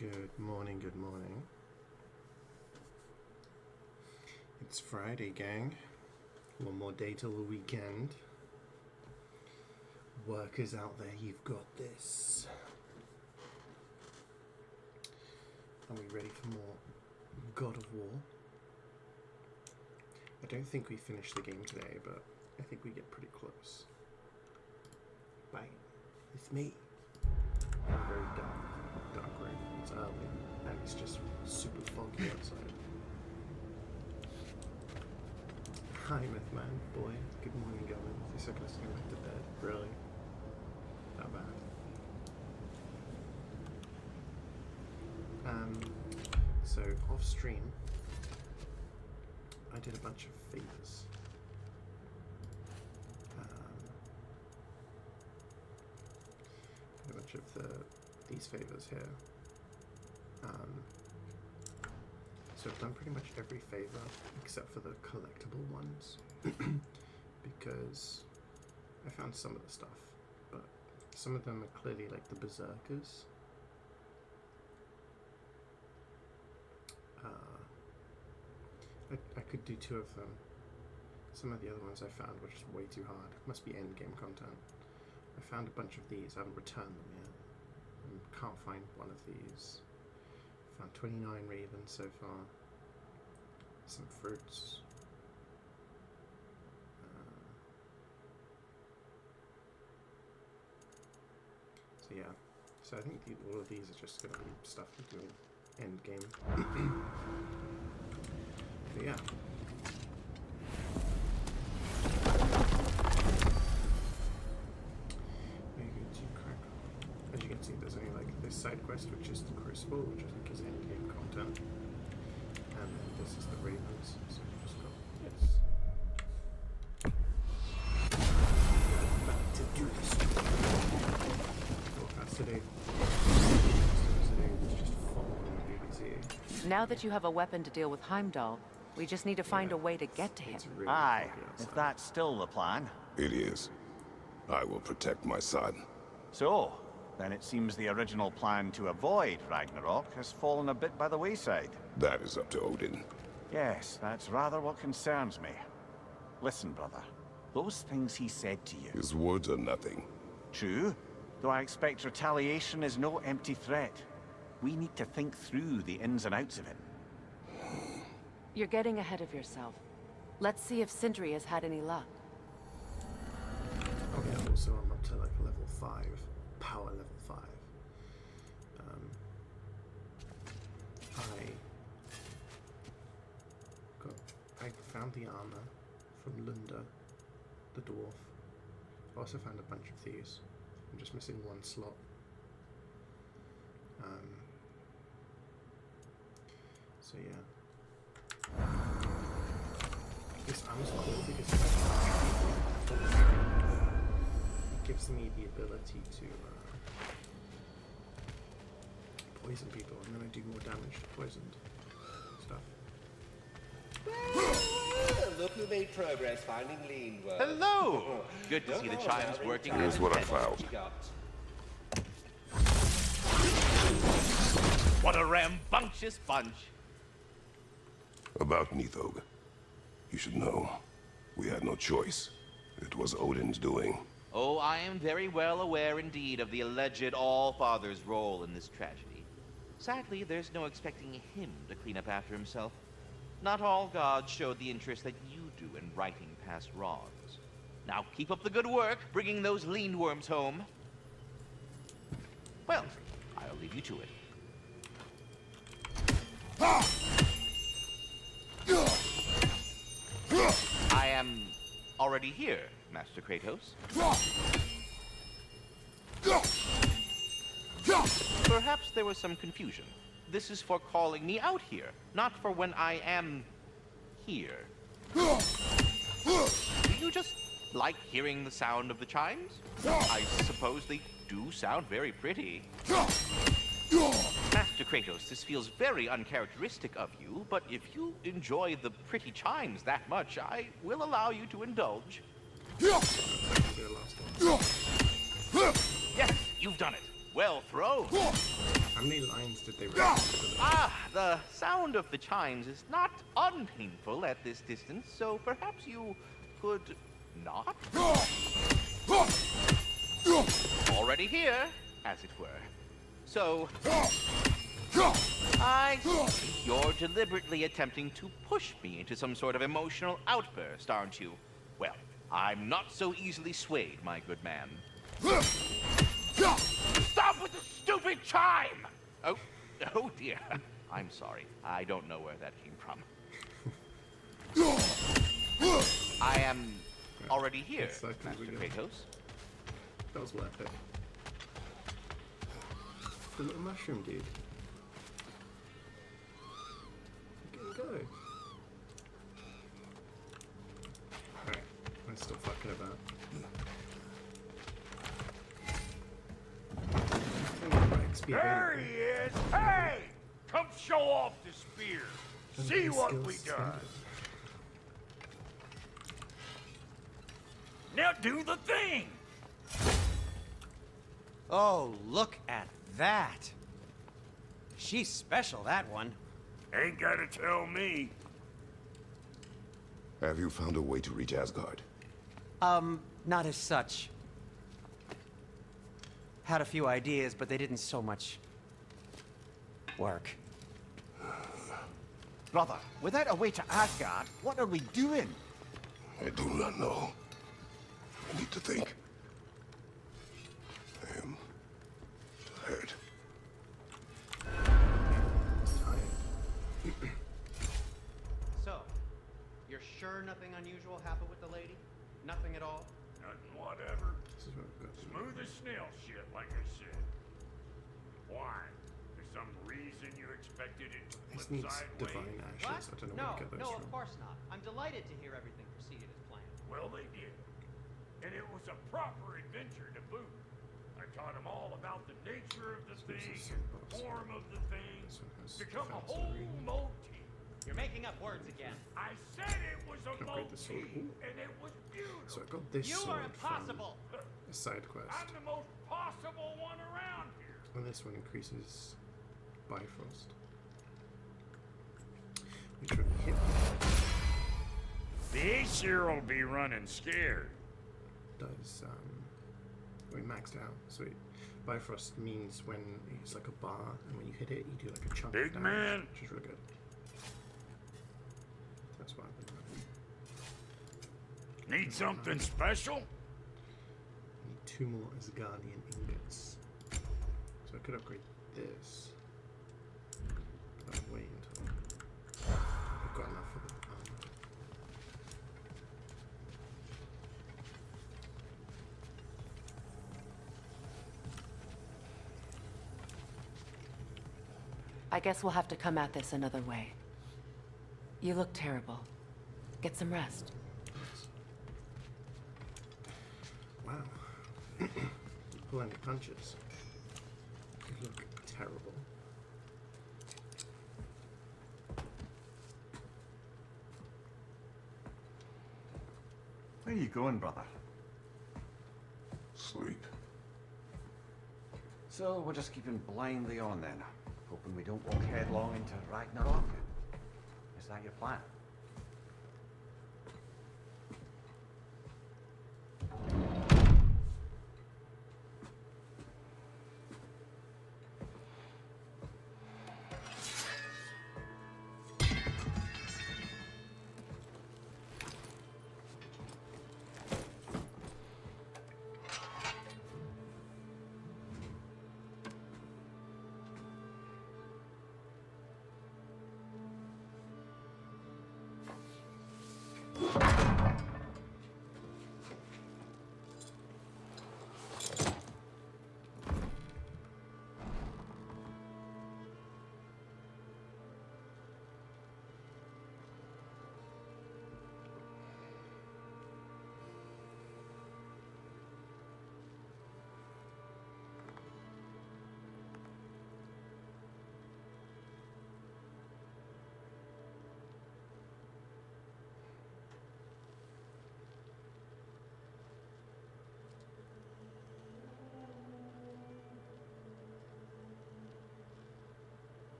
Good morning, good morning. It's Friday, gang. One more day till the weekend. Workers out there, you've got this. Are we ready for more God of War? I don't think we finished the game today, but I think we get pretty close. Bye. It's me. I'm very dark room. It's early, and it's just super foggy outside. Hi, Mythman, boy. Good morning, going. These are going to go back to bed. Really? Not bad. So off stream, I did a bunch of favors. A bunch of these favors here. So I've done pretty much every favor except for the collectible ones because I found some of the stuff, but some of them are clearly like the berserkers. I could do 2 of them. Some of the other ones I found were just way too hard. Must be end game content. I found a bunch of these. I haven't returned them yet. I can't find one of these. Found 29 ravens so far. Some fruits. So yeah. So I think all of these are just going to be stuff we do in end game. But yeah. As you can see, there's only like this side quest, which is the Crucible, which I think is end-game content, and then this is the Ravens. So we just got this. Back to do this. Today was just fun on the BBC. Now that you have a weapon to deal with Heimdall, we just need to find a way to get to him. Really Aye, if that's still the plan. It is. I will protect my son. So, then it seems the original plan to avoid Ragnarök has fallen a bit by the wayside. That is up to Odin. Yes, that's rather what concerns me. Listen, brother. Those things he said to you. His words are nothing. True, though I expect retaliation is no empty threat. We need to think through the ins and outs of it. You're getting ahead of yourself. Let's see if Sindri has had any luck. Oh yeah, also I'm up to like level 5. Power level 5. I found the armor from Lunda, the dwarf. I also found a bunch of these. I'm just missing 1 slot. So yeah. This armor's cool because it gives me the ability to poison people, and then I do more damage to poisoned stuff. Look who made progress finding lean work. Hello! Good to see the chimes working. Here's what I found. What a rambunctious bunch! About Nithog. You should know. We had no choice. It was Odin's doing. Oh, I am very well aware indeed of the alleged All-Father's role in this tragedy. Sadly, there's no expecting him to clean up after himself. Not all gods showed the interest that you do in righting past wrongs. Now keep up the good work, bringing those lean worms home. Well, I'll leave you to it. I am already here, Master Kratos. Perhaps there was some confusion. This is for calling me out here, not for when I am here. Do you just like hearing the sound of the chimes? I suppose they do sound very pretty. Master Kratos, this feels very uncharacteristic of you, but if you enjoy the pretty chimes that much, I will allow you to indulge. Yes, you've done it. Well thrown. How many lines did they write? Ah, the sound of the chimes is not unpainful at this distance, so perhaps you could not? Already here, as it were. So, I see you're deliberately attempting to push me into some sort of emotional outburst, aren't you? Well, I'm not so easily swayed, my good man. Stop with the stupid chime! Oh dear. I'm sorry. I don't know where that came from. I am already here, Master Kratos. That was worth it. The little mushroom dude. Go. Alright, I'm still fucking about. There he is! Hey! Come show off the spear! See what we done! Now do the thing! Oh, look at that! She's special, that one. Ain't gotta tell me. Have you found a way to reach Asgard? Not as such. Had a few ideas, but they didn't so much work. Brother, without a way to Asgard, what are we doing? I do not know. I need to think. I am tired. So, you're sure nothing unusual happened with the lady? Nothing at all? Nothing whatever. This is what we've got to do. Smooth as snail shit, like I said. Why? There's some reason you expected it to This flip needs sideways? divine ashes. I don't know where to get those No, from. of course not. I'm delighted to hear everything proceeded as planned. Well, they did. And it was a proper adventure to boot. I taught them all about the nature of the This thing, is and some the boss. form of the thing. This one has Become a defense whole already. motif. You're making up words again. I said it was a Upgrade the sword. motif, Ooh. and it was beautiful. So I got this You sword are impossible! from a side quest. I'm the most possible one around here. And this one increases Bifrost. Which would hit This year'll be running scared. does we maxed out. So Bifrost means when it's like a bar, and when you hit it, you do like a chunk Big of damage, man. which is really good. That's what I've been running. Need something special? I need 2 more Asgardian ingots. So I could upgrade this. But I'll wait until I've got enough of the armor. I guess we'll have to come at this another way. You look terrible. Get some rest. Wow. Pull any punches. You look terrible. Where are you going, brother? Sleep. So we're just keeping blindly on then, hoping we don't walk headlong into Ragnarök. Is that your plan?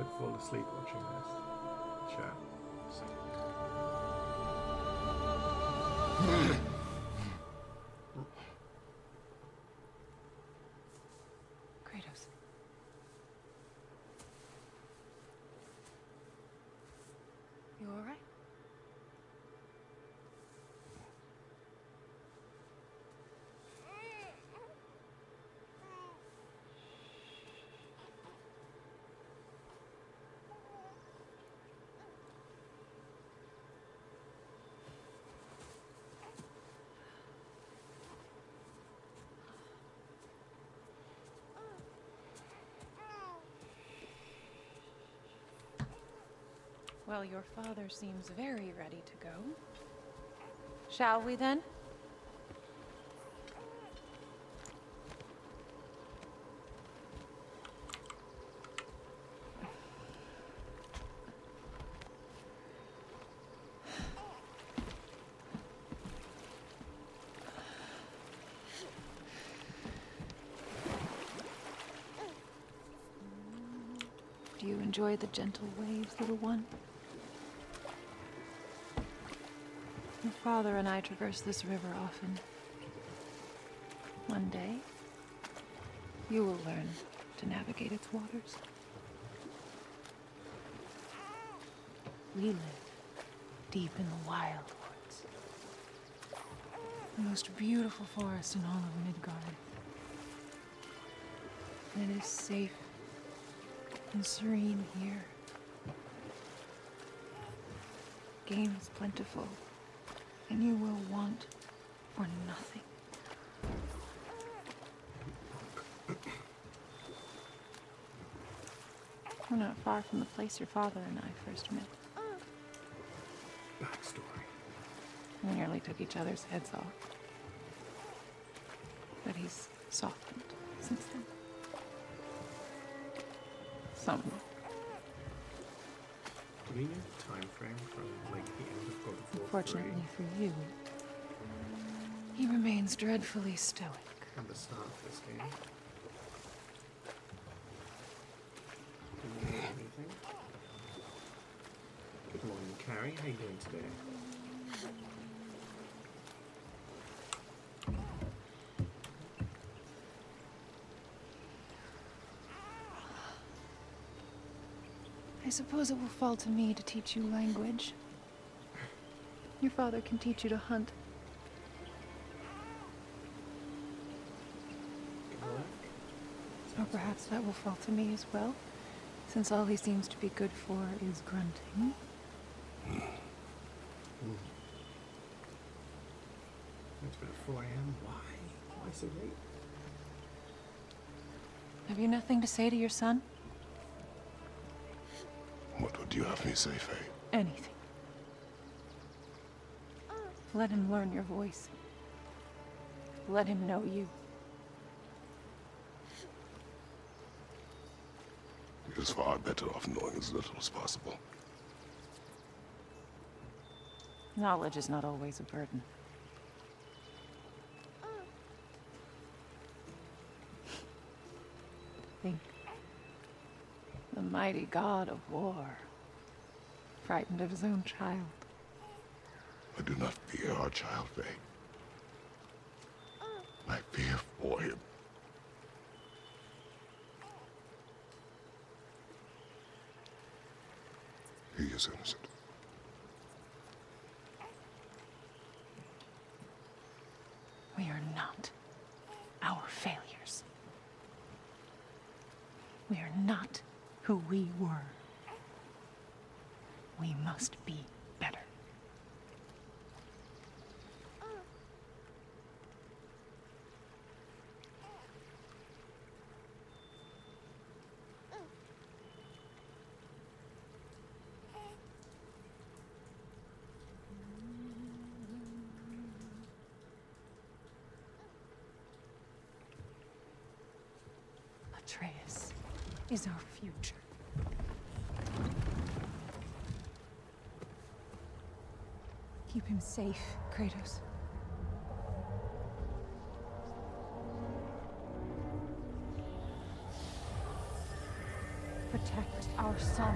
could fall asleep watching this. Sure. So. Kratos. You all right? Well, your father seems very ready to go. Shall we then? Do you enjoy the gentle waves, little one? Your father and I traverse this river often. One day, you will learn to navigate its waters. We live deep in the wild woods. The most beautiful forest in all of Midgard. And it is safe and serene here. Game is plentiful, and you will want for nothing. We're not far from the place your father and I first met. Backstory. We nearly took each other's heads off. But he's softened since then. Somewhat. Do we know the time frame from like the end of God of War Fortunately for you, he remains dreadfully stoic. 3 and the start of this game? Do we know anything? Good morning, Carrie. How you doing today? I suppose it will fall to me to teach you language. Your father can teach you to hunt. Or perhaps that will fall to me as well, since all he seems to be good for is grunting. It's about 4 a.m. Why? Why so late? Have you nothing to say to your son? What would you have me say, Faye? Anything. Let him learn your voice. Let him know you. He is far better off knowing as little as possible. Knowledge is not always a burden. Think. The mighty god of war, frightened of his own child. I do not fear our child, Faye. I fear for him. He is innocent. We are not our failures. We are not who we were. We must be better. Atreus is our future. Keep him safe, Kratos. Protect our son.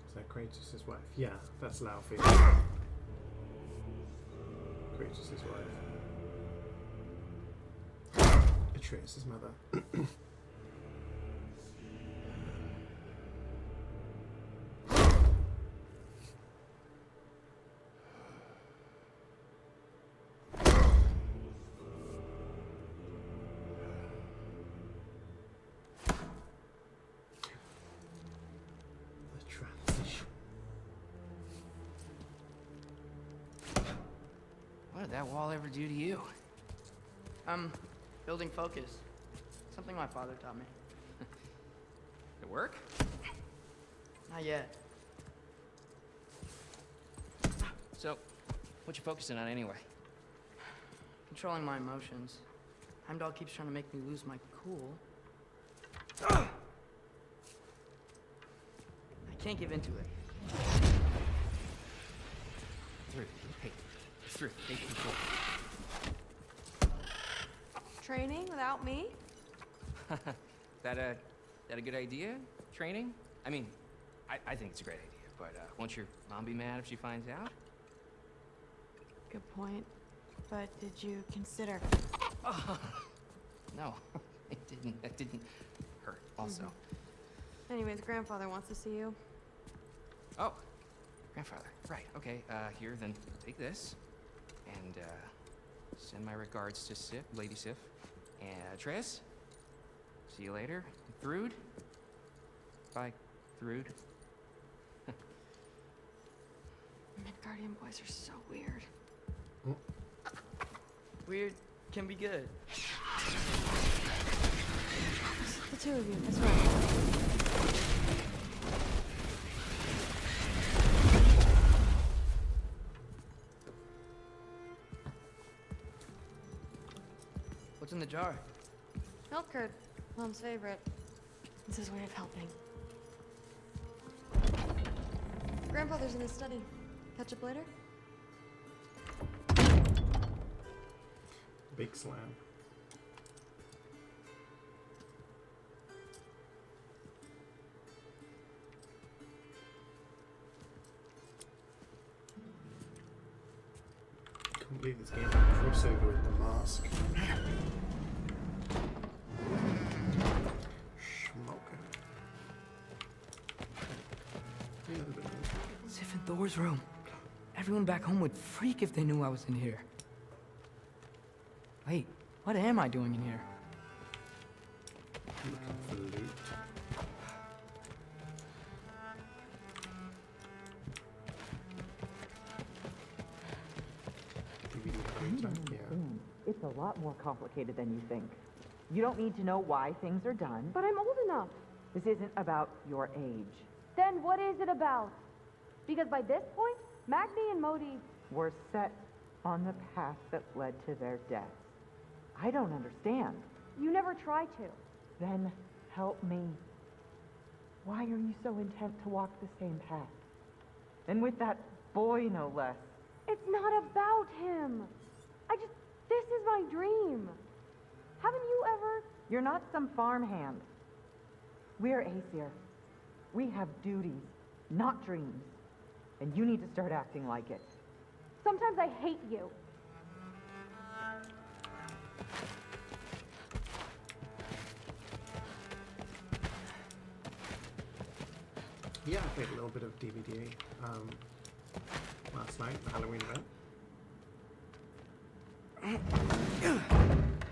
Is that Kratos' wife? Yeah, that's Laufey. Kratos' wife. Atreus' mother. What did that wall ever do to you? Building focus. Something my father taught me. It work? Not yet. So, what you focusing on anyway? Controlling my emotions. Heimdall keeps trying to make me lose my cool. I can't give into it. Through. Take control. Training without me? That a good idea? Training? I mean, I think it's a great idea, but won't your mom be mad if she finds out? Good point. But did you consider... No, it didn't. That didn't hurt, also. Anyways, grandfather wants to see you. Oh, grandfather. Right, okay. Here, then take this. And, send my regards to Sif, Lady Sif. And Atreus, see you later. Thrud? Bye, Thrud. Midgardian boys are so weird. Weird can be good. The two of you, that's right. What's in the jar? Milk curd, Mom's favorite. It's his way of helping. Grandfather's in his study. Catch up later? Big slam. Can't believe this game had a crossover with The Mask. Smoking. Sif and Thor's room. Everyone back home would freak if they knew I was in here. Wait, what am I doing in here? Looking for loot. It's a lot more complicated than you think. You don't need to know why things are done. But I'm old enough. This isn't about your age. Then what is it about? Because by this point, Magni and Modi... Were set on the path that led to their deaths. I don't understand. You never try to. Then help me. Why are you so intent to walk the same path? And with that boy, no less. It's not about him. This is my dream. Haven't you ever... You're not some farmhand. We're Aesir. We have duties, not dreams. And you need to start acting like it. Sometimes I hate you. Yeah, I played a little bit of DVD. last night, the Halloween event.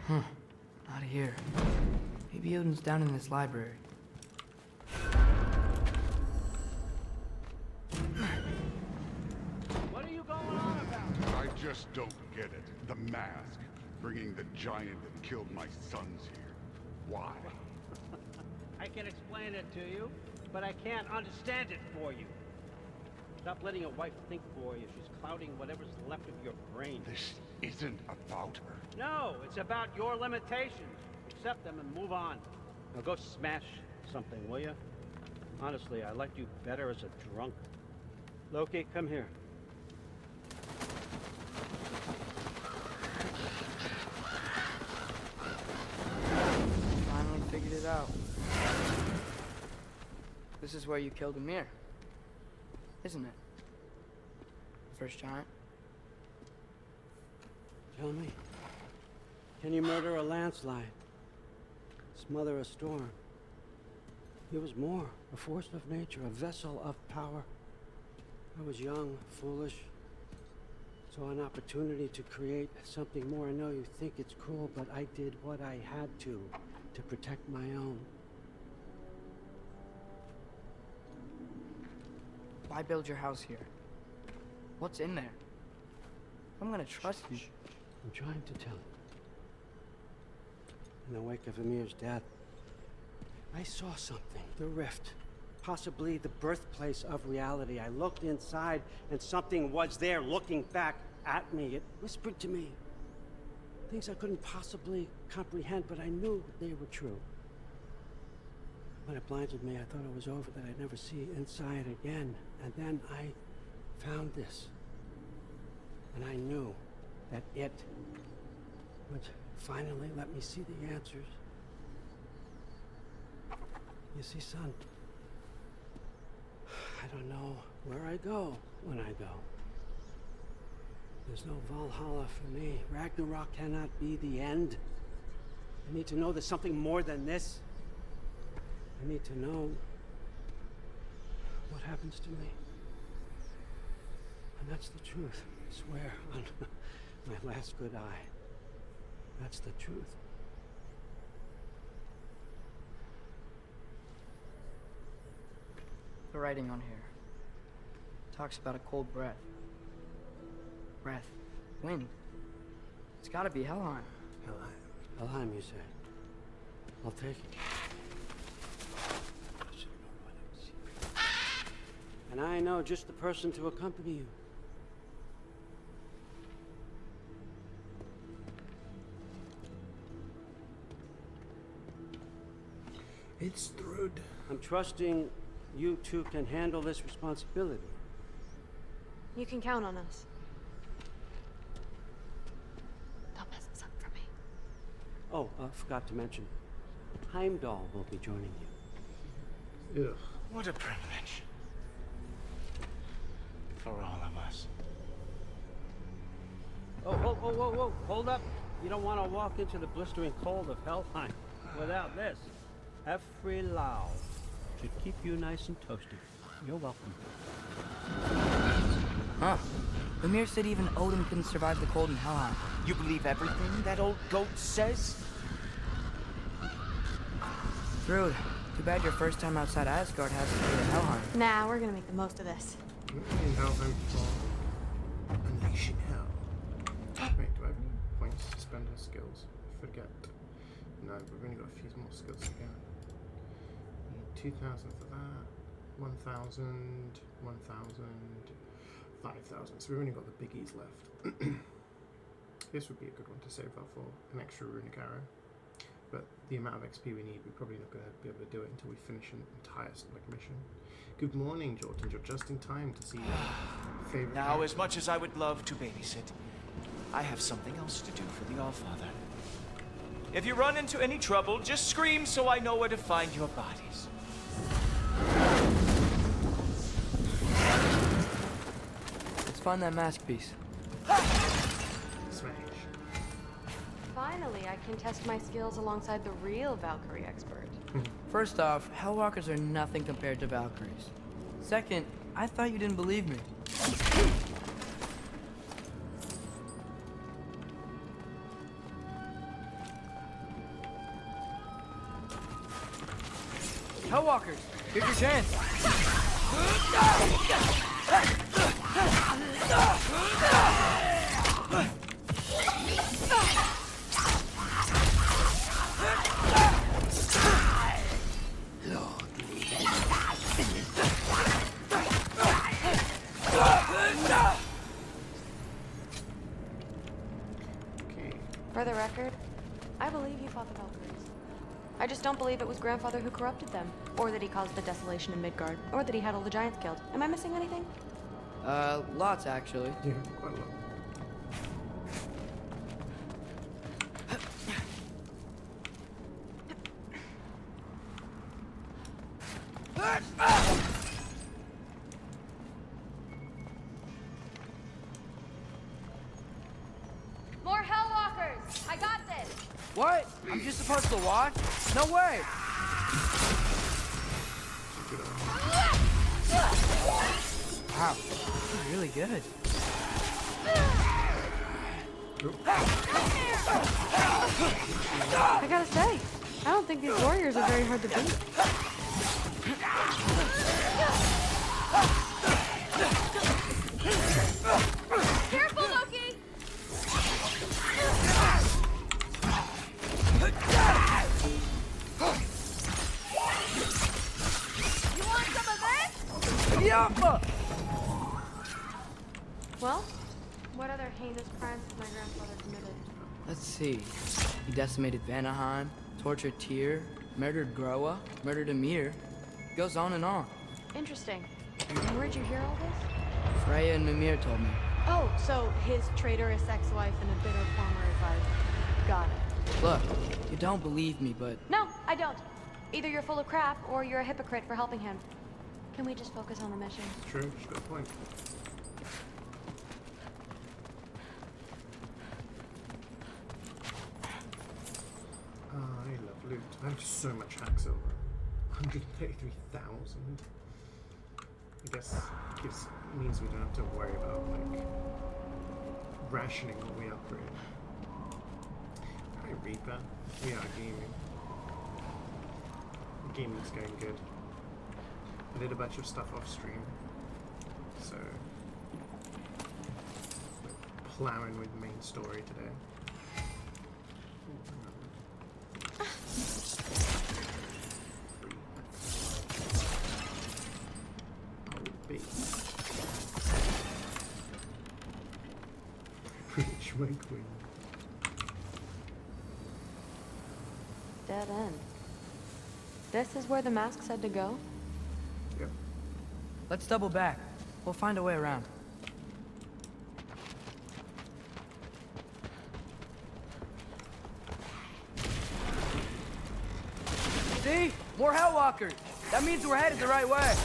Not here. Maybe Odin's down in this library. What are you going on about? I just don't get it. The mask. Bringing the giant that killed my sons here. Why? I can explain it to you, but I can't understand it for you. Stop letting your wife think for you. She's clouding whatever's left of your brain. This isn't about her. No, it's about your limitations. Accept them and move on. Now go smash something, will you? Honestly, I liked you better as a drunk. Loki, come here. Finally figured it out. This is where you killed Amir, isn't it? First giant. Tell me, can you murder a landslide? Smother a storm? He was more, a force of nature, a vessel of power. I was young, foolish, saw an opportunity to create something more. I know you think it's cruel, but I did what I had to protect my own. Why build your house here? What's in there? I'm gonna trust you. I'm trying to tell you. In the wake of Amir's death, I saw something. The rift. Possibly the birthplace of reality. I looked inside, and something was there looking back at me. It whispered to me things I couldn't possibly comprehend, but I knew they were true. When it blinded me, I thought it was over, that I'd never see inside again. And then I found this. And I knew that it would finally let me see the answers. You see, son, I don't know where I go when I go. There's no Valhalla for me. Ragnarok cannot be the end. I need to know there's something more than this. I need to know what happens to me. And that's the truth, I swear, on my last good eye. That's the truth. The writing on here talks about a cold breath. Breath. Wind. It's gotta be Helheim. Helheim. Helheim, you say? I'll take it. And I know just the person to accompany you. It's Thrud. I'm trusting you two can handle this responsibility. You can count on us. Don't mess this up for me. Oh, forgot to mention. Heimdall will be joining you. Ugh. What a privilege. For all of us. Oh, whoa, hold up. You don't want to walk into the blistering cold of Helheim without this. Efri-Lau should keep you nice and toasty. You're welcome. Huh. Ymir said even Odin couldn't survive the cold in Helheim. You believe everything that old goat says? Rude. Too bad your first time outside Asgard has to be to Helheim. Nah, we're gonna make the most of this. In Helheim for unleashing hell. Wait, do I have any points to spend on skills? I forget. No, we've only got a few more skills to get. 2,000 for that. 1,000, 1,000, 5,000. So we've only got the biggies left. This would be a good one to save up for, an extra runic arrow. But the amount of XP we need, we're probably not going to be able to do it until we finish an entire mission. Good morning, Jordan. You're just in time to see your favorite. Now, as much as I would love to babysit, I have something else to do for the Allfather. If you run into any trouble, just scream so I know where to find your bodies. Let's find that mask piece. Smash. Finally, I can test my skills alongside the real Valkyrie expert. First off, Hellwalkers are nothing compared to Valkyries. Second, I thought you didn't believe me. Hellwalkers, here's your chance. For the record, I believe you fought the Valkyries. I just don't believe it was Grandfather who corrupted them, or that he caused the desolation in Midgard, or that he had all the giants killed. Am I missing anything? Lots actually. Yeah, quite a lot. More Hellwalkers! I got this! What? I'm just supposed to watch? No way! Wow, you're really good. I gotta say, I don't think these warriors are very hard to beat. Careful, Loki! You want some of this? Yeah! Well, what other heinous crimes has my grandfather committed? Let's see. He decimated Vanaheim, tortured Tyr, murdered Groa, murdered Ymir. Goes on and on. Interesting. And where'd you hear all this? Freya and Mimir told me. Oh, so his traitorous ex-wife and a bitter former advisor. Got it. Look, you don't believe me, but No, I don't. Either you're full of crap, or you're a hypocrite for helping him. Can we just focus on the mission? True, she's got a point. I love loot. I have so much hack silver. 133,000. I guess means we don't have to worry about like rationing what we upgrade. Hi Reaper. We are gaming. The gaming's going good. I did a bunch of stuff off stream. So we're plowing with main story today. Preach my queen. Dead end. This is where the mask said to go? Yep. let's double back. We'll find a way around. See? More Hellwalkers! That means we're headed the right way.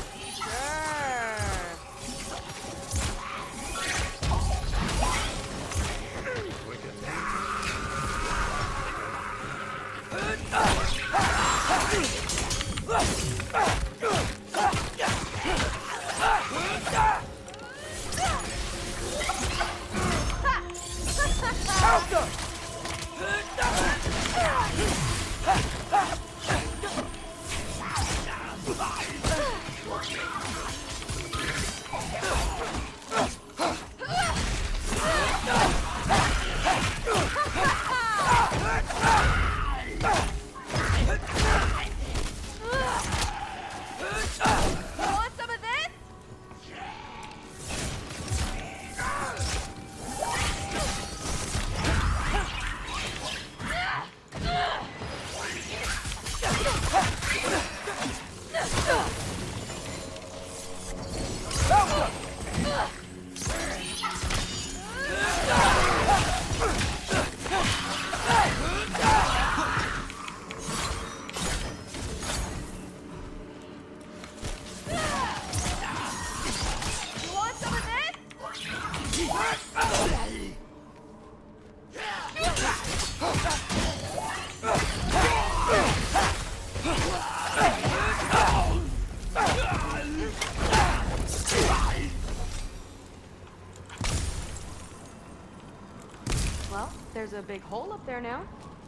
Well, there's a big hole up there now.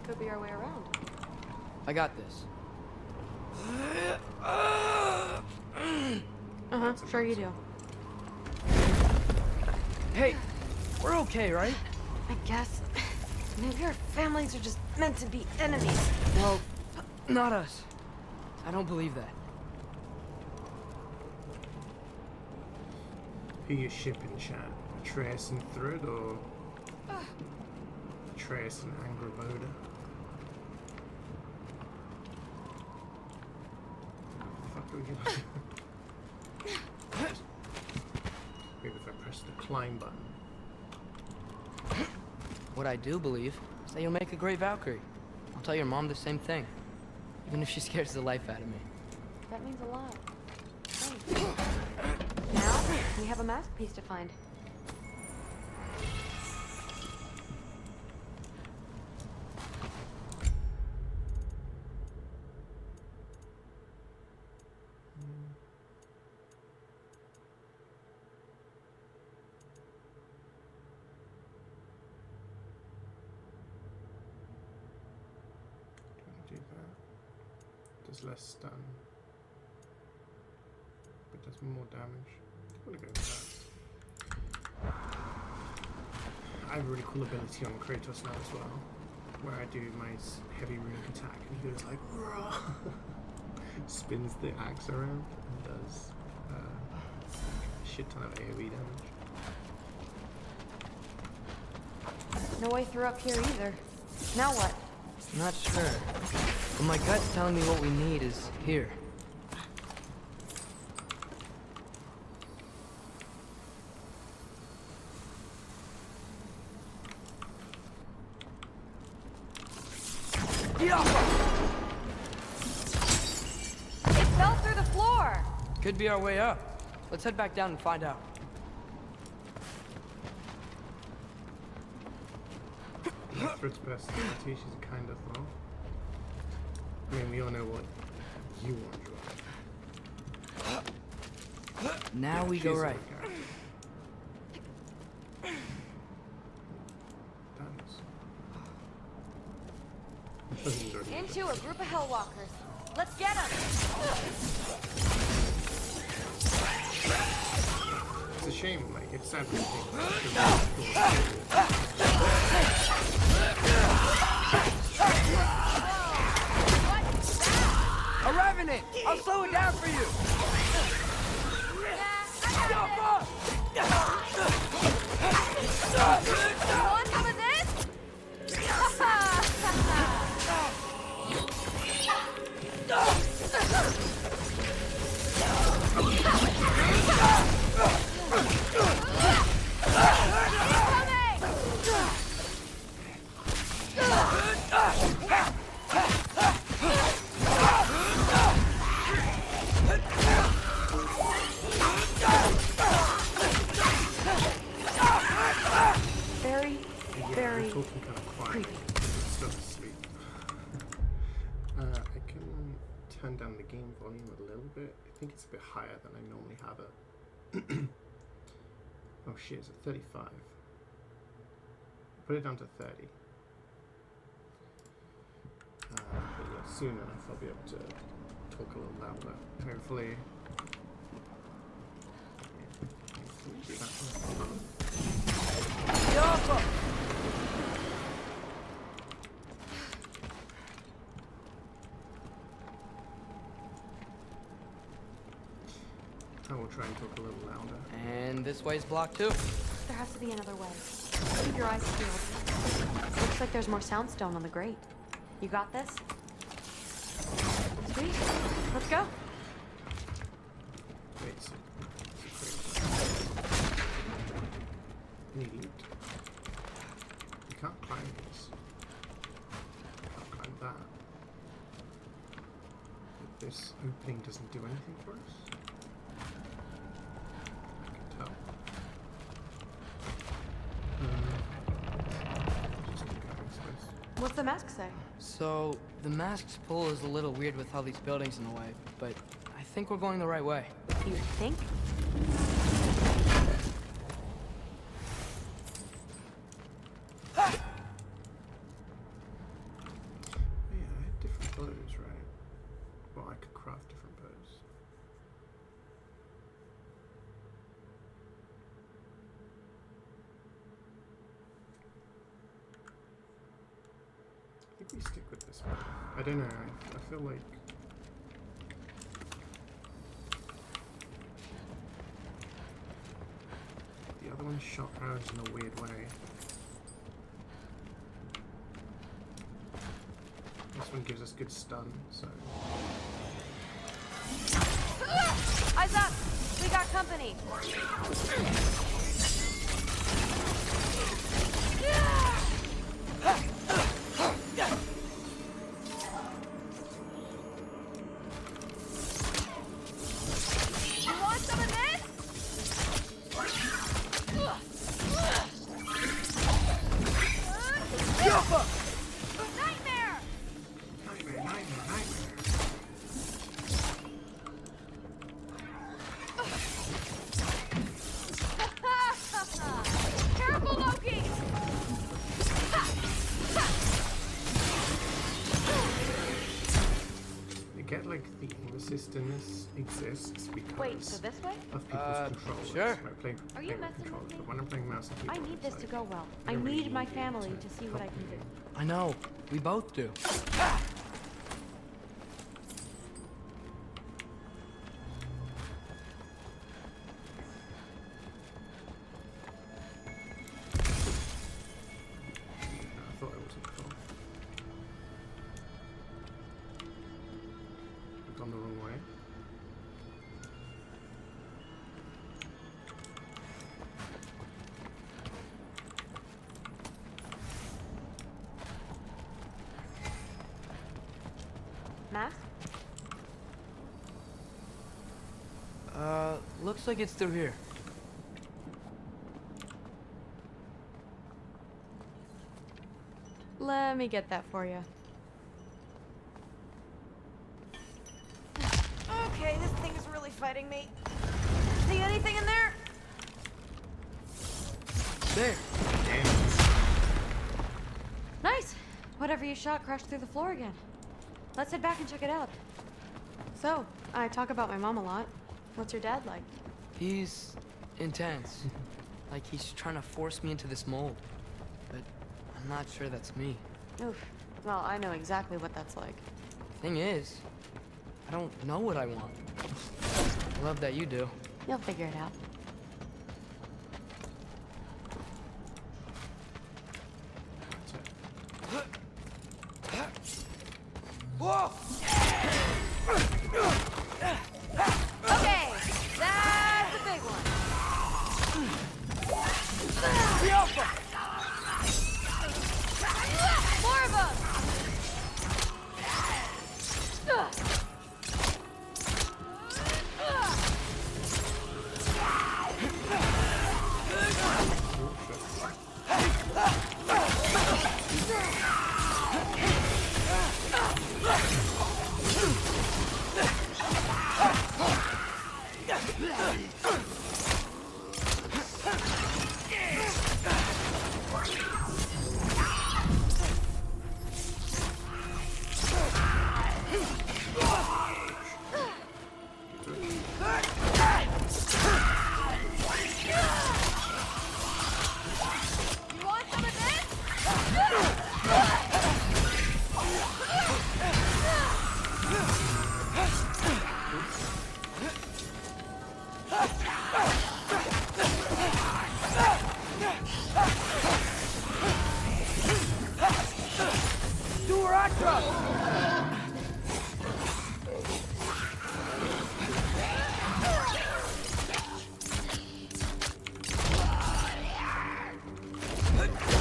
Could be our way around. I got this. Uh-huh, sure you do. Hey, we're okay, right? I guess. Maybe our families are just meant to be enemies. Well, not us. I don't believe that. Who you shipping, chat? Atreus and Thread or Atreus and Angravoda? Fuck are we gonna do? Maybe if I press the climb button. What I do believe is that you'll make a great Valkyrie. I'll tell your mom the same thing, even if she scares the life out of me. That means a lot. Thanks. Now, we have a mask piece to find. Do that. Does less stun. But does more damage. I'm gonna go with that. I have a really cool ability on Kratos now as well, where I do my heavy runic attack and he goes like "Rah!" spins the axe around and does a shit ton of AoE damage. No way through up here either. Now what? Not sure. But my gut's telling me what we need is here. It fell through the floor! Could be our way up. Let's head back down and find out. Thread's personality, she's kind of low. I mean, we all know what you want. Now we go right. Into a group of Hellwalkers. Let's get them! It's a shame, like, it's sad when you A revenant! I'll slow it down for you! You want some of this? Very talking kind of quiet. creepy. Still asleep. I can turn down the game volume a little bit. I think it's a bit higher than I normally have it. Oh shit, it's at 35. Put it down to 30. But yeah, soon enough I'll be able to talk a little louder. Hopefully. I will try and talk a little louder. And this way's blocked too. There has to be another way. Keep your eyes peeled. Looks like there's more soundstone on the grate. You got this? Sweet. Let's go. Wait, so need loot. You can't climb this. You can't climb that. But this opening doesn't do anything for us. I can tell. Just keep going, I suppose. What's the mask say? So, the mask's pull is a little weird with all these buildings in the way, but I think we're going the right way. You think? Yeah, I had different bows, right? Well, I could craft different bows. we stick with this one? I don't know. I feel like the other one shot arrows in a weird way. This one gives us good stun, so. Eyes up! We got company! You want some of this? Nightmare! Careful, Loki! You get like the aim assist in this exists because Wait, so this way? of people's controllers. sure. Right, playing Are you messing with controllers, me? but when I'm playing mouse and keyboard, I need it's this to like, go well. I I don't really need my need you family to to see what I can do. I know. We both do. I thought it wasn't before. I've gone the wrong way. Mask? Looks like it's through here. Let me get that for you. Okay, this thing is really fighting me. See anything in there? There. Nice! Whatever you shot crashed through the floor again. Let's head back and check it out. So, I talk about my mom a lot. What's your dad like? He's intense. Like he's trying to force me into this mold. But I'm not sure that's me. Oof. Well, I know exactly what that's like. Thing is, I don't know what I want. I love that you do. You'll figure it out. Whoa! Okay, that's a big one. More of them! You want some of Do a rock drop!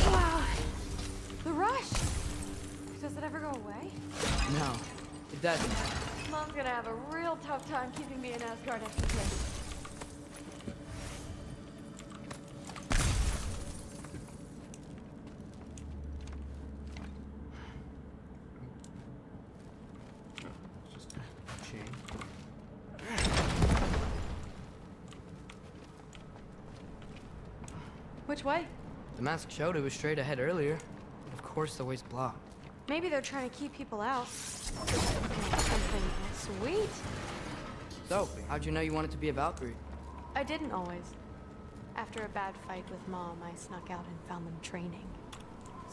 Wow. The rush! Does it ever go away? No, it doesn't. Mom's gonna have a real tough time keeping me in Asgard after this. It's just a chain. Which way? The mask showed it was straight ahead earlier. But of course the way's blocked. Maybe they're trying to keep people out. Something sweet. So, how'd you know you wanted to be a Valkyrie? I didn't always. After a bad fight with Mom, I snuck out and found them training.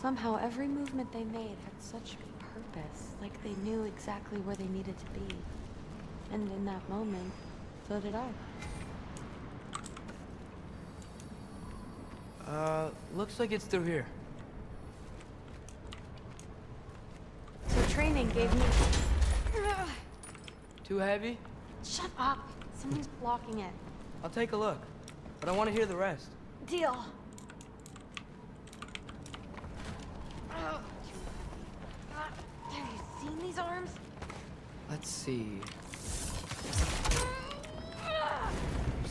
Somehow every movement they made had such purpose, like they knew exactly where they needed to be. And in that moment, so did I. Looks like it's through here. So training gave me... Too heavy? Shut up! Someone's blocking it. I'll take a look, but I want to hear the rest. Deal. Have you seen these arms? Let's see.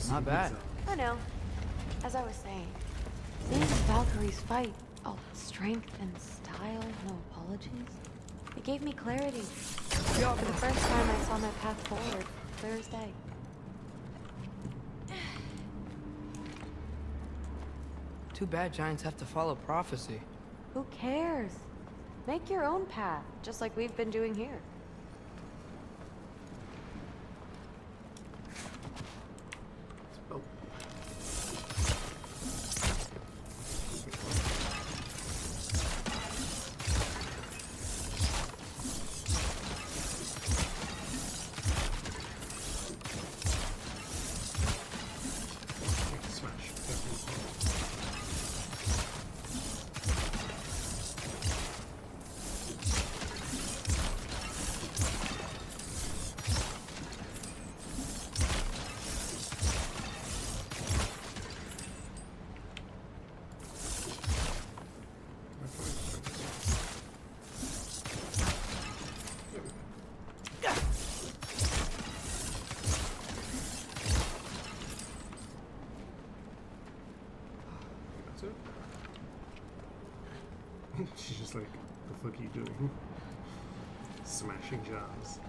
Not bad. I know. As I was saying, seeing the Valkyries fight, all that strength and style, no apologies, it gave me clarity. For the first time I saw my path forward, clear as day. Too bad giants have to follow prophecy. Who cares? Make your own path, just like we've been doing here. She's just like, the fuck are you doing? Smashing jars.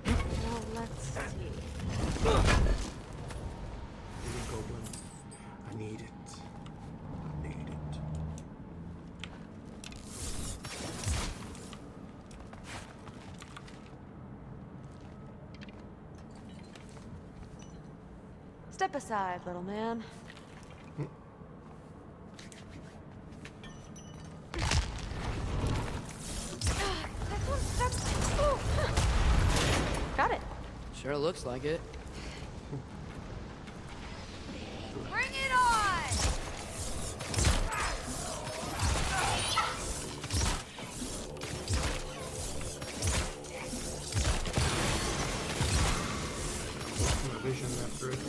Well, let's see. Goblin. I need it. I need it. Step aside, little man. Got it. Sure looks like it. Bring it on! My vision after it.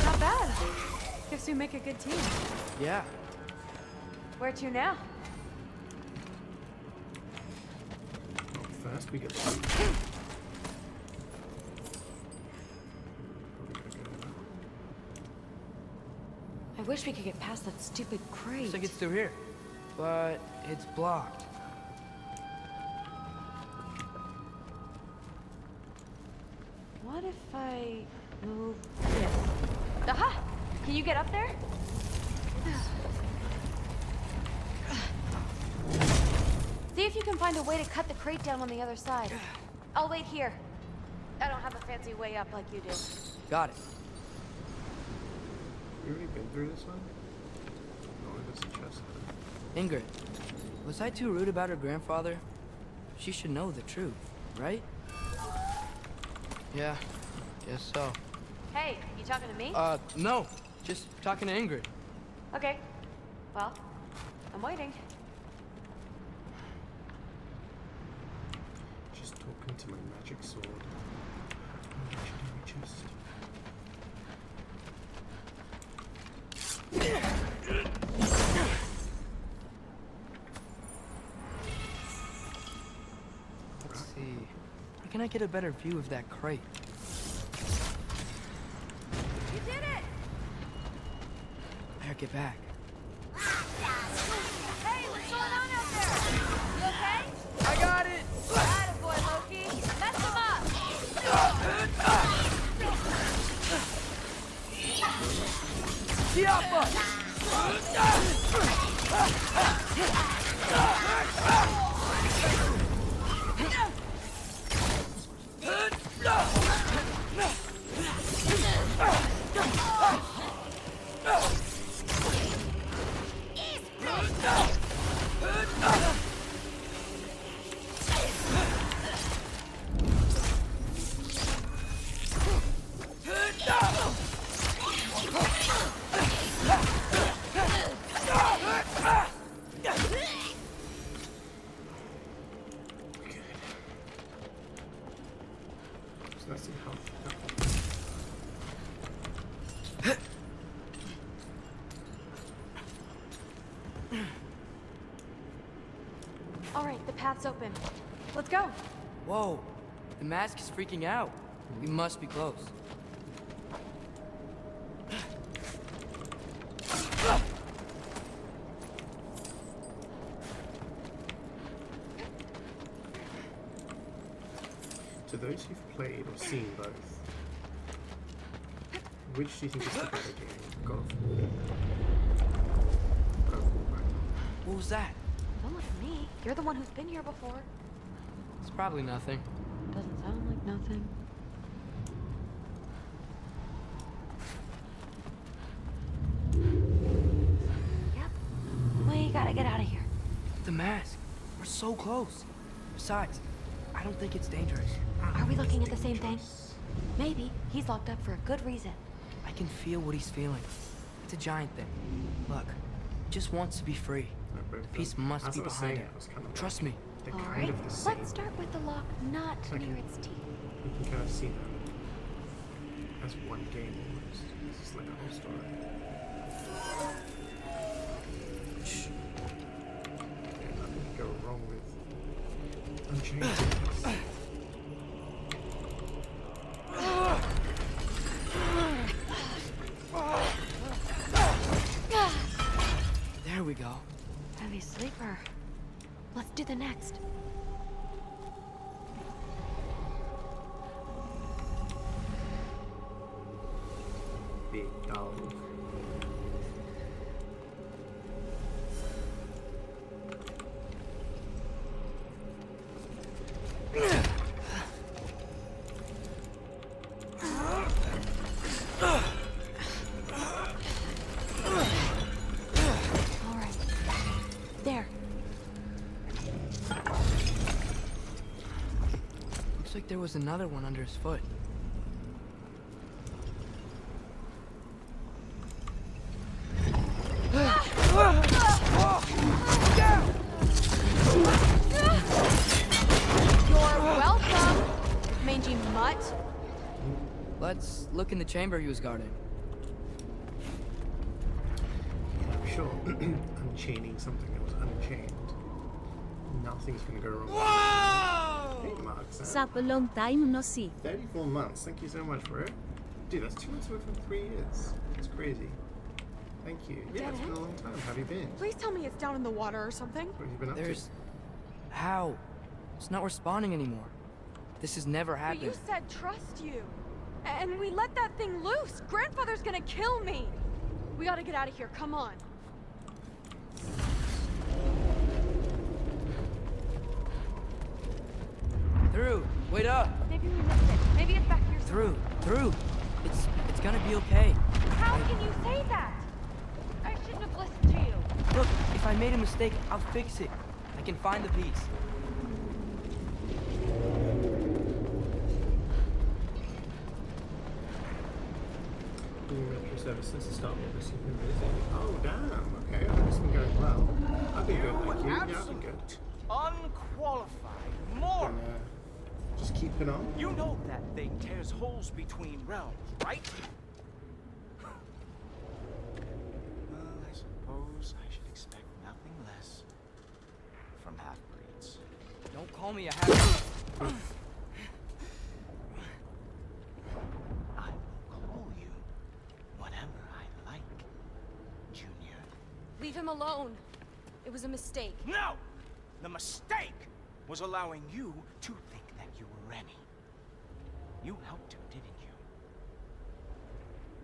Not bad. Guess we make a good team. Yeah. Where to now? First we get I wish we could get past that stupid crate. Looks like it's through here, but it's blocked. What if I move this? Aha! Can you get up there? See if you can find a way to cut the crate down on the other side. I'll wait here. I don't have a fancy way up like you do. Got it. You already been through this one? No, it's a chest. Ingrid, was I too rude about her grandfather? She should know the truth, right? Yeah, guess so. Hey, you talking to me? No. Just talking to Ingrid. Okay. Well, I'm waiting. Just talking to my magic sword. Legendary chest. Let's see. Where can I get a better view of that crate? You did it! Better get back. Hey, what's going on out there? You okay? Let's see how. All right, the path's open. Let's go. Whoa, the mask is freaking out. We must be close. To those who've played or seen both, which do you think is the better game? God of War. God of War Ragnarök. What was that? Don't look at me. You're the one who's been here before. It's probably nothing. Doesn't sound like nothing. Yep. We gotta get out of here. The mask. We're so close. Besides, I don't think it's dangerous. Are we looking at the same thing? Maybe. He's locked up for a good reason. I can feel what he's feeling. It's a giant thing. Look, he just wants to be free. The piece must be behind him. Trust me. They're All kind right, of the same. let's start with the lock not near its teeth. You can kind of see them as one game almost. This is like a whole story. Shh. Okay, nothing can go wrong with Unchained. There we go. Heavy sleeper. Let's do the next. Big dog. All right. There. Looks like there was another one under his foot. You're welcome, mangy mutt. Let's look in the chamber he was guarding. I'm sure unchaining something that was unchained, nothing's gonna go wrong. Whoa! Hey, Mark, Sup, a long time no see. 34 months. Thank you so much for it. Dude, that's 2 months away from 3 years. It's crazy. Thank you. Yeah, it's been a long time. How have you been? Please tell me it's down in the water or something. What have you been up There's... How? It's not responding anymore. This has never But happened. you said trust you. And we let that thing loose. Grandfather's gonna kill me. We gotta get out of here. Come on. Through. Wait up. Maybe we missed it. Maybe it's back here. Through. It's gonna be okay. How can you say that? I shouldn't have listened to you. Look, if I made a mistake, I'll fix it. I can find the piece. Metro services to start with this. You've been busy. Oh, damn. Okay, I hope it's been going well. I've been good, thank you. Yeah, I've been good. Unqualified moron. Just keep it on. You know that thing tears holes between realms, right? Well, I suppose I should expect nothing less from half-breeds. Don't call me a half-breed. I will call you whatever I like, Junior. Leave him alone. It was a mistake. No! The mistake was allowing you to think that you were Remy. You helped him, didn't you?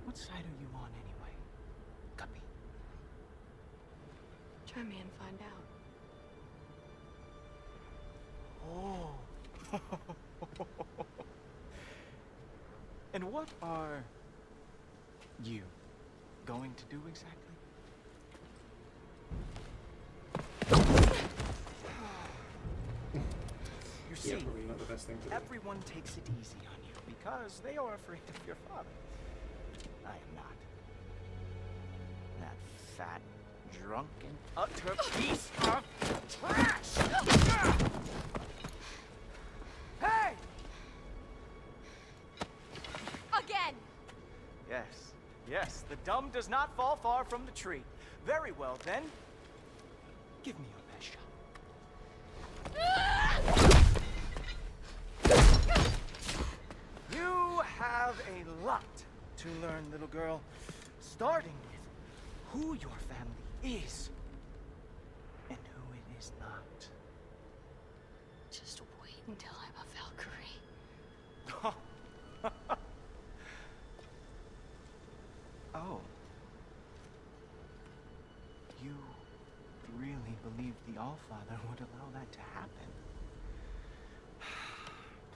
What side are you on anyway, Guppy? Try me and find out. Oh. And what are you going to do exactly? You see, probably not the best thing to do. everyone takes it easy on you because they are afraid of your father. I am not. That fat, drunken, utter piece of trash! Hey! the dumb does not fall far from the tree. Very well, then. Give me your best shot. You have a lot to learn, little girl. Starting with who your family is and who it is not. Just wait until I'm a Valkyrie. Oh. You really believed the Allfather would allow that to happen?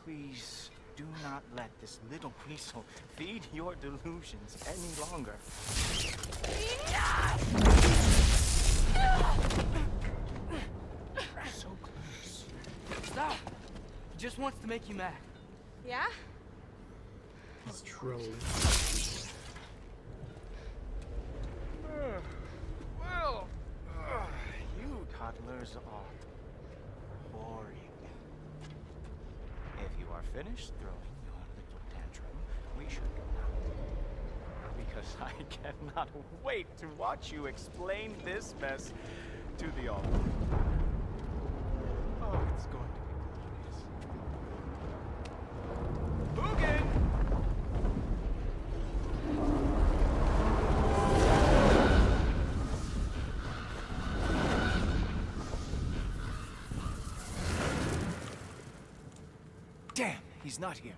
Please do not let this little weasel feed your delusions any longer. So close. Stop! He just wants to make you mad. Yeah? He's trolling. Well, you toddlers are boring. If you are finished throwing your little tantrum, we should go now. Because I cannot wait to watch you explain this mess to the all. Oh, it's going to be glorious. Boogan! Damn, he's not here.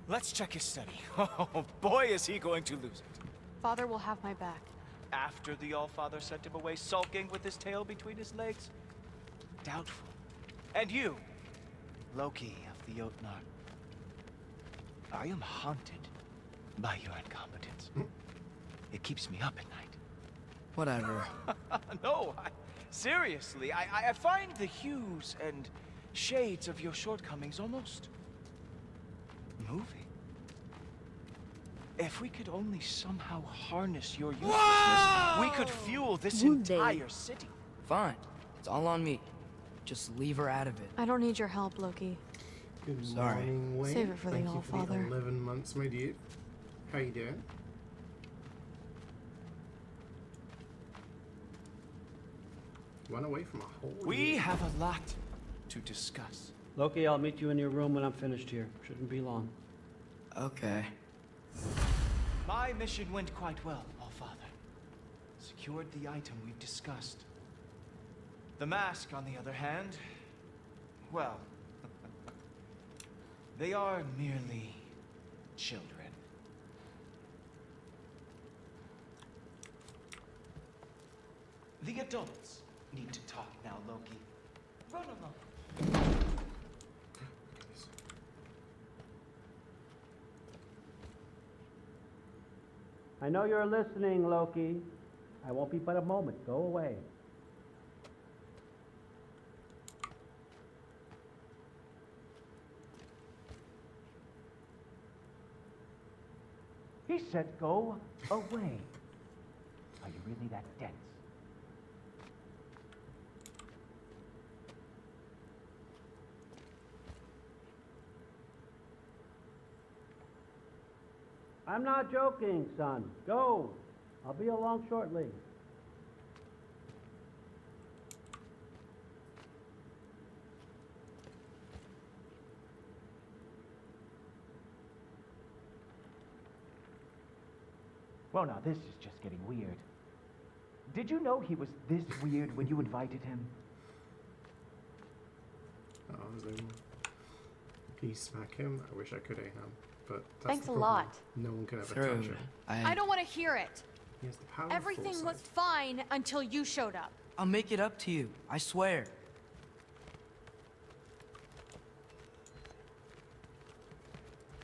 Let's check his study. Oh, boy, is he going to lose it. Father will have my back. After the Allfather sent him away sulking with his tail between his legs? Doubtful. And you, Loki of the Jotnar. I am haunted by your incompetence. It keeps me up at night. Whatever. No, seriously, I find the hues and shades of your shortcomings almost moving. If we could only somehow harness your uselessness, we could fuel this entire city. Fine. It's all on me. Just leave her out of it. I don't need your help, Loki. Good Sorry. morning, Wayne. Save it for the Thank you Allfather. for the 11 months, my dude. How you doing? Run away from a whole We year. have a lot to discuss. Loki, I'll meet you in your room when I'm finished here. Shouldn't be long. Okay. My mission went quite well, Allfather. Secured the item we've discussed. The mask, on the other hand, well, they are merely children. The adults need to talk now, Loki. Run along. I know you're listening, Loki. I won't be but a moment. Go away. He said go away. Are you really that dense? I'm not joking, son. Go. I'll be along shortly. Well, now this is just getting weird. Did you know he was this weird when you invited him? Oh, please smack him. I wish I could him, but that's Thanks the a problem. lot. No one can ever True. touch him. I don't want to hear it. He has the power of Everything foresight. was fine until you showed up. I'll make it up to you. I swear.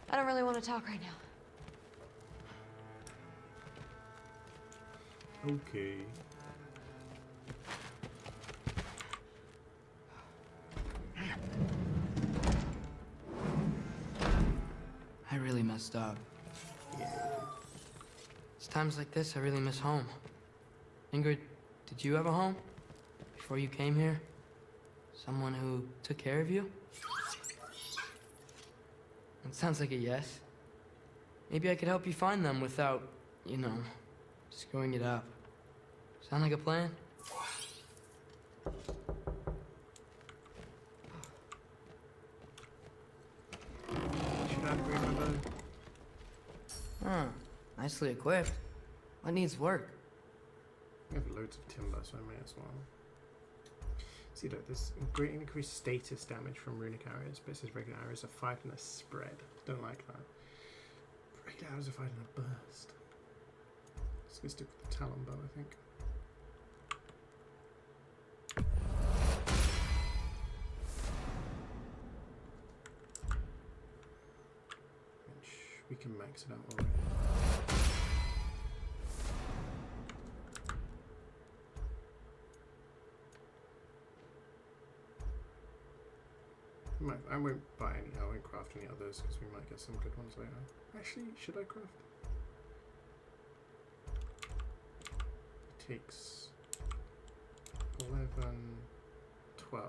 I don't really want to talk right now. Okay. I really messed up. It's times like this I really miss home. Ingrid, did you have a home? Before you came here? Someone who took care of you? It sounds like a yes. Maybe I could help you find them without, you know, Screwing it up. Sound like a plan? Should I bring my bow? Huh. Nicely equipped. What needs work? We have loads of timber, so I may as well. See, look, there's great increased status damage from runic arrows, but it says regular arrows are fired in a spread. Don't like that. Regular arrows are fired in a burst. Just gonna stick with the talon bow, I think. Which we can max it out already. I won't buy any, I won't craft any others because we might get some good ones later. Actually, should I craft? It takes 11, 12.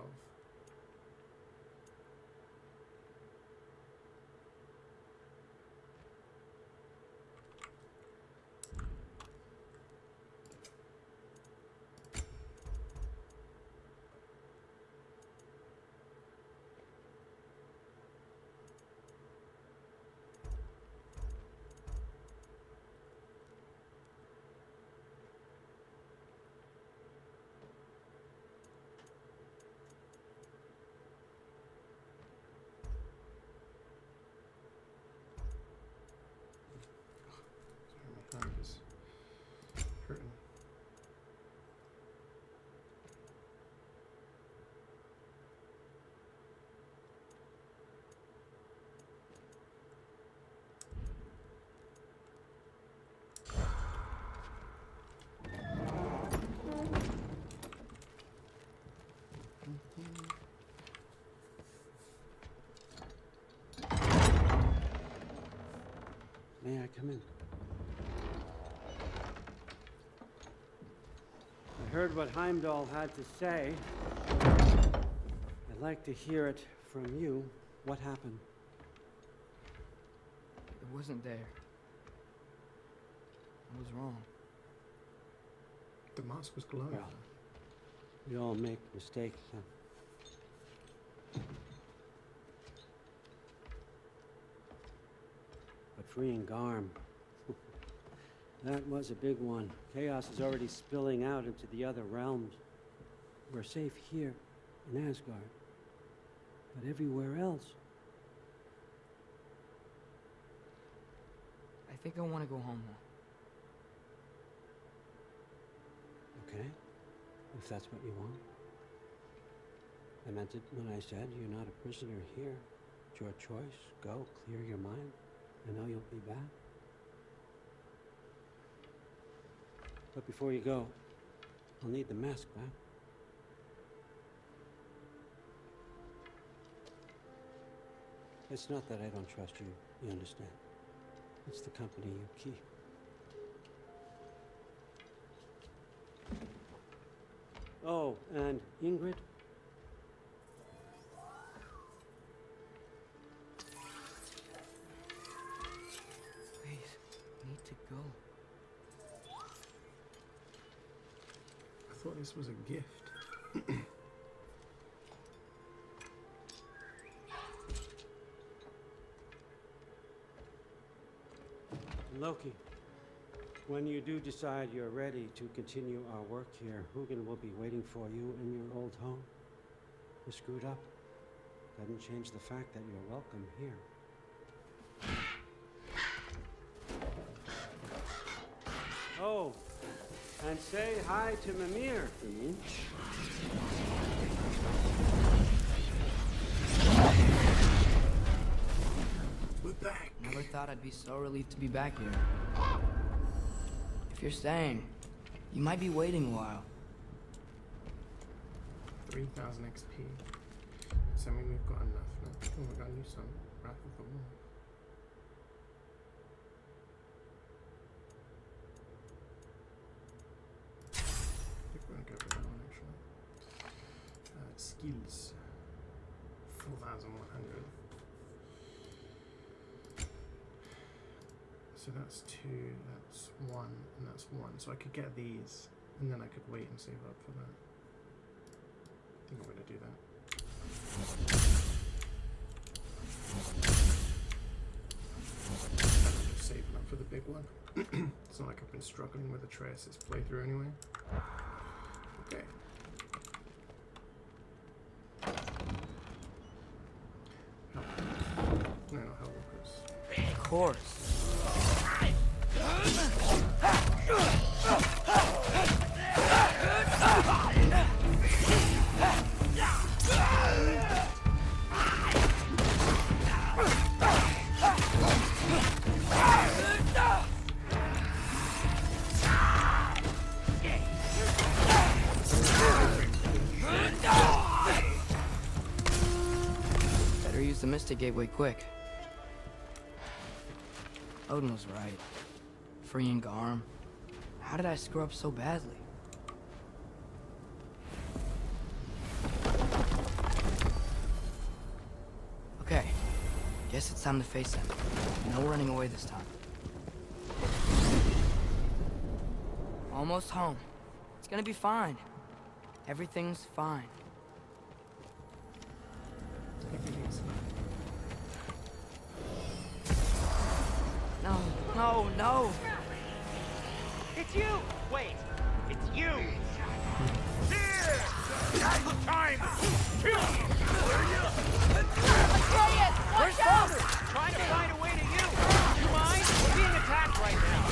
My hand is hurting. May I come in? I heard what Heimdall had to say. I'd like to hear it from you. What happened? It wasn't there. I was wrong. The mask was glowing. Well, we all make mistakes, huh? But freeing Garm, that was a big one. Chaos is already spilling out into the other realms. We're safe here in Asgard, but everywhere else. I think I want to go home now. Okay, if that's what you want. I meant it when I said you're not a prisoner here. It's your choice. Go, clear your mind. I know you'll be back. But before you go, I'll need the mask back. It's not that I don't trust you, you understand? It's the company you keep. Oh, and Ingrid? Please, I need to go. I thought this was a gift. Loki, when you do decide you're ready to continue our work here, Hugin will be waiting for you in your old home. You screwed up. Doesn't change the fact that you're welcome here. Oh, and say hi to Mimir for me. We're back. Never thought I'd be so relieved to be back here. If you're staying, you might be waiting a while. 3,000 XP. Assuming we've got enough now. Oh, we got a new song. Wrath of the Wolf. I think we're gonna go for that one actually. Skills. 4,100. So So that's 2, that's 1, and that's 1. So I could get these, and then I could wait and save up for that. I think I'm going to do that. I'm just saving up for the big one. It's not like I've been struggling with Atreus' playthrough anyway. Okay. No, Hellwalkers. Of course. Better use the Mystic Gateway quick. Odin was right. Freeing Garm. How did I screw up so badly? Okay. Guess it's time to face him. No running away this time. Almost home. It's gonna be fine. Everything's fine. Everything's fine. No, no, no! It's you! Wait, it's you! Here! That's time! Kill him! Atreus! Watch out! Trying to find a way to you! You mind? We're being attacked right now.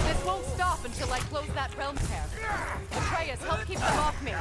This won't stop until I close that realm tear. Atreus, help keep them off me.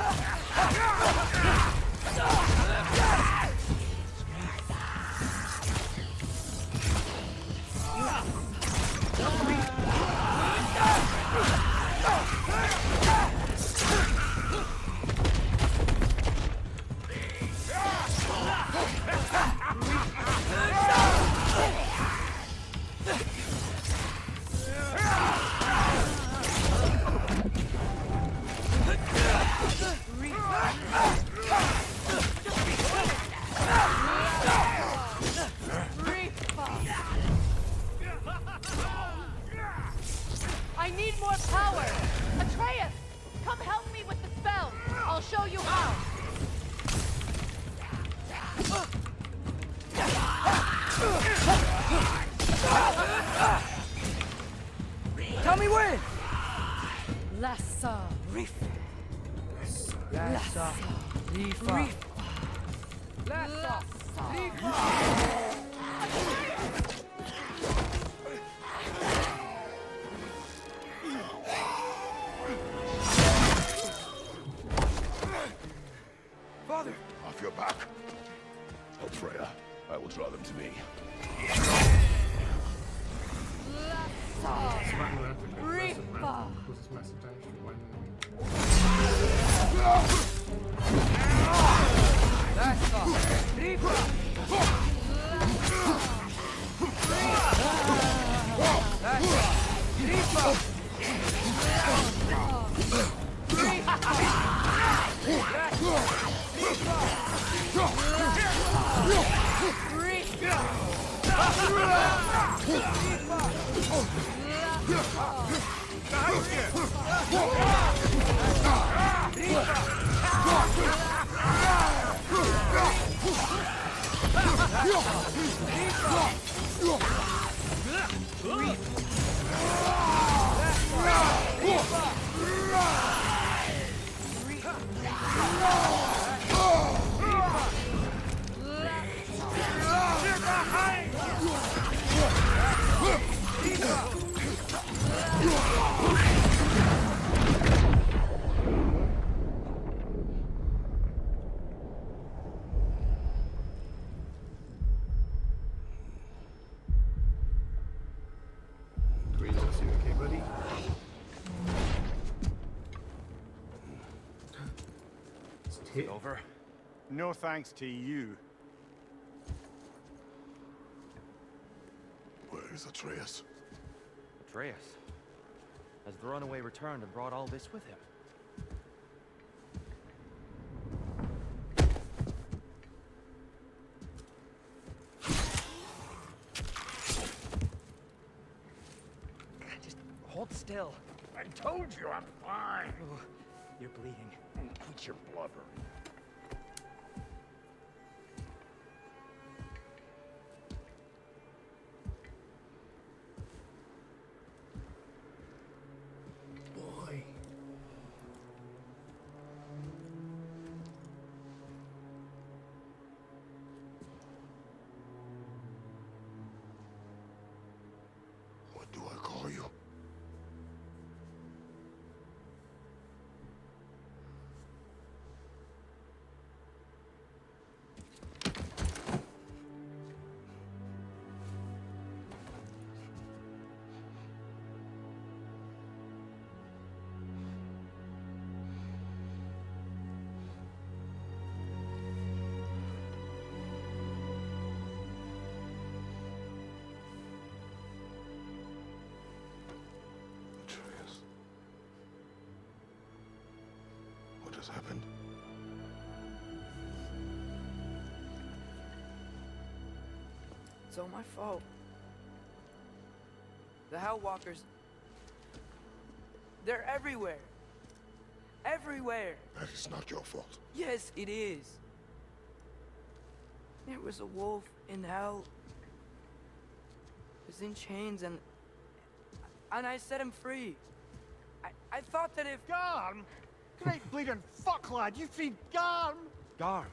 I need more power! Atreus! Come help me with the spell! I'll show you how! Tell me when! Lassa Reef. Lassa Rifa. Lassa Father! Off your back. Help Freya. I will draw them to me. Rifa. Causes massive damage to one enemy. Lassa Rifa! Lassa Rifa! Greetings, you okay, buddy? Is it over? No thanks to you. Where is Atreus? Atreus. Has the runaway returned and brought all this with him? hill. I told you I'm fine. Oh, you're bleeding. Quit your blubbering. Boy. What do I call you? Atreus. What has happened? It's all my fault. The Hellwalkers... They're everywhere. Everywhere. That is not your fault. Yes, it is. There was a wolf in hell. He was in chains and I set him free. I thought that if... Garm? Great bleeding fuck, lad. You freed Garm? Garm?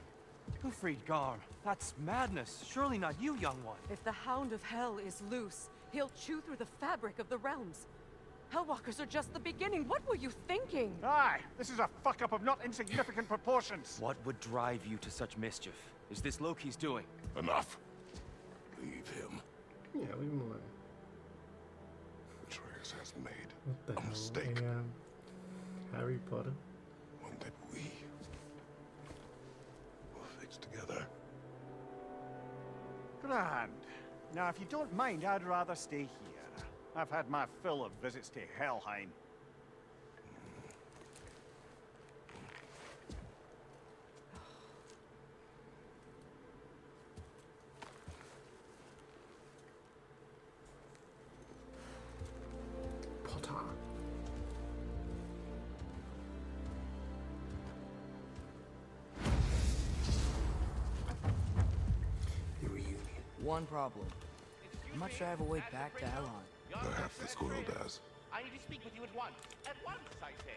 Who freed Garm? That's madness. Surely not you, young one. If the Hound of Hell is loose, he'll chew through the fabric of the realms. Hellwalkers are just the beginning. What were you thinking? Aye, this is a fuck-up of not insignificant proportions. What would drive you to such mischief? Is this Loki's doing? Enough. Leave him. Yeah, leave him alone. Atreus has made What the a hell? mistake. Harry Potter. One that we will fix together. Grand. Now, if you don't mind, I'd rather stay here. I've had my fill of visits to Helheim. Potter. The reunion. One problem. I'm not sure I have a way back to Elon. Perhaps the squirrel does. I need to speak with you at once. At once, I say.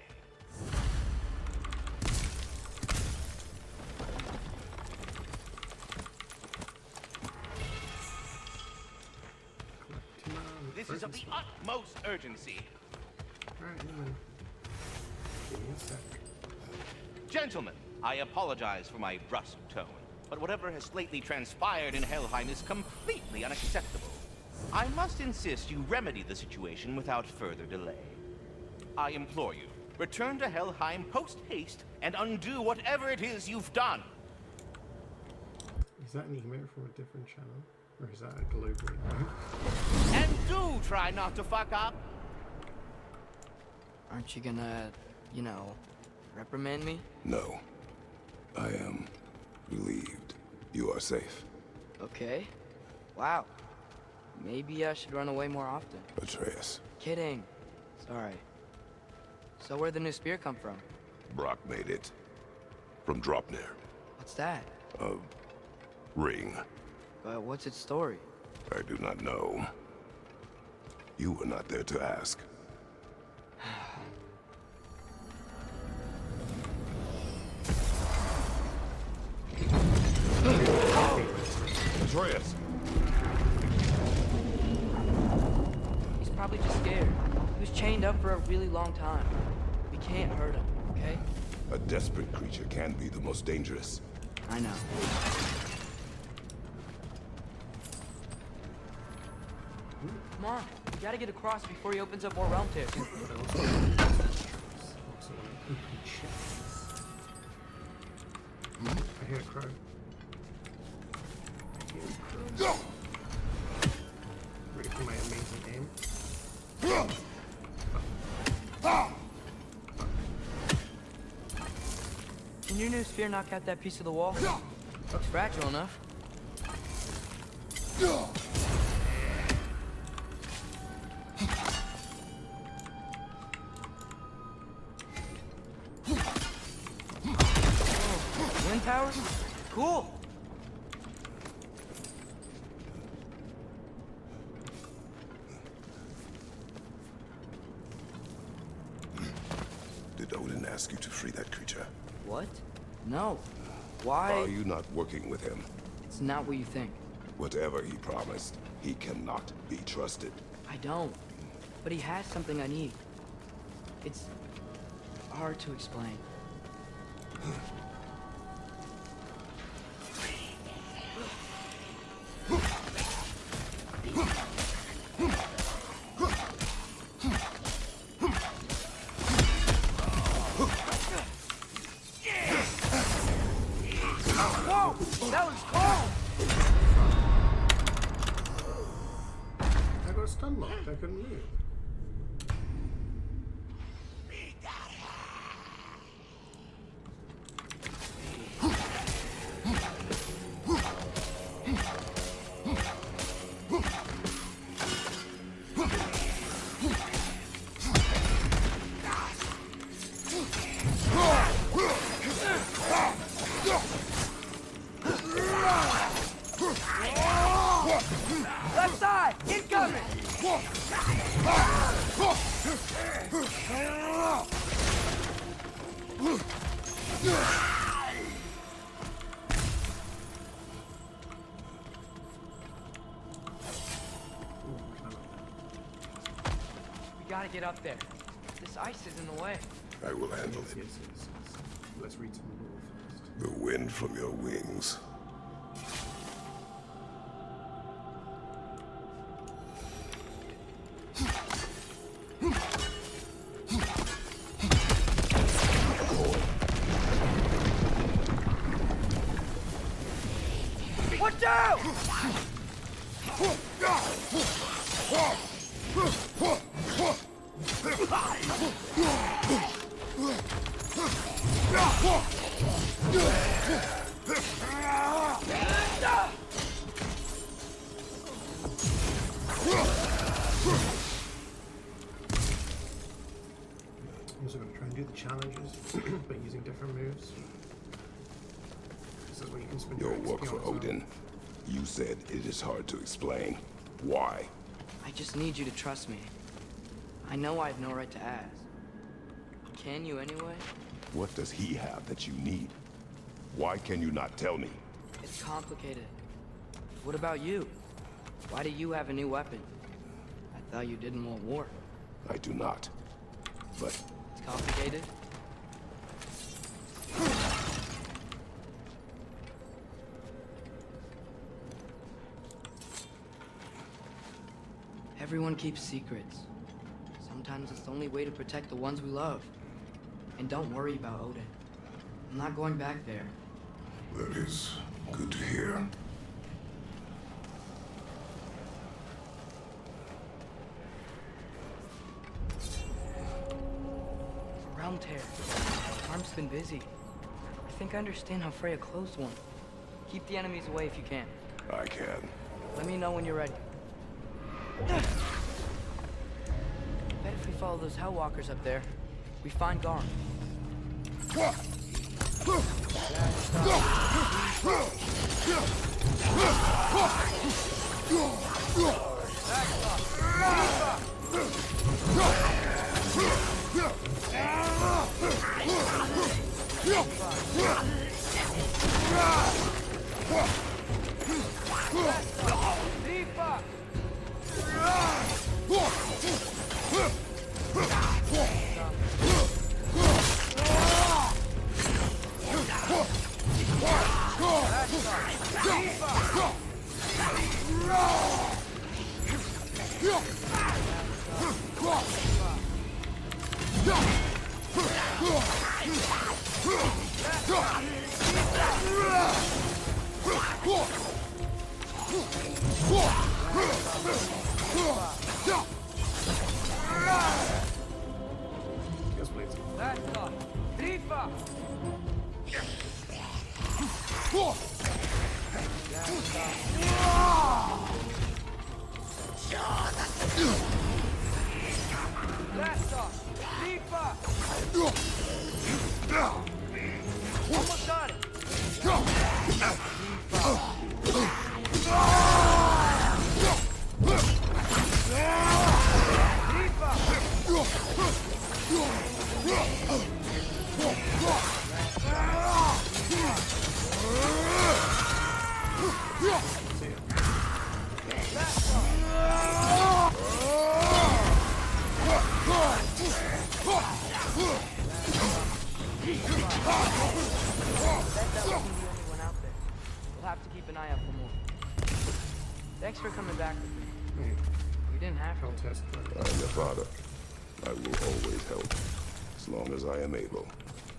This is of the utmost urgency. Alright, then. Give me a sec. Gentlemen, I apologize for my brusque tone, but whatever has lately transpired in Helheim is completely unacceptable. I must insist you remedy the situation without further delay. I implore you, return to Helheim post-haste and undo whatever it is you've done. Is that an email from a different channel? Or is that a global email? And do try not to fuck up. Aren't you gonna, you know, reprimand me? No. I am relieved. You are safe. Okay. Wow. Maybe I should run away more often. Atreus. Kidding. Sorry. So where'd the new spear come from? Brock made it. From Dropnir. What's that? A ring. But what's its story? I do not know. You were not there to ask. Atreus! He's probably just scared. He was chained up for a really long time. We can't hurt him, okay? A desperate creature can be the most dangerous. I know. Come on, we gotta get across before he opens up more realm tears. I hear a crow. Go! Ready for my amazing aim? Can your new spear knock out that piece of the wall? Looks fragile enough. Wind powers? Cool. Did Odin ask you to free that creature? What? No. Why? Are you not working with him? It's not what you think. Whatever he promised, he cannot be trusted. I don't. But he has something I need. It's hard to explain. Whoa! That was cold! I got stun locked. I couldn't move. Left side! Incoming! We gotta get up there. This ice is in the way. I will handle it. Yes. Let's read some lore first. The wind from your wings. Watch out! I'm also going to try and do the challenges, but using different moves. This is where you can spend Your XP work for on as well. Odin. You said it is hard to explain. Why? I just need you to trust me. I know I have no right to ask. Can you anyway? What does he have that you need? Why can you not tell me? It's complicated. What about you? Why do you have a new weapon? I thought you didn't want war. I do not. But It's complicated. Everyone keeps secrets. Sometimes it's the only way to protect the ones we love. And don't worry about Odin. I'm not going back there. that is good to hear. Realm tear. Arm's been busy. I think I understand how Freya closed one. Keep the enemies away if you can. I can. Let me know when you're ready. Bet if we follow those Hellwalkers up there, we find Garm. Yes, please. Almost got it. Bet that wasn't the only one out there. We'll have to keep an eye out for more. Thanks for coming back with me. You didn't have to. I am your father. I will always help, as long as I am able.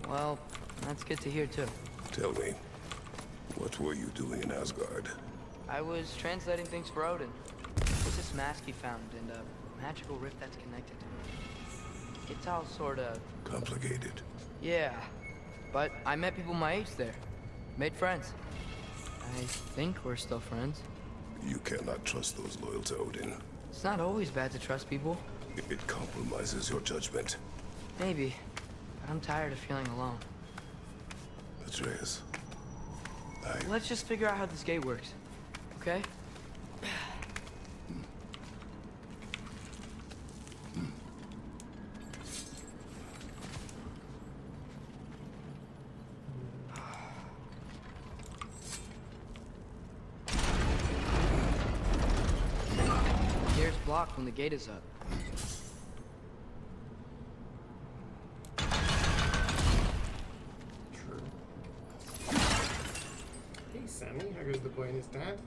Well, that's good to hear too. Tell me, what were you doing in Asgard? I was translating things for Odin. There's this mask he found and a magical rift that's connected to it. It's all sort of... complicated. Yeah, but I met people my age there. Made friends. I think we're still friends. You cannot trust those loyal to Odin. It's not always bad to trust people. It compromises your judgment. Maybe, but I'm tired of feeling alone. Atreus, Let's just figure out how this gate works, okay? Gate's blocked when the gate is up. Hey Sammy, how goes the boy and his dad?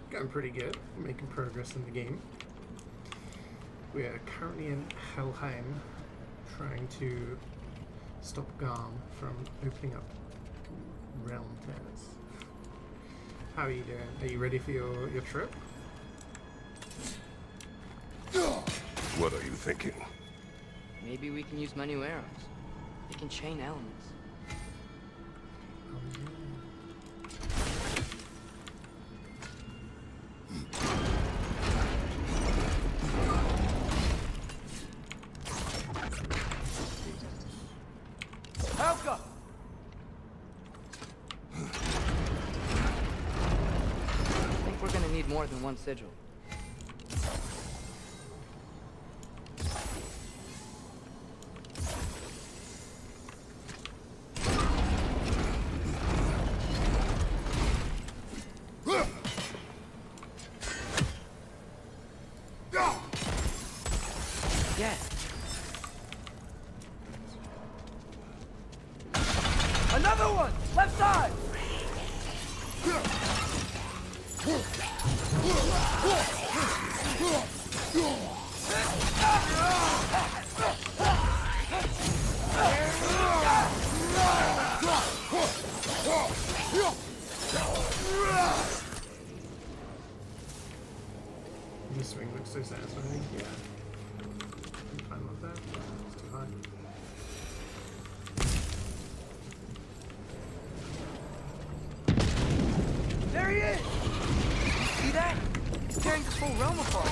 Going pretty good. We're making progress in the game. We are currently in Helheim, trying to stop Garm from opening up realm tears. How are you doing? Are you ready for your trip? what are you thinking? Maybe we can use my new arrows. They can chain elements. Helka! I think we're gonna need more than one sigil. Another one! Left side! This swing looks so satisfying. Yeah. I'm fine with that. It's too high. There he is! See that? He's tearing this whole realm apart.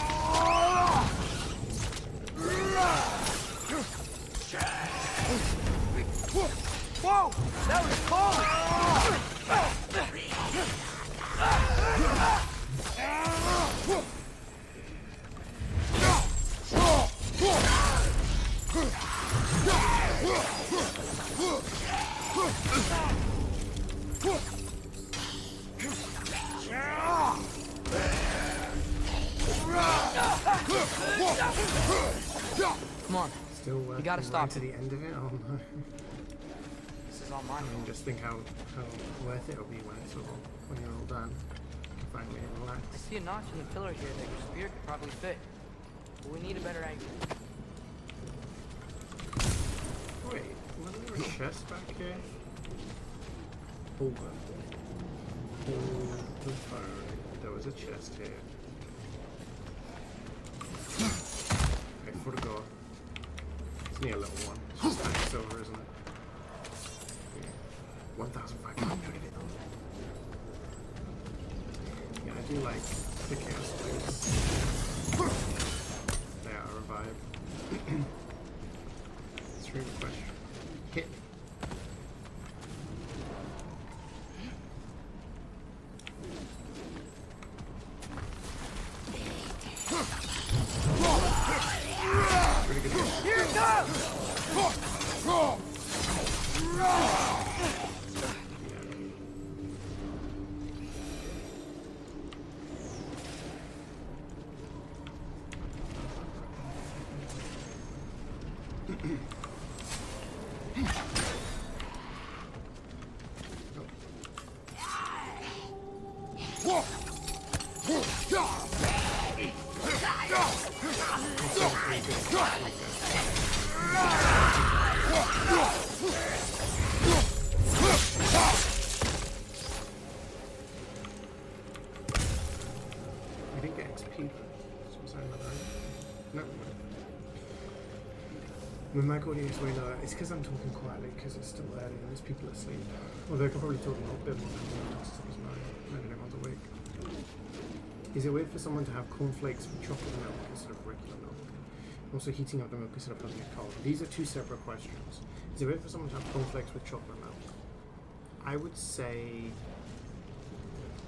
Whoa! That was close! Come on. Still You gotta stop to the end of it. Oh no. This is all mine. I mean, just think how worth it'll be when it's all when you're all done. You can finally relax. I see a notch in the pillar here that your spear could probably fit. But we need a better angle. Wait, wasn't there a chest back here? Hold on. Hold the fire. There was a chest here. Okay, for the door. It's near level 1. It's just like silver, isn't it? Yeah. 1,500 of it. Yeah, I do like the chaos plays. They are a vibe. It's really question. Hit. Pretty good. Here it comes! mic audio is way lower. It's because I'm talking quietly because it's still early and there's people asleep. Although I could probably talk a little bit more than as everyone's awake. Is it weird for someone to have cornflakes with chocolate milk instead of regular milk? Also heating up the milk instead of having it cold. These are two separate questions. Is it weird for someone to have cornflakes with chocolate milk? I would say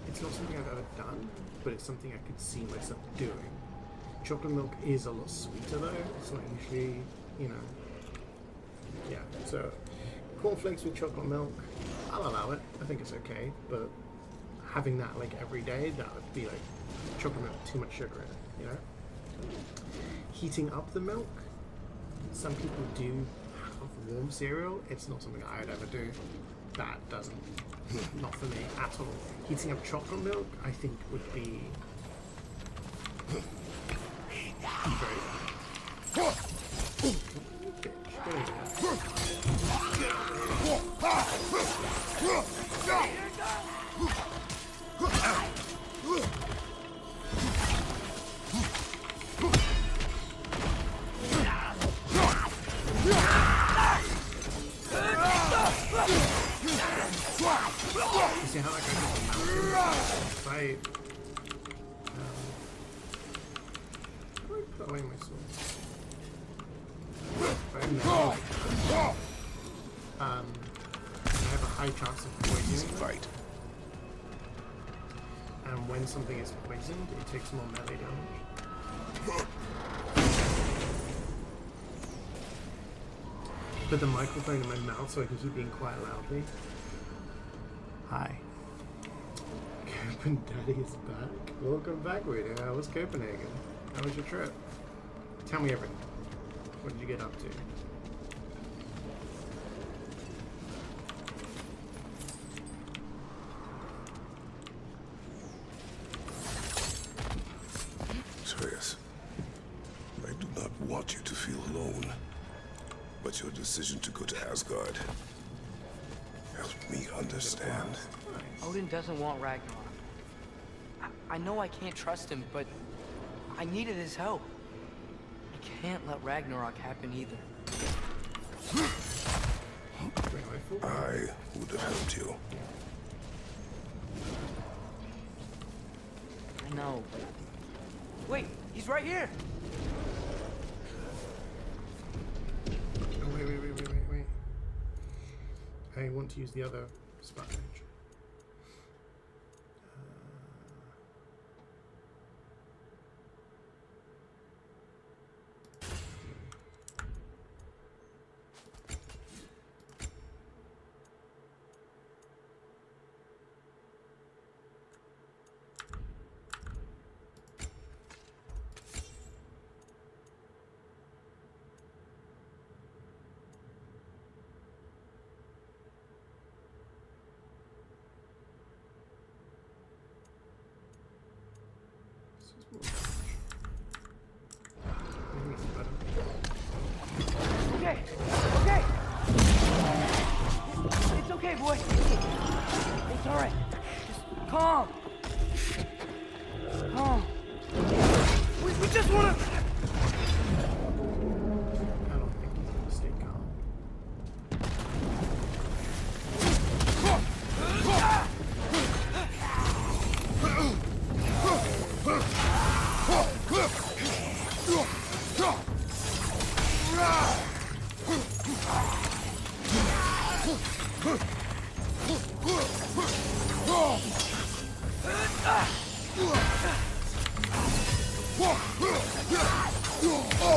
it's not something I've ever done, but it's something I could see myself doing. Chocolate milk is a lot sweeter though. It's not usually, you know. Yeah, so cornflakes with chocolate milk, I'll allow it. I think it's okay, but having that like every day, that would be like chocolate milk, too much sugar in it, you know? Heating up the milk, some people do have warm cereal. It's not something I would ever do. That doesn't, not for me at all. Heating up chocolate milk, I think would be very You see how that guy just fight? How do I put away my sword? I have a high chance of poisoning fight. And when something is poisoned, it takes more melee damage. Put the microphone in my mouth so I can keep being quiet loudly. Hi. Copen Daddy is back. Welcome back, Rita. How was Copenhagen? How was your trip? Tell me everything. What did you get up to? Atreus, I do not want you to feel alone. But your decision to go to Asgard helped me understand. Odin doesn't want Ragnarok. I know I can't trust him, but I needed his help. I can't let Ragnarok happen either. I would have helped you. I know. Wait, he's right here! Oh, wait. I want to use the other sponge. Okay. It's okay, boy. It's all right. Just calm. We just wanna... I don't think he's gonna stay calm.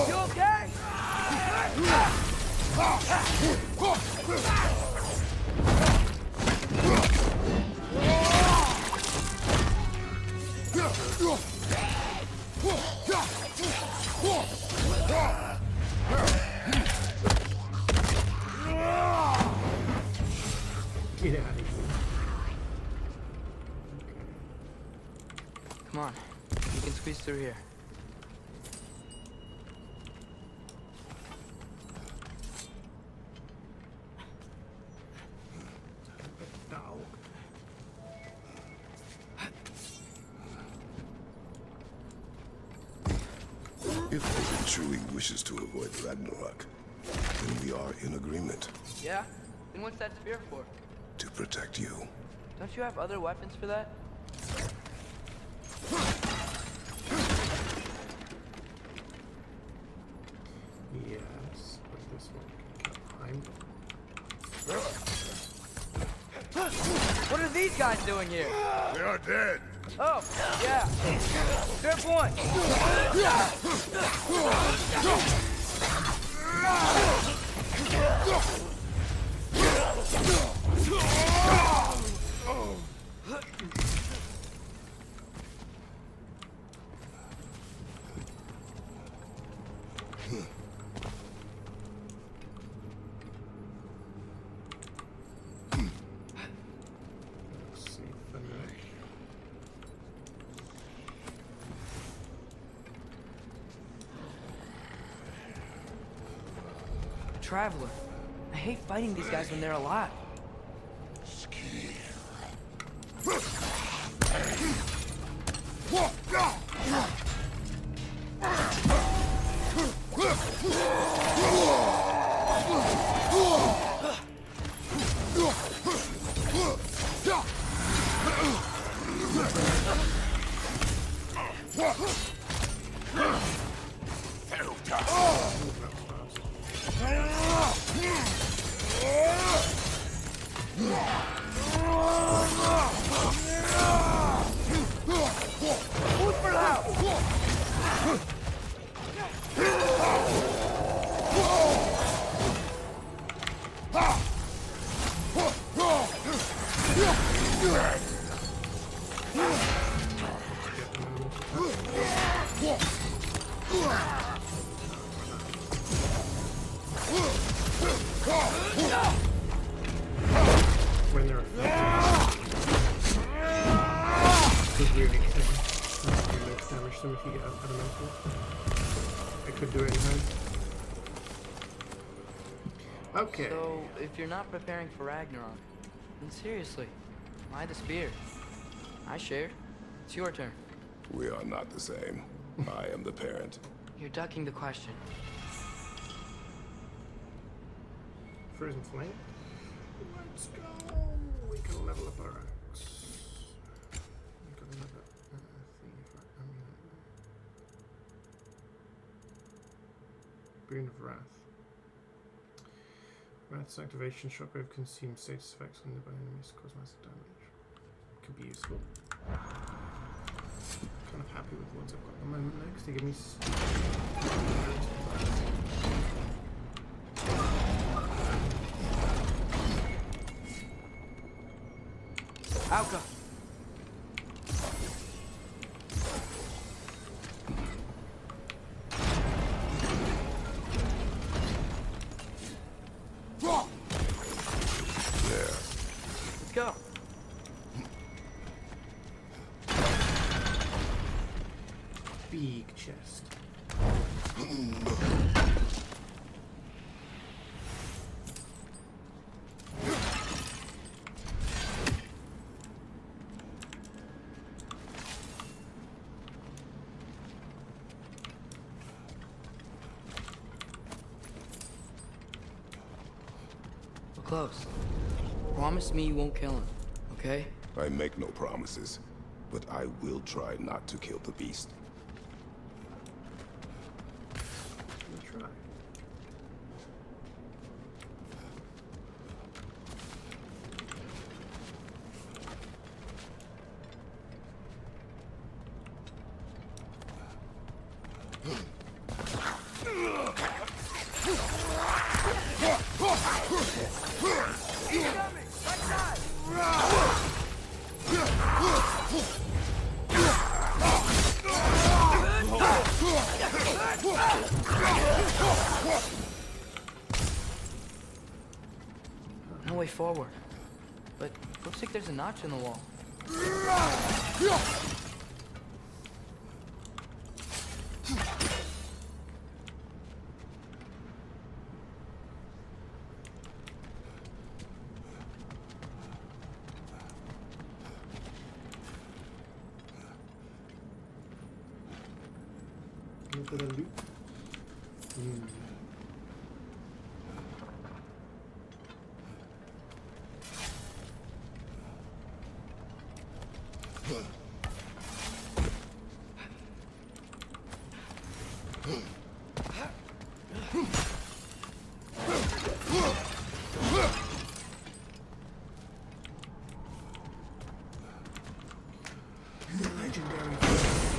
You okay? Get out of here. Come on. You can squeeze through here. If Odin truly wishes to avoid Ragnarok, Then we are in agreement. Yeah? Then what's that spear for? To protect you. Don't you have other weapons for that? Yes, but this one can climb. What are these guys doing here? They are dead. Oh, yeah. Fair point. Traveler. I hate fighting these guys when they're alive. When they're could really damage them if you get elemental. It could do it anytime. Okay. So, if you're not preparing for Ragnarok, then seriously, why the spear? I shared. It's your turn. We are not the same. I am the parent. You're ducking the question. Frozen flame. Let's go. We can level up our axe. We got another thing for amulet. Boon of Wrath. Wrath's activation shockwave consumes status effects on nearby enemies to cause massive damage. Could be useful. Kind of happy with the ones I've got at the moment though, because they give me Alka! Let's go. big chest. We're close. Promise me you won't kill him, okay? I make no promises, but I will try not to kill the beast. We'll try. No way forward. But looks like there's a notch in the wall. A bit of loot. Legendary.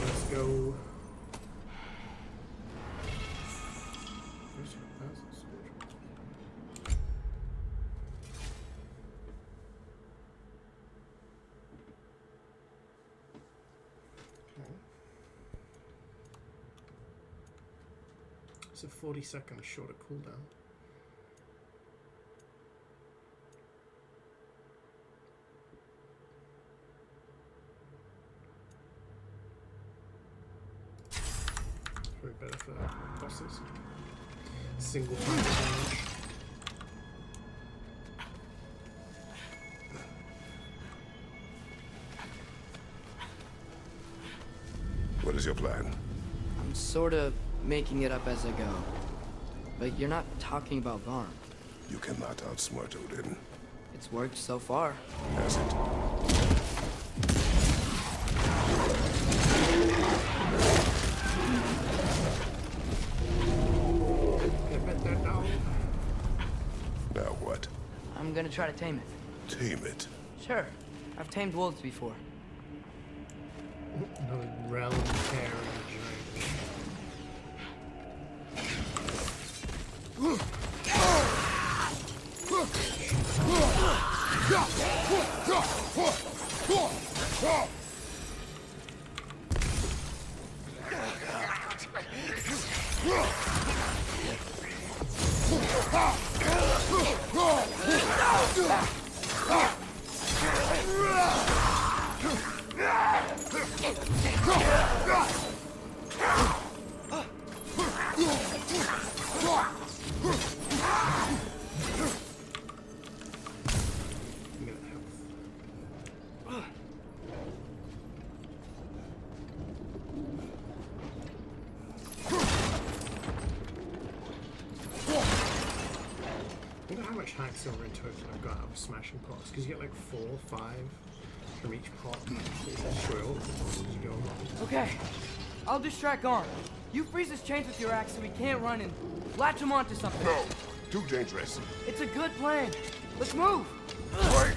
Let's go. It's a 40-second shorter cooldown. Probably better for bosses. Single target damage. What is your plan? I'm sort of making it up as I go. But you're not talking about Garm. You cannot outsmart Odin. It's worked so far. Has it? Now what? I'm gonna try to tame it. Tame it? Sure. I've tamed wolves before. Another realm tearing silver in total I've got out of smashing pots, because you get like 4 or 5 from each pot. So you destroy all of them as you go along. Okay, I'll distract Garm. You freeze his chains with your axe so he can't run and latch him onto something. No, too dangerous. It's a good plan. Let's move. Wait.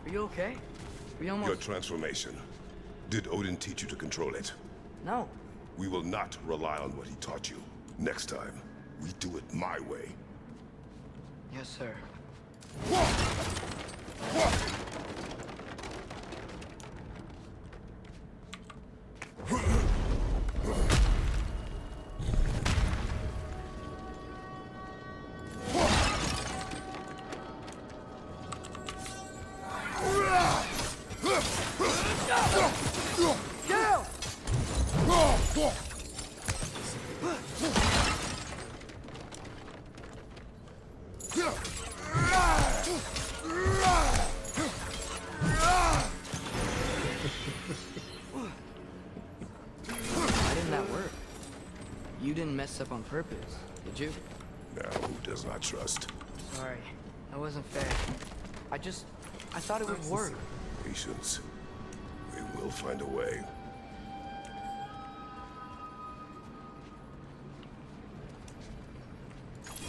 Are you okay? We almost... Your transformation. Did Odin teach you to control it? No. We will not rely on what he taught you. Next time, we do it my way. Yes, sir. Up on purpose, did you? Now, who does not trust? Sorry, that wasn't fair. I thought it would work. Patience. We will find a way.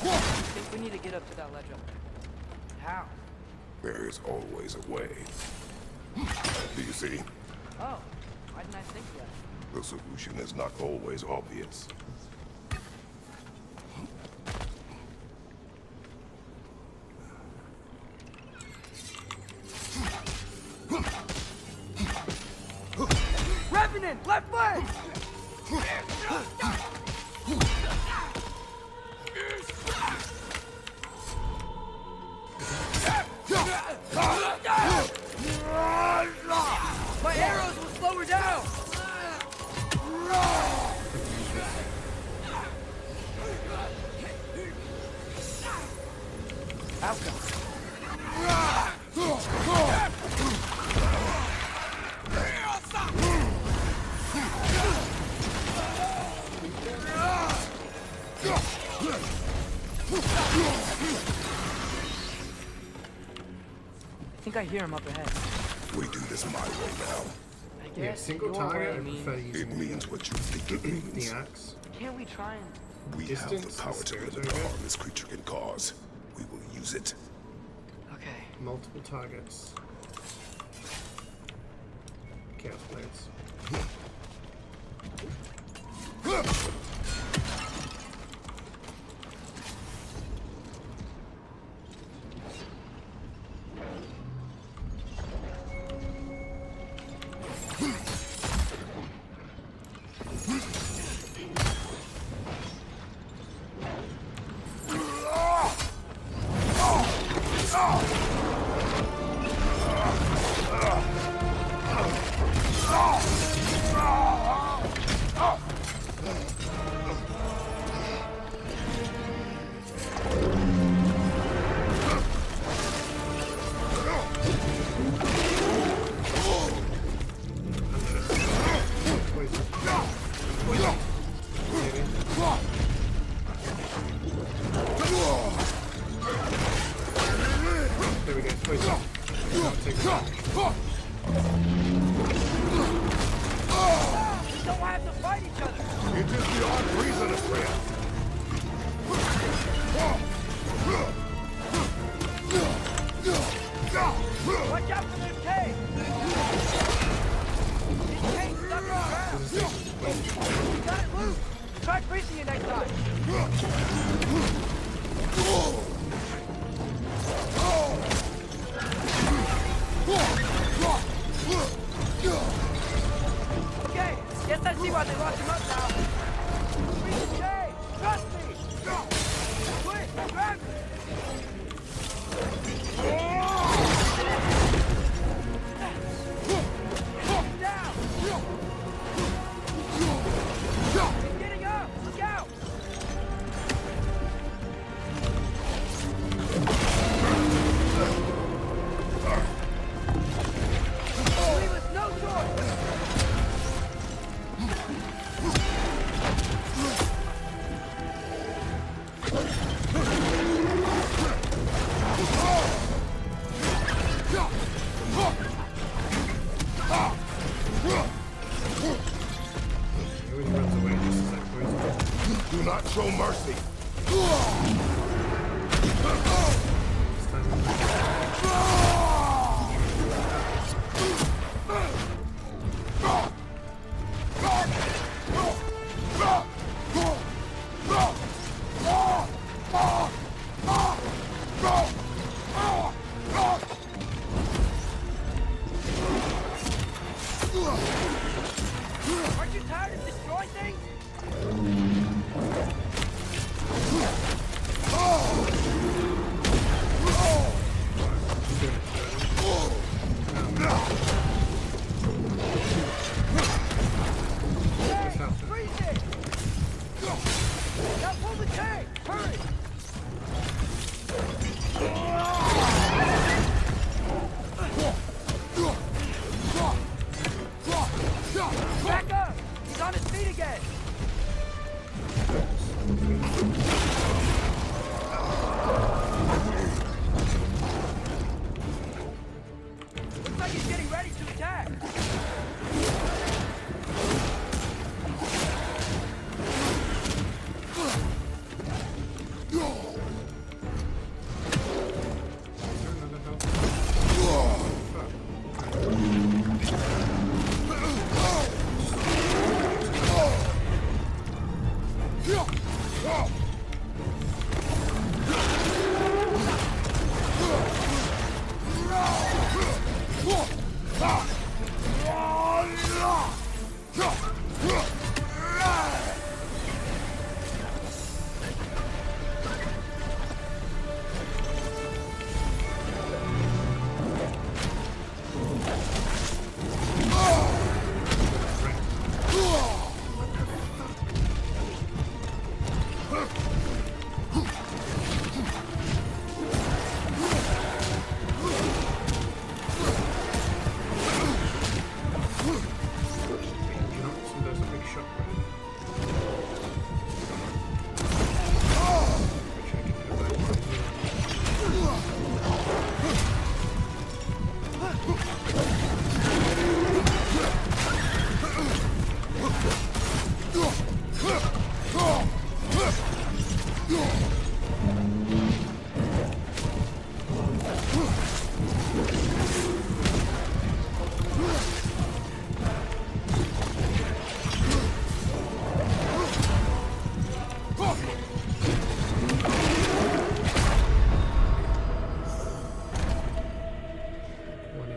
I think we need to get up to that ledge up there. How? There is always a way. Do you see? Oh, why didn't I think that? The solution is not always obvious. Revenant! Left leg! My arrows will slow her down! Outcome. I think I hear him up ahead. We do this my way now. I guess Yeah, single your target. way I means- prefer using It means what you think it means. the axe. Can't we try and... We have Distance, the power to stairs limit the over. harm this creature can cause. We will use it. Okay. Multiple targets. Chaos blades. There we go. Poison. Take it. Don't have to fight each other! It is beyond reason, Atreus. Watch out for this cave! This cave's stuck in the ground! You got it loose! Try freezing it next time! Okay, guess I see why they locked him up now. Freeze the cave! Trust me! Quick, grab it! Down! He's getting up! Look out! Leave us no choice! Everything runs away just as I poison. Do not show mercy. Aren't you tired of destroying things?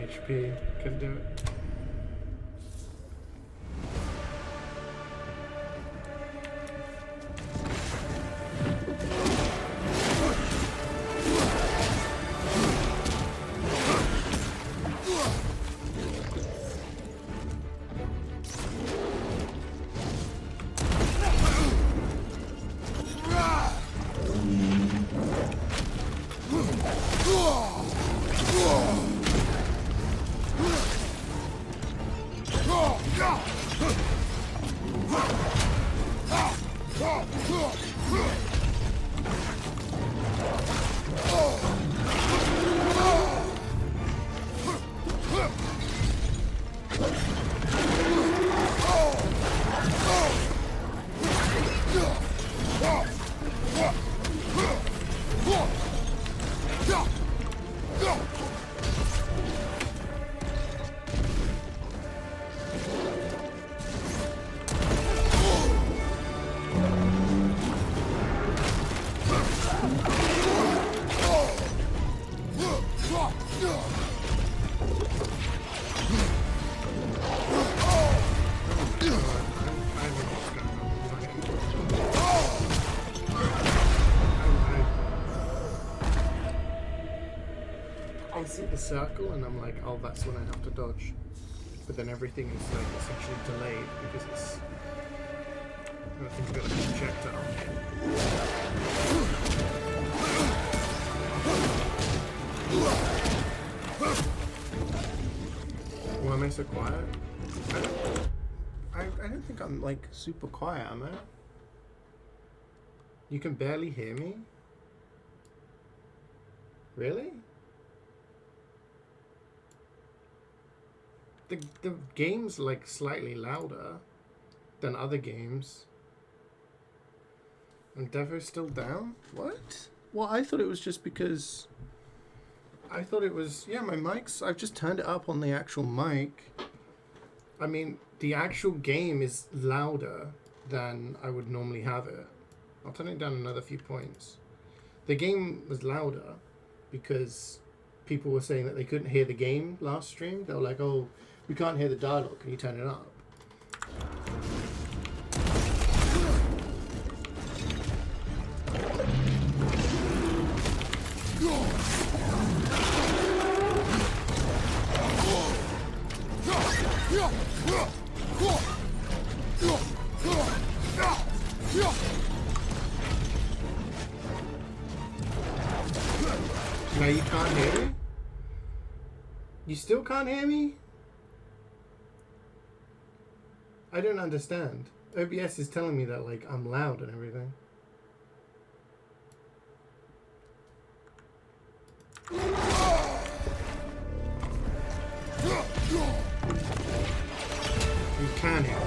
HP. Couldn't do it. I see the circle and I'm like, oh, that's when I have to dodge. But then everything is like essentially delayed because it's. I think I've got a projectile. Why am I so quiet? I don't think I'm like super quiet, am I? You can barely hear me? Really? The game's like slightly louder than other games. And Devo's still down? What? Well, I thought it was just because... I thought it was... Yeah, my mic's... I've just turned it up on the actual mic. I mean, the actual game is louder than I would normally have it. I'll turn it down another few points. The game was louder because people were saying that they couldn't hear the game last stream. They were like, oh, we can't hear the dialogue. Can you turn it up? Now you can't hear me? You still can't hear me? I don't understand. OBS is telling me that like I'm loud and everything. You can hear me.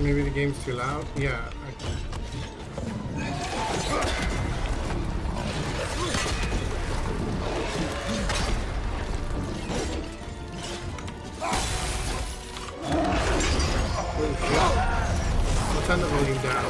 Maybe the game's too loud? Yeah. I'll turn the volume down.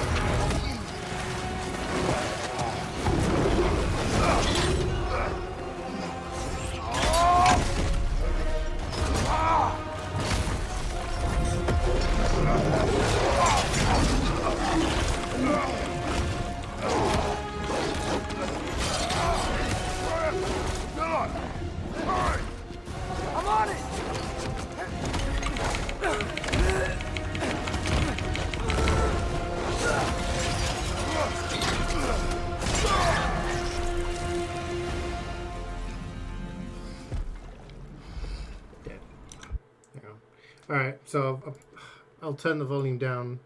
I'm on it! Dead. Alright, so I'll turn the volume down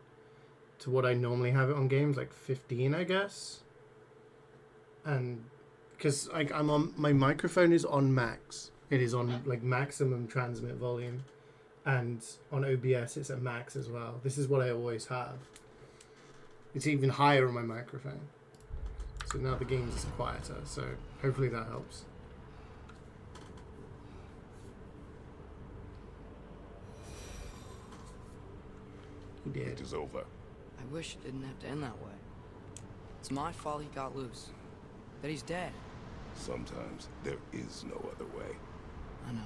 to what I normally have it on games, like 15, I guess. And because I'm on, my microphone is on max. It is on like maximum transmit volume, and on OBS it's at max as well. This is what I always have. It's even higher on my microphone. So now the game is quieter. So hopefully that helps. He did. It is over. I wish it didn't have to end that way. It's my fault he got loose. That he's dead. Sometimes there is no other way. I know.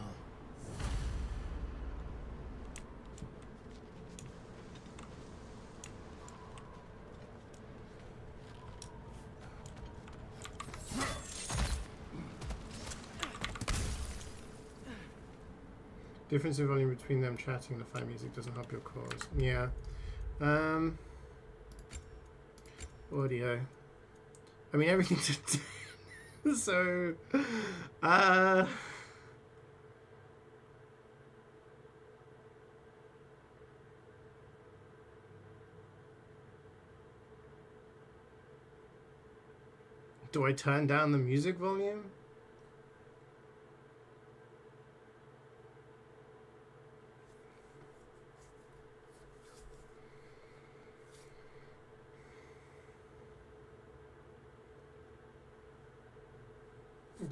Difference in volume between them chatting and the fight music doesn't help your cause. Yeah. Audio. I mean, everything's a 10. So, do I turn down the music volume?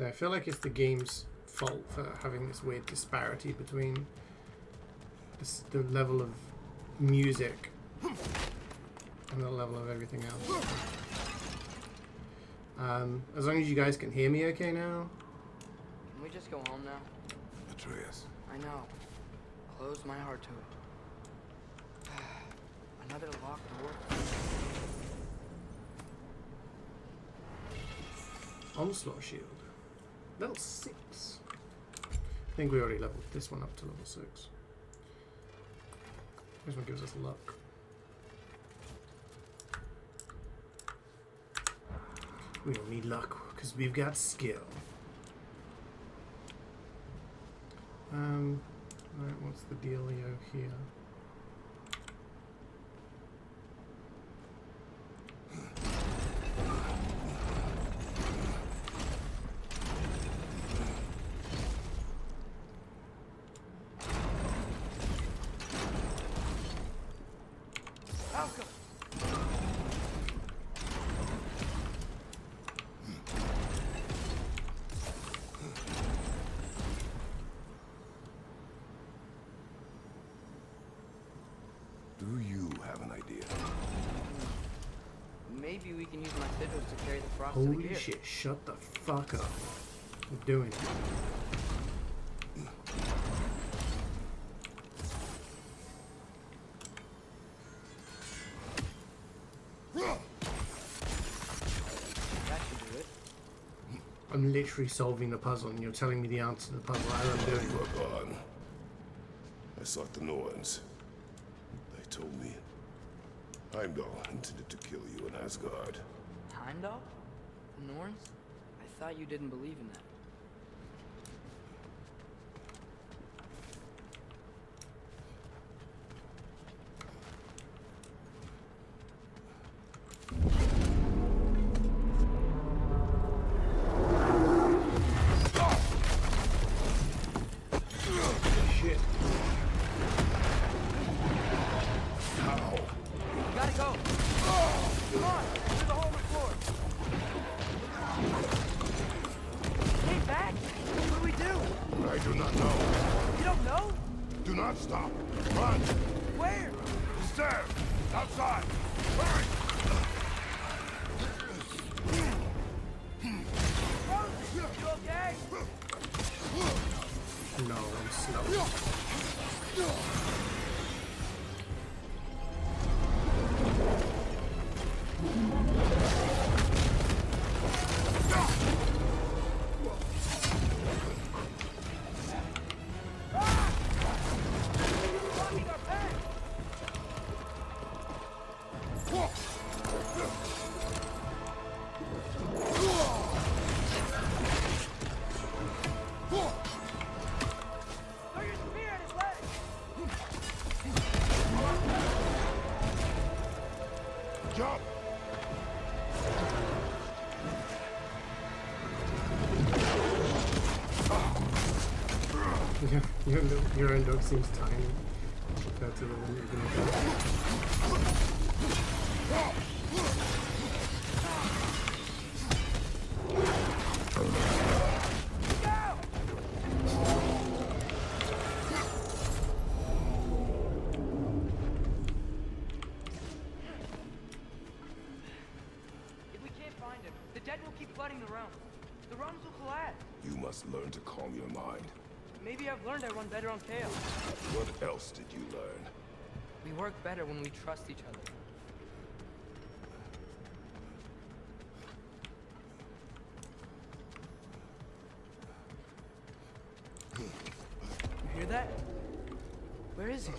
I feel like it's the game's fault for having this weird disparity between the level of music and the level of everything else. As long as you guys can hear me okay now. Can we just go home now? Atreus. I know. Closed my heart to it. Another locked door. Onslaught shield. Level 6. I think we already leveled this one up to level 6. This one gives us luck. We don't need luck because we've got skill. Alright, what's the dealio here? Do you have an idea? Maybe we can use my sigils to carry the frost to the Holy gear. shit, shut the fuck up. I'm doing it. That should do it. I'm literally solving the puzzle and you're telling me the answer to the puzzle as I'm doing You it. are gone. I sought the Norns. They told me Heimdall intended to kill you in Asgard. Heimdall? The Norns? I thought you didn't believe in that. Shit. How? do not know. You don't know? Do not stop. Run. Where? Stairs. Outside. Hurry. You okay? No, I'm slow. Jump. Your own dog seems tiny compared to the one you're gonna If we can't find him, the dead will keep flooding the realms. The realms will collapse. You must learn to calm your mind. Maybe I've learned I run better on chaos. What else did you learn? We work better when we trust each other. You hear that? Where is he?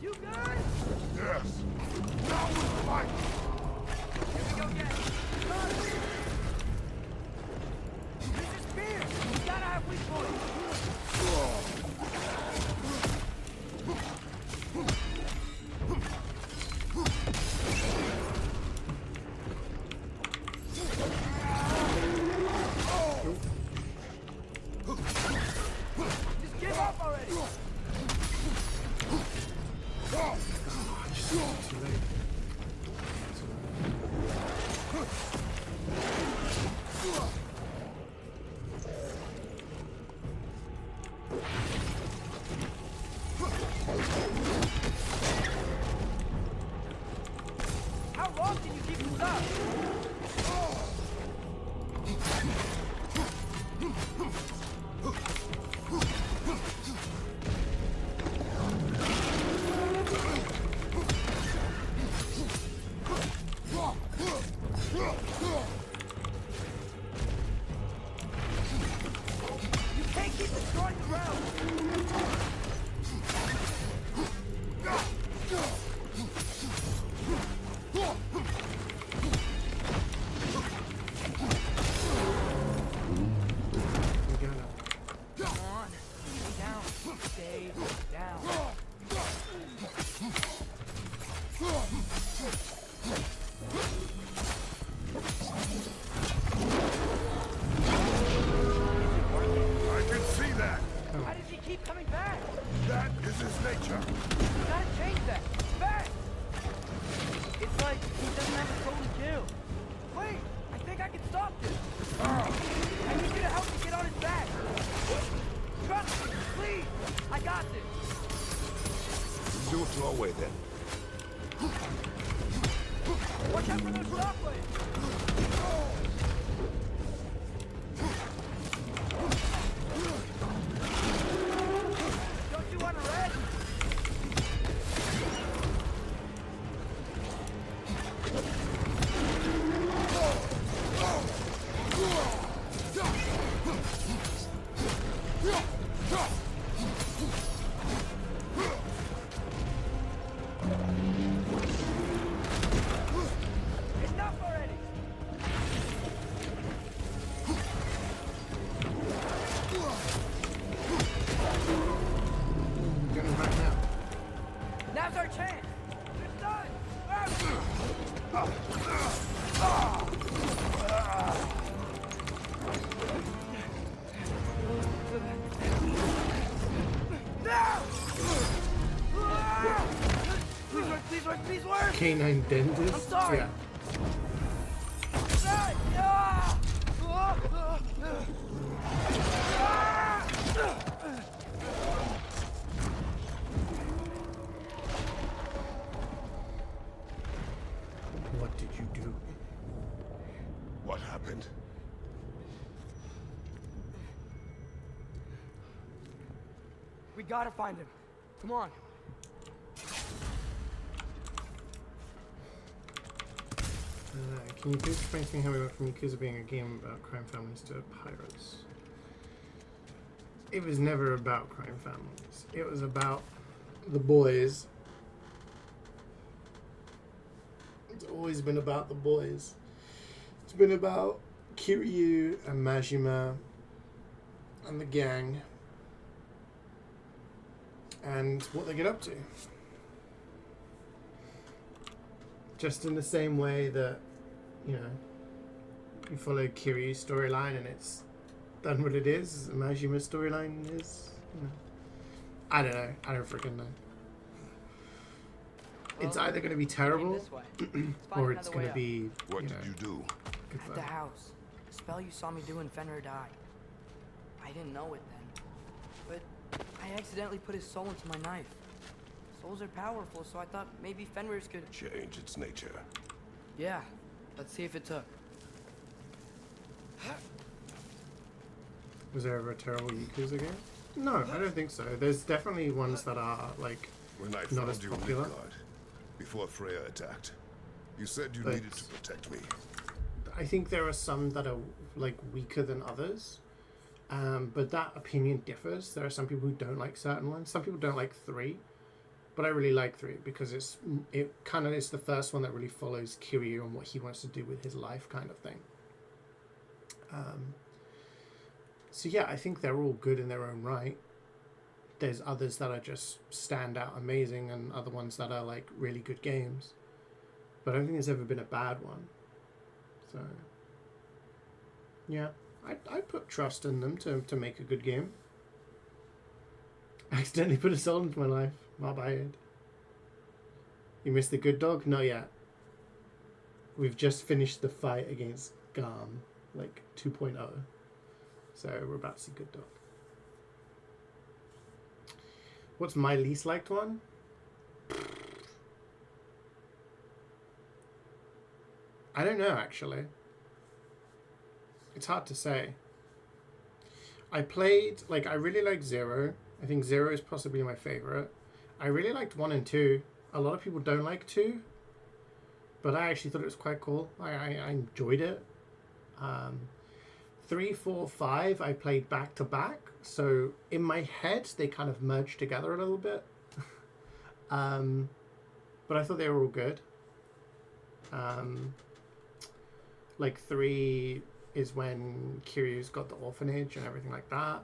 You guys? Yes. Now we fight. Here we go again. Use your spear. You gotta have weak points. Just give up already. too late. How long can you keep this up? You can't keep destroying the realm. Come on, stay down. Stay down. I can see that. Why does he keep coming back? That is his nature. You gotta change that. Fast! It's like he doesn't have a soul to kill. Wait, I think I can stop this. I need you to help me get on his back. Trust me, please. I got this. Do it your way then. Watch out for those shockwaves. Don't you want to rest? Enough already! Getting back now. Now's our chance! It's done! canine dentist. I'm sorry. Yeah. What did you do? What happened? We gotta find him. Come on. Can you please explain to me how we went from Yakuza being a game about crime families to pirates? It was never about crime families. It was about the boys. It's always been about the boys. It's been about Kiryu and Majima and the gang and what they get up to. Just in the same way that, you know, you follow Kiryu's storyline and it's done what it is, Majima's storyline is, you know. I don't know. I don't freaking know. It's either going to be terrible or it's going to be, What you did know, you do? good At fun. the house. The spell you saw me do in Fenrir died. I didn't know it then. But I accidentally put his soul into my knife. Souls are powerful, so I thought maybe Fenrir's could... Change its nature. Yeah. Let's see if it took. Was there ever a terrible Yakuza game? No, I don't think so. There's definitely ones that are, like, When I not as found you in popular. Midgard, before Freya attacked, you said you But- needed to protect me. I think there are some that are, like, weaker than others. But that opinion differs. There are some people who don't like certain ones. Some people don't like 3. But I really like 3 because it kind of is the first one that really follows Kiryu and what he wants to do with his life kind of thing. So yeah, I think they're all good in their own right. There's others that are just stand out amazing and other ones that are like really good games. But I don't think there's ever been a bad one. So yeah, I put trust in them to make a good game. I accidentally put a soul into my life. My bad. You missed the good dog? Not yet. We've just finished the fight against Garm, like 2.0. So we're about to see good dog. What's my least liked one? I don't know, actually. It's hard to say. I played, like, I really like 0. I think 0 is possibly my favorite. I really liked 1 and 2. A lot of people don't like 2, but I actually thought it was quite cool. I enjoyed it. 3, 4, 5 I played back to back, so in my head they kind of merged together a little bit. But I thought they were all good. Like 3 is when Kiryu's got the orphanage and everything like that.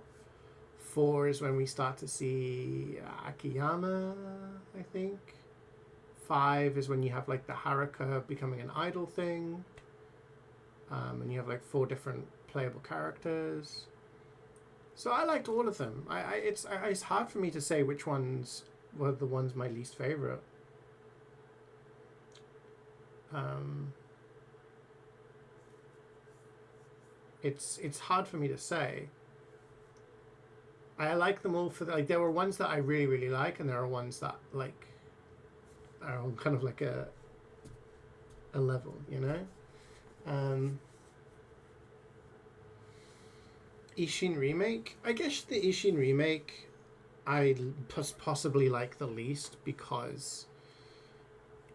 4 is when we start to see Akiyama, I think. 5 is when you have like the Haruka becoming an idol thing. And you have like 4 different playable characters. So I liked all of them. It's hard for me to say which ones were the ones my least favorite. It's hard for me to say. I like them all for like there were ones that I really really like, and there are ones that like are on kind of like a level, you know. Ishin remake. I guess the Ishin remake I possibly like the least because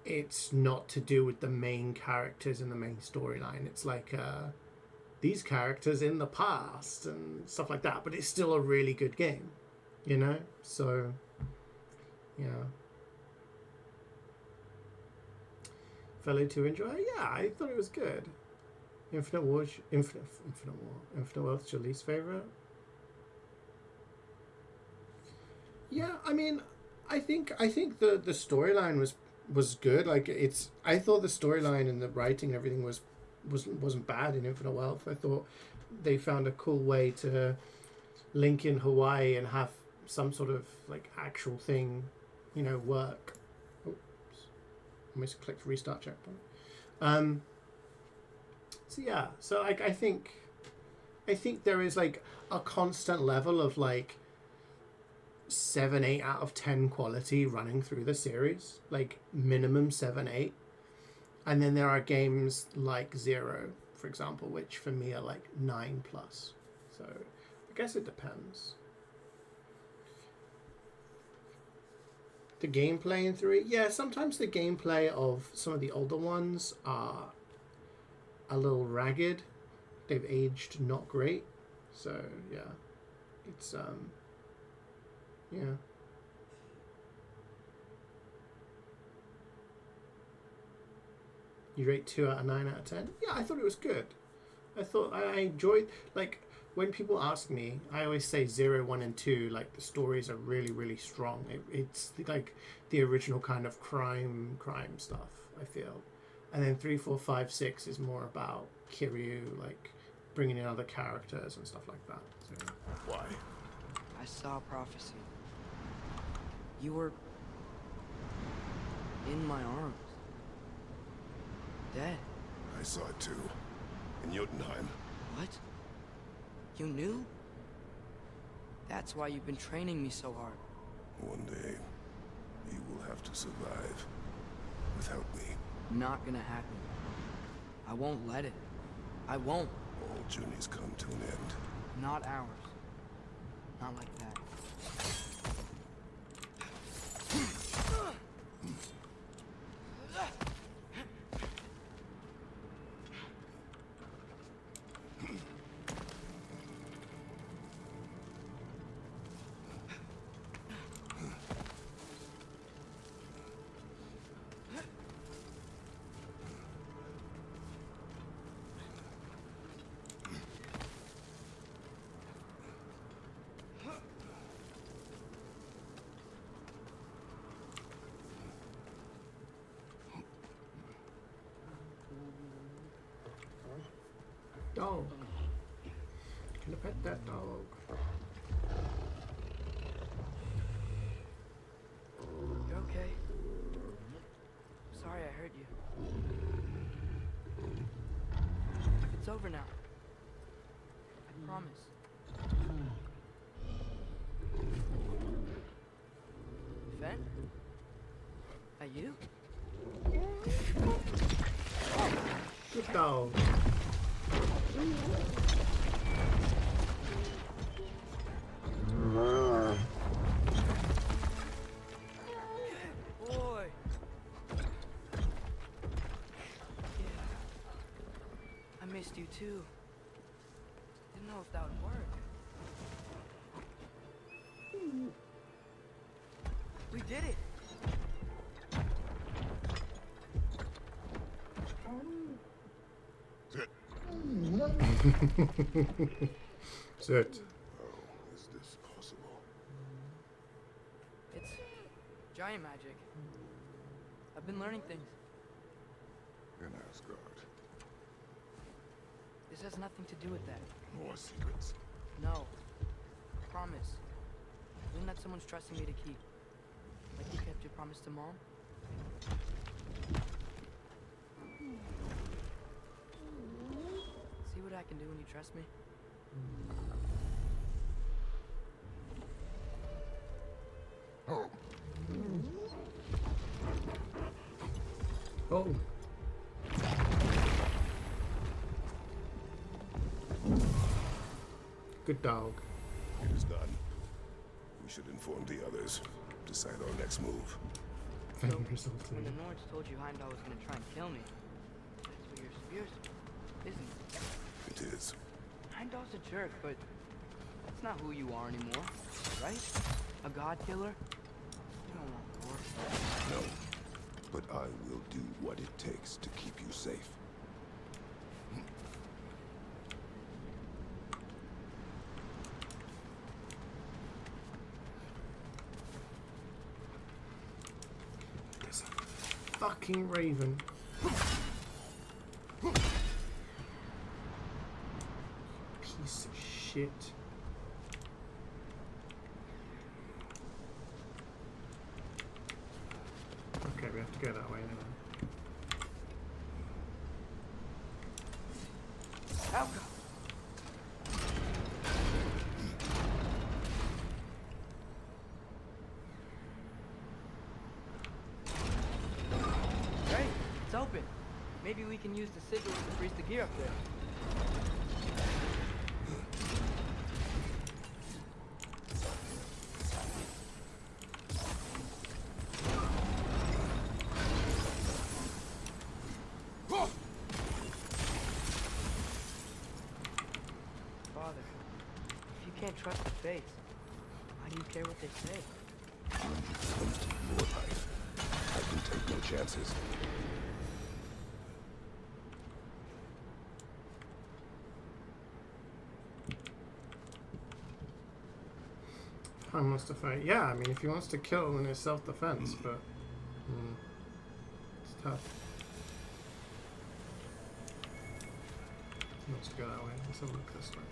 it's not to do with the main characters in the main storyline. It's like these characters in the past and stuff like that, but it's still a really good game, you know. So yeah, fellow to enjoy. Yeah, I thought it was good. Infinite World's your least favorite? Yeah, I mean, I think the storyline was good. Like I thought the storyline and the writing and everything wasn't bad in Infinite Wealth. I thought they found a cool way to link in Hawaii and have some sort of like actual thing, you know, work. Oops. almost clicked restart checkpoint. So yeah, so like I think there is like a constant level of like 7, 8 out of 10 quality running through the series, like minimum 7, 8. And then there are games like Zero, for example, which for me are like 9+. So I guess it depends. The gameplay in 3, yeah, sometimes the gameplay of some of the older ones are a little ragged. They've aged not great. So yeah, it's yeah. You rate 2 out of 9 out of 10? Yeah, I thought it was good. I thought I enjoyed, like, when people ask me, I always say 0, 1, and 2, like, the stories are really, really strong. It's like the original kind of crime stuff, I feel. And then 3, 4, 5, 6 is more about Kiryu, like, bringing in other characters and stuff like that. So. Why? I saw prophecy. You were in my arms. Dead. I saw it too. In Jotunheim. What? You knew? That's why you've been training me so hard. One day, you will have to survive without me. Not gonna happen. I won't let it. I won't. All journeys come to an end. Not ours. Not like that. Dog. Can I pet that dog? You're okay. Sorry I hurt you. It's over now. I promise. Fen? Are you? Good dog. Boy. Yeah. I missed you too. Didn't know if that would work. We did it. Sit. How is this possible? It's giant magic. I've been learning things. In Asgard. This has nothing to do with that. More secrets. No. Promise. Isn't that someone's trusting me to keep? Like you kept your promise to Mom? See what I can do when you trust me? Oh. Oh. Good dog. It is done. We should inform the others. Decide our next move. So, when the Nords told you Heimdall was gonna try and kill me, that's what your spears are, isn't it? It is. Heimdall's a jerk, but that's not who you are anymore, right? A god killer? You don't want war. No. But I will do what it takes to keep you safe. There's a fucking raven. Piece of shit. Okay, we have to go that way anyway. Maybe we can use the sigils to freeze the gear up there. Father, if you can't trust the fates, why do you care what they say? When it comes to your life, I can take no chances. He wants to fight. Yeah, I mean, if he wants to kill, then it's self-defense, but it's tough. He wants to go that way. Let's have a look this way.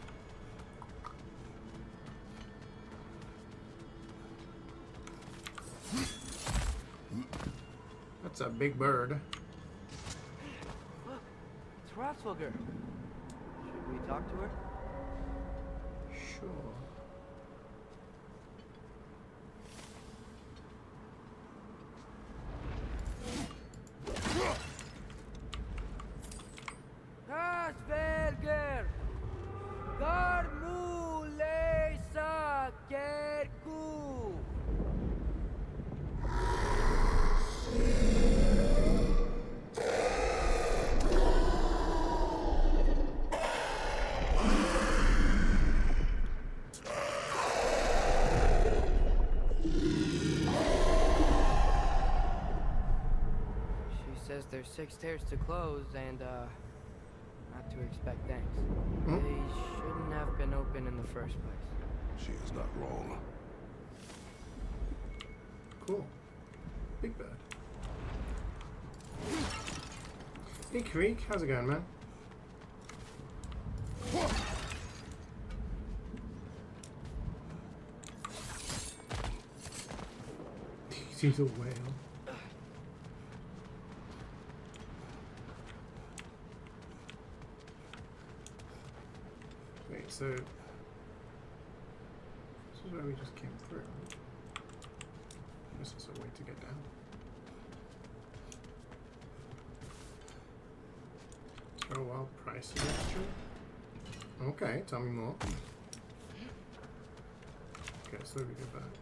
That's a big bird. Look, it's Hrothgar. Should we talk to her? Sure. Asvelger! Garmulesa Kerku! She says there's 6 stairs to close and, not to expect thanks. They shouldn't have been open in the first place. She is not wrong. Cool. Big bird. Hey Creek, how's it going, man? He's a whale. Wait, so this is where we just came through. This is a way to get down. So wild price extra. Okay, tell me more. Okay, so we go back.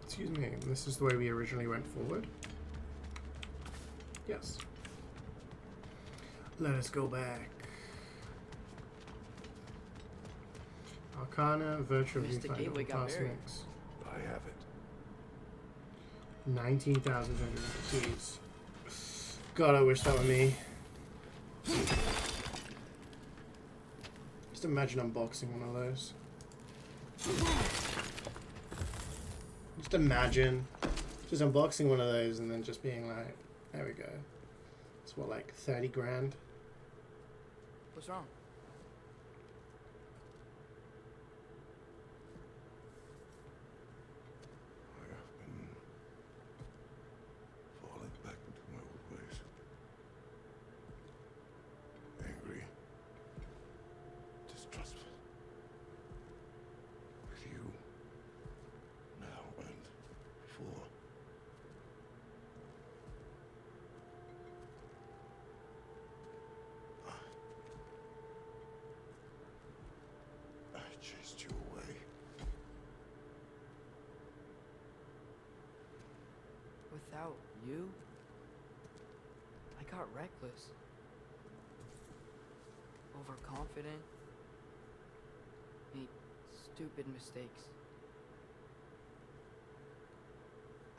Excuse me, this is the way we originally went forward? Yes. Let us go back. Arcana, Virtual Mr. Gateway got married. Mix. I have it. 19,000 keys. God, I wish that were me. Just imagine unboxing one of those. Just imagine just unboxing one of those and then just being like, there we go. It's what, like 30 grand? What's wrong? I have been falling back into my old ways. Angry. Distrustful. With you. Now and before. I chased you away. Without you, I got reckless. Overconfident. Made stupid mistakes.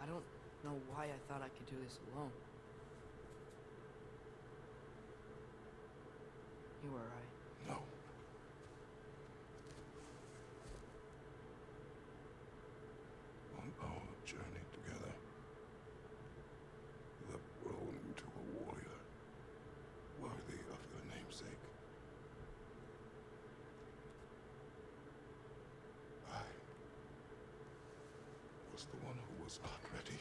I don't know why I thought I could do this alone. You were right. No. On our journey together, you have grown into a warrior, worthy of your namesake. I was the one who was not ready.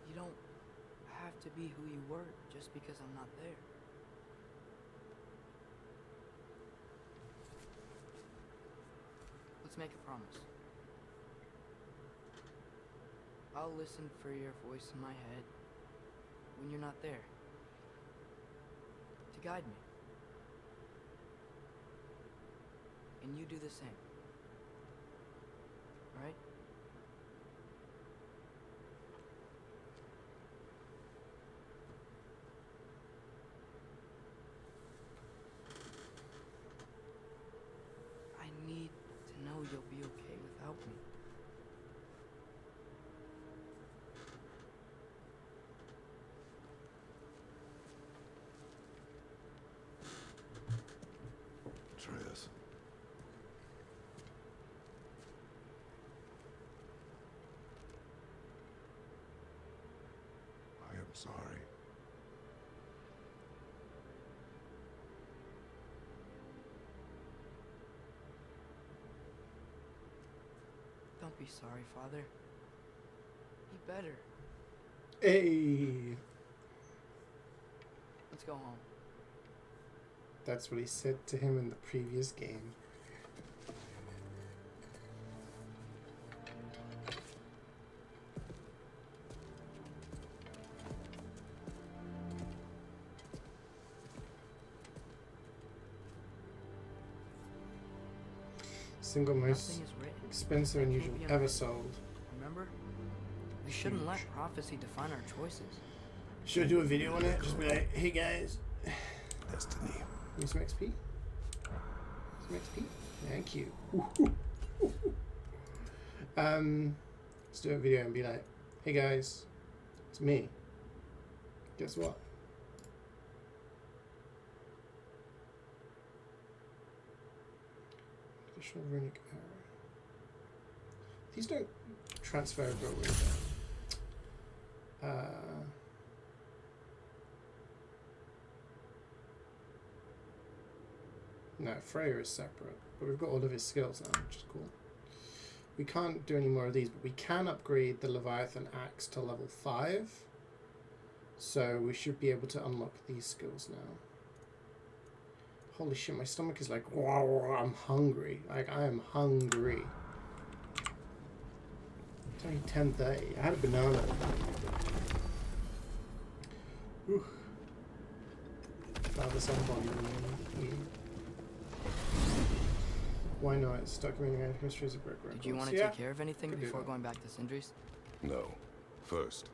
You don't have to be who you were just because I'm not there. Let's make a promise. I'll listen for your voice in my head when you're not there. To guide me. And you do the same. Right? I need to know you'll be okay without me. Atreus. I am sorry. Don't be sorry, Father. Be better. Hey! Let's go home. That's what he said to him in the previous game. Single most Nothing is written. expensive and usual ever sold. Remember? We shouldn't let prophecy define our choices. Should I do a video on it? Just be like, hey guys. Destiny. Give me some XP. Some XP? Thank you. Let's do a video and be like, hey guys, it's me. Guess what? Additional runic arrow. These don't transfer over really well. No, Freya is separate, but we've got all of his skills now, which is cool. We can't do any more of these, but we can upgrade the Leviathan Axe to level 5. So we should be able to unlock these skills now. Holy shit, my stomach is like, wow, I'm hungry. Like, I am hungry. It's only 10:30. I had a banana. Ooh. Father, son, bond. Why not? It's documenting histories of brick records. Did you want to take care of anything before going back to Sindri's? No. First,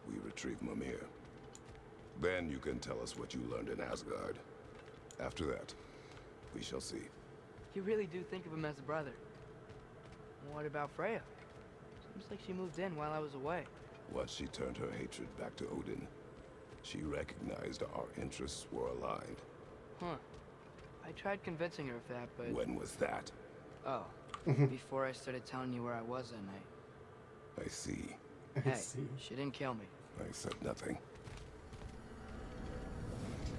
we retrieve Mimir. Then you can tell us what you learned in Asgard. After that, we shall see. You really do think of him as a brother. What about Freya? Seems like she moved in while I was away. Once she turned her hatred back to Odin, she recognized our interests were aligned. Huh. I tried convincing her of that, but... When was that? Oh, before I started telling you where I was that night. I see. Hey, she didn't kill me. I said nothing.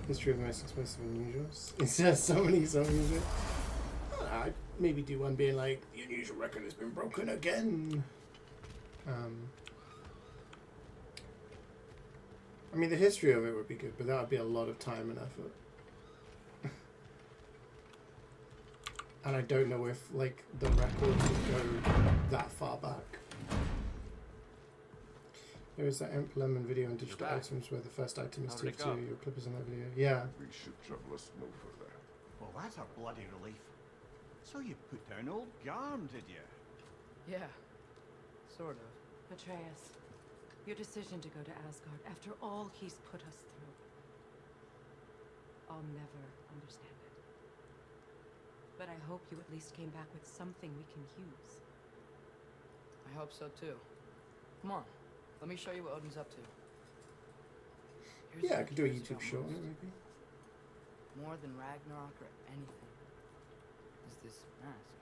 History of the most expensive unusuals. It says so many unusual. I'd maybe do one being like, the unusual record has been broken again. I mean, the history of it would be good, but that would be a lot of time and effort. And I don't know if, like, the records would go that far back. There is that Imp Lemon video on digital items where the first item is TF2. Your clip is in that video. Yeah. We should travel us no further. Well, that's a bloody relief. So you put down old Garm, did you? Yeah, sort of. Atreus, your decision to go to Asgard after all he's put us through. I'll never understand it. But I hope you at least came back with something we can use. I hope so too. Come on, let me show you what Odin's up to. Here's Yeah, I what could do a he cares YouTube about show on most. it, maybe. More than Ragnarok or anything. Is this mask.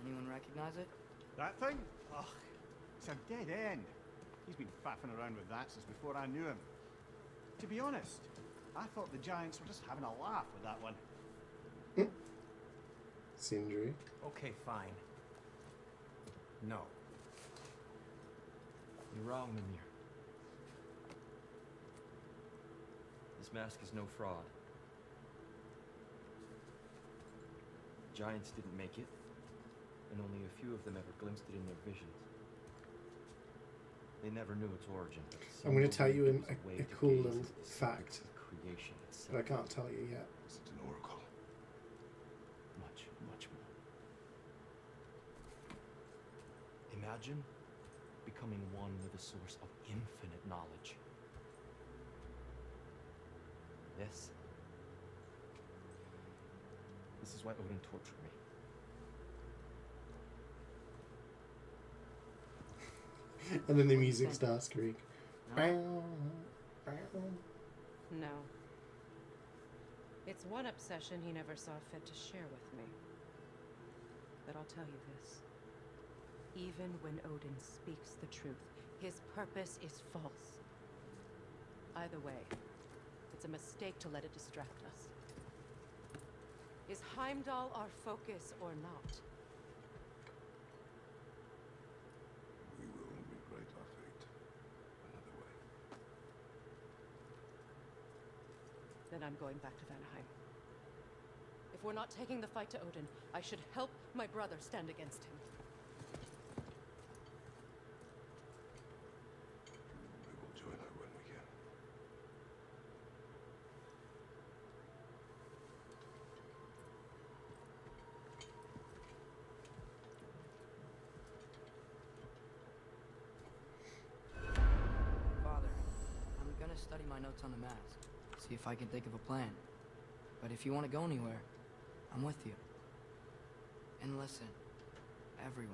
Anyone recognize it? That thing? Ugh, it's a dead end. He's been faffing around with that since before I knew him. To be honest, I thought the Giants were just having a laugh with that one. CeeJaey. Okay, fine. No. You're wrong, Mimir. This mask is no fraud. Giants didn't make it, and only a few of them ever glimpsed it in their visions. They never knew its origin. I'm going to tell you a a cool little fact, creation itself. but I can't tell you yet. Is it an oracle? Much, much more. Imagine becoming one with a source of infinite knowledge. This is why Odin tortured me. And then the music starts, Greek. No. It's one obsession he never saw fit to share with me. But I'll tell you this. Even when Odin speaks the truth, his purpose is false. Either way, it's a mistake to let it distract us. Is Heimdall our focus or not? We will rewrite our fate another way. Then I'm going back to Vanaheim. If we're not taking the fight to Odin, I should help my brother stand against him. We will join her when we can. Father, I'm gonna study my notes on the mask. See if I can think of a plan. But if you want to go anywhere, I'm with you. And listen, everyone.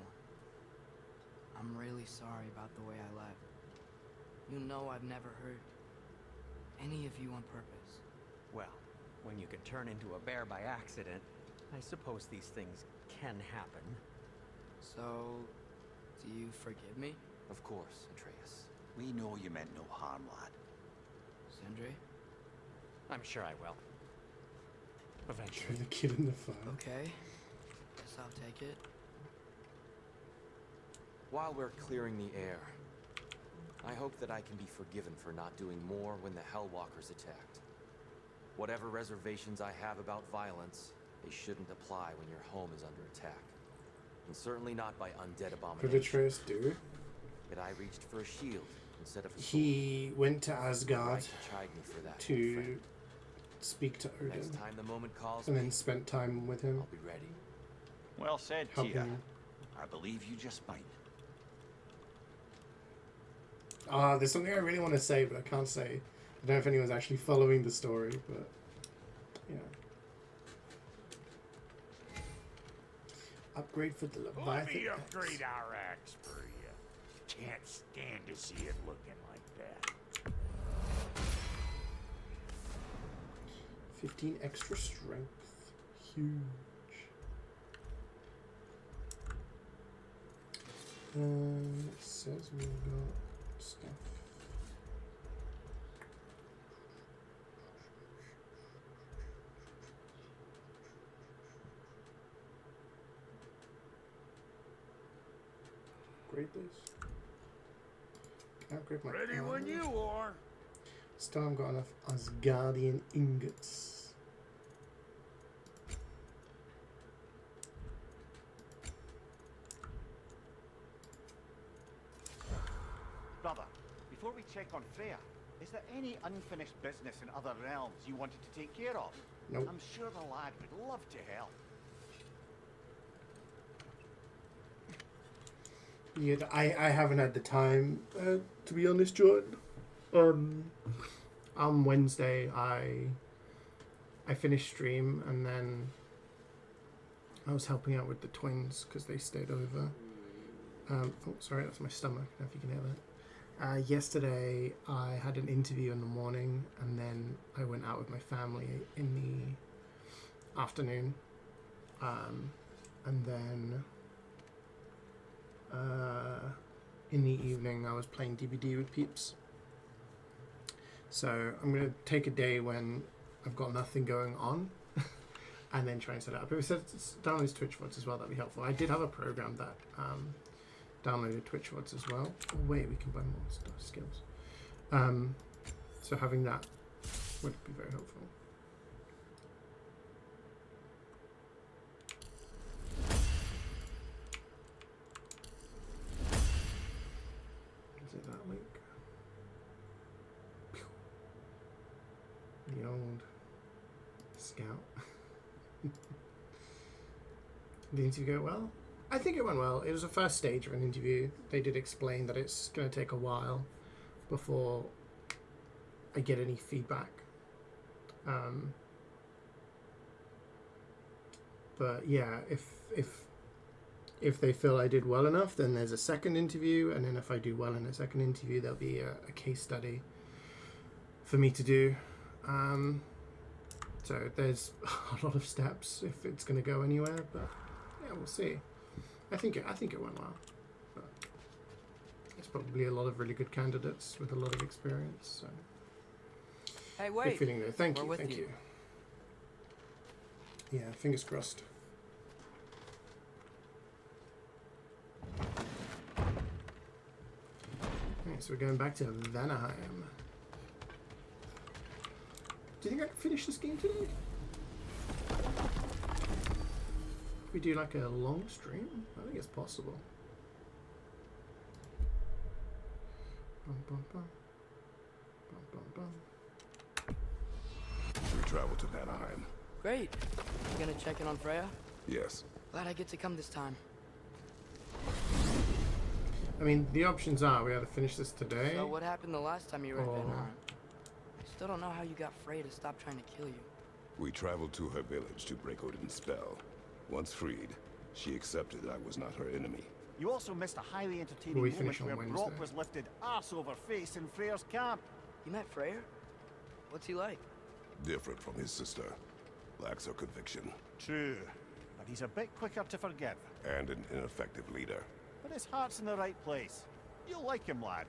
I'm really sorry about the way I left. You know I've never hurt any of you on purpose. Well, when you can turn into a bear by accident, I suppose these things can happen. So, do you forgive me? Of course, Atreus. We know you meant no harm, lad. Sindri? I'm sure I will. Throw Eventually. the kid in the fire. Okay. Guess I'll take it. While we're clearing the air, I hope that I can be forgiven for not doing more when the Hellwalkers attacked. Whatever reservations I have about violence, they shouldn't apply when your home is under attack. And certainly not by undead What did abominations. Atreus do? Yet I reached for a shield instead of a sword. He went to Asgard Right to chide me for that, to old friend. speak to Odin, Next time the moment calls and me, then spent time with him. I'll be ready. Well said, Helping Tia. him. I believe you just might. There's something I really want to say, but I can't say. I don't know if anyone's actually following the story, but yeah. Upgrade for the Let Leviathan me axe. upgrade our axe for you. Can't stand to see it looking like that. 15 extra strength. Huge. It says we got stuff. Upgrade this. Can I upgrade my Ready when armor? you are. Still haven't got enough Asgardian ingots. Brother, before we check on Freya, is there any unfinished business in other realms you wanted to take care of? Nope. I'm sure the lad would love to help. Yeah, I haven't had the time, to be honest, Jordan. On Wednesday, I finished stream, and then I was helping out with the twins because they stayed over. Oh, sorry, that's my stomach. I don't know if you can hear that. Yesterday, I had an interview in the morning, and then I went out with my family in the afternoon. And then in the evening, I was playing DVD with peeps. So I'm going to take a day when I've got nothing going on and then try and set it up. If it says download his Twitch VODs as well, that'd be helpful. I did have a program that downloaded Twitch VODs as well. Oh wait, we can buy more stuff, skills. So having that would be very helpful. Is it that Scout. Did the interview go well? I think it went well. It was the first stage of an interview. They did explain that it's going to take a while before I get any feedback. But yeah, if they feel I did well enough, then there's a second interview, and then if I do well in a second interview, there'll be a case study for me to do. So there's a lot of steps if it's going to go anywhere, but yeah, we'll see. I think it went well. But there's probably a lot of really good candidates with a lot of experience. So Hey, wait. good feeling there. Thank We're you. with Thank you. you. Yeah, fingers crossed. Okay, so we're going back to Vanaheim. Do you think I can finish this game today? We do like a long stream? I think it's possible. Bum, bum, bum. Bum, bum, bum. We travel to Vanaheim. Great. You gonna check in on Freya? Yes. Glad I get to come this time. I mean, the options are we either finish this today. So what happened the last time you were in or- Vanaheim? I still don't know how you got Freya to stop trying to kill you. We traveled to her village to break Odin's spell. Once freed, she accepted I was not her enemy. You also missed a highly entertaining We moment finish on where Wednesday. Brock was lifted ass over face in Freyr's camp. You met Freyr? What's he like? Different from his sister. Lacks her conviction. True, but he's a bit quicker to forgive. And an ineffective leader. But his heart's in the right place. You'll like him, lad.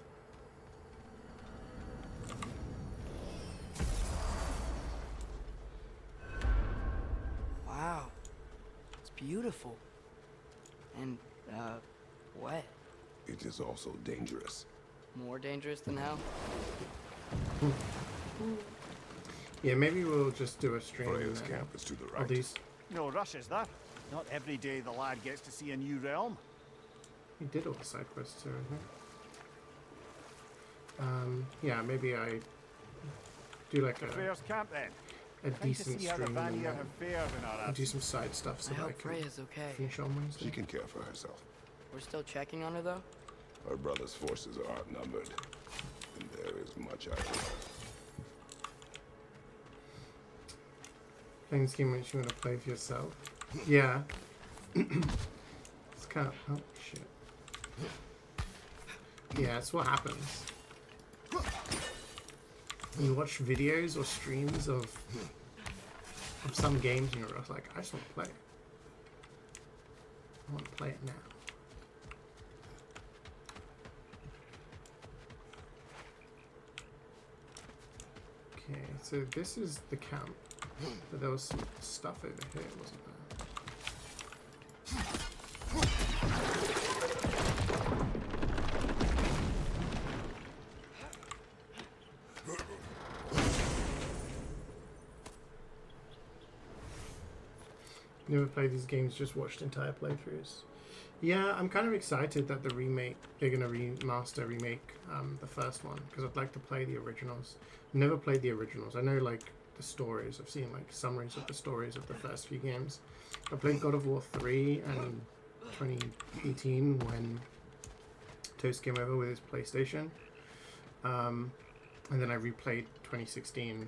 Wow. It's beautiful. And, wet. It is also dangerous. More dangerous than hell? Yeah, maybe we'll just do a stream. Freya's camp is to the right. Of these. No rush, is there? Not every day the lad gets to see a new realm. He did all the side quests too, I think. Yeah, maybe I do like To Freyr's camp then. a Trying to decent see how the stream and Vanir then have fared in our do absence. some side stuff so I that I hope can Freya's okay. finish on Wednesday. She can care for herself. We're still checking on her, though? Her brother's forces are outnumbered. And there is much I do. Playing this game makes you want to play for yourself. Yeah. It's kind of... Oh, shit. Yeah, that's what happens. You watch videos or streams of some games and you're just like, I just want to play it. I want to play it now. Okay, so this is the camp. But there was some stuff over here, wasn't there? Never played these games, just watched entire playthroughs. Yeah, I'm kind of excited that the remake, they're going to remake the first one, because I'd like to play the originals. Never played the originals. I know, like, the stories. I've seen, like, summaries of the stories of the first few games. I played God of War 3 in 2018 when Toast came over with his PlayStation. And then I replayed 2016,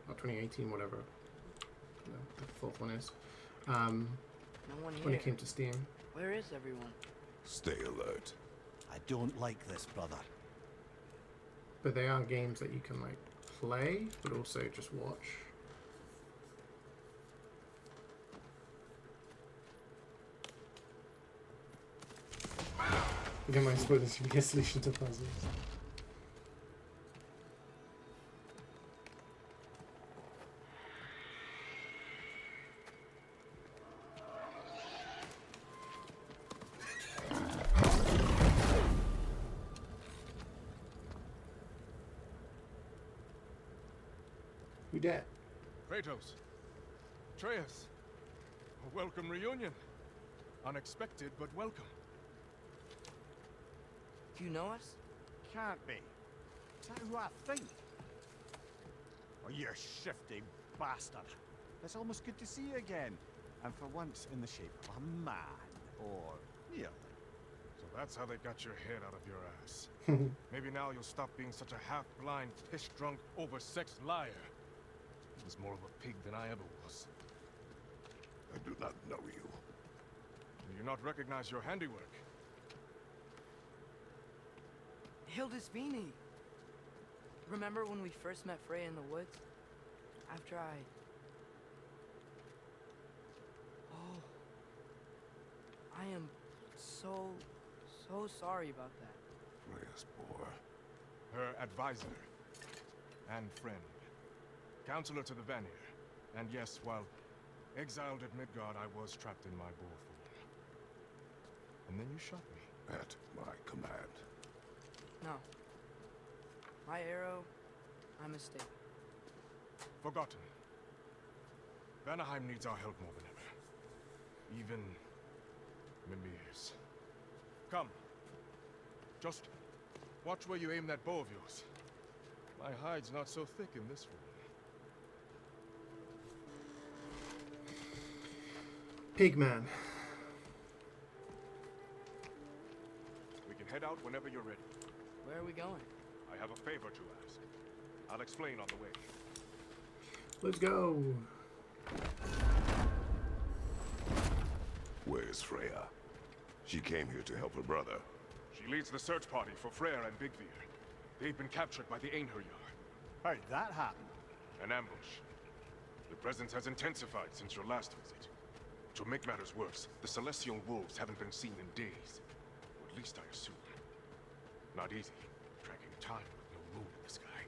or 2018, whatever the fourth one is. No one When here. it came to Steam. Where is everyone? Stay alert. I don't like this, brother. But they are games that you can, like, play, but also just watch. You don't mind spoilers if you get a solution to puzzles. Who dat? Kratos. Atreus. A welcome reunion. Unexpected, but welcome. Do you know us? Can't be. Is that who I think? Oh, you shifty bastard. It's almost good to see you again. And for once in the shape of a man. Or nearly. So that's how they got your head out of your ass. Maybe now you'll stop being such a half-blind, piss-drunk, oversexed liar. He was more of a pig than I ever was. I do not know you. Do you not recognize your handiwork? Hildisvini. Remember when we first met Freya in the woods? After I... Oh. I am so sorry about that. Freya's poor. Her advisor. And friend. Counselor to the Vanir. And yes, while exiled at Midgard, I was trapped in my boar form. And then you shot me. At my command. No. My arrow, my mistake. Forgotten. Vanaheim needs our help more than ever. Even Mimir's. Come. Just watch where you aim that bow of yours. My hide's not so thick in this form. Pigman. We can head out whenever you're ready. Where are we going? I have a favor to ask. I'll explain on the way. Let's go. Where's Freya? She came here to help her brother. She leads the search party for Freyr and Bigvir. They've been captured by the Einherjar. How'd that happen? An ambush. The presence has intensified since your last visit. To make matters worse, the Celestial Wolves haven't been seen in days. Or at least I assume. Not easy, tracking time with no moon in the sky.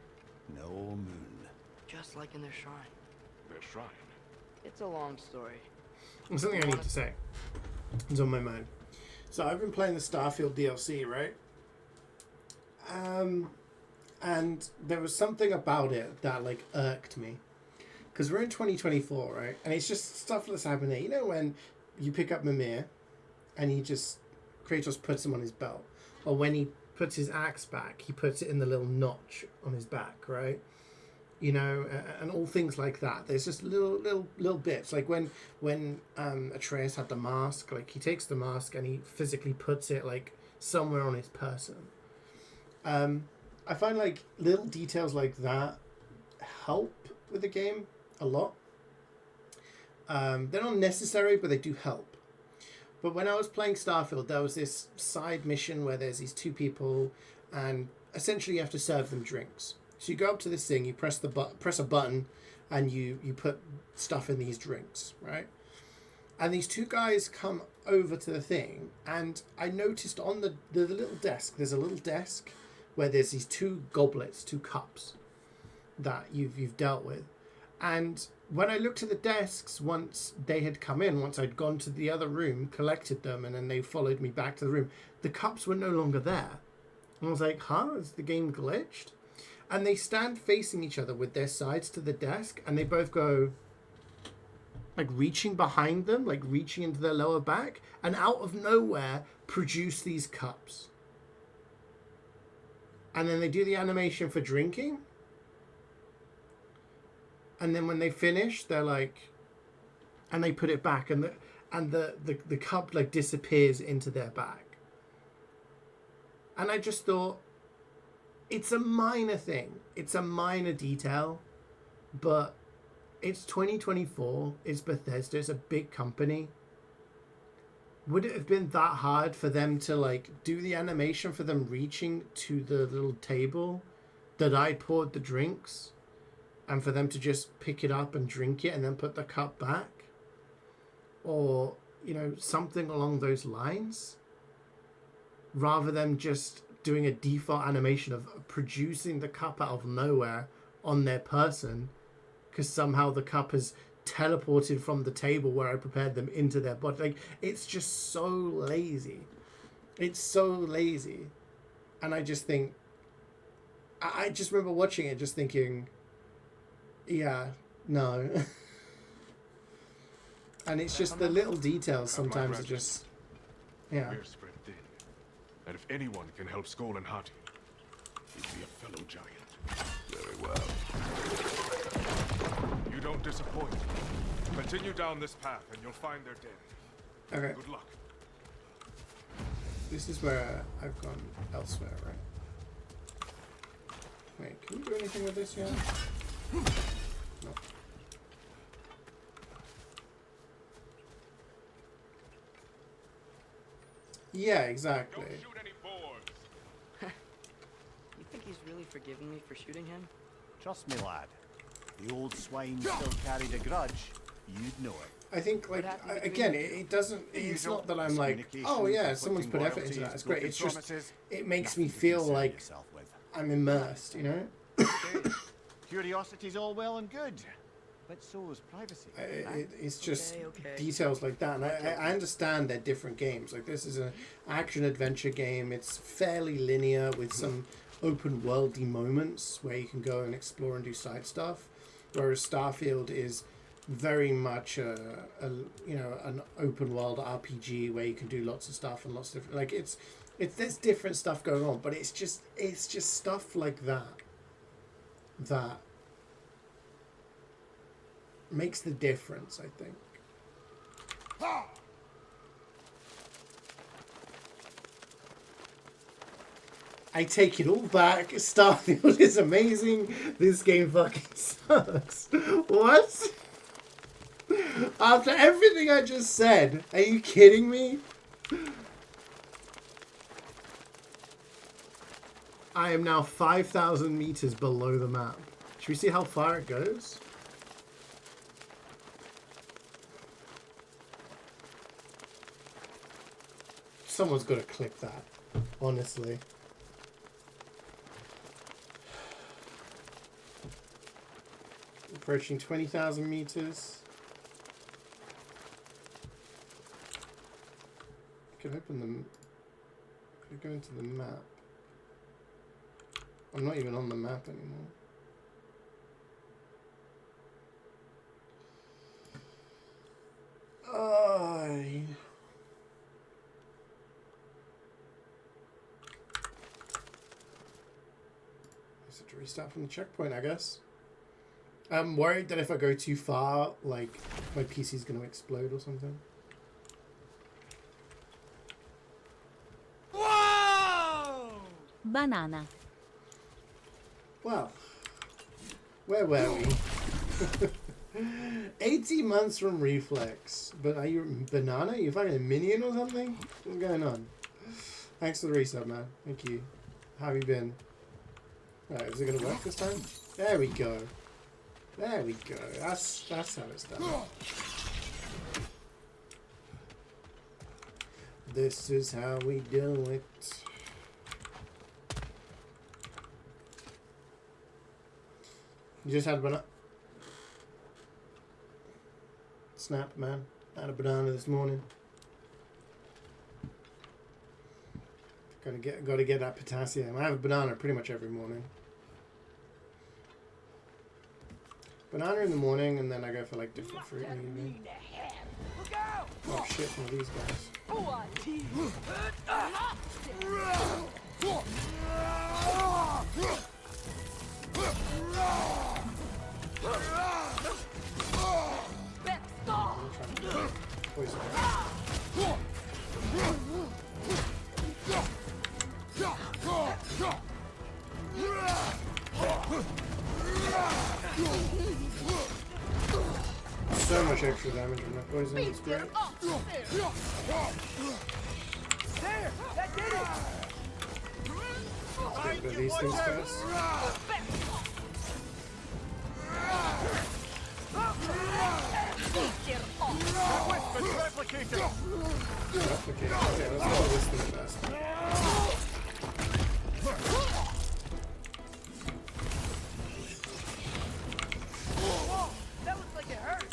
No moon. Just like in their shrine. Their shrine? It's a long story. There's something I need to say. It's on my mind. So I've been playing the Starfield DLC, right? And there was something about it that like irked me. Because we're in 2024, right? And it's just stuff that's happening. You know when you pick up Mimir and Kratos puts him on his belt. Or when he puts his axe back, he puts it in the little notch on his back, right? You know, and all things like that. There's just little bits. Like when Atreus had the mask, like he takes the mask and he physically puts it like somewhere on his person. I find like little details like that help with the game a lot. They're not necessary, but they do help. But when I was playing Starfield, there was this side mission where there's these two people, and essentially you have to serve them drinks. So you go up to this thing, you press a button, and you put stuff in these drinks, right? And these two guys come over to the thing, and I noticed on the little desk, there's a little desk where there's these two goblets, two cups that you've dealt with. And when I looked at the desks, once they had come in, once I'd gone to the other room, collected them, and then they followed me back to the room, the cups were no longer there. And I was like, huh? Is the game glitched? And they stand facing each other with their sides to the desk, and they both go, like, reaching behind them, like, reaching into their lower back, and out of nowhere, produce these cups. And then they do the animation for drinking. And then when they finish, they're like, and they put it back, and the cup like disappears into their bag. And I just thought, it's a minor thing, it's a minor detail, but it's 2024, it's Bethesda, it's a big company. Would it have been that hard for them to like do the animation for them reaching to the little table that I poured the drinks? And for them to just pick it up and drink it and then put the cup back? Or, you know, something along those lines? Rather than just doing a default animation of producing the cup out of nowhere on their person, because somehow the cup has teleported from the table where I prepared them into their body. Like, it's just so lazy. It's so lazy. And I just think... I just remember watching it just thinking... Yeah, no. And it's just the little details sometimes are just... Yeah. We're spread thin. And if anyone can help Skoll and Hati, he'd be a fellow giant. Very well. You don't Don't disappoint. Continue down this path and you'll find their den. Okay. Good luck. This is where I've gone elsewhere, right? Wait, can we do anything with this yet? No. Yeah, exactly. You think he's really forgiven me for shooting him? Trust me, lad. The old swine still carried a grudge. You'd know it. I think, like, again, it doesn't, it's not that I'm like, oh yeah, someone's put effort into that, it's great. It's just, it makes me feel like I'm immersed, you know? Curiosity's all well and good, but so is privacy. It's just details like that, and I understand they're different games. Like, this is an action-adventure game. It's fairly linear with some open-worldy moments where you can go and explore and do side stuff, whereas Starfield is very much a you know, an open world RPG where you can do lots of stuff and lots of different, like, it's there's different stuff going on, but it's just stuff like that makes the difference, I think. I take it all back. Starfield is amazing. This game fucking sucks. What? After everything I just said, are you kidding me? I am now 5,000 meters below the map. Should we see how far it goes? Someone's got to clip that, honestly. Approaching 20,000 meters. I could open them. Could go into the map. I'm not even on the map anymore. Is it to restart from the checkpoint, I guess? I'm worried that if I go too far, like, my PC's going to explode or something. Whoa! Banana. Well, where were we? 18 months from Reflex. But are you banana? You fucking a minion or something? What's going on? Thanks for the resub, man. Thank you. How have you been? Alright, is it gonna work this time? There we go. There we go. That's how it's done. This is how we do it. You just had a banana. Snap, man. Had a banana this morning. Gotta get that potassium. I have a banana pretty much every morning. Banana in the morning, and then I go for like different fruit in the evening. Oh shit, one of these guys. Poison. So much extra damage on that poison, it's great. There! That did it! Let's get rid of these things first. Replicate. Okay, let's go this thing first. Whoa! That looks like it hurt!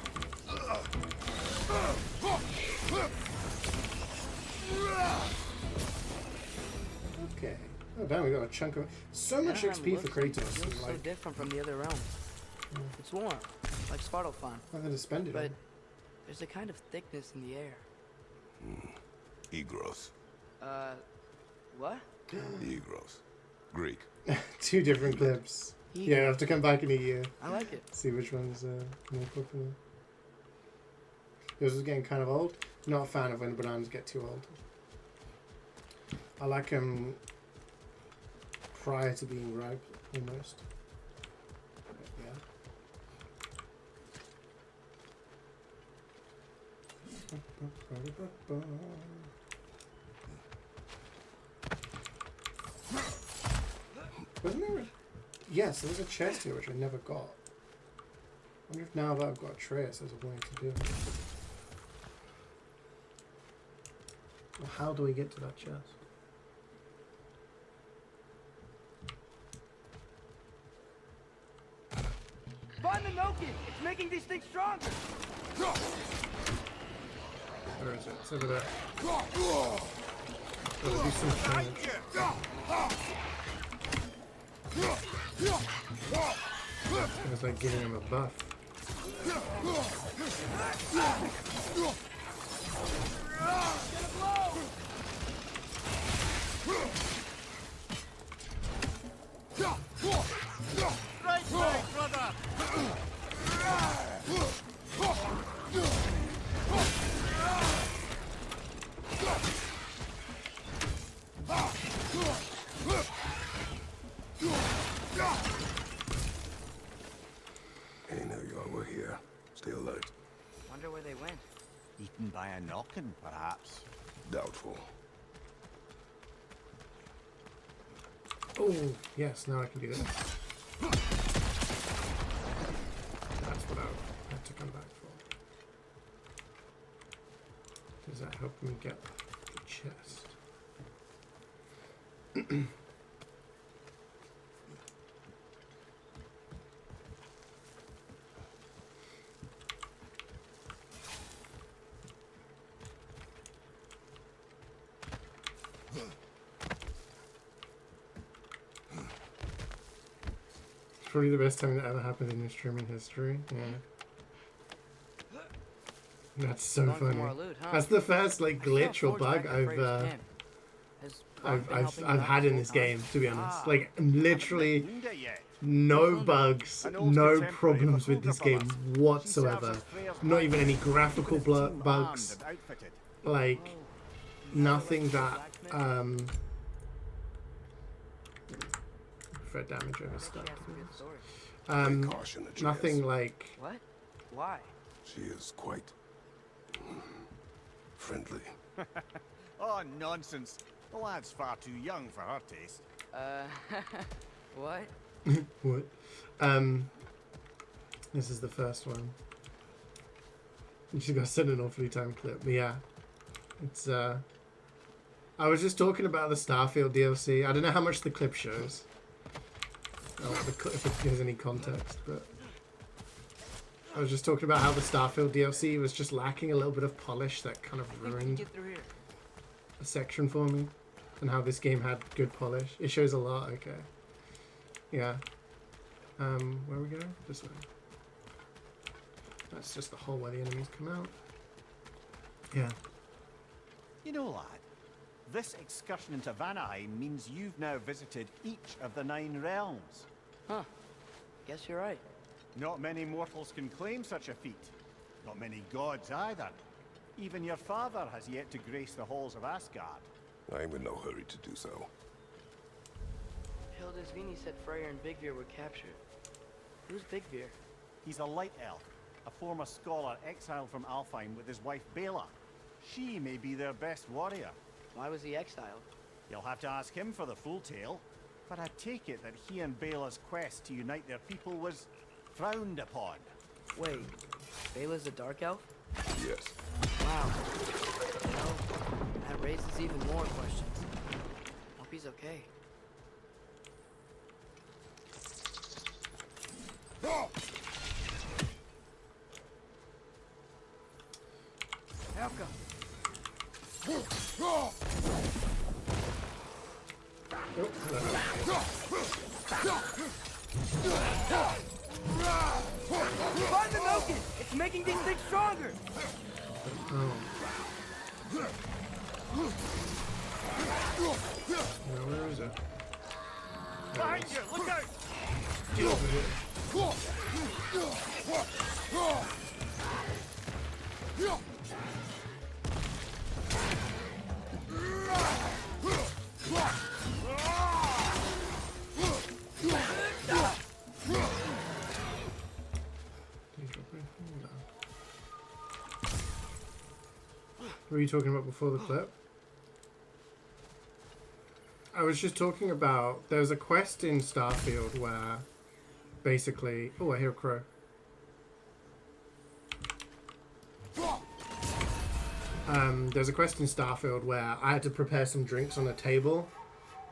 Okay. Oh damn, we got a chunk of so much XP for Kratos. It feels so different from the other realms. It's warm, like Svartalfheim. Nothing to spend it on. But there's a kind of thickness in the air. Egros. What? Egros. Greek. 2 different clips. Yeah, I have to come back in a year. I like it. See which one's more popular. Yours is getting kind of old. Not a fan of when bananas get too old. I like them prior to being ripe, almost. Yeah. Wasn't there a... Yes, there was a chest here which I never got. I wonder if now that I've got Atreus, there's a way to do it. Well, how do we get to that chest? Find the Noki! It's making these things stronger! Where is it? It's over there. Gotta do some damage. It's like giving him a buff. Right way, brother! Hey, now y'all were here. Stay alert. Wonder where they went. Eaten by a knocking, perhaps. Doubtful. Oh, yes, now I can do this. That's what I had to come back for. Does that help me get the chest? Probably the best time that ever happened in your streaming history. Yeah. That's so funny. Loot, huh? That's the first like glitch or bug I've had in this game, to be honest. Like literally no bugs, no problems with this game whatsoever. Not even any graphical bugs. Like nothing that for damage over stuff. Nothing like. What? Why? She is quite friendly. Oh, nonsense. The lad's far too young for her taste. What? What? This is the first one. You just gotta send an awfully timed clip. But yeah. It's I was just talking about the Starfield DLC. I don't know how much the clip shows. If it gives any context, but I was just talking about how the Starfield DLC was just lacking a little bit of polish that kind of ruined a section for me, and how this game had good polish. It shows a lot. Okay. Yeah. Where are we going? This way. That's just the hole where the enemies come out. Yeah. You know, lad, this excursion into Vanaheim means you've now visited each of the 9 realms. Huh. Guess you're right. Not many mortals can claim such a feat. Not many gods either. Even your father has yet to grace the halls of Asgard. I'm in no hurry to do so. Hildisvini said Freyr and Bigvir were captured. Who's Bigvir? He's a light elf, a former scholar exiled from Alfheim with his wife Bela. She may be their best warrior. Why was he exiled? You'll have to ask him for the full tale, but I take it that he and Bela's quest to unite their people was frowned upon. Wait, Bela's a dark elf? Yes. Wow. Well, that raises even more questions. Hope he's okay. Helka! Find the Noki! It's making these things stronger! Where is it? Behind you! Look out! Get over here. What were you talking about before the clip? I was just talking about, there's a quest in Starfield where basically, oh, I hear a crow. There's a quest in Starfield where I had to prepare some drinks on a table,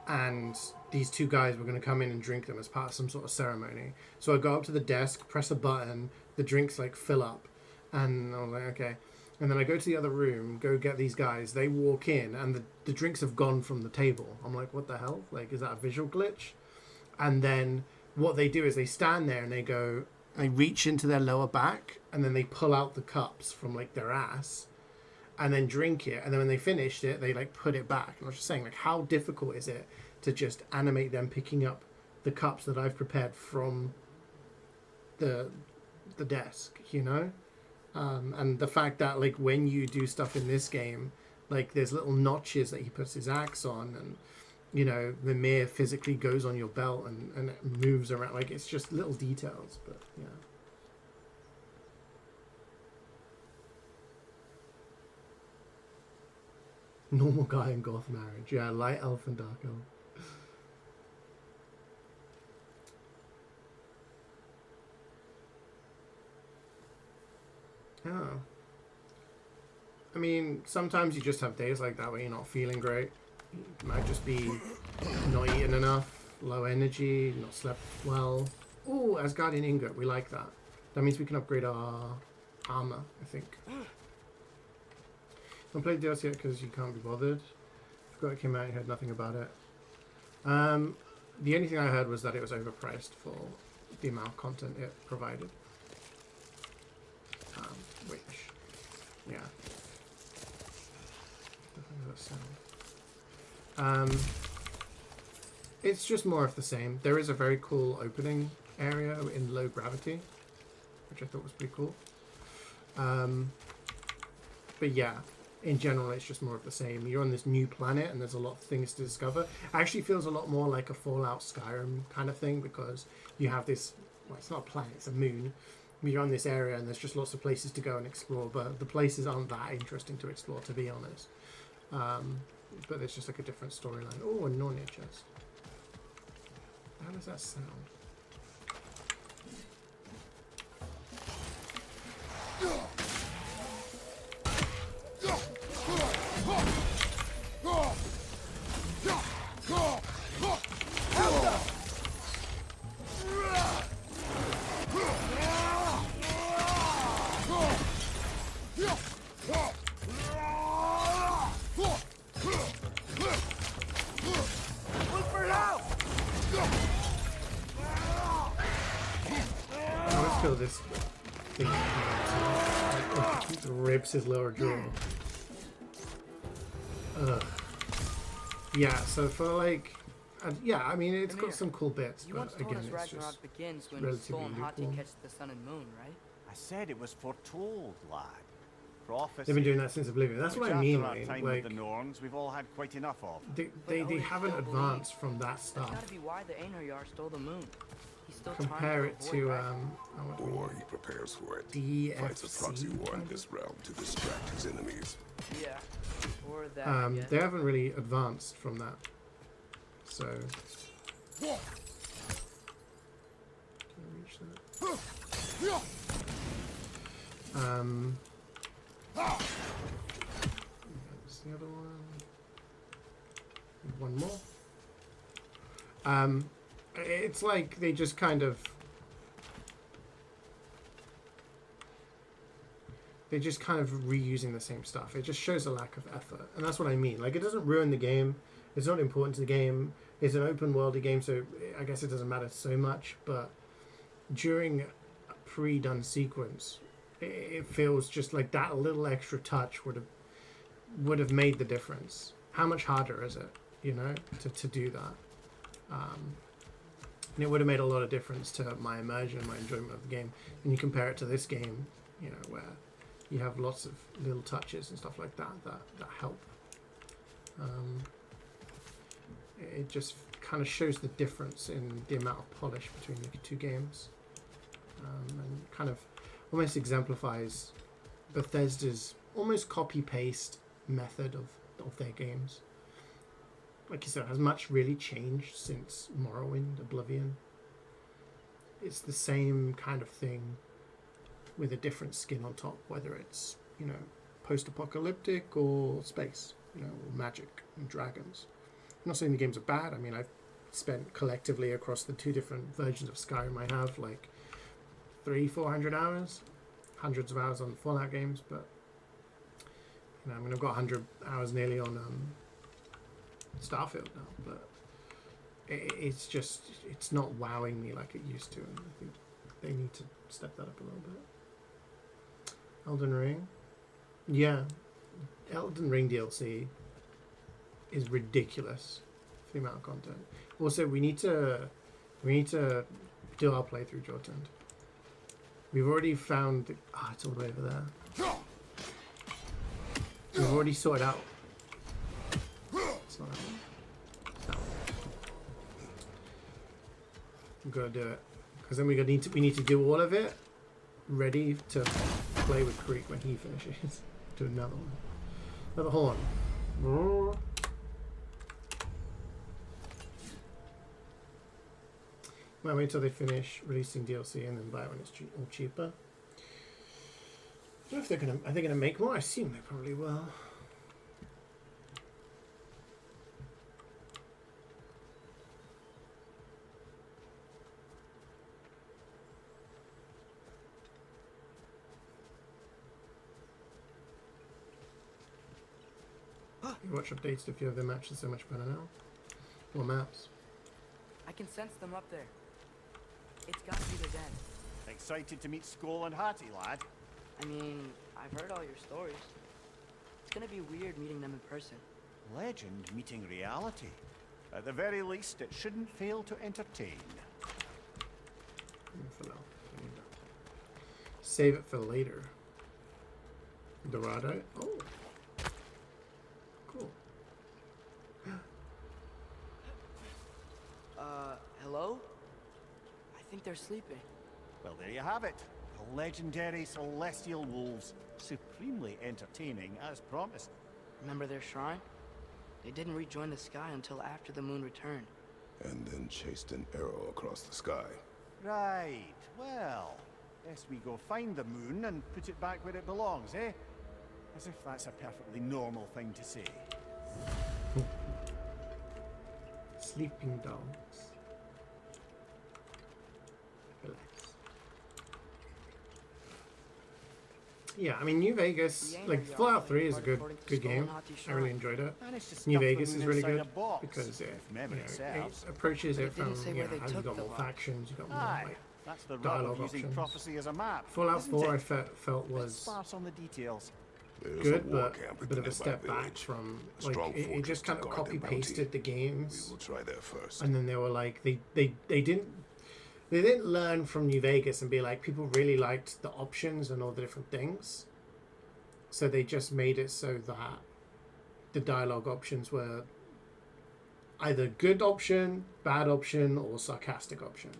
and these two guys were going to come in and drink them as part of some sort of ceremony. So I go up to the desk, press a button, the drinks like fill up, and I was like, okay. And then I go to the other room, go get these guys. They walk in, and the drinks have gone from the table. I'm like, what the hell? Like, is that a visual glitch? And then what they do is they stand there and they reach into their lower back, and then they pull out the cups from like their ass, and then drink it. And then when they finished it, they like put it back. And I was just saying, like, how difficult is it to just animate them picking up the cups that I've prepared from the desk, you know? And the fact that like when you do stuff in this game, like there's little notches that he puts his axe on, and you know, the mirror physically goes on your belt and it moves around. Like, it's just little details, but yeah. Normal guy in goth marriage. Yeah, light elf and dark elf. Oh. I mean, sometimes you just have days like that where you're not feeling great. You might just be not eating enough, low energy, not slept well. Ooh, Asgardian ingot. We like that. That means we can upgrade our armor, I think. Don't play DLC yet because you can't be bothered. Forgot it came out, you heard nothing about it. The only thing I heard was that it was overpriced for the amount of content it provided. Which, yeah. It's just more of the same. There is a very cool opening area in low gravity, which I thought was pretty cool. But yeah, in general, it's just more of the same. You're on this new planet, and there's a lot of things to discover. It actually feels a lot more like a Fallout Skyrim kind of thing, because you have this, well, it's not a planet, it's a moon. You're on this area, and there's just lots of places to go and explore, but the places aren't that interesting to explore, to be honest. But it's just like a different storyline. Oh, a Narnia chest. How does that sound? This thing rips his lower jaw. Yeah, so for like, yeah, I mean, it's got some cool bits, but again, it's Ragnarök just begins when relatively Storm Hati lukewarm. catches the sun and moon, right? I said it was foretold, lad. Prophecy. They've been doing that since Oblivion. That's what I mean, After our time like, with the Norns, we've all had quite enough of. they haven't advanced from that That's stuff. gotta be why the Einherjar stole the moon. He's still Compare trying it to to, avoid, Or he prepares for it. DFC. Fights a proxy war in this realm to distract his enemies. Yeah. Or that. They haven't really advanced from that. So. Can I reach that? That's the other one. One more. It's like they just kind of. They're just kind of reusing the same stuff. It just shows a lack of effort. And that's what I mean. Like, it doesn't ruin the game. It's not important to the game. It's an open worldy game, so I guess it doesn't matter so much. But during a pre-done sequence, it feels just like that little extra touch would have made the difference. How much harder is it, you know, to do that? And it would have made a lot of difference to my immersion, my enjoyment of the game. And you compare it to this game, you know, where you have lots of little touches and stuff like that that help. It just kind of shows the difference in the amount of polish between the two games, and kind of almost exemplifies Bethesda's almost copy-paste method of their games. Like you said, has much really changed since Morrowind, Oblivion? It's the same kind of thing with a different skin on top, whether it's, you know, post-apocalyptic or space, you know, or magic and dragons. I'm not saying the games are bad. I mean, I've spent collectively across the two different versions of Skyrim I have like 300-400 hours, hundreds of hours on the Fallout games, but you know, I mean, I've got 100 hours nearly on Starfield now, but it's just, it's not wowing me like it used to, and I think they need to step that up a little bit. Elden Ring, yeah, Elden Ring DLC is ridiculous for the amount of content. Also, we need to do our playthrough, Jordan. We've already found it's all the way over there. We've already sorted out. It's not happening. It's not. We've got to do it, because then we need to do all of it ready to play with Creek when he finishes. Do another one. Another horn. Might wait until they finish releasing DLC and then buy it when it's all cheaper. I don't know if are they gonna make more? I assume they probably will. You watch updates to a few of the matches so much better now. More maps. I can sense them up there. It's got to be the den. Excited to meet Skull and Hattie, lad? I mean, I've heard all your stories. It's gonna be weird meeting them in person. Legend meeting reality. At the very least, it shouldn't fail to entertain. For now. Save it for later. Dorado. Oh. Cool. Hello? I think they're sleeping. Well, there you have it. The legendary celestial wolves. Supremely entertaining, as promised. Remember their shrine? They didn't rejoin the sky until after the moon returned. And then chased an arrow across the sky. Right. Well, guess we go find the moon and put it back where it belongs, eh? As if that's a perfectly normal thing to say. Sleeping dogs. Relax. Yeah, I mean, New Vegas, like Fallout 3 is a good game. I really enjoyed it. New Vegas is really good because it approaches it from, you know, you've got more factions, you've got more like that's the dialogue using options. prophecy as a map. Fallout 4 I felt was sparse on the details. good, but a bit of a step back from, like, it just kind of copy pasted the games. We will try there first. And then they were like, they didn't learn from New Vegas and be like, people really liked the options and all the different things, so they just made it so that the dialogue options were either good option, bad option, or sarcastic option.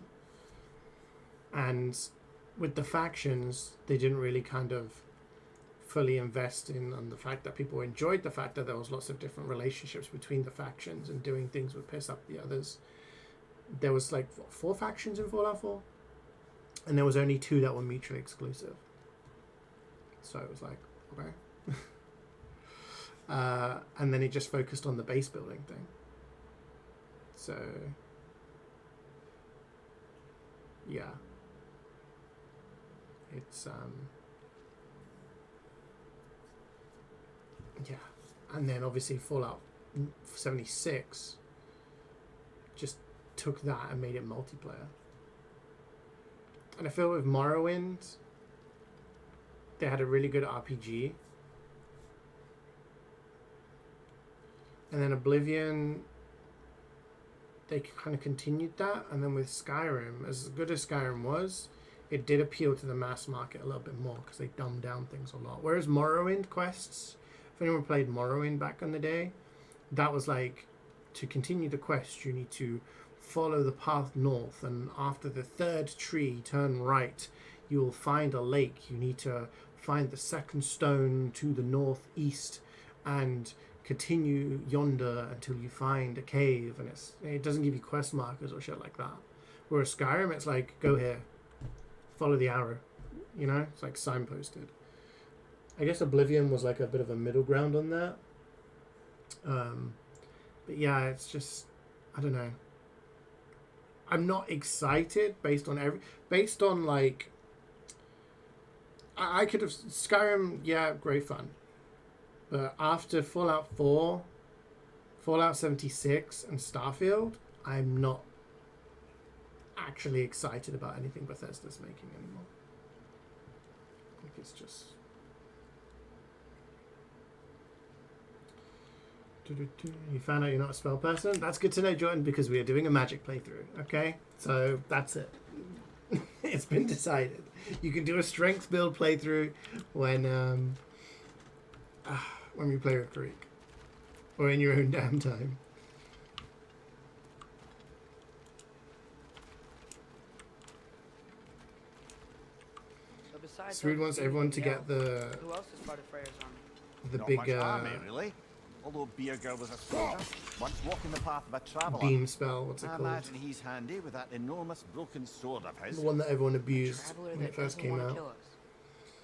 And with the factions, they didn't really kind of fully invest in on the fact that people enjoyed the fact that there was lots of different relationships between the factions, and doing things would piss up the others. There was like 4 factions in Fallout 4, and there was only 2 that were mutually exclusive. So it was like, okay. And then it just focused on the base building thing. So yeah, it's yeah, and then obviously Fallout 76 just took that and made it multiplayer. And I feel with Morrowind, they had a really good RPG. And then Oblivion they kind of continued that, and then with Skyrim, as good as Skyrim was, it did appeal to the mass market a little bit more because they dumbed down things a lot. Whereas Morrowind quests, if anyone played Morrowind back in the day, that was like, to continue the quest, you need to follow the path north, and after the third tree, turn right. You will find a lake. You need to find the second stone to the northeast and continue yonder until you find a cave, and it doesn't give you quest markers or shit like that. Whereas Skyrim, it's like, go here, follow the arrow, you know, it's like signposted. I guess Oblivion was like a bit of a middle ground on that. But yeah, it's just, I don't know. I'm not excited based on like, I could have, Skyrim, yeah, great fun. But after Fallout 4, Fallout 76, and Starfield, I'm not actually excited about anything Bethesda's making anymore. I think it's just... You found out you're not a spell person? That's good to know, Jordan, because we are doing a magic playthrough, okay? So that's it. It's been decided. You can do a strength build playthrough when we play with Greek. Or in your own damn time. So Sweet wants everyone to get the... Who else is part of Freyr's army? The Not big much army, really. Although Beer Girl was a soldier, once walking the path of a traveller. beam spell, what's it I called? imagine he's handy with that enormous broken sword of his. The one that everyone abused when it first came out.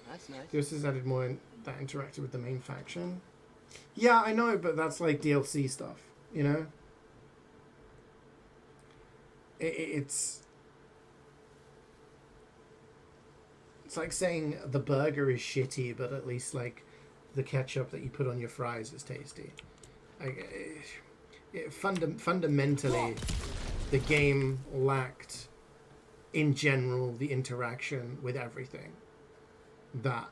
That's nice. This has added more that interacted with the main faction. Yeah, I know, but that's like DLC stuff, you know? It's like saying the burger is shitty, but at least like the ketchup that you put on your fries is tasty. Fundamentally, the game lacked, in general, the interaction with everything that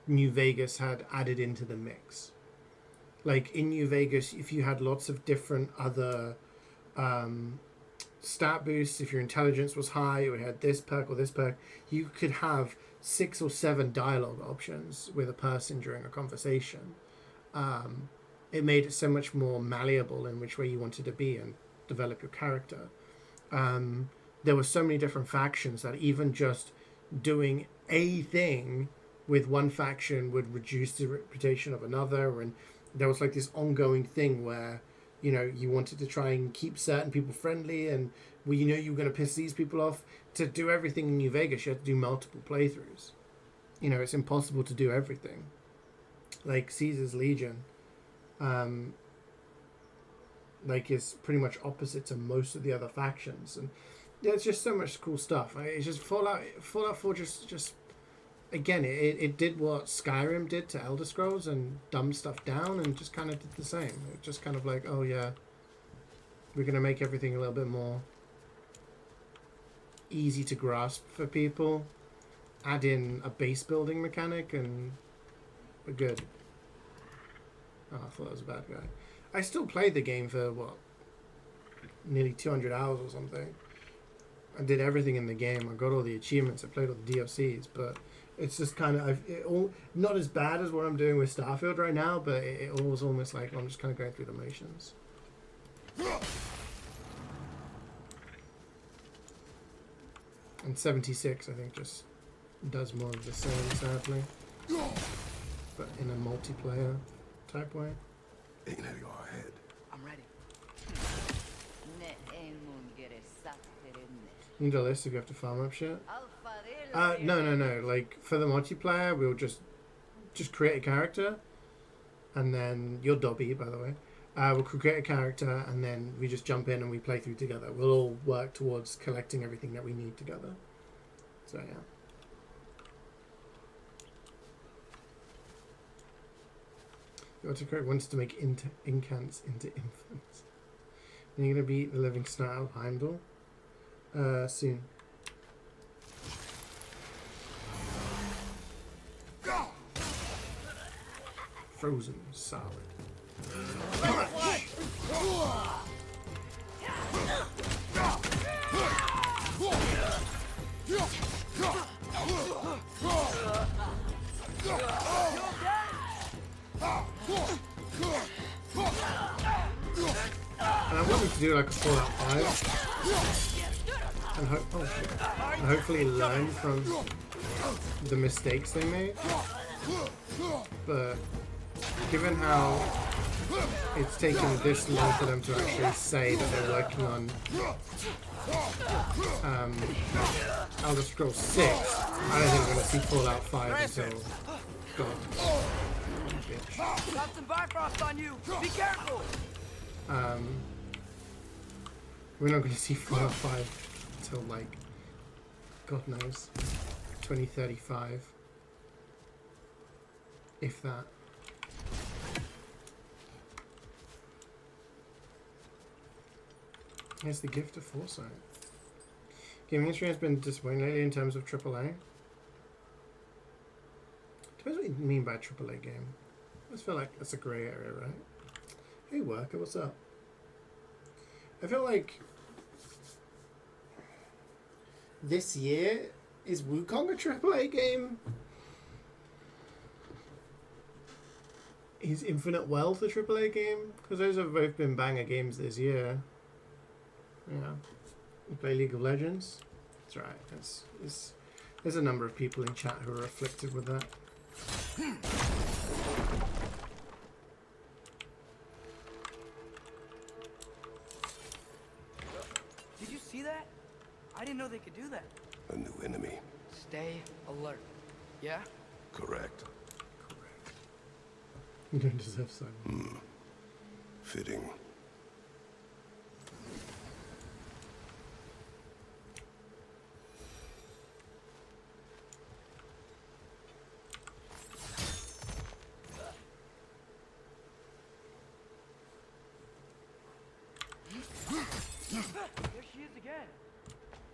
New Vegas had added into the mix. Like in New Vegas, if you had lots of different other stat boosts, if your intelligence was high, or you had this perk or this perk, you could have 6 or 7 dialogue options with a person during a conversation. It made it so much more malleable in which way you wanted to be and develop your character. There were so many different factions that even just doing a thing with one faction would reduce the reputation of another, and there was like this ongoing thing where, you know, you wanted to try and keep certain people friendly, and well, you know you were going to piss these people off. To do everything in New Vegas, you had to do multiple playthroughs. You know, it's impossible to do everything. Like Caesar's Legion, like is pretty much opposite to most of the other factions, and yeah, it's just so much cool stuff. It's just Fallout 4 just again, it did what Skyrim did to Elder Scrolls and dumbed stuff down and just kind of did the same. It just kind of like, oh yeah, we're going to make everything a little bit more easy to grasp for people. Add in a base building mechanic and we're good. Oh, I thought I was a bad guy. I still played the game for, what, nearly 200 hours or something. I did everything in the game. I got all the achievements. I played all the DLCs, but it's just kind of not as bad as what I'm doing with Starfield right now, but it was almost like I'm just kind of going through the motions. And 76, I think, just does more of the same, sadly, but in a multiplayer type way. Ain't it your head? I'm ready. You need a list if you have to farm up shit. No. Like for the multiplayer, we'll just create a character, and then you're Dobby, by the way. We'll create a character, and then we just jump in and we play through together. We'll all work towards collecting everything that we need together. So yeah. You want to create ones to make incants into infants. And you're gonna beat the living snot out of Heimdall soon. Frozen solid. to do like a Fallout 5 and, and hopefully learn from the mistakes they made. But given how it's taken this long for them to actually say that they're working on Elder Scrolls 6, I don't think we're going to see Fallout 5 until... God. Bitch. Got some Bifrost on you! Be careful! We're not going to see Fallout 5 until, like, God knows, 2035. If that. Here's the gift of foresight. Gaming industry has been disappointing lately in terms of AAA. Depends what you mean by a AAA game. I just feel like that's a grey area, right? Hey worker, what's up? I feel like this year, is Wukong a AAA game? Is Infinite Wealth a AAA game? Because those have both been banger games this year. Yeah. You play League of Legends? That's right. There's a number of people in chat who are afflicted with that. Did you see that? I didn't know they could do that. A new enemy. Stay alert. Yeah? Correct. You don't deserve silence. Fitting. There she is again.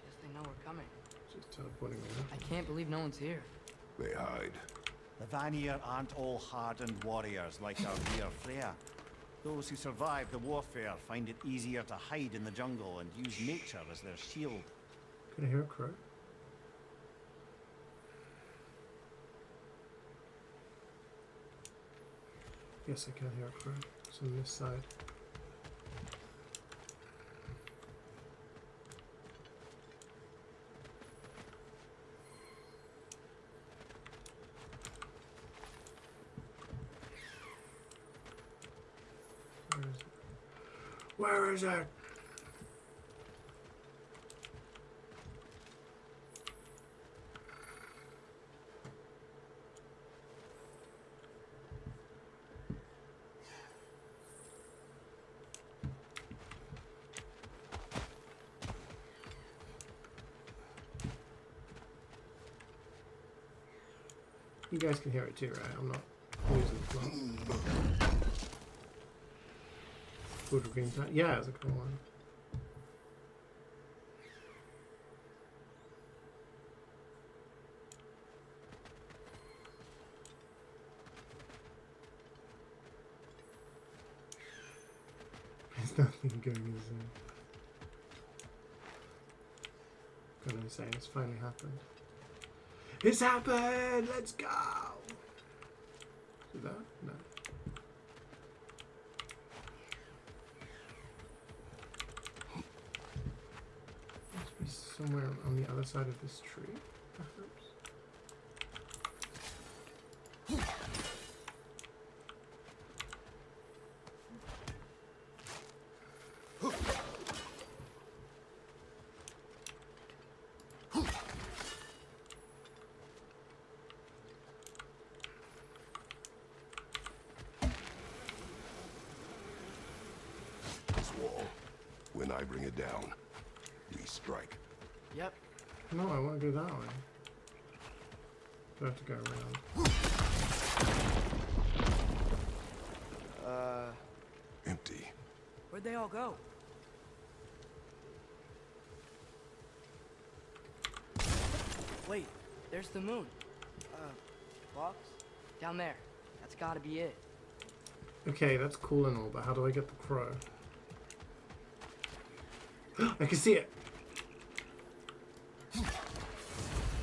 Guess they know we're coming. Just teleporting away. I can't believe no one's here. They hide. The Vanir aren't all hardened warriors like our dear Freya. Those who survive the warfare find it easier to hide in the jungle and use nature as their shield. Can I hear a crow? Yes, I can hear a crow. It's on this side. Where is it? You guys can hear it too, right? I'm not losing the plot. Food green time. Yeah, it's a cool one. There's nothing going on. God, I'm saying it's finally happened. It's happened! Let's go! Is that? No. Must be somewhere on the other side of this tree, perhaps? When I bring it down, we strike. Yep. No, I want to go that way. Do I have to go around? Empty. Where'd they all go? Wait, there's the moon. Box? Down there. That's gotta be it. Okay, that's cool and all, but how do I get the crow? I can see it!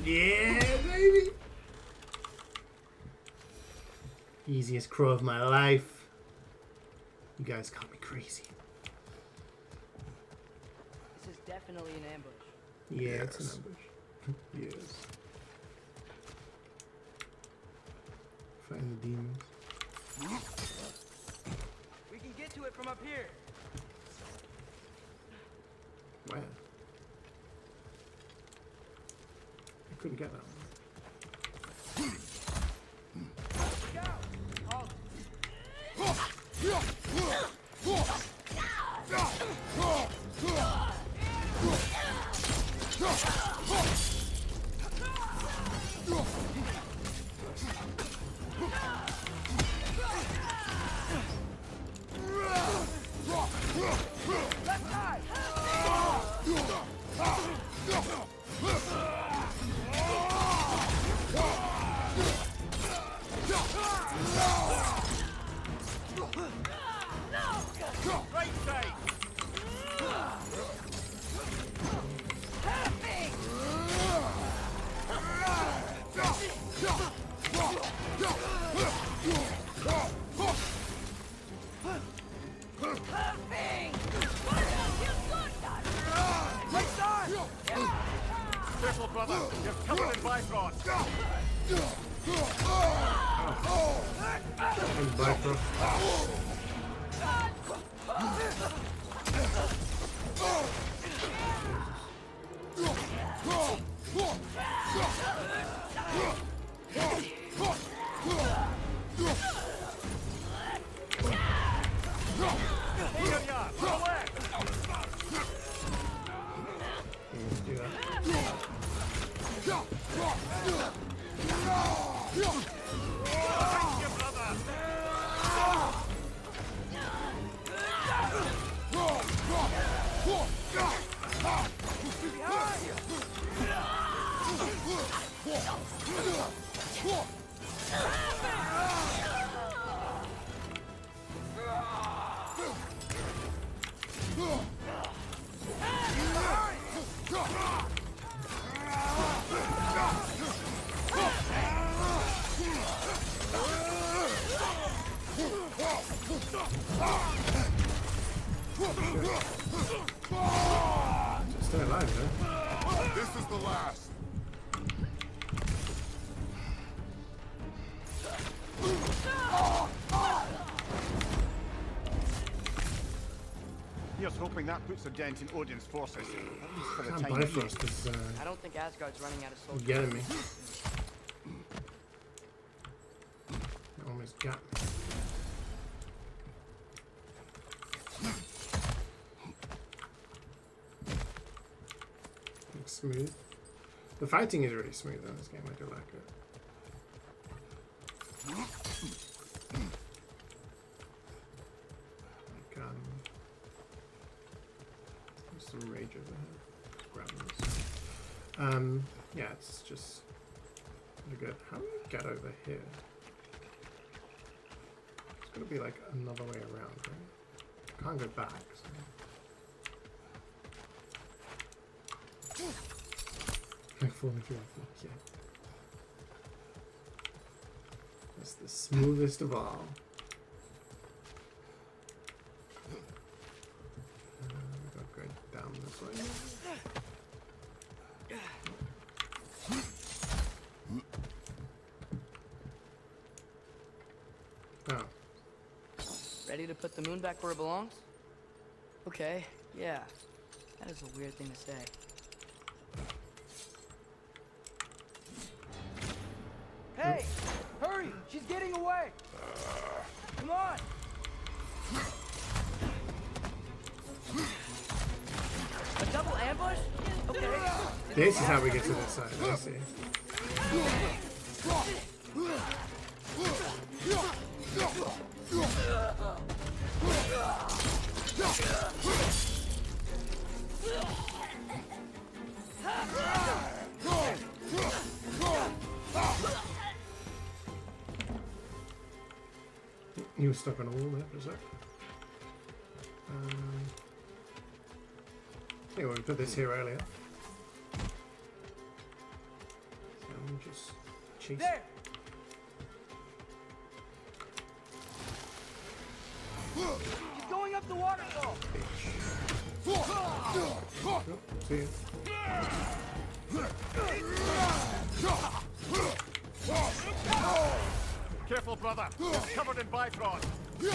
Yeah, baby! Easiest crow of my life. You guys can't be crazy. definitely an ambush. Yeah, it's an ambush. Yes. Fighting the demons. We can get to it from up here. Where? I couldn't get that one. Careful, brother. You're covered in Bifrost. And Bifrost. Stay alive, man. This is the last. Here's hoping that puts a dent in Odin's forces, at least for the Can't time Bifrost being. is I don't think Asgard's running out of soldiers. getting me. It almost got me. Looks smooth. The fighting is really smooth in this game. I do like it. Like, there's some rage over here. Grab this. Yeah, it's just really good. How do we get over here? It's gonna be like another way around, right? Can't go back. So. Like falling through a floor, yeah. That's the smoothest of all. We gotta go down this way. Oh. Ready to put the moon back where it belongs? Okay, yeah. That is a weird thing to say. Hey! Hurry! She's getting away! Come on! A double ambush? Okay. This is how we get to this side, I see. You were stuck on a wall there for a sec. Yeah, we put this here earlier. So I'm just chasing. There! She's going up the waterfall! See you. Careful, brother. It's covered in Bifrost. He's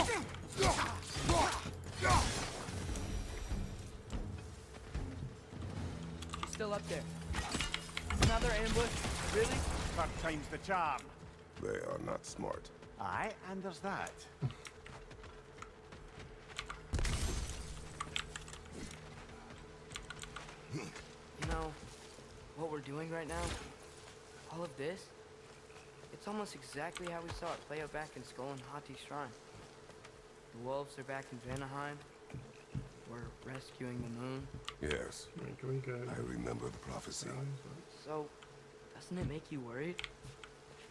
still up there. Another ambush? Really? Third time's the charm. They are not smart. Aye, and there's that. You know, what we're doing right now, all of this, it's almost exactly how we saw it play out back in Skull and Hati's shrine. The wolves are back in Vanaheim. We're rescuing the moon. Yes. I remember the prophecy. So, doesn't it make you worried?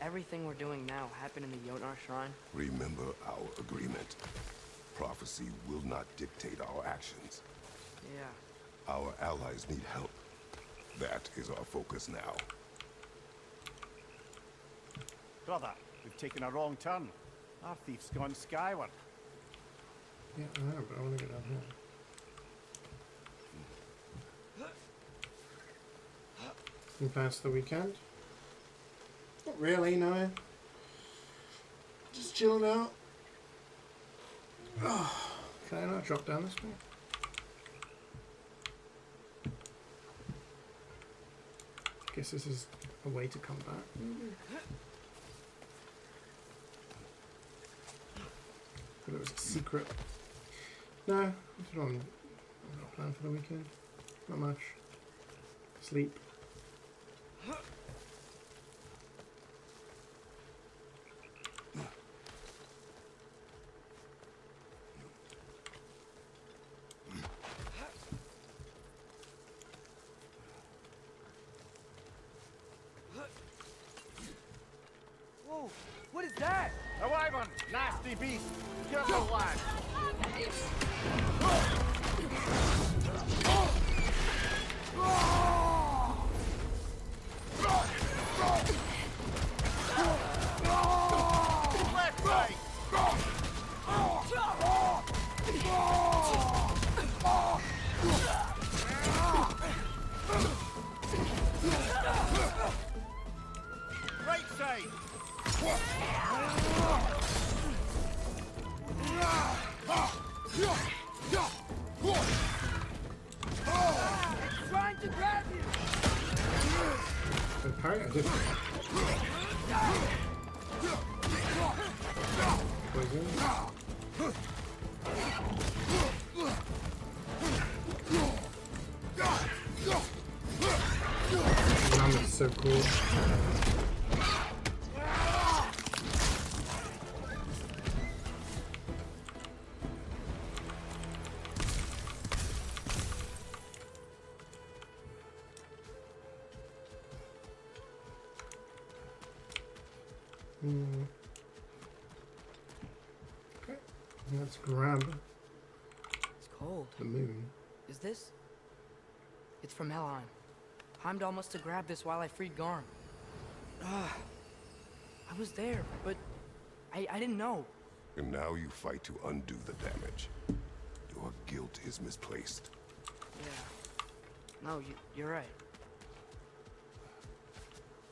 Everything we're doing now happened in the Jotnar shrine. Remember our agreement. Prophecy will not dictate our actions. Yeah. Our allies need help. That is our focus now. Brother, we've taken a wrong turn. Our thief's gone skyward. Yeah, I know, but I want to get down here. Any plans for the weekend? Not really, no. Just chilling out. Oh, can I not drop down this way? Guess this is a way to come back. But it was a secret. No, that's what I'm not planning for the weekend. Not much. Sleep. Whoa, what is that? A wyvern! Nasty beast! Careful, lad! Left side! Right side! It's trying to grab you! Apparently I didn't. Poison. Ram is so cool. Okay, let's grab It's cold. the moon. Is this? It's from Helheim. Heimdall must have grabbed this while I freed Garm. I was there, but I didn't know. And now you fight to undo the damage. Your guilt is misplaced. Yeah. No, you're right.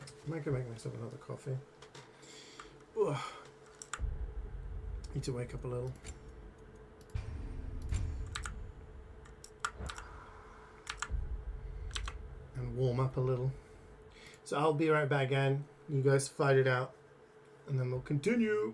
I might go make myself another coffee. Ugh. Need to wake up a little. And warm up a little. So I'll be right back again. You guys fight it out. And then we'll continue.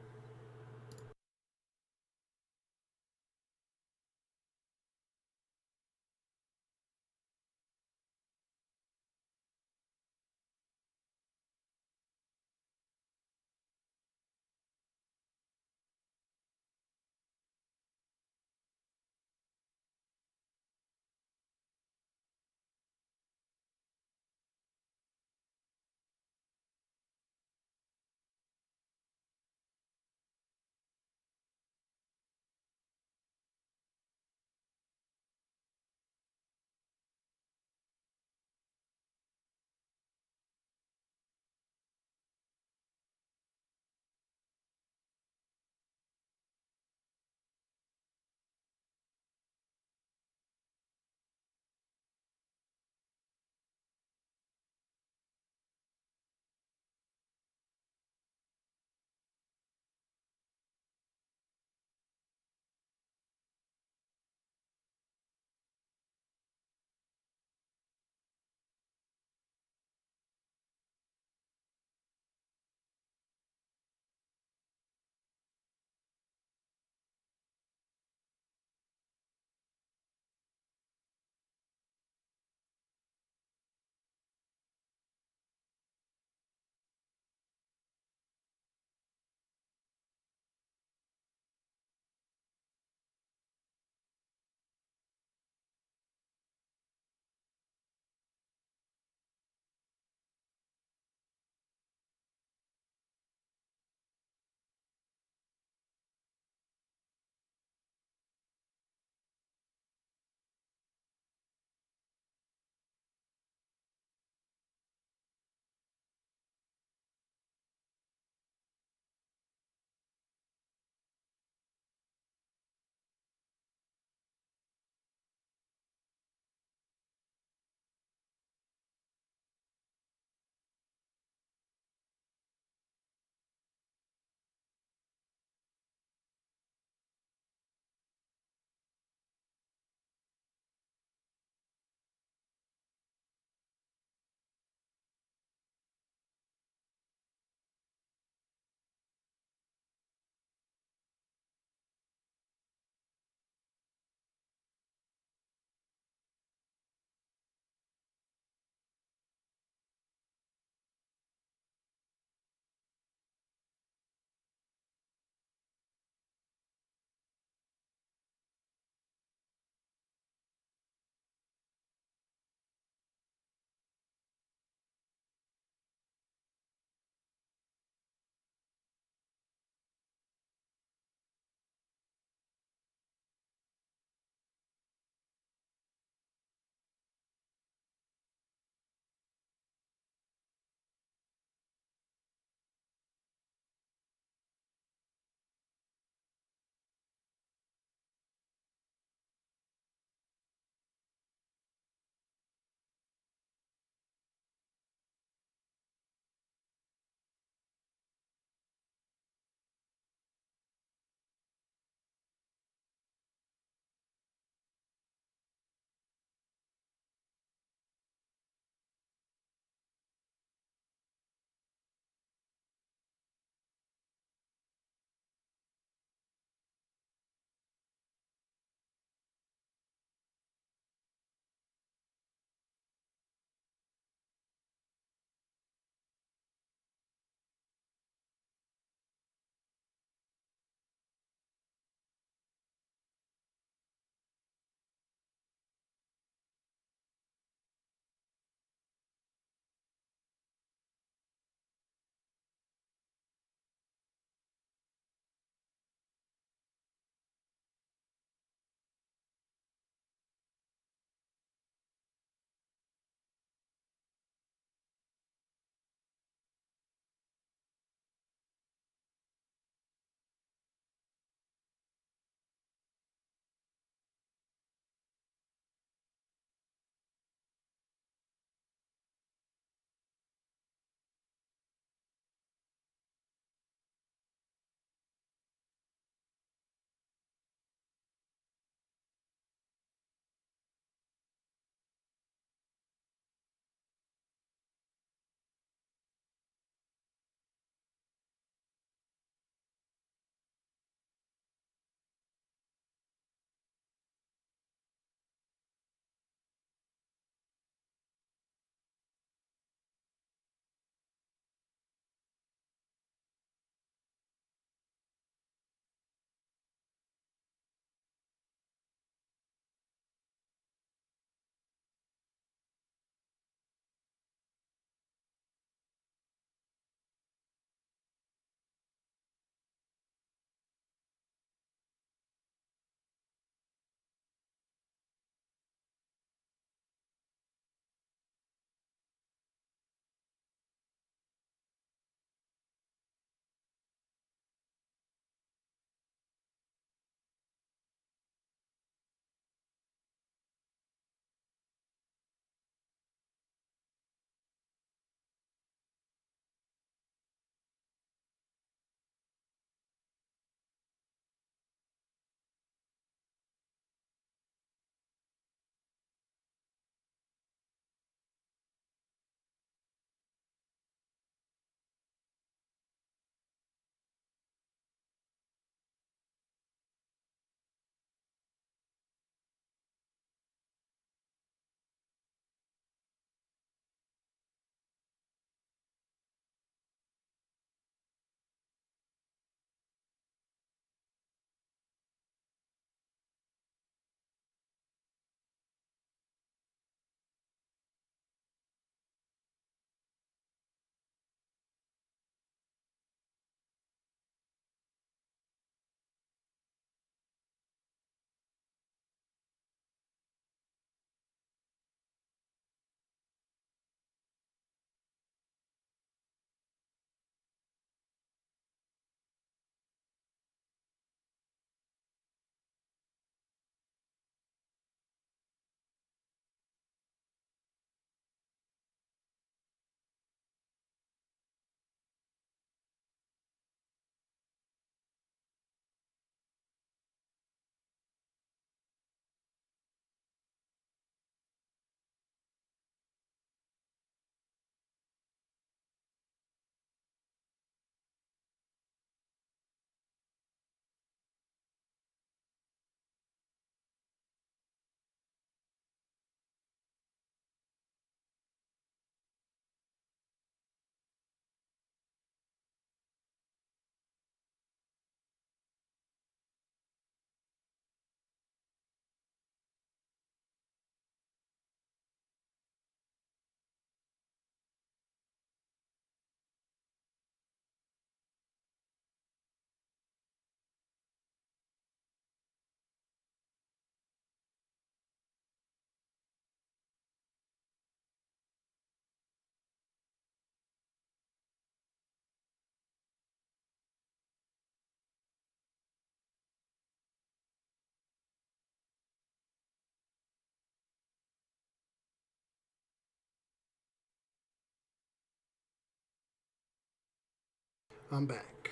I'm back.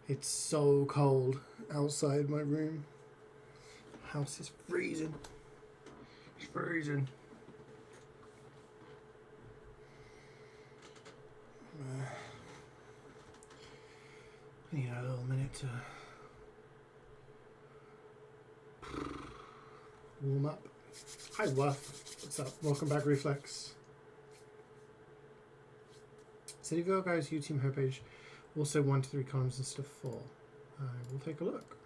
It's so cold outside my room. House is freezing. It's freezing. I need a little minute to warm up. Hi, Wuff. What's up? Welcome back, Reflex. Cityville Guys U-Team homepage. Also 1 to 3 columns instead of 4. We'll take a look.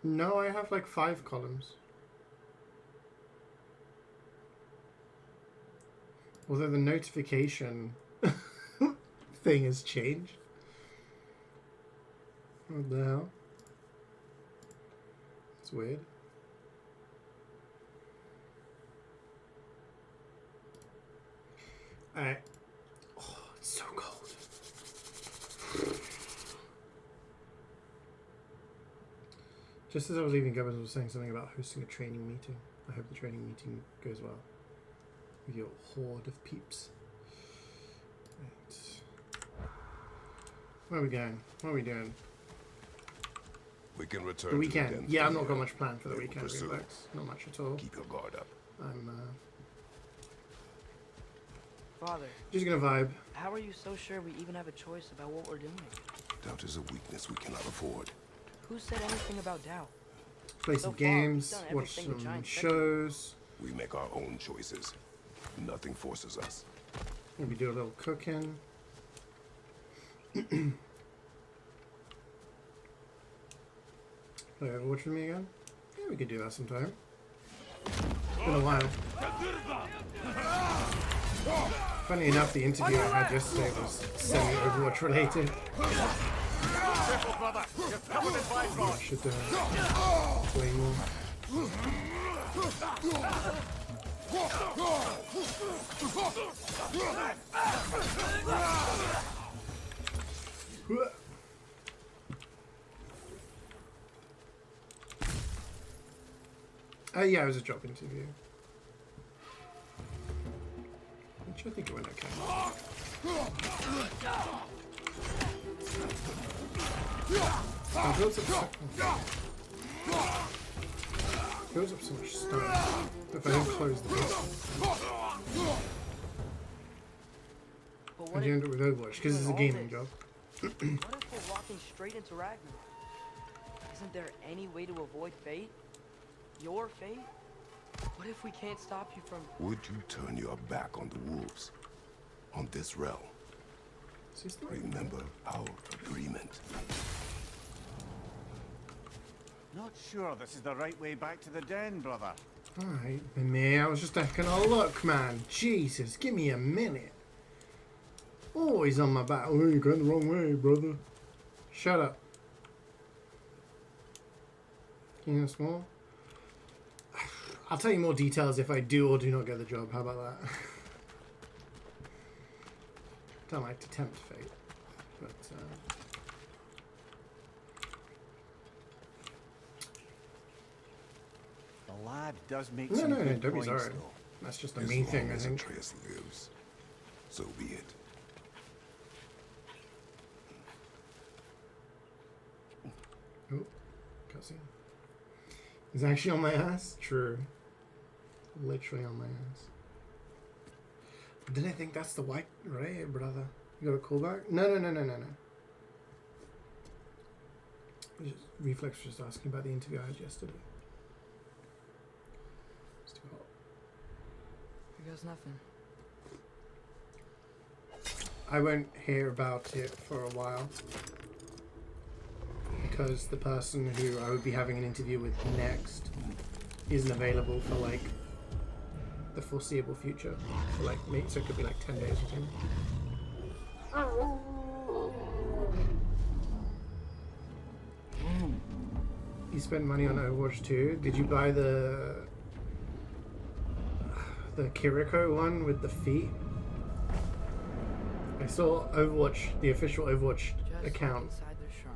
No, I have like 5 columns. Although the notification thing has changed. What the hell? It's weird. Alright. Oh, it's so cold. Just as I was leaving, Gubbins was saying something about hosting a training meeting. I hope the training meeting goes well. With your horde of peeps. Right. Where are we going? What are we doing? We can return The weekend. to the den Yeah, I've from not got here. much planned for the They will weekend. pursue. Relax. Not much at all. Keep your guard up. I'm Father, just gonna vibe. how are you so sure we even have a choice about what we're doing? Doubt is a weakness we cannot afford. Who said anything about doubt? Play So some far, games. we've done Watch everything the some Giants said. shows. We make our own choices. Nothing forces us. Maybe do a little cooking. Play Overwatch with me again? Yeah, we could do that sometime. It's been a while. Funny enough, the interview I had yesterday was semi-Overwatch related. I should play more. Yeah, it was a job interview. Which I think it went okay. Builds up so much stuff. If I don't close the basement. I do end up with Overwatch because it's a gaming job. What if we're walking straight into Ragnarok? Isn't there any way to avoid fate? Your fate? What if we can't stop you from... Would you turn your back on the wolves? On this realm? Remember our agreement. Not sure this is the right way back to the den, brother. Alright, me. I was just taking a look, man. Jesus, give me a minute. Always on my back. Oh, you're going the wrong way, brother. Shut up. Can you hear more? I'll tell you more details if I do or do not get the job. How about that? Don't like to tempt fate, but The lad does make no, some don't good be points, sorry. though. That's just a As me thing, long I as think. Atreus lives, so be it. Oh, cussing. He's actually on my ass? True. Literally on my ass. Didn't I think that's the white right, brother? You got a callback? No. Reflex was just asking about the interview I had yesterday. It's too hot. He goes nothing. I won't hear about it for a while. Because the person who I would be having an interview with next isn't available for like the foreseeable future. For like maybe, so it could be like 10 days or something. You spent money on Overwatch 2. Did you buy the Kiriko one with the feet? I saw Overwatch, the official Overwatch account, Inside their shrine.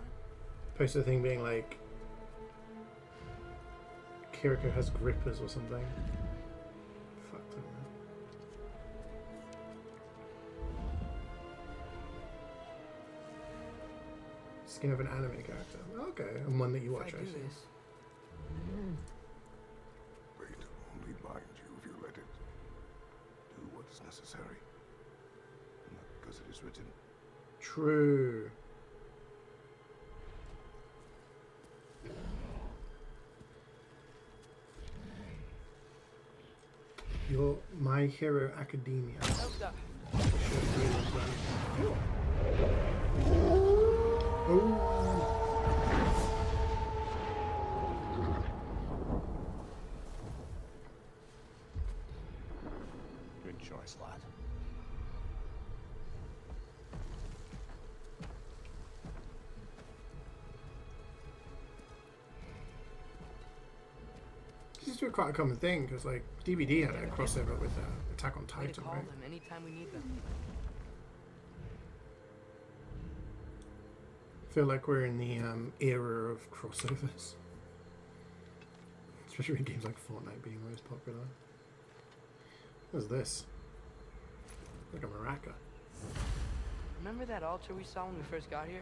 posted a thing being like, Kiriko has grippers or something. Fuck, I don't know. Skin of an anime character. Okay, and one that you watch, I see. Fate only binds you if you let it. Do what is necessary. Not because it is written. True. Your My Hero Academia. Good choice, lad. This is quite a common thing because, like, DVD had a crossover with Attack on Titan, Call right? them anytime we need them. I feel like we're in the era of crossovers, especially in games like Fortnite being most popular. What's this? Like a maraca. Remember that altar we saw when we first got here?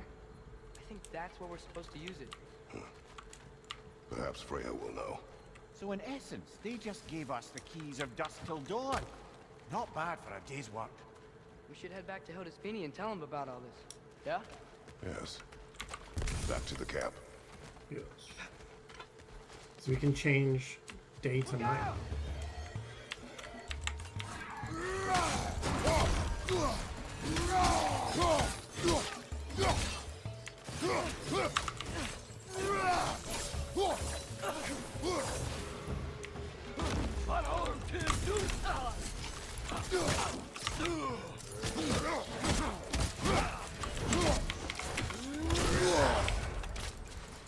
I think that's where we're supposed to use it. Perhaps Freya will know. So in essence, they just gave us the keys of dusk till dawn. Not bad for a day's work. We should head back to Hildesfini and tell him about all this. Yeah? Yes. Back to the camp. Yes. So we can change day to night.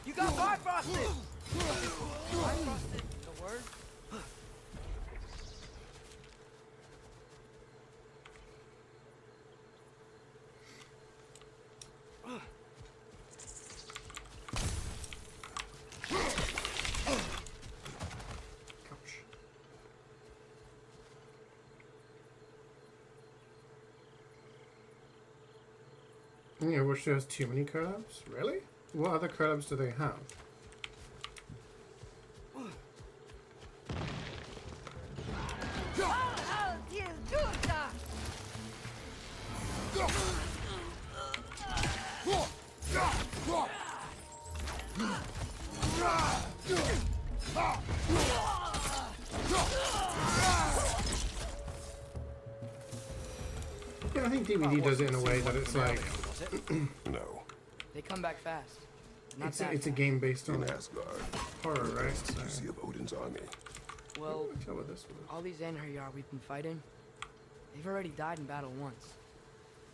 You got Bifrosted! Bifrosted, the word? Yeah, which has too many collabs? Really? What other collabs do they have? Yeah, I think DVD does it in a way that it's like No. They come back fast. Not it's that a fast. game based on In Asgard. horror, right? What did you So, see of Odin's army? Well, tell what this was. all these Einherjar we've been fighting, they've already died in battle once.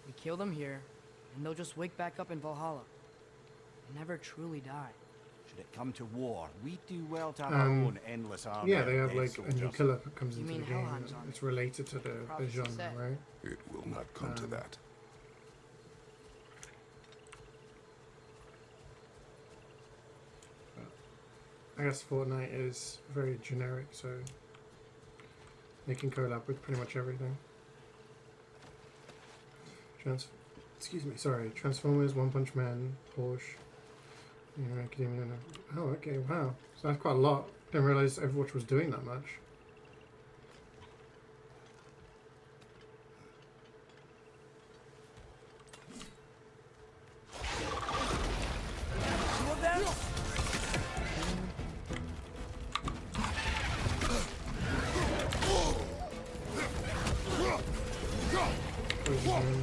We kill them here, and they'll just wake back up in Valhalla. They never truly die. Should it come to war, we do well to have our own endless army. Yeah, they of have dead like a new soldiers. killer that comes You into the mean game. Helheim's army? It's related to the Prophecy genre, said. right? It will not come to that. I guess Fortnite is very generic, so they can collab with pretty much everything. Transformers, One Punch Man, Porsche. Academia. Oh, okay, wow. So that's quite a lot. Didn't realize Overwatch was doing that much. Two of them?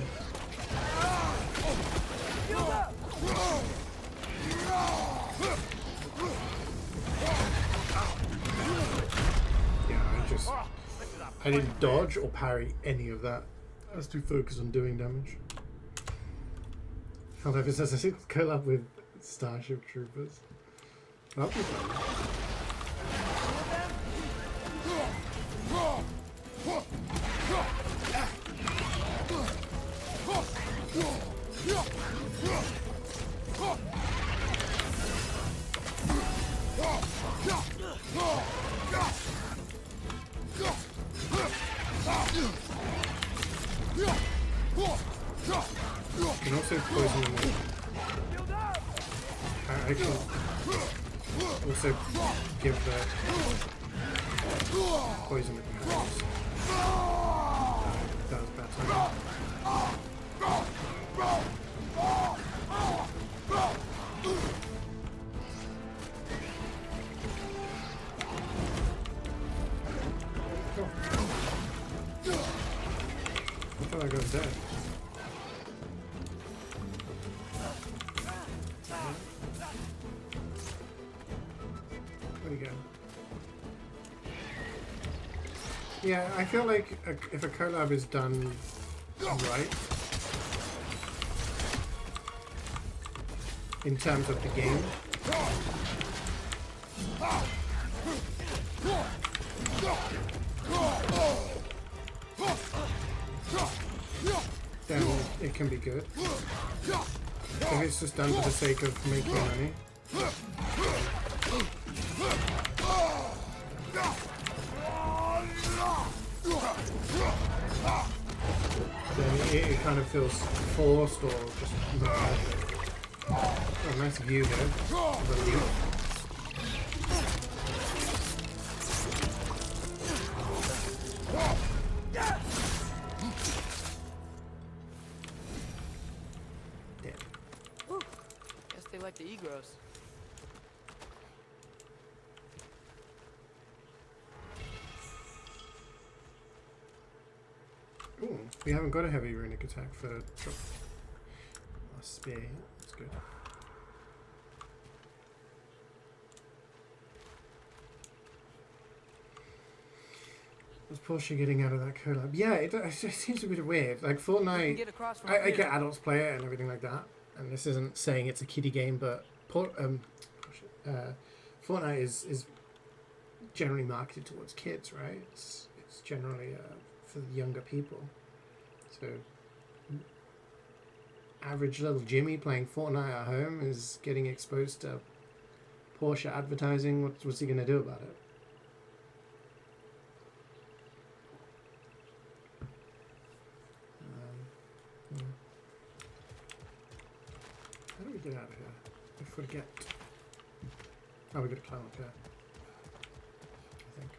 I didn't dodge or parry any of that. I was too focused on doing damage. However, it says I should collab with Starship Troopers. That'd be fun. You can also poison them with I can also give the poison with the hands. That was bad timing. I thought I got dead. Where'd he go? Yeah, I feel like if a collab is done right, in terms of the game, then it can be good. If it's just done for the sake of making money, then it kind of feels forced or just not perfect. Oh, nice view here. The leap. Guess they like the egros. Ooh, we haven't got a heavy runic attack for a spear. That's good. What's Portia getting out of that collab? Yeah, it seems a bit weird. Like Fortnite, I get adults play it and everything like that. And this isn't saying it's a kiddie game, but Fortnite is generally marketed towards kids, right? It's generally for the younger people. So average little Jimmy playing Fortnite at home is getting exposed to Porsche advertising. What's he going to do about it? Yeah. How do we get out of here? I forget. Oh, we got to climb up here. I think.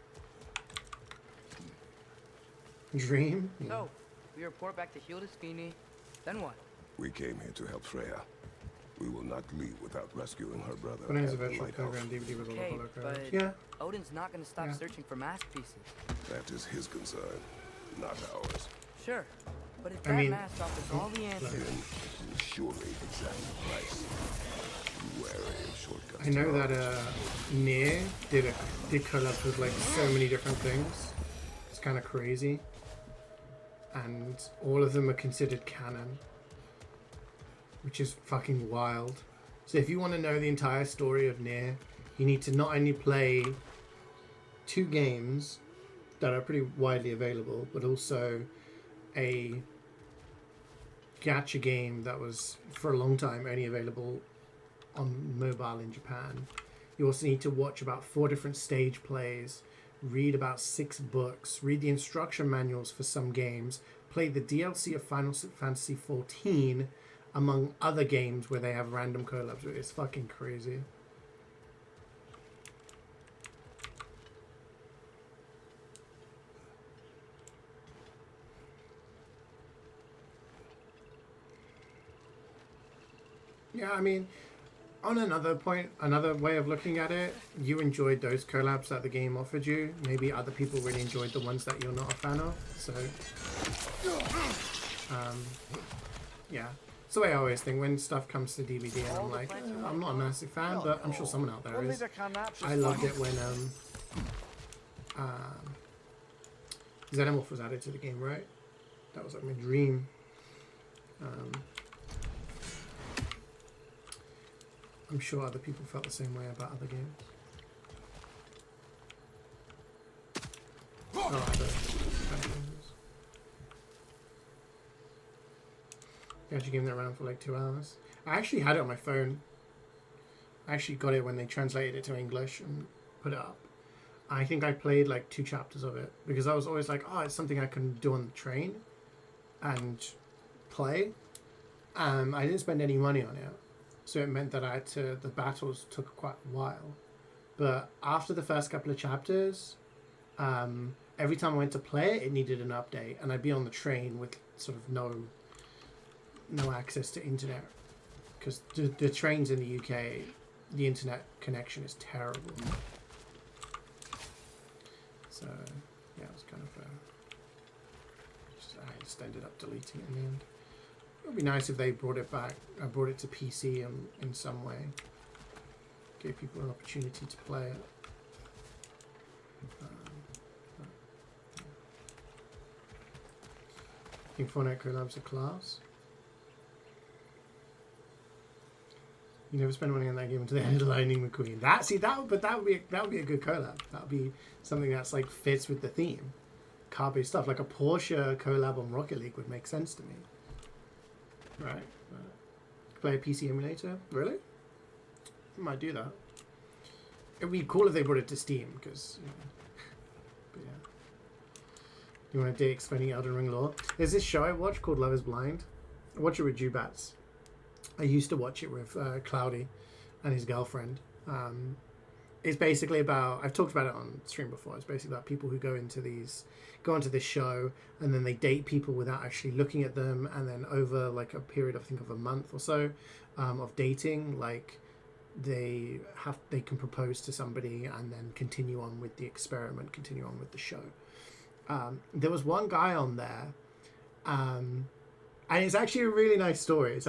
Dream? Yeah. So, we report back to Hildesfini. Then what? We came here to help Freya. We will not leave without rescuing her brother. When is a at the virtual lighthouse. program DVD with all the Okay, hollow but codes? Yeah. Odin's not gonna stop searching for masterpieces. That is his concern, not ours. Sure, but if I that mean, mask offers all the answers... Then will surely exact the price. Wary of shortcuts. I know that Nier did collabs with like so many different things. It's kind of crazy, and all of them are considered canon, which is fucking wild. So if you want to know the entire story of Nier, you need to not only play 2 games that are pretty widely available, but also a gacha game that was for a long time only available on mobile in Japan. You also need to watch about 4 different stage plays, read about 6 books, read the instruction manuals for some games, play the DLC of Final Fantasy XIV, among other games where they have random collabs. It's fucking crazy. Yeah, I mean, on another point, another way of looking at it, you enjoyed those collabs that the game offered you. Maybe other people really enjoyed the ones that you're not a fan of. So, yeah. It's the way I always think when stuff comes to DVD and I'm like, I'm not a massive fan, but I'm sure someone out there is. I loved it when Xenomorph was added to the game, right? That was like my dream. I'm sure other people felt the same way about other games. Oh, other games. I actually gave that around for like 2 hours. I actually had it on my phone. I actually got it when they translated it to English and put it up. I think I played like 2 chapters of it because I was always like, oh, it's something I can do on the train and play. I didn't spend any money on it, so it meant that the battles took quite a while. But after the first couple of chapters, every time I went to play it, it needed an update, and I'd be on the train with sort of no access to internet, because the trains in the UK, the internet connection is terrible. So yeah, it was kind of I just ended up deleting it in the end. It would be nice if they brought it back. I brought it to PC in some way. Gave people an opportunity to play it. I think Fortnite collabs a class. You never spend money on that game until they added Lightning McQueen. That would be a good collab. That would be something that's like fits with the theme. Car-based stuff, like a Porsche collab on Rocket League would make sense to me. Right. Play a PC emulator? Really? I might do that. It would be cool if they brought it to Steam, because, you know. But yeah. You want to date explaining Elden Ring lore? There's this show I watch called Love is Blind. I watch it with Jubats. I used to watch it with Cloudy and his girlfriend. It's basically about, I've talked about it on stream before, it's basically about people who go onto this show and then they date people without actually looking at them, and then over like a period of, I think, of a month or so of dating, like they can propose to somebody and then continue on with the experiment, continue on with the show. There was one guy on there, and it's actually a really nice story.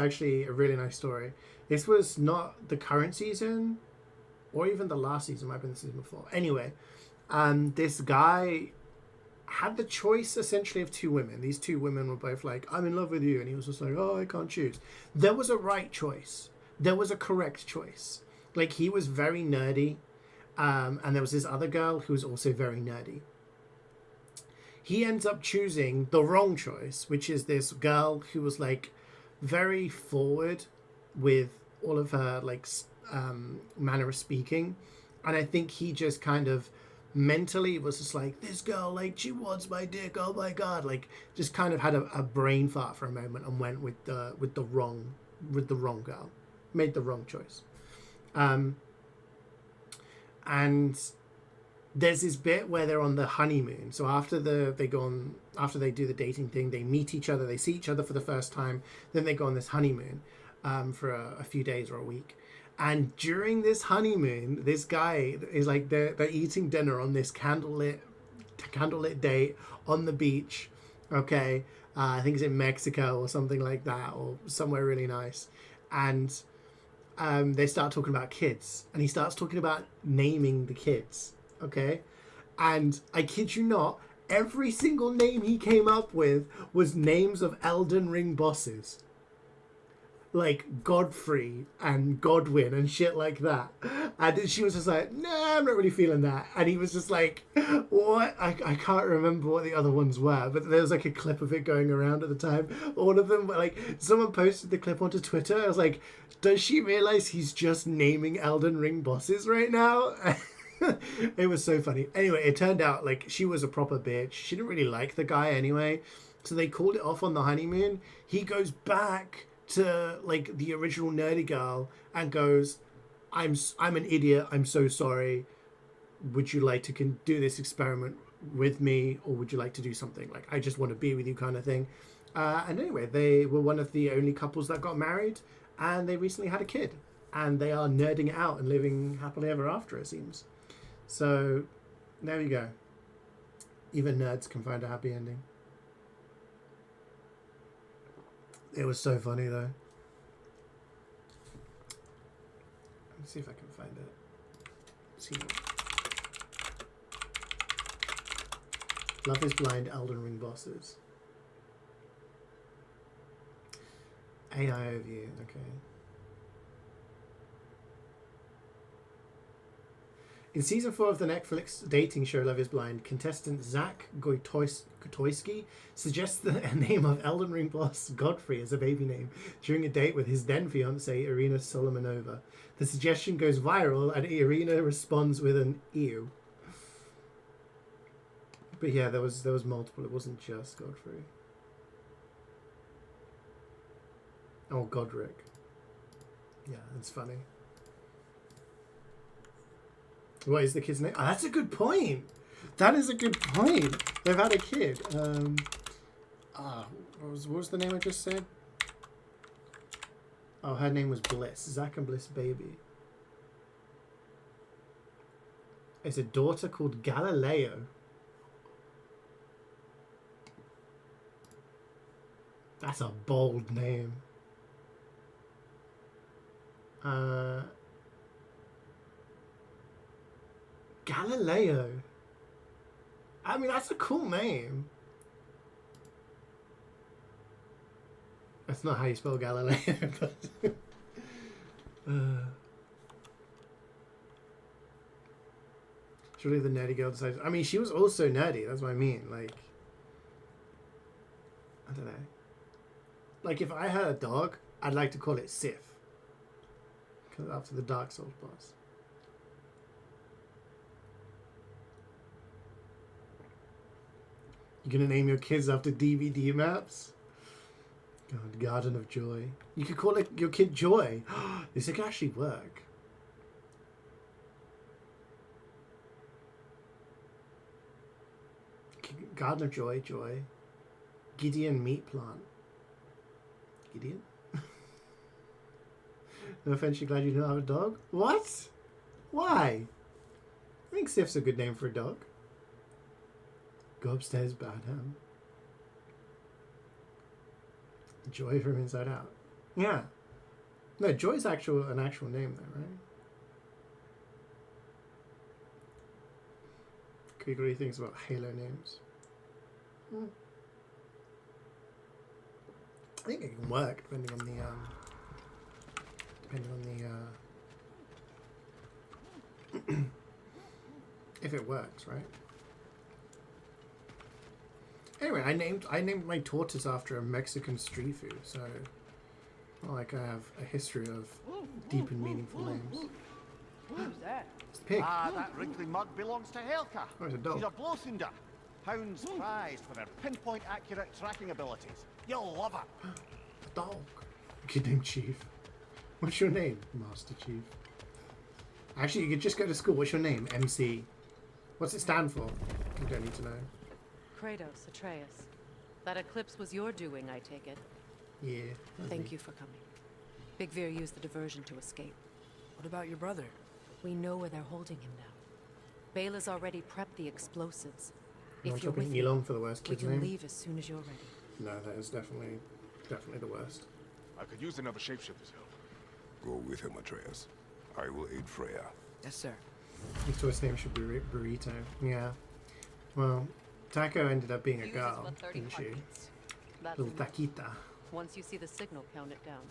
This was not the current season, or even the last season, might have been the season before. Anyway, this guy had the choice essentially of two women. These two women were both like, I'm in love with you. And he was just like, oh, I can't choose. There was a right choice. There was a correct choice. Like, he was very nerdy. And there was this other girl who was also very nerdy. He ends up choosing the wrong choice, which is this girl who was like very forward with all of her like manner of speaking, and I think he just kind of mentally was just like, this girl, like, she wants my dick, oh my god, like just kind of had a brain fart for a moment and went with the wrong girl, made the wrong choice. And there's this bit where they're on the honeymoon. So after they do the dating thing, they meet each other, they see each other for the first time, then they go on this honeymoon for a few days or a week. And during this honeymoon, this guy is like, they're eating dinner on this candlelit date on the beach. Okay, I think it's in Mexico or something like that, or somewhere really nice. And they start talking about kids, and he starts talking about naming the kids. Okay, and I kid you not, every single name he came up with was names of Elden Ring bosses, like Godfrey and Godwin and shit like that. And she was just like, nah, I'm not really feeling that. And he was just like, what? I can't remember what the other ones were, but there was like a clip of it going around at the time. All of them were like, someone posted the clip onto Twitter. I was like, does she realize he's just naming Elden Ring bosses right now? It was so funny. Anyway, it turned out like she was a proper bitch. She didn't really like the guy anyway, so they called it off on the honeymoon. He goes back to like the original nerdy girl and goes, I'm an idiot, I'm so sorry, would you like to do this experiment with me, or would you like to do something like, I just want to be with you kind of thing. And anyway, they were one of the only couples that got married, and they recently had a kid, and they are nerding it out and living happily ever after, it seems. So there you go. Even nerds can find a happy ending. It was so funny though. Let's see if I can find it. See. Love is Blind Elden Ring bosses. AI overview, okay. In season 4 of the Netflix dating show Love is Blind, contestant Zach Gotoyski suggests the name of Elden Ring boss Godfrey as a baby name during a date with his then fiancée Irina Solomonova. The suggestion goes viral and Irina responds with an ew. But yeah, there was multiple. It wasn't just Godfrey. Oh, Godric. Yeah, that's funny. What is the kid's name? Oh, that's a good point. That is a good point. They've had a kid. What was the name I just said? Oh, her name was Bliss. Zack and Bliss baby. It's a daughter called Galileo. That's a bold name. Galileo. I mean, that's a cool name. That's not how you spell Galileo, but... Surely the nerdy girl decides... I mean, she was also nerdy. That's what I mean. Like... I don't know. Like, if I had a dog, I'd like to call it Sif. Because after the Dark Souls boss. You're gonna name your kids after DVD maps? God, Garden of Joy. You could call it your kid Joy. This could actually work. Garden of Joy, Joy. Gideon Meat Plant. Gideon? No offense, you're glad you don't have a dog? What? Why? I think Sif's a good name for a dog. Go upstairs, Badham. Joy from Inside Out. Yeah. No, Joy's an actual name though, right? Krieg, what do you think about Halo names? I think it can work depending on the if it works, right? Anyway, I named my tortoise after a Mexican street food, so not like I have a history of deep and meaningful names. Who's that? It's the pig. That wrinkly mug belongs to Helka. Oh, it's a dog. She's a Blowthunder. Hounds prized for their pinpoint accurate tracking abilities. You'll love her. Dog. Good name, Chief. What's your name, Master Chief? Actually, you could just go to school. What's your name, MC? What's it stand for? You don't need to know. Kratos, Atreus. That eclipse was your doing, I take it. Yeah. Thank you for coming. Big Veer used the diversion to escape. What about your brother? We know where they're holding him now. Bela's already prepped the explosives. I'm If you're with talking me, Elon for the worst we kid's can name. leave as soon as you're ready. No, that is definitely the worst. I could use another shapeshifter's help. Go with him, Atreus. I will aid Freya. Yes, sir. His choice name should be Burrito. Yeah. Well, Taco ended up being a girl, didn't she? That's Little enough. Taquita. Once you see the signal, count it down.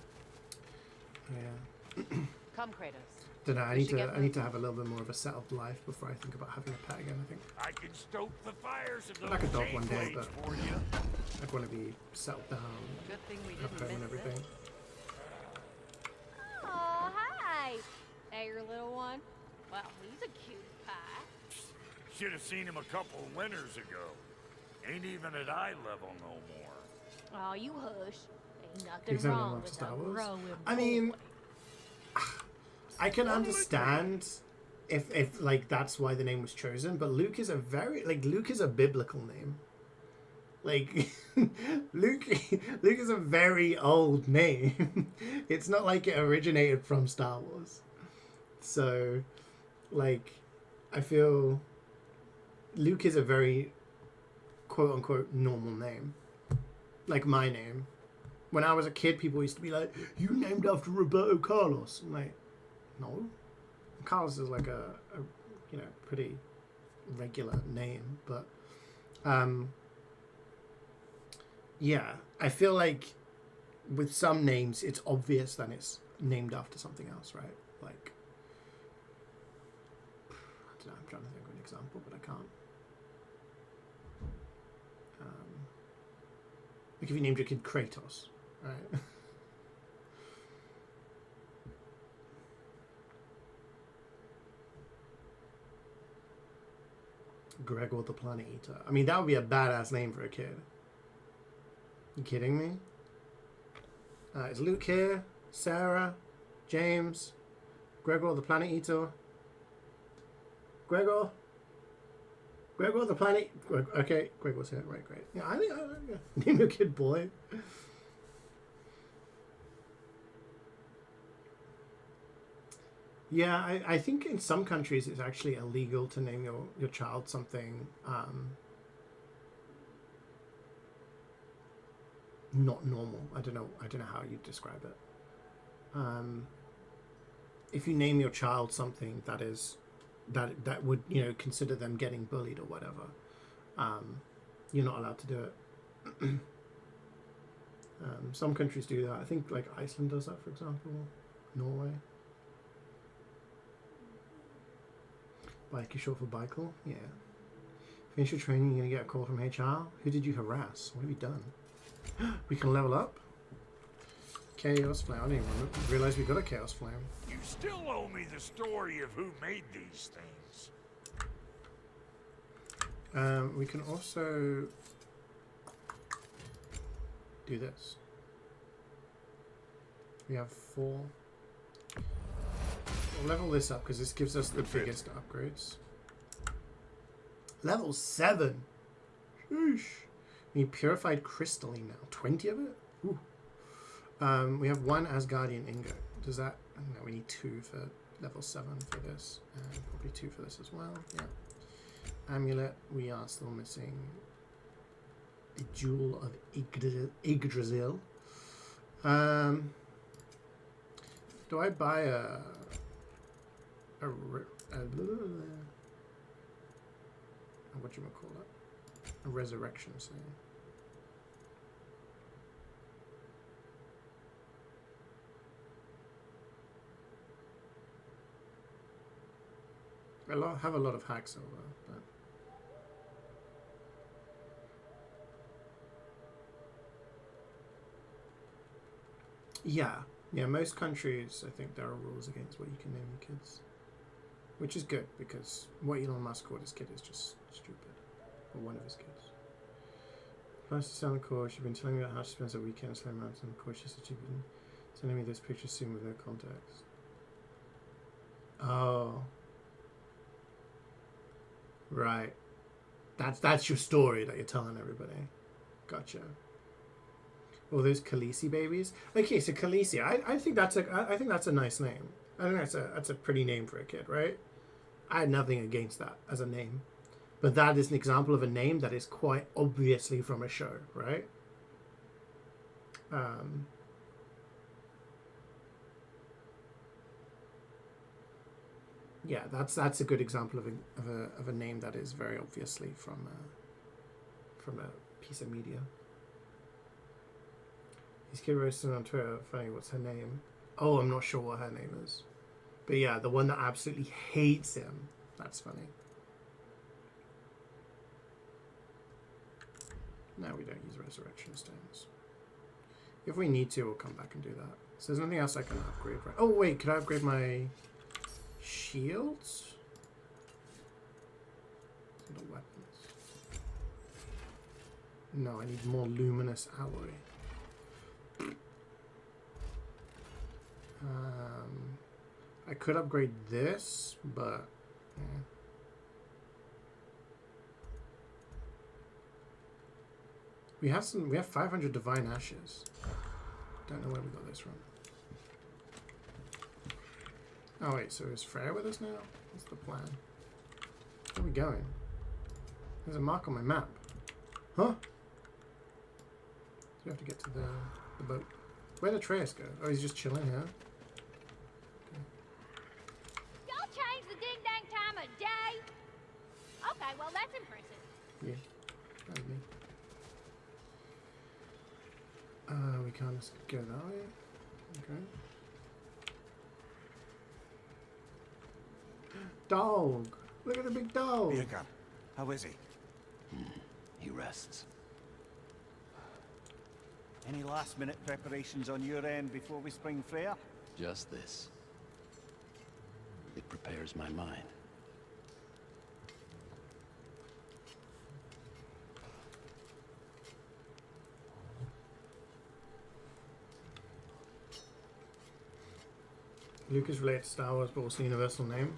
Yeah. Come, Kratos. Don't know. I We need should to. get I need to have a little bit more of a settled life before I think about having a pet again. I think. I can stoke the fires of I'd like a those dog one day, blades but for you. I'd want to be settled down, Good thing we have didn't home and miss everything. Oh, hi. Hey, your little one. Well, he's a cute pie. Should have seen him a couple winters ago. Ain't even at eye level no more. Oh, you hush. Ain't You nothing said wrong love with Star a Wars. growing I mean, I can understand if like that's why the name was chosen, but Luke is a biblical name. Like Luke is a very old name. It's not like it originated from Star Wars. So like I feel Luke is a very quote unquote normal name. Like my name. When I was a kid, people used to be like, "You named after Roberto Carlos." I'm like, no. Carlos is like a pretty regular name, but yeah, I feel like with some names it's obvious that it's named after something else, right? Like I don't know, I'm trying to think of an example, but I can't. Like if you named your kid Kratos, right? Gregor the Planet Eater. I mean, that would be a badass name for a kid. You kidding me? Is Luke here? Sarah? James? Gregor the Planet Eater? Gregor the Planet... Okay, Gregor's here. Right, great. Yeah, I think... Name your kid boy. Yeah, I think in some countries it's actually illegal to name your child something not normal. I don't know how you describe it. If you name your child something that would, you know, consider them getting bullied or whatever, you're not allowed to do it. Some countries do that. I think like Iceland does that, for example. Norway. Bike is short for Bikel? Yeah. Finish your training, you're gonna get a call from HR? Who did you harass? What have you done? We can level up? Chaos Flame. I didn't even realize we got a Chaos Flame. You still owe me the story of who made these things. We can also do this. We have 4. We'll level this up because this gives us the biggest upgrades. Level 7. Sheesh. We need purified crystalline now. 20 of it? Ooh. We have 1 Asgardian ingot. Does that... No, we need 2 for level 7 for this. And probably 2 for this as well. Yeah. Amulet. We are still missing a Jewel of Yggdrasil. Do I buy whatchamacallit? A resurrection scene. I have a lot of hack silver, but yeah, most countries, I think there are rules against what you can name your kids. Which is good, because what Elon Musk called his kid is just stupid. Or one of his kids. First to stay on the course, you've been telling me about how she spends her weekend slamming around on the course. She said you've been sending me this picture soon with no context. Oh. Right. That's your story that you're telling everybody. Gotcha. All those Khaleesi babies. Okay, so Khaleesi, I think that's a nice name. I think that's a pretty name for a kid, right? I had nothing against that as a name. But that is an example of a name that is quite obviously from a show, right? Yeah, that's a good example of a name that is very obviously from a piece of media. His kid roasted on Twitter. Funny, what's her name? Oh, I'm not sure what her name is. But yeah, the one that absolutely hates him. That's funny. No, we don't use resurrection stones. If we need to, we'll come back and do that. So there's nothing else I can upgrade, right? Oh, wait, could I upgrade my shields? The weapons. No, I need more luminous alloy. I could upgrade this, but yeah. We have 500 divine ashes. Don't know where we got this from. Oh wait, so is Freya with us now? What's the plan? Where are we going? There's a mark on my map. Huh? So we have to get to the boat. Where'd Atreus go? Oh, he's just chilling here. Y'all change the ding-dang time of day? Okay, well, that's impressive. Yeah, that was me. We can't just go that way. Okay. Dog! Look at the big dog! Birgir, how is he? He rests. Any last-minute preparations on your end before we spring Freya? Just this. It prepares my mind. Luke is related to Star Wars, but also a universal name.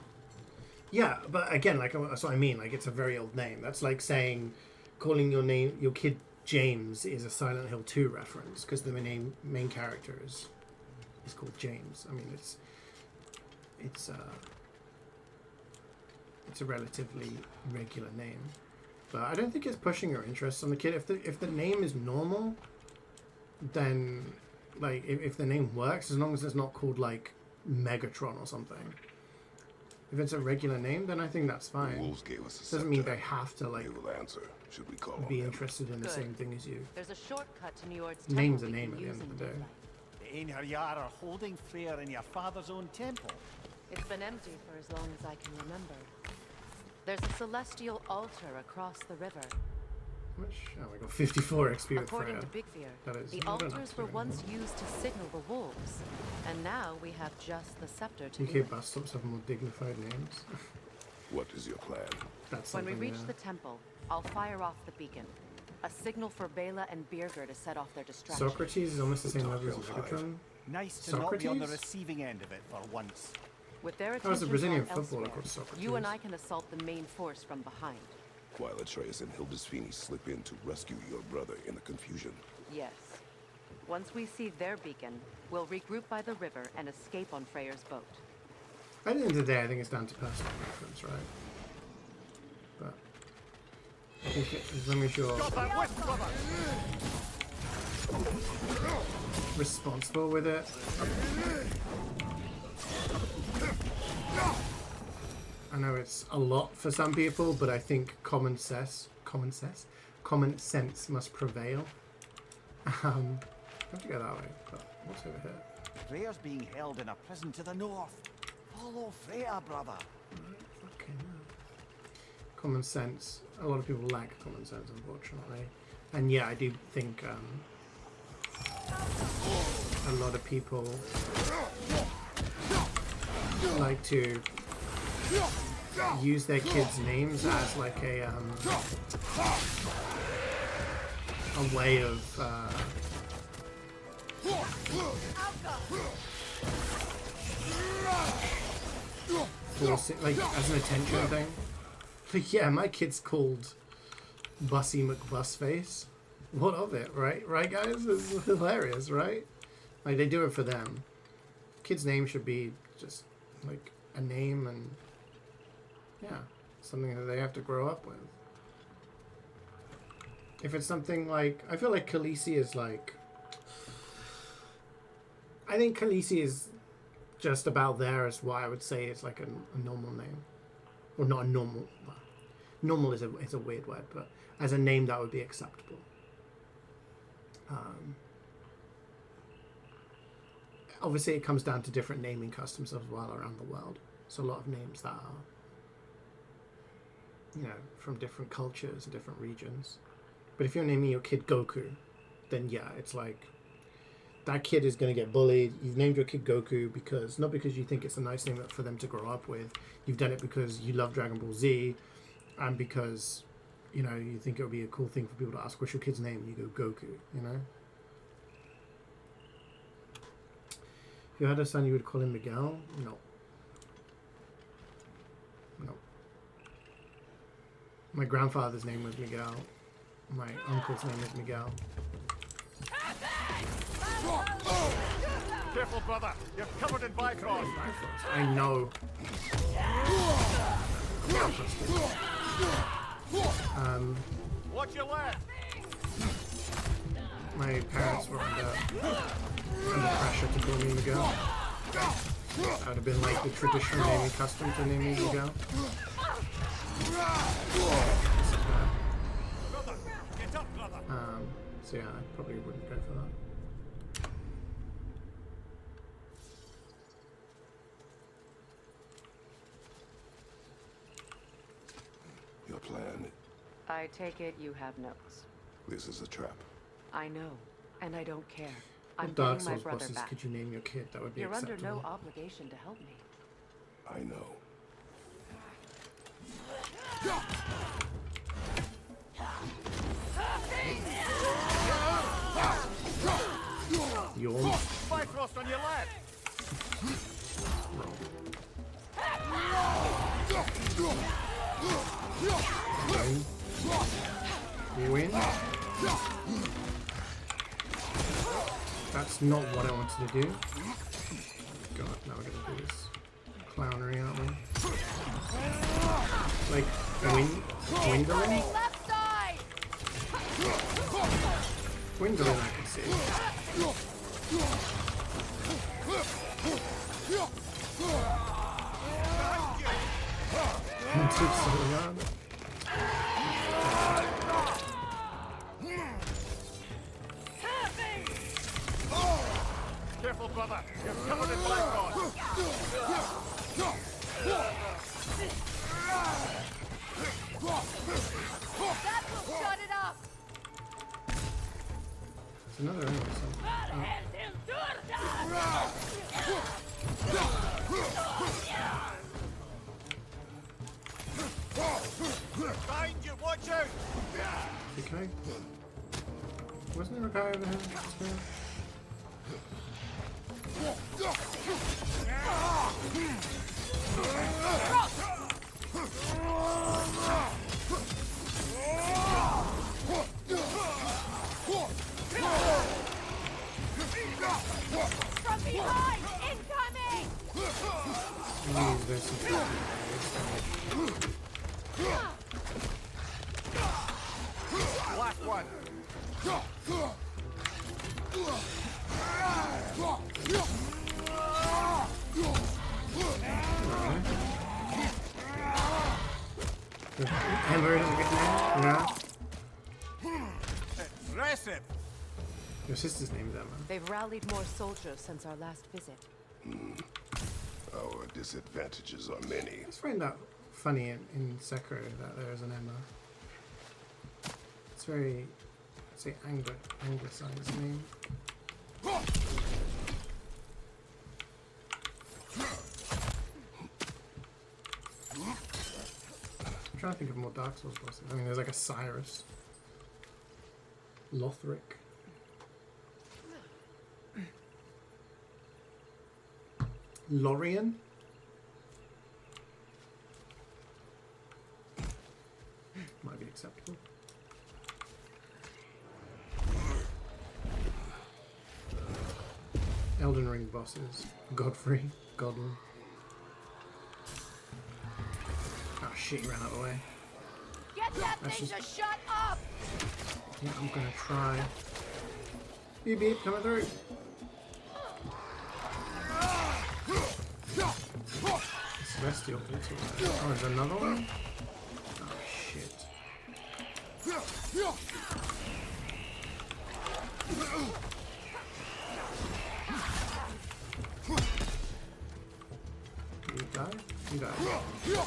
Yeah, but again, like that's what I mean. Like it's a very old name. That's like saying, calling your kid James is a Silent Hill 2 reference because the main character is called James. I mean, it's a relatively regular name, but I don't think it's pushing your interest on the kid. If the name is normal, then like if the name works, as long as it's not called like Megatron or something. If it's a regular name, then I think that's fine. The wolves gave us a Doesn't mean they have to like They will answer. Should we call be on them? interested in the same thing as you. There's a shortcut to New York's Name's temple a we name can at the use end of in the day. daylight. The Ain Haryar are holding Freyr in your father's own temple. It's been empty for as long as I can remember. There's a celestial altar across the river. Which, oh, I got 54 XP with According Freya. to Big Fear, That is, the I don't have altars to do were it once anymore. used to signal the wolves, and now we have just the scepter to do UK it. bus stops have more dignified names. What is your plan? That's When we something, reach yeah. the temple, I'll fire off the beacon. A signal for Bela and Birger to set off their distraction. Socrates is almost the same level as Megatron. Nice to not be on the Socrates? receiving end of it for once. With their How is attention a Brazilian drawn footballer elsewhere, called Socrates? you and I can assault the main force from behind. While Atreus and Hildesfini slip in to rescue your brother in the confusion. Yes. Once we see their beacon, we'll regroup by the river and escape on Freyr's boat. At the end of the day, I think it's down to personal preference, right? But I think as long as you're responsible with it. I know it's a lot for some people, but I think common sense must prevail. I have to go that way, but what's over here? Freyr's being held in a prison to the north. Follow Freyr, brother. Okay, no. Common sense. A lot of people lack common sense, unfortunately. And yeah, I do think a lot of people like to use their kids' names as like a way of forcing, like as an attention thing. Like, yeah, my kid's called Bussy McBussface. What of it, right? Right, guys? It's hilarious, right? Like, they do it for them. Kid's name should be just like a name and yeah, something that they have to grow up with. If it's something like, I feel like Khaleesi is like, I think Khaleesi is just about there as what I would say is like a normal name. Or not a normal, normal is a weird word, but as a name that would be acceptable. Obviously it comes down to different naming customs as well around the world. So a lot of names that are, you know, from different cultures and different regions. But if you're naming your kid Goku, then yeah, it's like that kid is going to get bullied. You've named your kid Goku because, not because you think it's a nice name for them to grow up with. You've done it because you love Dragon Ball Z and because, you know, you think it would be a cool thing for people to ask, what's your kid's name? And you go Goku, you know? If you had a son, you would call him Miguel? No. No. My grandfather's name was Miguel. My uncle's name is Miguel. Careful, brother. You're covered in Bifrost. I know. Watch your left. My parents were under pressure to call me Miguel. That would have been like the traditional naming custom to name me Miguel. So yeah, I probably wouldn't go for that. Your plan, I take it you have notes. this is a trap. I know, and I don't care. I'm What Dark getting my Souls brother bosses back. could you name your kid that would be You're acceptable? under no obligation to help me. I know. Yawn. Bifrost on your left. Roll. Win. That's not what I wanted to do. God, now we're gonna do this clownery, aren't we? Like, Gwendolyn? Gwendolyn, I can see. It took so long. Careful, brother. You're covered in black rod. That will shut it up. There's another enemy somewhere. Behind you, watch out! Okay. Wasn't there a guy over here? From behind! Incoming! Use this. Last one. Ember doesn't get there? No. Impressive. Your sister's name is Emma. They've rallied more soldiers since our last visit. Our disadvantages are many. I just find that funny in Sekiro that there is an Emma. It's very, I'd say, anglicized name. I'm trying to think of more Dark Souls bosses. I mean, there's like a Cyrus, Lothric. Lorien? Might be acceptable. Elden Ring bosses. Godfrey. Godwin. Oh shit, he ran out of the way. Get that That's thing just- to shut up! Yeah, I'm gonna try. Beep beep, coming through. Celestial Beetle. Oh, there's another one? Oh shit. You die? You die.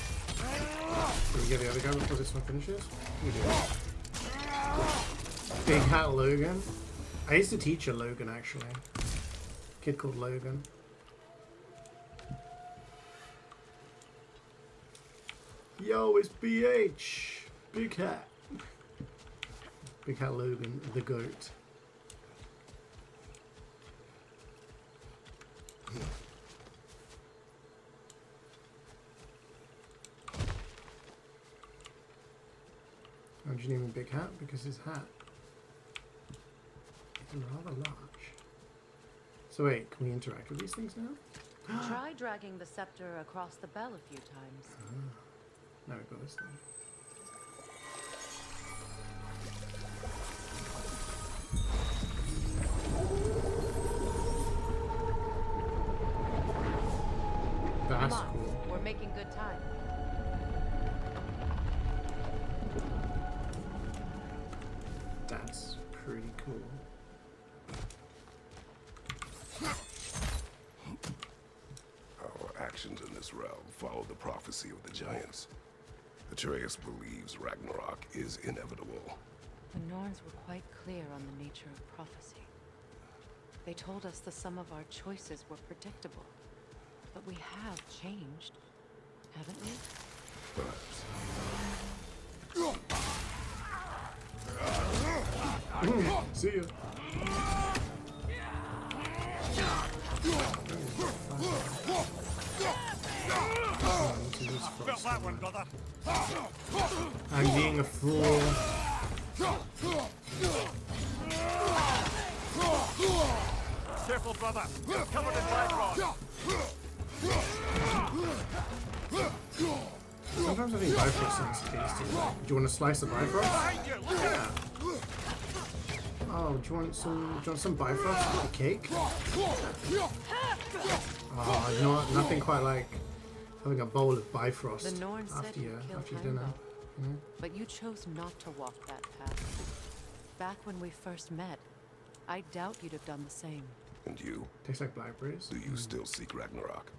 Do we get the other guy before this one finishes? We do. Big Hat Logan. I used to teach a Logan actually. A kid called Logan. Yo, it's BH. Big Hat. Big Hat Logan, the GOAT. Why did you name him Big Hat? Because his hat is rather large. So wait, can we interact with these things now? Try dragging the scepter across the bell a few times. Now we've got this thing. That's Come on, cool. we're making good time. That's pretty cool. Our actions in this realm follow the prophecy of the giants. Atreus believes Ragnarok is inevitable. The Norns were quite clear on the nature of prophecy. They told us the sum of our choices were predictable. But we have changed. haven't we? See ya. Felt that one, brother. I'm being a fool. Careful, brother. You're covered in Bifrost. Sometimes I think Bifrost sounds tasty. Do you want a slice of Bifrost? Yeah. Oh, do you want some Bifrost with a cake? Oh, you know what? Nothing quite like having a bowl of Bifrost The Norn said after you'd your kill dinner. Heimdall, but you chose not to walk that path. Back when we first met, I doubt you'd have done the same. And you? Tastes like blackberries. Do you still seek Ragnarok?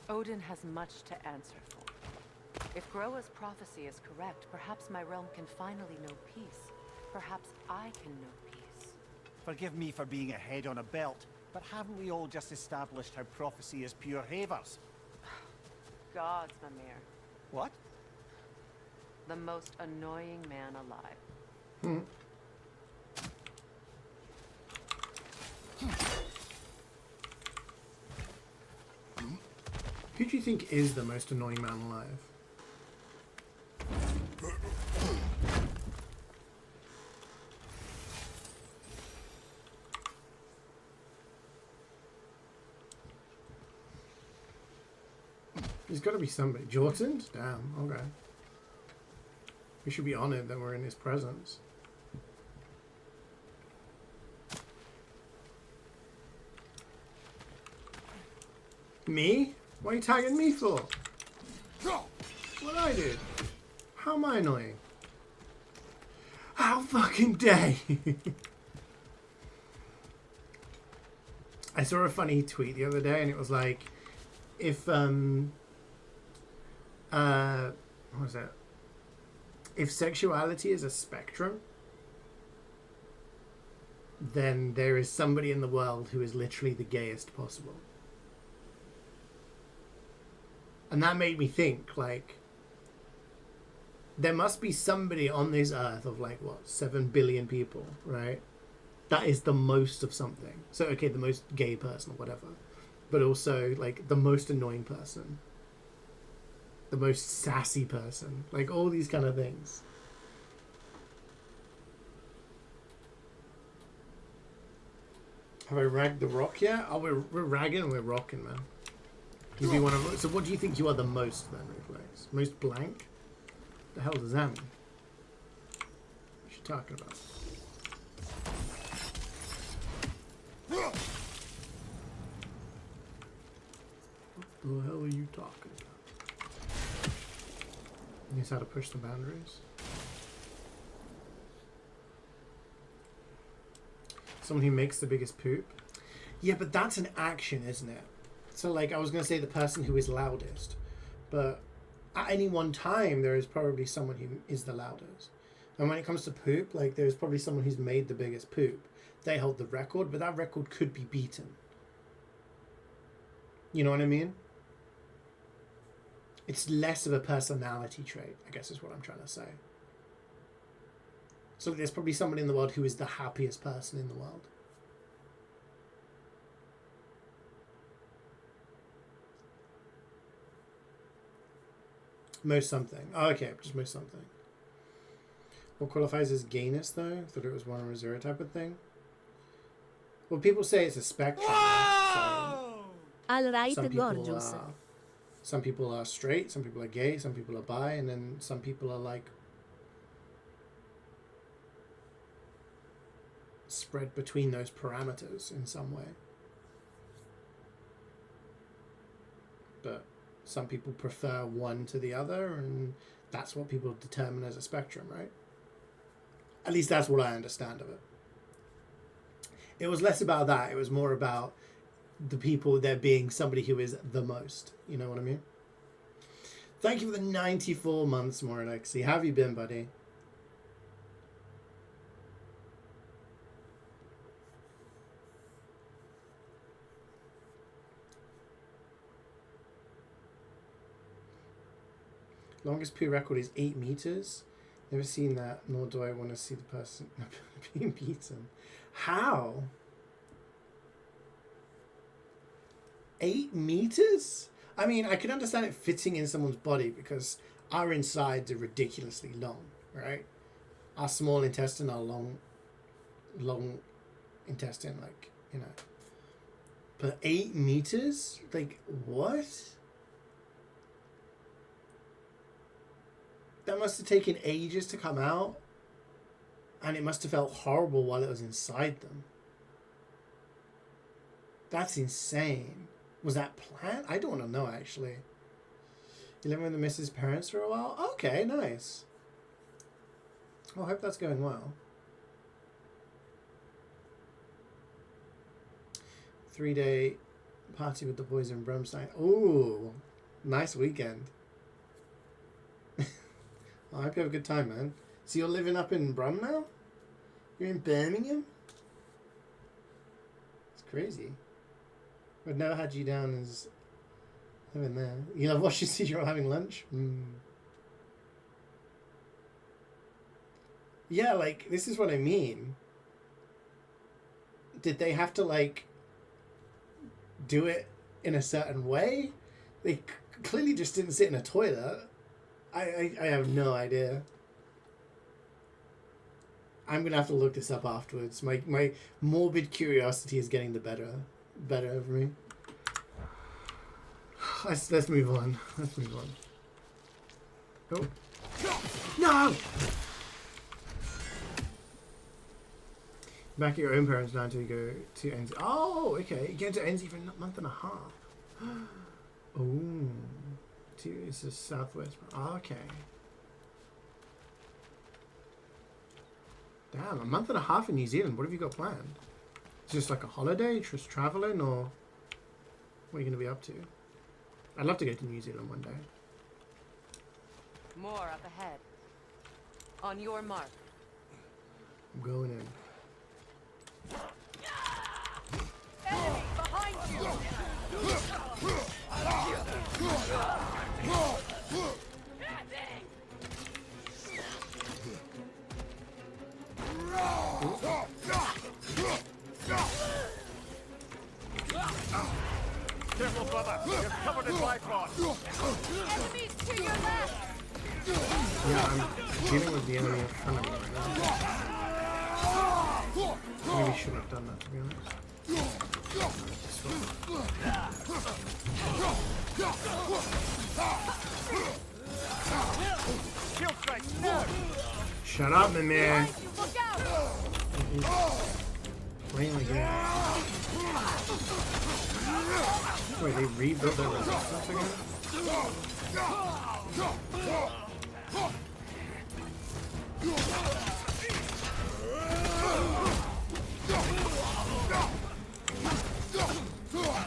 Odin has much to answer for. If Groa's prophecy is correct, perhaps my realm can finally know peace. Perhaps I can know peace. Forgive me for being a head on a belt, but haven't we all just established how prophecy is pure havers? Gods, Mimir. What? The most annoying man alive. Who do you think is the most annoying man alive? There's got to be somebody. Jordan? Damn, okay. We should be honored that we're in his presence. Me? What are you tagging me for? What I did? How am I annoying? How fucking dare you? I saw a funny tweet the other day and it was like, if what was that? If sexuality is a spectrum, then there is somebody in the world who is literally the gayest possible. And that made me think, like, there must be somebody on this earth of, like, what, 7 billion people, right? That is the most of something. So, okay, the most gay person or whatever. But also, like, the most annoying person. The most sassy person. Like, all these kind of things. Have I ragged the rock yet? Oh, we're ragging and we're rocking, man. You'd be one of. So what do you think you are the most then, Reflex? Most blank? The hell does that mean? What are you talking about? What the hell are you talking about? He knows how to push the boundaries. Someone who makes the biggest poop. Yeah, but that's an action, isn't it? So, like, I was going to say the person who is loudest. But at any one time, there is probably someone who is the loudest. And when it comes to poop, like, there's probably someone who's made the biggest poop. They hold the record, but that record could be beaten. You know what I mean? It's less of a personality trait, I guess is what I'm trying to say. So there's probably someone in the world who is the happiest person in the world. Most something. Oh, okay, just most something. What qualifies as gayness, though? I thought it was 1 or 0 type of thing. Well, people say it's a spectrum. Right? All right, Some gorgeous. Some people are straight, some people are gay, some people are bi, and then some people are like spread between those parameters in some way. But some people prefer one to the other, and that's what people determine as a spectrum, right? At least that's what I understand of it. It was less about that. It was more about the people there being somebody who is the most. You know what I mean? Thank you for the 94 months, Moralexi. How have you been, buddy? Longest poo record is 8 meters. Never seen that, nor do I want to see the person being beaten. How? 8 meters? I mean, I can understand it fitting in someone's body because our insides are ridiculously long, right? Our small intestine, our long intestine, like, you know. But 8 meters? Like, what? That must have taken ages to come out. And it must have felt horrible while it was inside them. That's insane. Was that planned? I don't want to know, actually. You living with the missus' parents for a while? Okay, nice. Well, I hope that's going well. 3-day party with the boys in Brumstein. Ooh, nice weekend. I hope you have a good time, man. So you're living up in Brum now? You're in Birmingham? It's crazy. I've never had you down as living there. You love watching CeeJaey having lunch? Yeah, like, this is what I mean. Did they have to, like, do it in a certain way? They clearly just didn't sit in a toilet. I have no idea. I'm going to have to look this up afterwards. My morbid curiosity is getting the better of me. Let's move on. Let's move on. Oh. No! Back at your own parents now until you go to NZ. Oh, okay. You go to NZ for a month and a half. Oh. It's the southwest. Oh, okay. Damn, a month and a half in New Zealand. What have you got planned? Is this like a holiday? Just traveling? Or what are you going to be up to? I'd love to go to New Zealand one day. More up ahead. On your mark. I'm going in. Enemy behind you! Careful, brother! You're covered in bifrost! Enemies to your left! Yeah, I'm dealing with the enemy in front of me right now. Maybe should have done that, to be honest. Shield strike! No! Shut up, my man. Look out! Playing like that. Wait, they rebuilt their resistance again?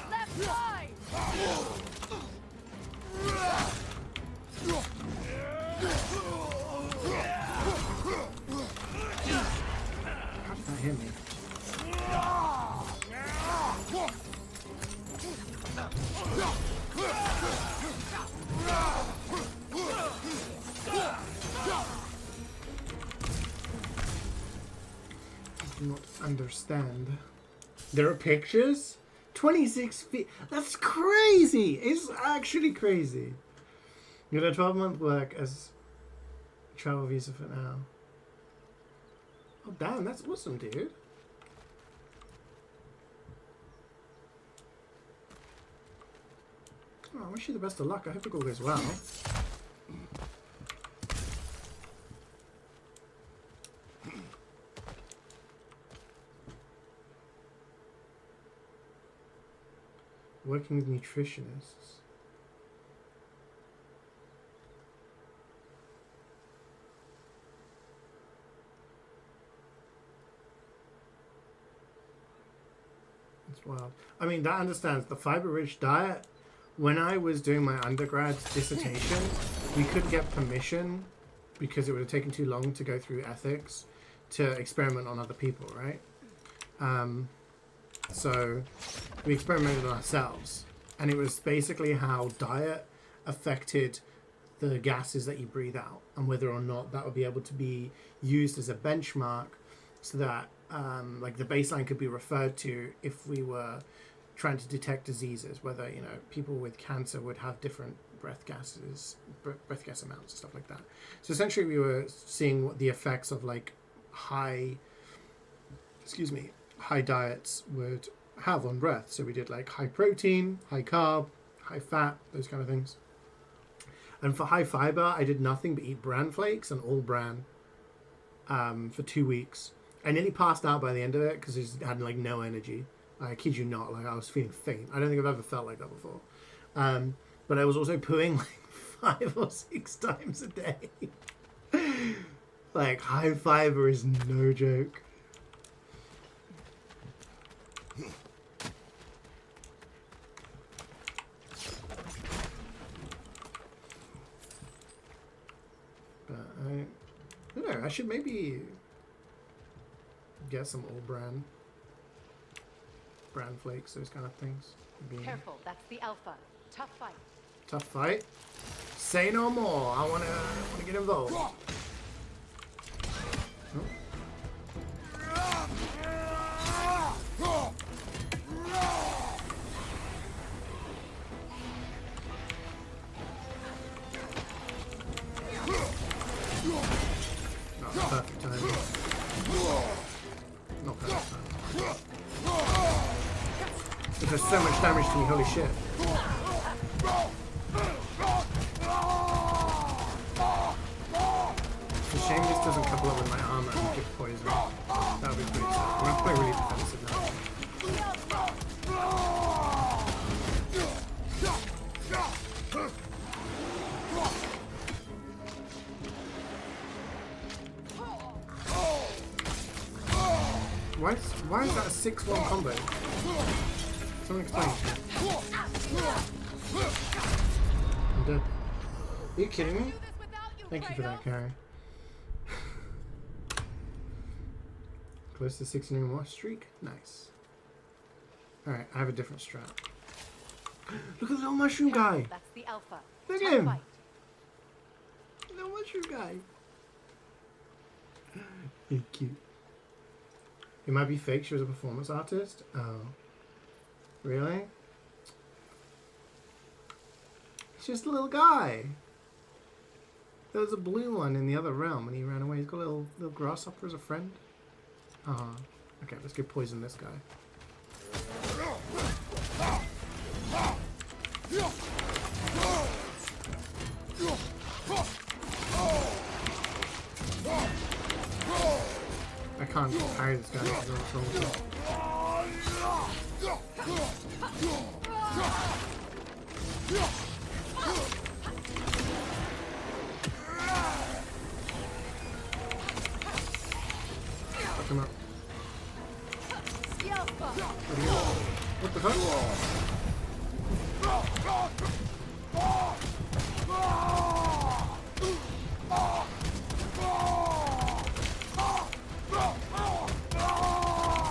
Left side! How did that hit me? I do not understand. There are pictures? 26 feet. That's crazy. It's actually crazy. You got a 12-month work as travel visa for now. Oh, damn. That's awesome, dude. Oh, I wish you the best of luck. I hope it all goes well. Working with nutritionists. It's wild. I mean, that understands the fiber-rich diet. When I was doing my undergrad dissertation, we couldn't get permission because it would have taken too long to go through ethics to experiment on other people, right? So we experimented on ourselves, and it was basically how diet affected the gases that you breathe out, and whether or not that would be able to be used as a benchmark, so that like the baseline could be referred to if we were trying to detect diseases, whether, you know, people with cancer would have different breath gas amounts and stuff like that. So essentially we were seeing what the effects of like high diets would have on breath. So we did like high protein, high carb, high fat, those kind of things. And for high fiber, I did nothing but eat bran flakes and all bran for 2 weeks. I nearly passed out by the end of it because I just had like no energy. I kid you not, like I was feeling faint. I don't think I've ever felt like that before. But I was also pooing like 5 or 6 times a day. Like high fiber is no joke. But I don't know, I should maybe get some old bran flakes, those kind of things. Careful, that's the Alpha. Tough fight. Tough fight? Say no more. I wanna get involved. Oh. Not perfect timing. Not perfect timing. It does so much damage to me, holy shit. It's a shame this doesn't couple up with my armor and give poison. That would be pretty sad. I'm gonna play really defensive now. Why is that a 6-1 combo? Someone explain. I'm dead. Are you kidding me? Thank you for that, Carrie. Close to 69 more streak. Nice. Alright, I have a different strat. Look at the little mushroom guy! That's the Alpha. Look at him! Little mushroom guy. He's cute. It might be fake, she was a performance artist. Oh. Really? It's just a little guy. There was a blue one in the other realm when he ran away. He's got a little grasshopper as a friend. Okay, let's go poison this guy. I can't carry this guy. What's wrong with him? Fuck him up. What the fuck?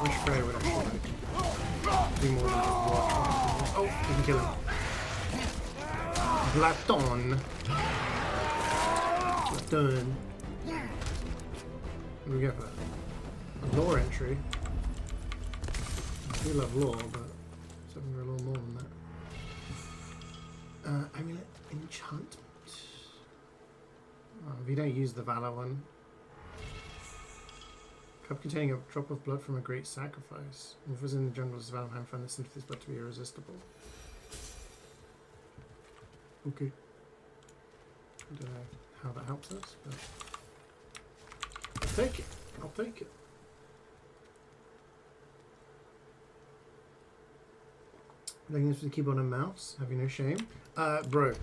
Wish Frey would actually like do more than just watch. Oh, you can kill him. Blaton. Blaton. What do we get for that? A lore entry. I do love lore, but something a little more than that. Amulet enchantment. Oh, if you don't use the Valor one. Cup containing a drop of blood from a great sacrifice. Wolves in the jungles of Valheim found the scent of this blood to be irresistible. Okay. I don't know how that helps us, but I'll take it. I'll take it. Playing this with a keyboard and mouse. Have you no shame? Bro.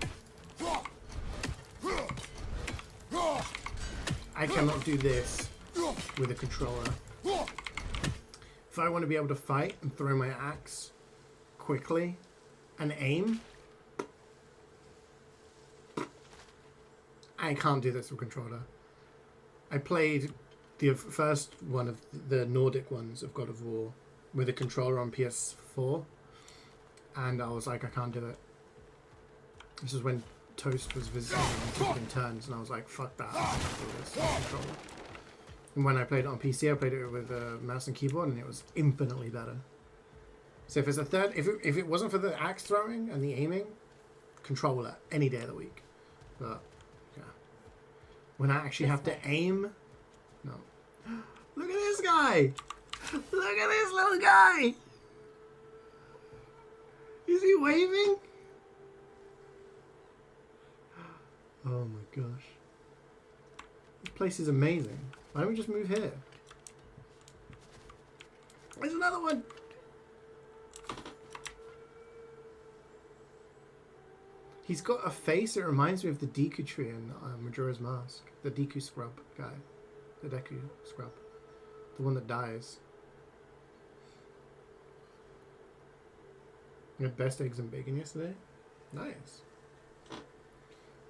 I cannot do this with a controller. If I want to be able to fight and throw my axe quickly and aim, I can't do this with a controller. I played the first one of the Nordic ones of God of War with a controller on PS4, and I was like, I can't do it. This is when Toast was visiting and took it in turns, and I was like, fuck that, I can't do this on controller. And when I played it on PC, I played it with a mouse and keyboard, and it was infinitely better. So if it's a third, if it wasn't for the axe throwing and the aiming, controller any day of the week. But yeah, when I actually have to aim, no. Look at this guy! Look at this little guy! Is he waving? Oh my gosh. This place is amazing. Why don't we just move here? There's another one! He's got a face that reminds me of the Deku tree in Majora's Mask. The Deku scrub guy. The Deku scrub. The one that dies. You had best eggs and bacon yesterday? Nice.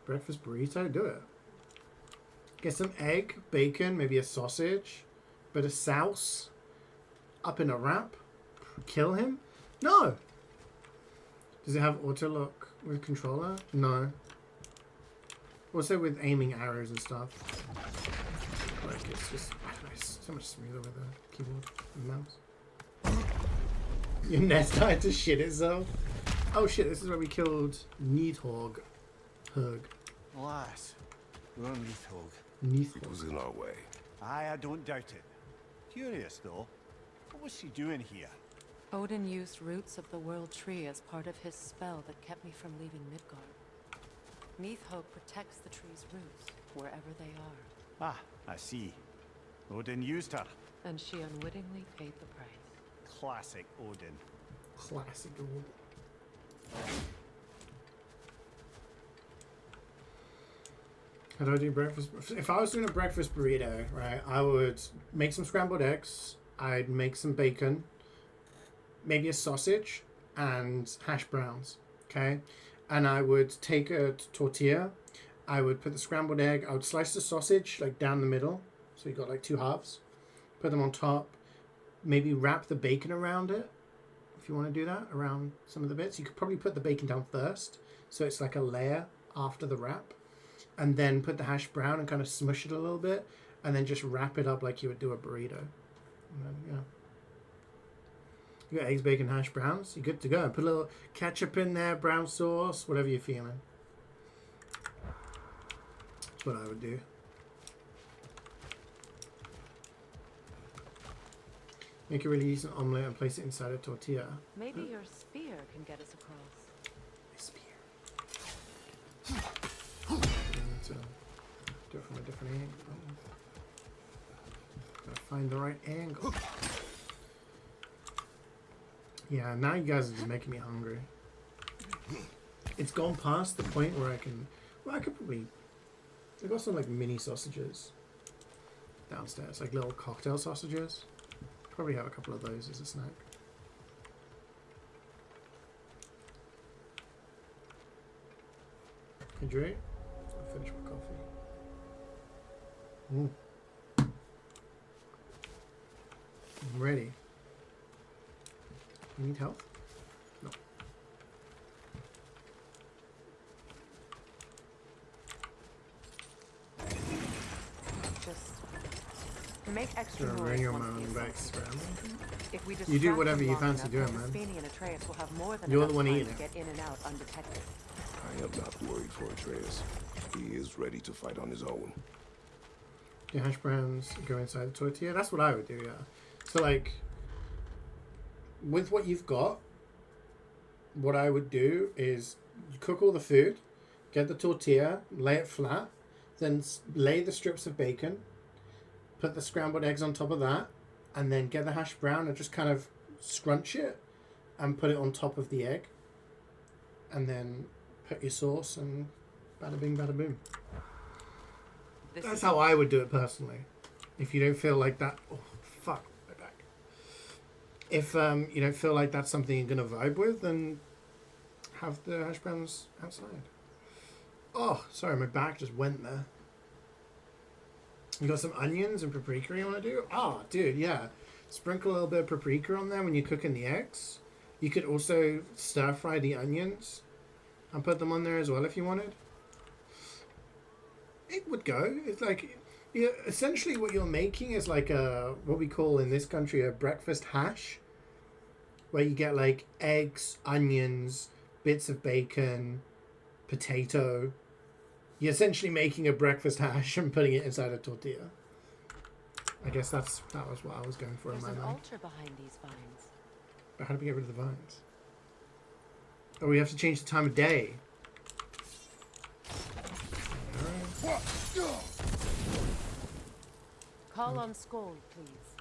Breakfast burrito? Do it. Get some egg, bacon, maybe a sausage, bit of sauce, up in a wrap. Kill him? No! Does it have auto lock with controller? No. Also with aiming arrows and stuff. Like it's just, I don't know, it's so much smoother with a keyboard and mouse. Your nest died to shit itself. Oh shit, this is where we killed Neathog. Hug. Alas, we're on Neathog. It was in our way. Aye, I don't doubt it. Curious, though. What was she doing here? Odin used roots of the World Tree as part of his spell that kept me from leaving Midgard. Neathog protects the tree's roots, wherever they are. Ah, I see. Odin used her. And she unwittingly paid the price. Classic Odin. Classic Odin. How do I do breakfast? If I was doing a breakfast burrito, right, I would make some scrambled eggs. I'd make some bacon, maybe a sausage, and hash browns. Okay, and I would take a tortilla. I would put the scrambled egg. I would slice the sausage like down the middle, so you got like two halves. Put them on top. Maybe wrap the bacon around it. If you want to do that around some of the bits, you could probably put the bacon down first, so it's like a layer after the wrap. And then put the hash brown and kind of smush it a little bit, and then just wrap it up like you would do a burrito. And then, yeah. You got eggs, bacon, hash browns. You're good to go. Put a little ketchup in there, brown sauce, whatever you're feeling. That's what I would do. Make a really decent omelette and place it inside a tortilla. Maybe your spear can get us across. My spear. Do it from a different angle. Gotta find the right angle. Yeah, now you guys are just making me hungry. It's gone past the point where I can... Well, I could probably... I've got some like mini sausages downstairs, like little cocktail sausages. Probably have a couple of those as a snack. Hydrate. I'll finish my coffee. I'm ready. You need help? No. Just make extra Gonna noise ring your once mom the back assault begins. If we You do distract whatever them you long fancy enough, doing, then man. Vespani and Atreus will have more than You're enough the one time eating to it. get in and out undetected. I am not worried for Atreus. He is ready to fight on his own. The hash browns go inside the tortilla. That's what I would do, yeah. So, like, with what you've got, what I would do is you cook all the food, get the tortilla, lay it flat, then lay the strips of bacon, put the scrambled eggs on top of that, and then get the hash brown and just kind of scrunch it and put it on top of the egg. And then put your sauce and bada bing, bada boom. That's how I would do it personally. If you don't feel like that... Oh, fuck. My back. If you don't feel like that's something you're going to vibe with, then have the hash browns outside. Oh, sorry, my back just went there. You got some onions and paprika you want to do? Oh, dude, yeah. Sprinkle a little bit of paprika on there when you're cooking the eggs. You could also stir fry the onions and put them on there as well if you wanted. It would go. It's like, essentially what you're making is like a, what we call in this country a breakfast hash, where you get like eggs, onions, bits of bacon, potato. You're essentially making a breakfast hash and putting it inside a tortilla. I guess that was what I was going for in my There's an mind. altar behind these vines. But how do we get rid of the vines? Oh, we have to change the time of day. Call on Skoll, please.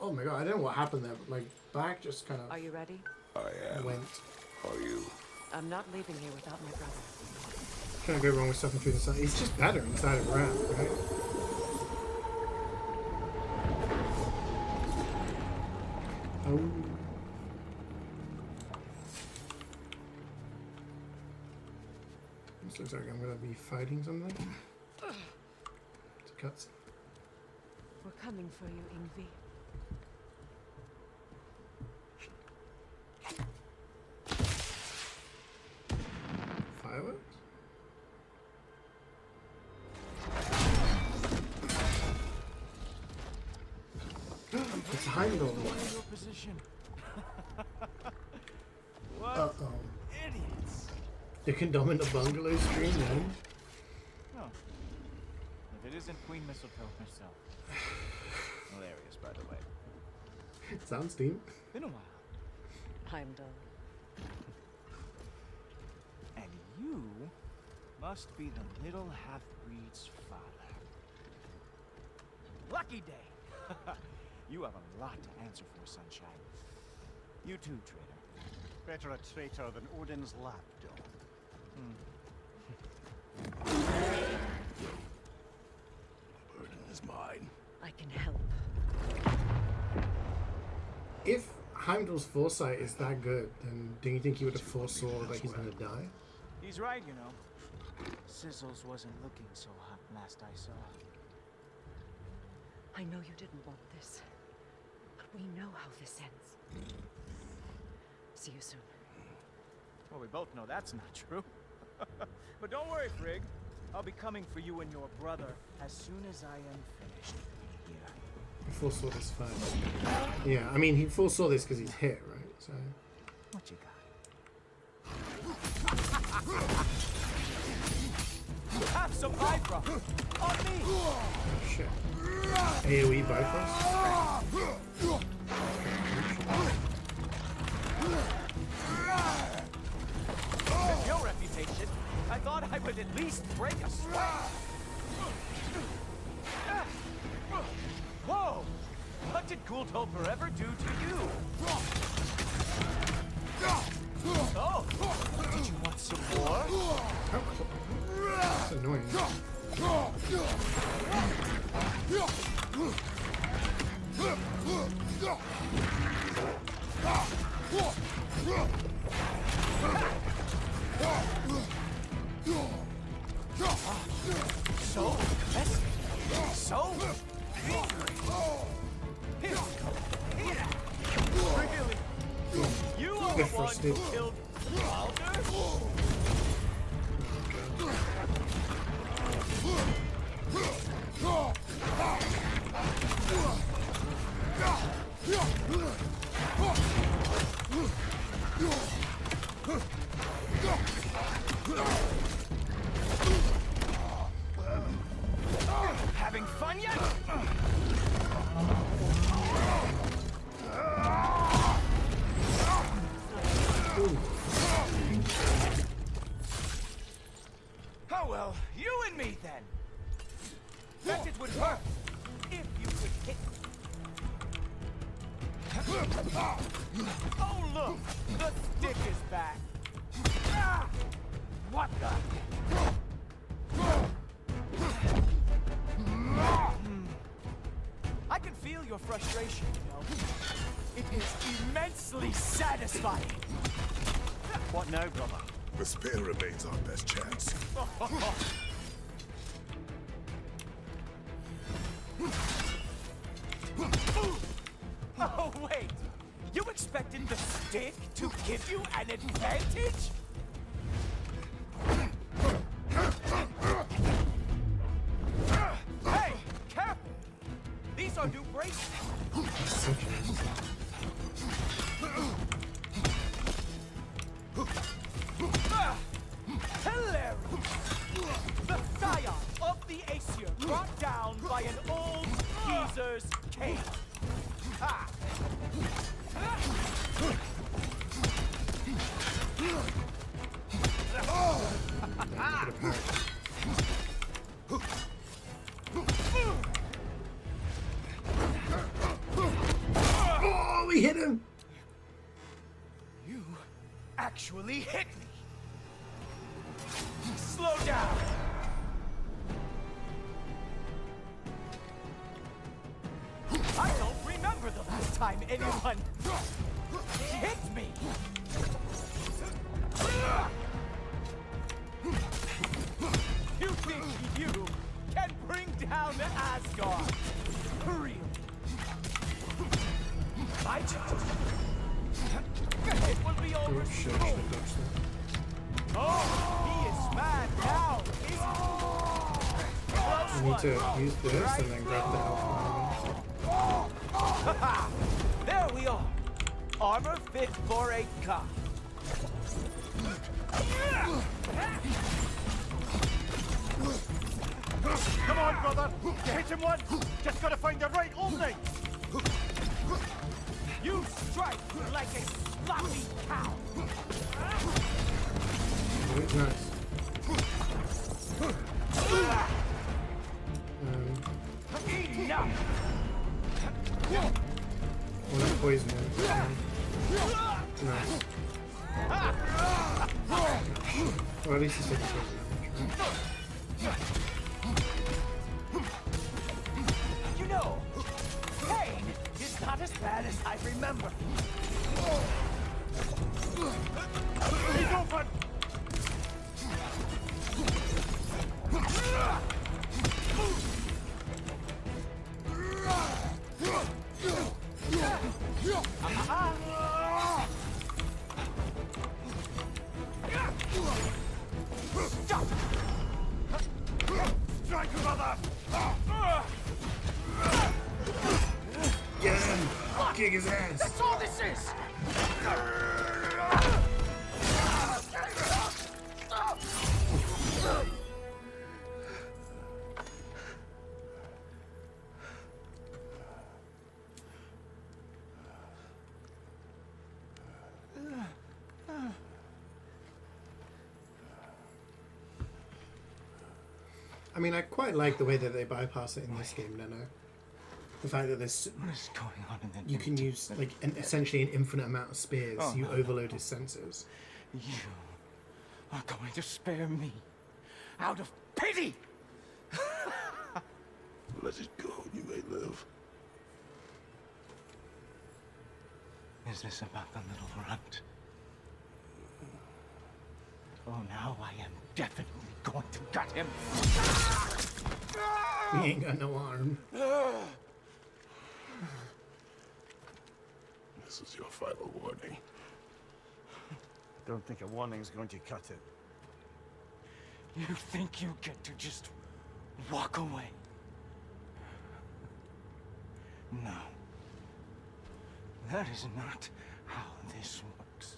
Oh my god, I don't know what happened there, but my back just kind of... Are you ready? I am. Went. Are you? I'm not leaving here without my brother. Can't go wrong with stepping through the sun. It's just better inside of ground, right? Oh. This looks like I'm gonna be fighting something. It's a cutscene. We're coming for you, Ingvi. Fireworks? It's Heimdall. Your position. Uh-oh. Idiots. The Condominant Bungalow stream, then? Oh. If it isn't Queen Mistletoe herself. Hilarious, by the way. Sounds deep. Been a while. Heimdall. And you must be the little half-breed's father. Lucky day. You have a lot to answer for, Sunshine. You too, traitor. Better a traitor than Odin's lapdog. The burden is mine. I can help. If Heimdall's foresight is that good, then do you think he would have foresaw that he's gonna die? He's right, you know. Sizzles wasn't looking so hot last I saw. I know you didn't want this, but we know how this ends. See you soon. Well, we both know that's not true. But don't worry, Frigg. I'll be coming for you and your brother as soon as I am finished here. He foresaw this fight. Yeah, I mean, he foresaw this because he's hit, right? So. What you got? Have some Bifrost! On me! Oh, shit. AoE Bifrost? With your reputation, I thought I would at least break a sweat. Whoa! What did Gulto Forever do to you? Oh! Did you want some more? That's annoying. So messy. So angry. Here we go. Here. Really? You are the one who killed Baldur? Having fun yet? Oh well, you and me then. Bet it would hurt if you could hit me. Oh look, the stick is back. Ah! What the? I can feel your frustration, you know. It is immensely satisfying. What now, brother? Despair remains our best chance. Oh, wait! You expected the stick to give you an advantage? Oh, we hit him! You actually hit me! Slow down! I don't remember the last time anyone hit me! You think you can bring down Asgard? Really? I just... It will be over soon. Oh, he is mad now, isn't he? I need to use this and then grab the health. There we are. Armor fit for a cop. Come on, brother! You hit him once! Just gotta find the right opening! You strike like a sloppy cow! Nice. Enough! Well, that poison him. Nice. Well, at least he's taking poison damage. You know, pain is not as bad as I remember. He's open! Stop! Strike, brother! Get him! Kick his ass! That's all this is! I mean, I quite like the way that they bypass it in this game, Neno. The fact that there's... What is going on in the... You can use, like, essentially an infinite amount of spears. Oh, you no, overload his senses. You are going to spare me out of pity! Let it go, you may live. Is this about the little runt? Oh, now I am definitely going to gut him. He ain't got no arm. This is your final warning. Don't think a warning's going to cut it. You think you get to just walk away? No. That is not how this works.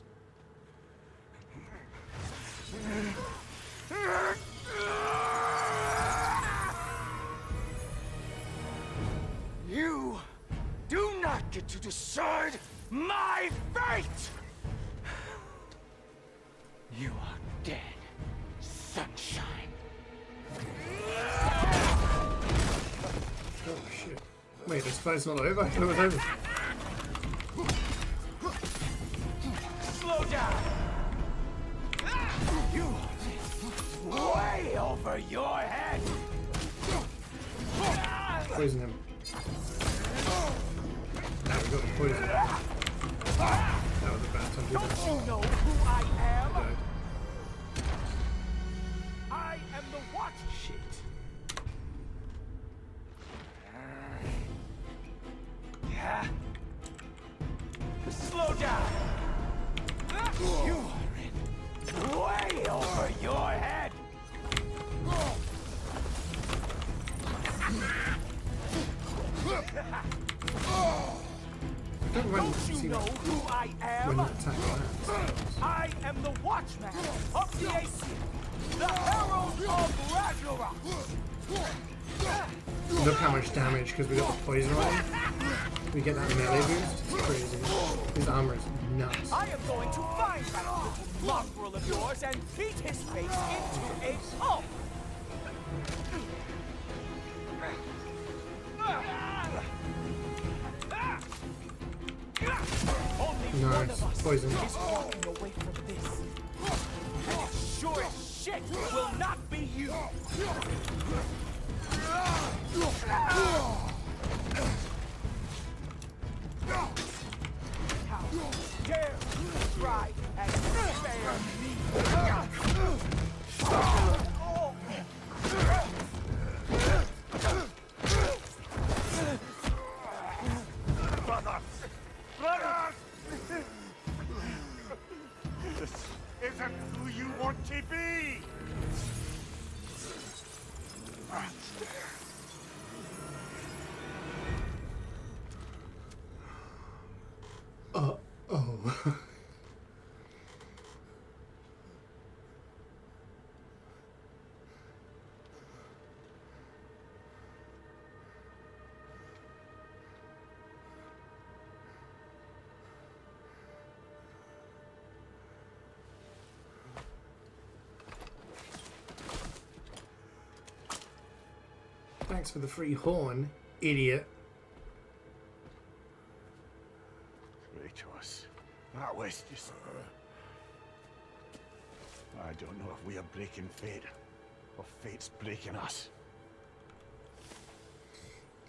You do not get to decide my fate! You are dead, sunshine. Oh, shit. Wait, this fight's not over? I thought it was over. Slow down! You are way over your head! Poison him. Now we got the poison. That was a bad time to do Don't that. you know who I am? Died. I am the what? Shit. Yeah. Slow down. You are in way over your head. Don't you know who I am? I am the Watchman of the Aesir, the herald of Ragnarok. Look how much damage because we got the poison on him. We get that melee boost. It's crazy. His armor is nuts. I am going to find that little mongrel of yours and beat his face into a pulp! Only one of us poison. is walking away from this. And it sure as shit will not be you! How dare you try and spare me! Brothers! Brothers! This isn't who you want to be! Oh. Thanks for the free horn, idiot. Kratos, that was just... I don't know if we are breaking fate, or fate's breaking us.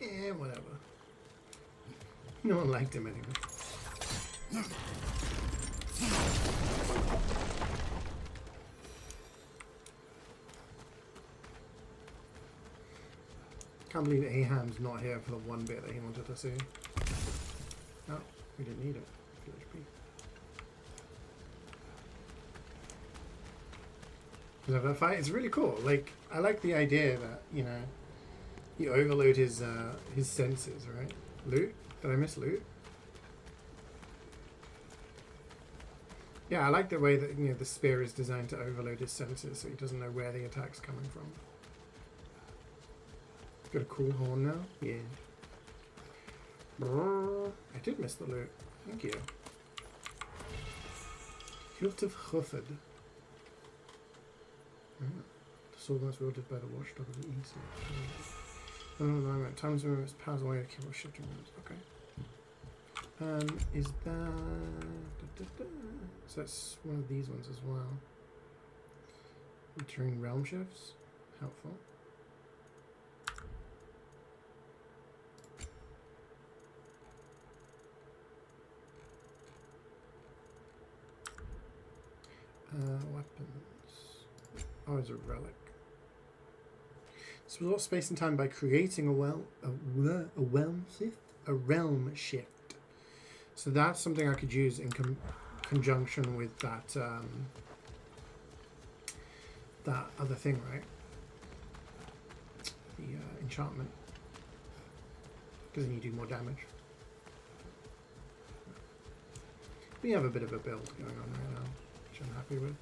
Yeah, whatever. No one liked him anyway. Can't believe Aham's not here for the one bit that he wanted to see. No, we didn't need it. PHP. So that fight is really cool. Like, I like the idea that, you know, you overload his senses, right? Loot? Did I miss loot? Yeah, I like the way that, you know, the spear is designed to overload his senses so he doesn't know where the attack's coming from. Got a cool horn now? Yeah. I did miss the loot. Thank you. Hilt of Hufford. The sword once wielded by the watchdog of the east. Times when its powers away to kill shifting rooms. Okay. Is that... So that's one of these ones as well. Entering realm shifts. Helpful. Weapons. Oh, it's a relic. This was all space and time by creating a realm shift. So that's something I could use in conjunction with that that other thing, right? The enchantment, because then you do more damage. We have a bit of a build going on right now, which I'm happy with.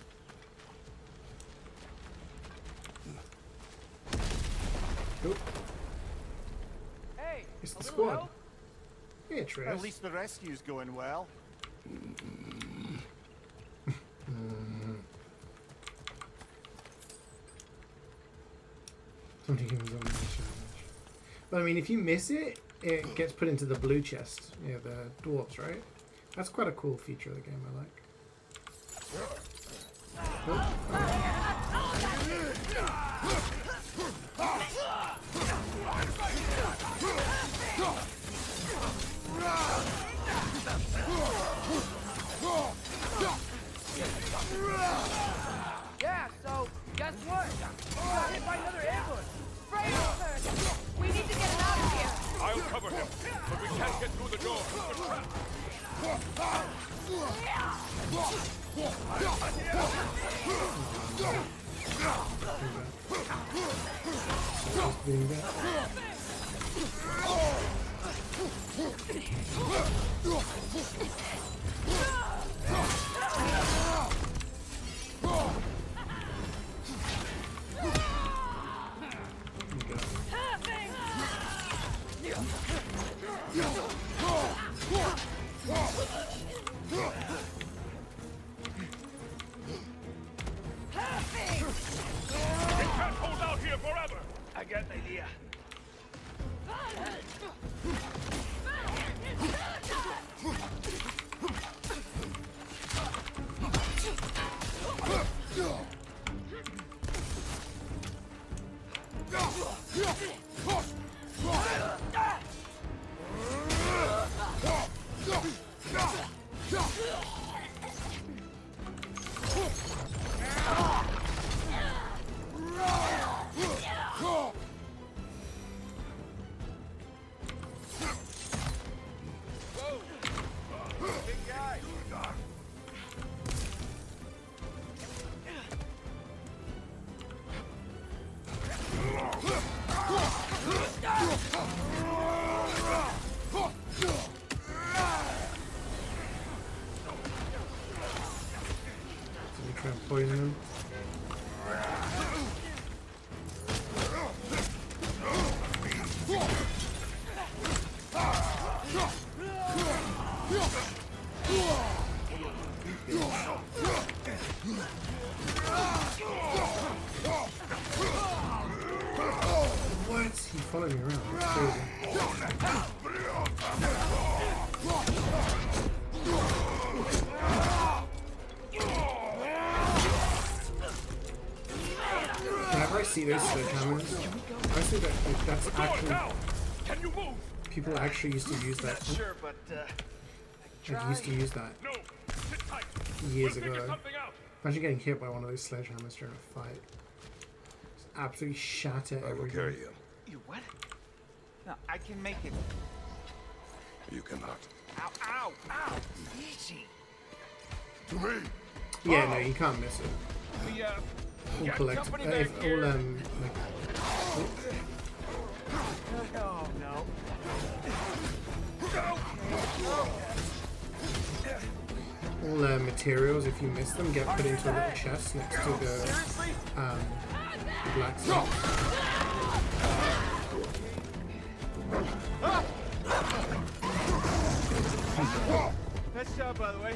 Cool. Hey, it's the squad. Help? Yeah, Trish. At least the rescue's going well. Somebody give us all the challenge. But I mean, if you miss it, it gets put into the blue chest. Yeah, the dwarves, right? That's quite a cool feature of the game. I like. Yeah, so, guess what? We got hit by another ambush! Right over! We need to get him out of here! I'll cover him, but we can't get through the door. We're trapped. Try and poison him. What? He followed me around. That's crazy. Whenever I see those sledgehammers, I see that like, that's actually people actually used to use that. Sure, but I used to use that years ago. Imagine getting hit by one of those sledgehammers during a fight. Just absolutely shatter everything. I will carry him. You what? No, I can make it. You cannot. Ow! Ow! Ow! Easy. To me. Yeah, no, you can't miss it. We All got collect. company If back here. all Oh no. all materials, if you miss them, get put into a little chest next to the blacksmith. Nice job, by the way.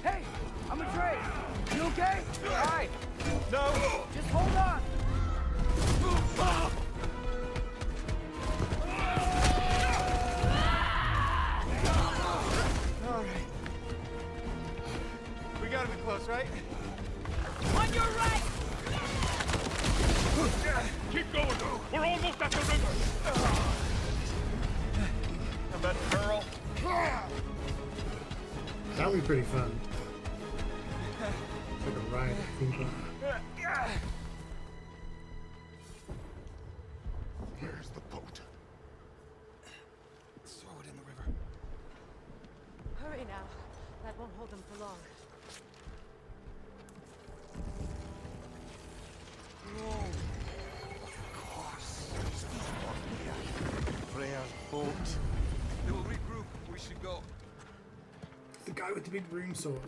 Hey, I'm a Trey. You okay? Hi. No. Just hold on. All right. We gotta be close, right? On your right! Keep going. We're almost at the river. How about Pearl? That would be pretty fun. It's like a ride. Where's the boat? Throw it in the river. Hurry now. That won't hold them for long. Freya's boat. They will regroup. We should go. The guy with the big rune sword.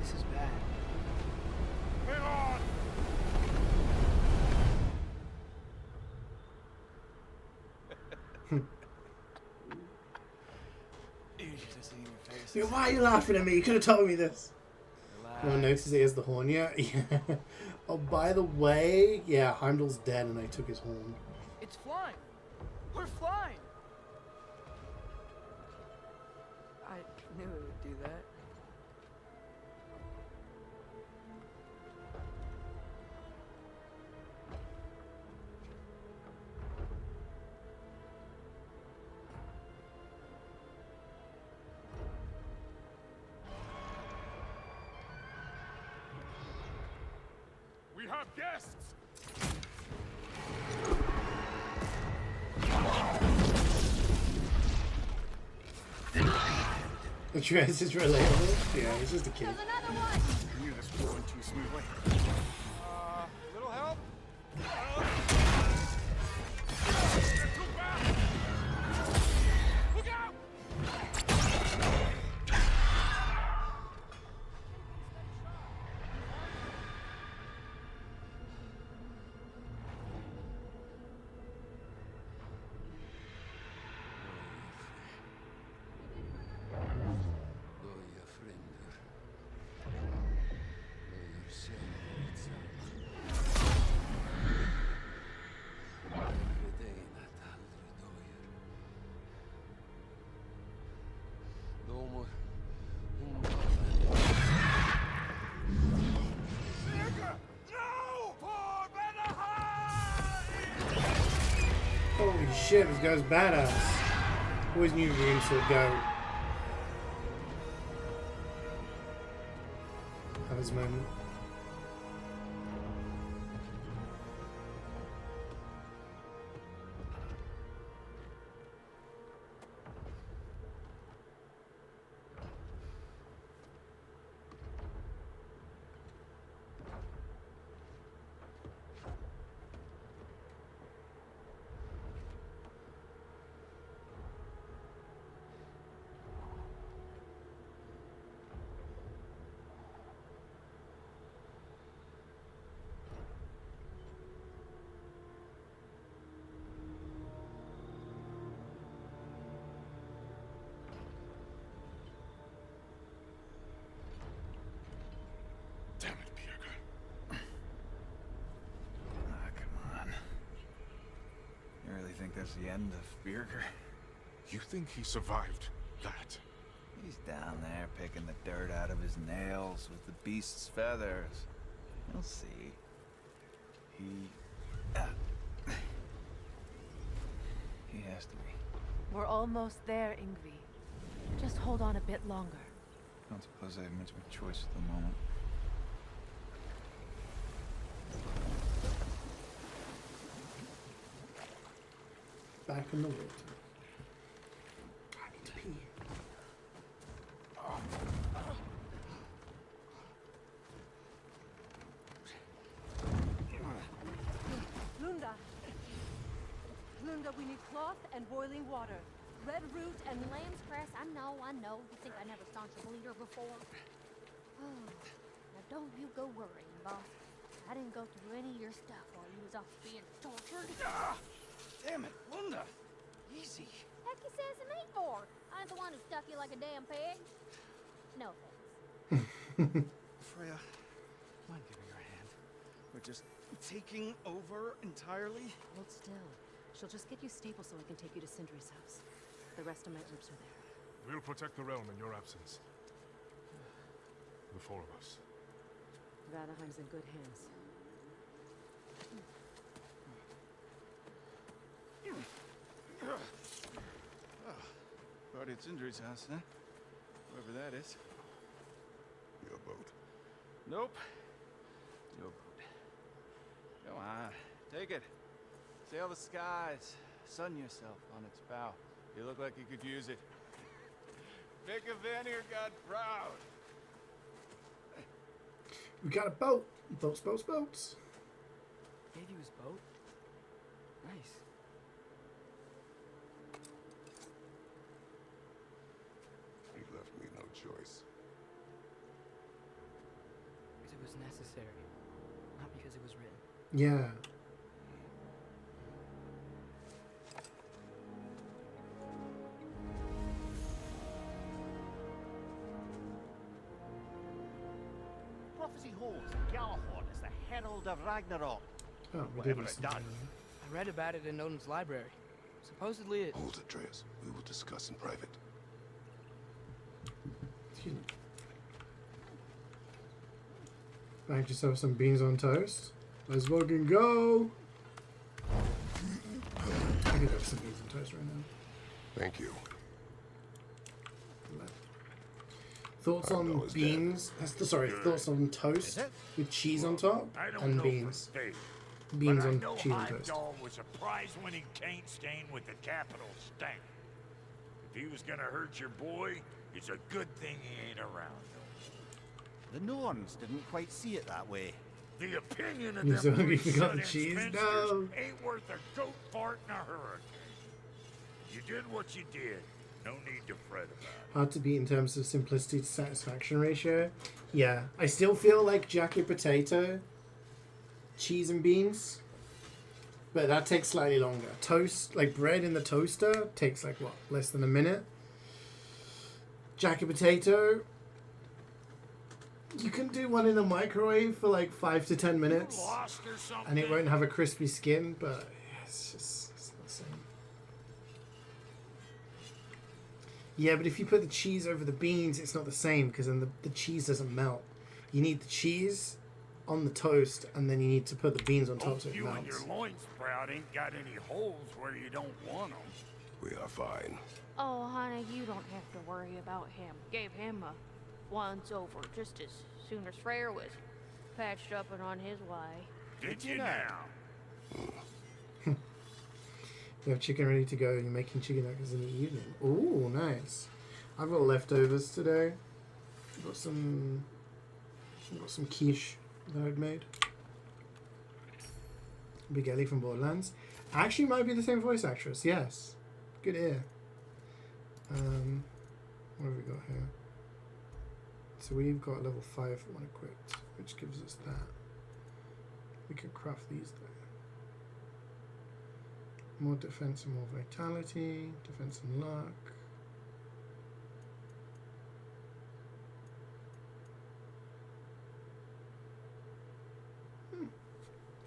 This is bad. Hang on. You should have seen your face. Yeah, why are you laughing at me? You could have told me this. No one noticed it is the horn yet? Yeah. Oh, by the way, yeah, Heimdall's dead and I took his horn. It's flying. We're flying. I knew it would do that. We have guests. The dress is relatable. Yeah, he's just a kid. I knew this was going too smoothly. Little help? Look out! Loja fränder. Loja säger. shit, this guy's badass. Always knew Reams would go. Have his moment. That's the end of Birger. You think he survived that? He's down there picking the dirt out of his nails with the beast's feathers. You'll see. He has to be. We're almost there, Ingvi. Just hold on a bit longer. I don't suppose I have much of a choice at the moment. Back in the water. I need to pee. Lunda, we need cloth and boiling water. Red root and Lamb's cress, I know. You think I never staunched a bleeder before? Oh, now don't you go worrying, boss. I didn't go through any of your stuff while you was off being tortured. Damn it, Lunda! Easy. Heck you says to me for? I ain't the one who stuck you like a damn pig. No offense. Freya, mind giving her a hand? We're just taking over entirely? Hold still. She'll just get you stable so I can take you to Sindri's house. The rest of my herbs are there. We'll protect the realm in your absence. The four of us. Vanaheim's in good hands. Party at Sindri's house, huh? Whoever that is. Your boat. Nope. Your boat. Go on, take it. Sail the skies. Sun yourself on its bow. You look like you could use it. Make a Vanir god proud. We got a boat. Boats, boats, boats. Gave you his boat? Nice. He left me no choice. Because it was necessary, not because it was written. Yeah. Prophecy holds that Gjallarhorn is the herald of Ragnarok. Oh, we Whatever did it done. I read about it in Odin's library. Supposedly it... Hold it, Atreus. We will discuss in private. Excuse me. Back yourself some beans on toast. Let's fucking go. I could have some beans on toast right now. Thank you. Thoughts on beans? Thoughts on toast with cheese on top and beans. Beans on cheese and toast. Dog was a prize-winning taint stain with the capital stank. If he was gonna hurt your boy, it's a good thing he ain't around. The Norns didn't quite see it that way. The opinion of You them so three you forgot the son-in-Spensters cheese? No. ain't worth a goat fart in a hurricane. You did what you did. No need to fret about it. Hard to beat in terms of simplicity to satisfaction ratio. Yeah, I still feel like jacket potato, cheese and beans, but that takes slightly longer. Toast, like bread in the toaster, takes like what, less than a minute. Jacket potato, you can do one in a microwave for like 5 to 10 minutes, Lost or something? and it won't have a crispy skin, but it's not the same. Yeah, but if you put the cheese over the beans, it's not the same because then the cheese doesn't melt. You need the cheese on the toast, and then you need to put the beans on top Hope so it you and melts. your loin sprout ain't got any holes where you don't want them. We are fine. Oh, honey, you don't have to worry about him. Gave him a once over just as soon as Freyr was patched up and on his way. Did you now? You have chicken ready to go. You're making chicken nuggets in the evening. Ooh, nice. I've got leftovers today. I've got some quiche that I'd made. Big Ellie from Borderlands. Actually, might be the same voice actress. Yes, good ear. What have we got here? So we've got level 5 one equipped, which gives us that. We can craft these though. More defense and more vitality. Defense and luck.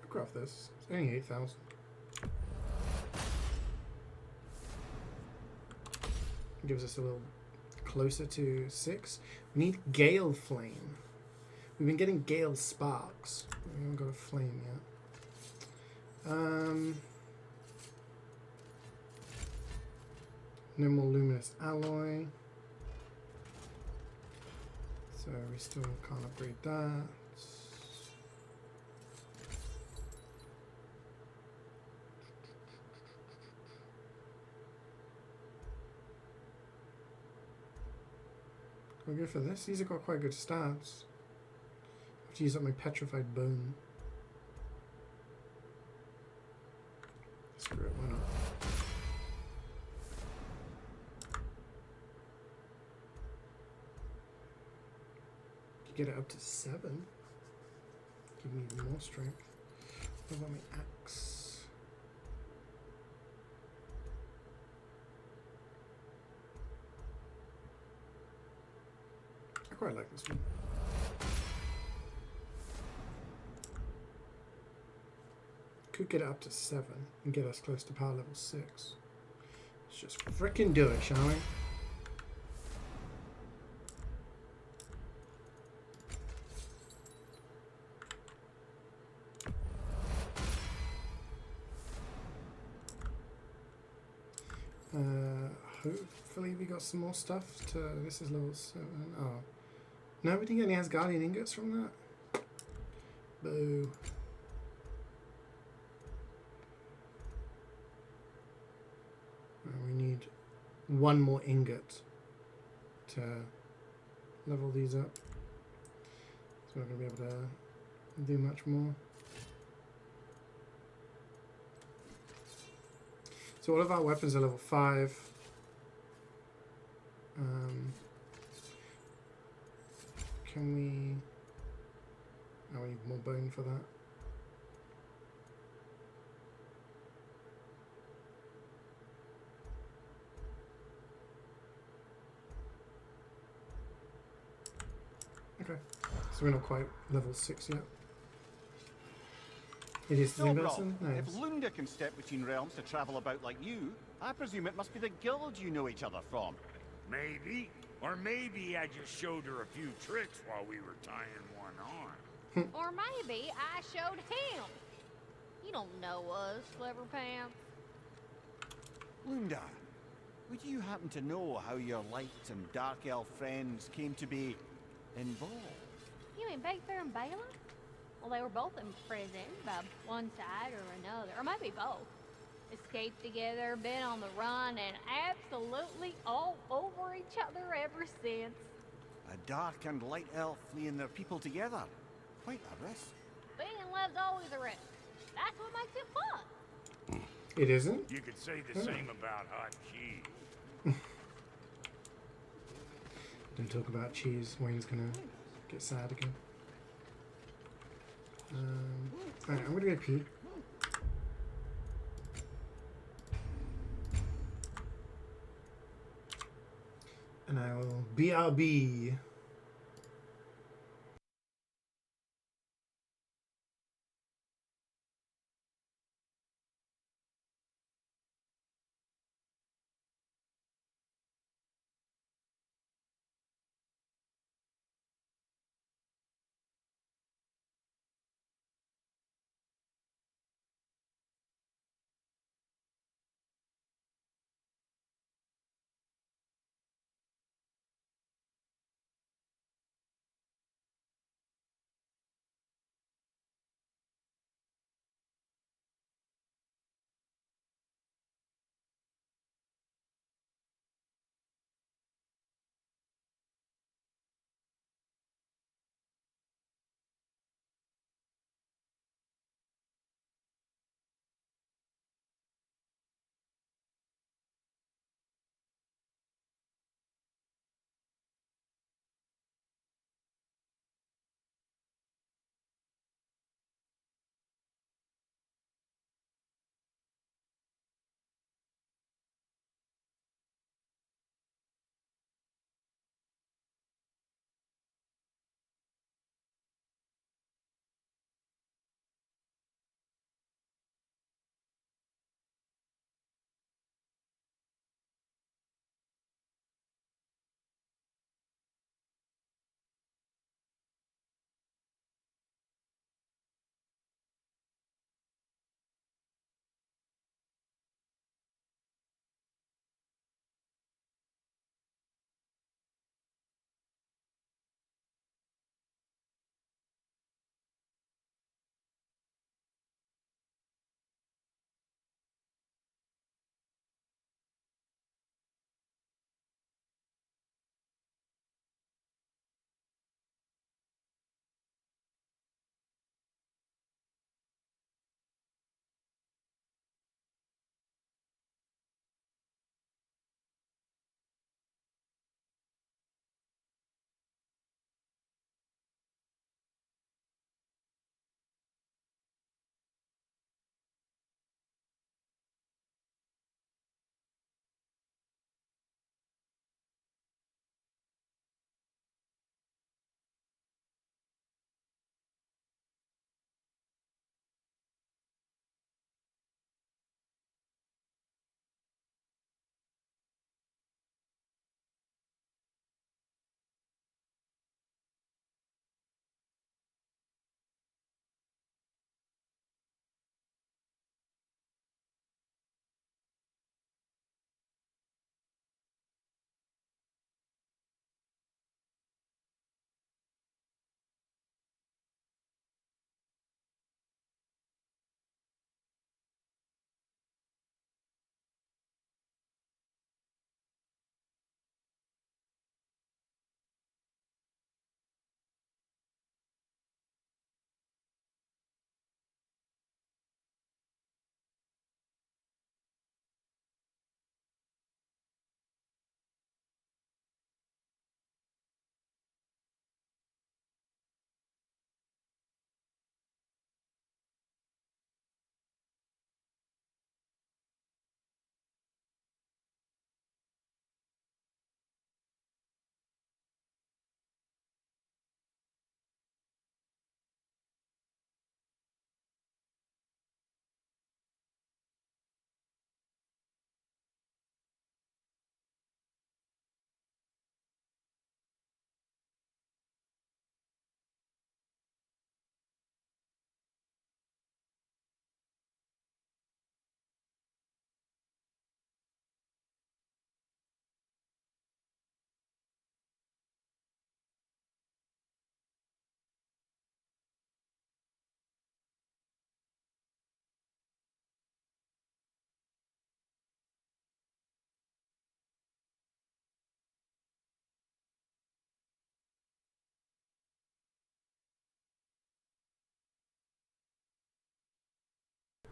I'll craft this. It's only 8,000. Gives us a little closer to 6. We need Gale Flame. We've been getting Gale Sparks. We haven't got a flame yet. No more Luminous Alloy. So we still can't upgrade that. I'll go for this. These have got quite good stats. I have to use up my petrified bone. Screw it, why not? Get it up to 7. Give me even more strength. What about my axe? I quite like this one. Could get it up to 7 and get us close to power level 6. Let's just frickin' do it, shall we? Hopefully we got some more stuff to... This is level 7. Oh. No, we didn't get any Asgardian ingots from that. Boo. We need one more ingot to level these up. So we're not going to be able to do much more. So all of our weapons are level 5. Can we... Oh, we need more bone for that. Okay, so we're not quite level 6 yet. It is the So, same Rob, person? if Nice. Lunda can step between realms to travel about like you, I presume it must be the guild you know each other from. Maybe. Or maybe I just showed her a few tricks while we were tying one on. Or maybe I showed him. You don't know us, Clever Pants. Lunda, would you happen to know how your light and dark elf friends came to be involved? You mean Big Bear and Bela? Well, they were both in prison by one side or another, or maybe both. Escaped together, been on the run, and absolutely all over each other ever since. A dark and light elf fleeing their people together. Quite a risk. Being in love's always a risk. That's what makes it fun. It isn't? You could say the Oh. same about hot cheese. Don't talk about cheese. Wayne's gonna get sad again. Alright, I'm gonna go pee. And I will BRB.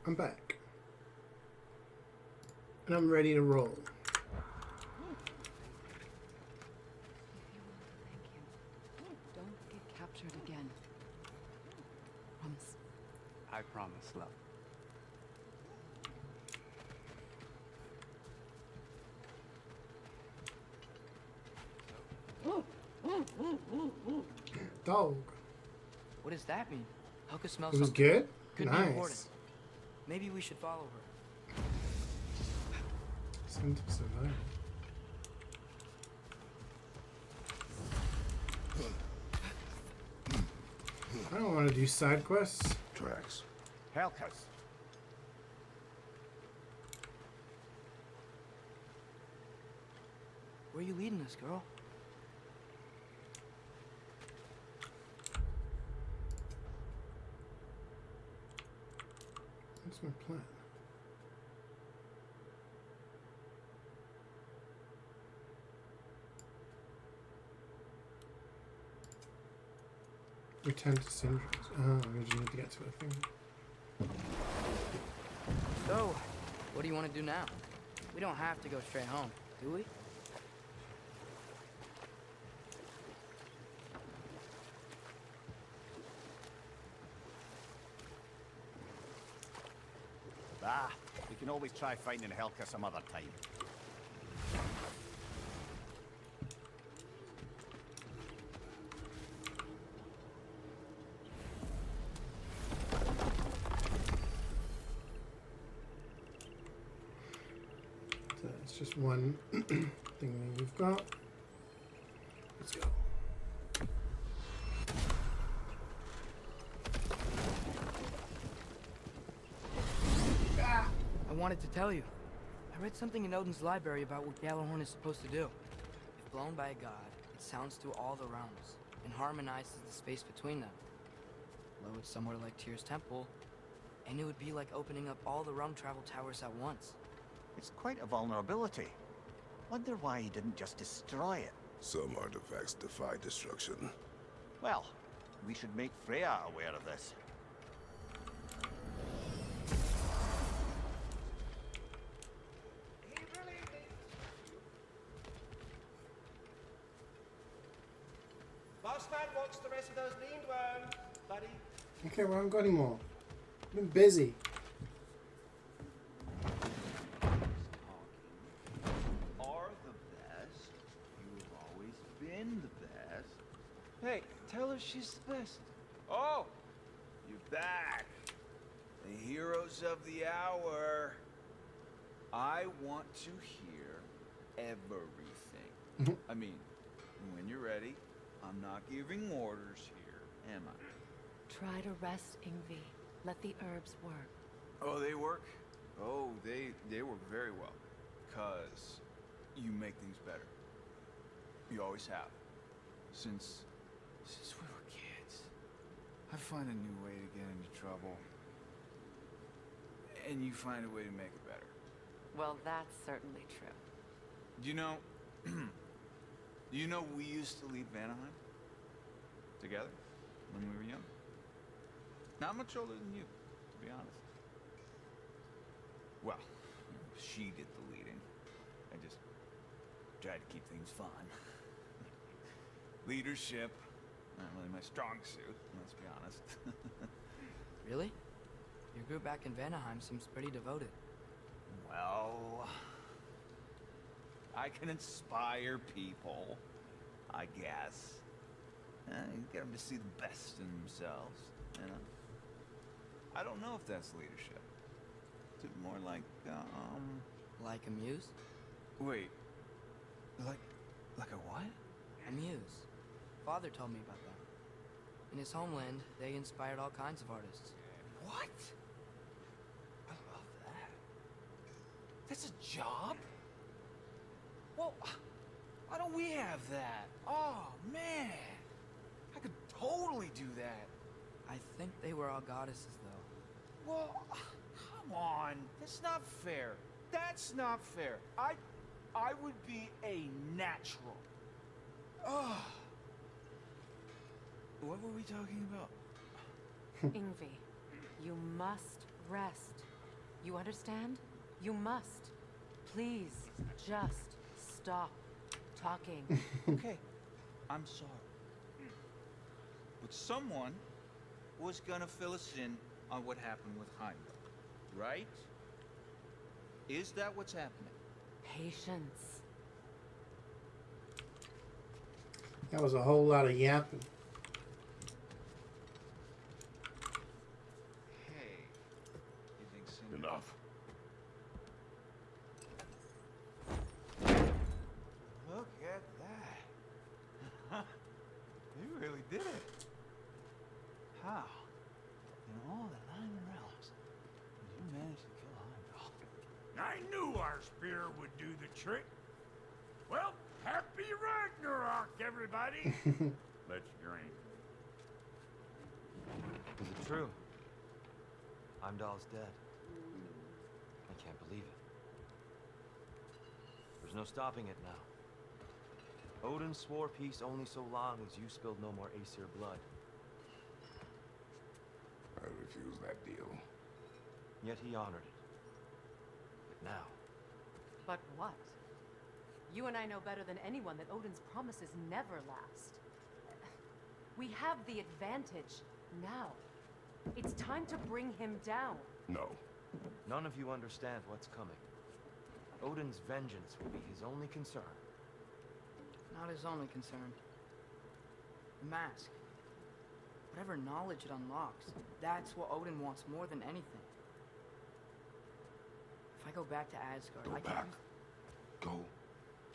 I'm back. And I'm ready to roll. Don't get captured again. Promise. I promise, love. Dog. What does that mean? Helka smells It was something. good? Could be Nice. important. Maybe we should follow her. Seemed to survive. I don't want to do side quests. Tracks. Helkas. Where are you leading us, girl? What's my plan? Return to Syndromes. Oh, we just need to get to a thing. So, what do you want to do now? We don't have to go straight home, do we? Ah, we can always try finding Helka some other time. So it's just one thing that you've got. Let's go. I wanted to tell you. I read something in Odin's library about what Gjallarhorn is supposed to do. If blown by a god, it sounds through all the realms and harmonizes the space between them. Blow it somewhere like Tyr's temple, and it would be like opening up all the realm travel towers at once. It's quite a vulnerability. Wonder why he didn't just destroy it. Some artifacts defy destruction. Well, we should make Freya aware of this. Bossman wants the rest of those lean worms, buddy. Okay, well, I haven't got any more. I've been busy. Are the best. You've always been the best. Hey, tell her she's the best. Oh, you're back. The heroes of the hour. I want to hear everything. I mean, when you're ready, I'm not giving orders here, am I? Try to rest, Ingvi. Let the herbs work. Oh, they work? Oh, they work very well. 'Cause you make things better. You always have. Since we were kids. I find a new way to get into trouble. And you find a way to make it better. Well, that's certainly true. You know, we used to leave Vanaheim together when we were young. Not much older than you, to be honest. Well, she did the leading. I just tried to keep things fun. Leadership, not really my strong suit, let's be honest. Really? Your group back in Vanaheim seems pretty devoted. Well, I can inspire people, I guess. You get them to see the best in themselves, you know? I don't know if that's leadership. Is it more like, Like a muse? Wait. Like a what? A muse. Father told me about them. In his homeland, they inspired all kinds of artists. What? I love that. That's a job? Well, why don't we have that? Oh, man. I could totally do that. I think they were all goddesses, though. Well, come on. That's not fair. That's not fair. I would be a natural. Ugh. What were we talking about? Ingvi, you must rest. You understand? You must. Please, just stop talking. Okay, I'm sorry. But someone was gonna fill us in on what happened with Heimdall, right? Is that what's happening? Patience. That was a whole lot of yapping. Hey, you think Sindri... Enough. Look at that. You really did it. How? In all the 9 realms, did you manage to kill Heimdall? I knew our spear would do the trick. Well, happy Ragnarök, everybody! Let's drink. Is it true? Heimdall's dead. I can't believe it. There's no stopping it now. Odin swore peace only so long as you spilled no more Aesir blood. I refuse that deal. Yet he honored it. But now... But what? You and I know better than anyone that Odin's promises never last. We have the advantage now. It's time to bring him down. No. None of you understand what's coming. Odin's vengeance will be his only concern. Not his only concern. The mask. Whatever knowledge it unlocks, that's what Odin wants more than anything. If I go back to Asgard, Go I back. can... Go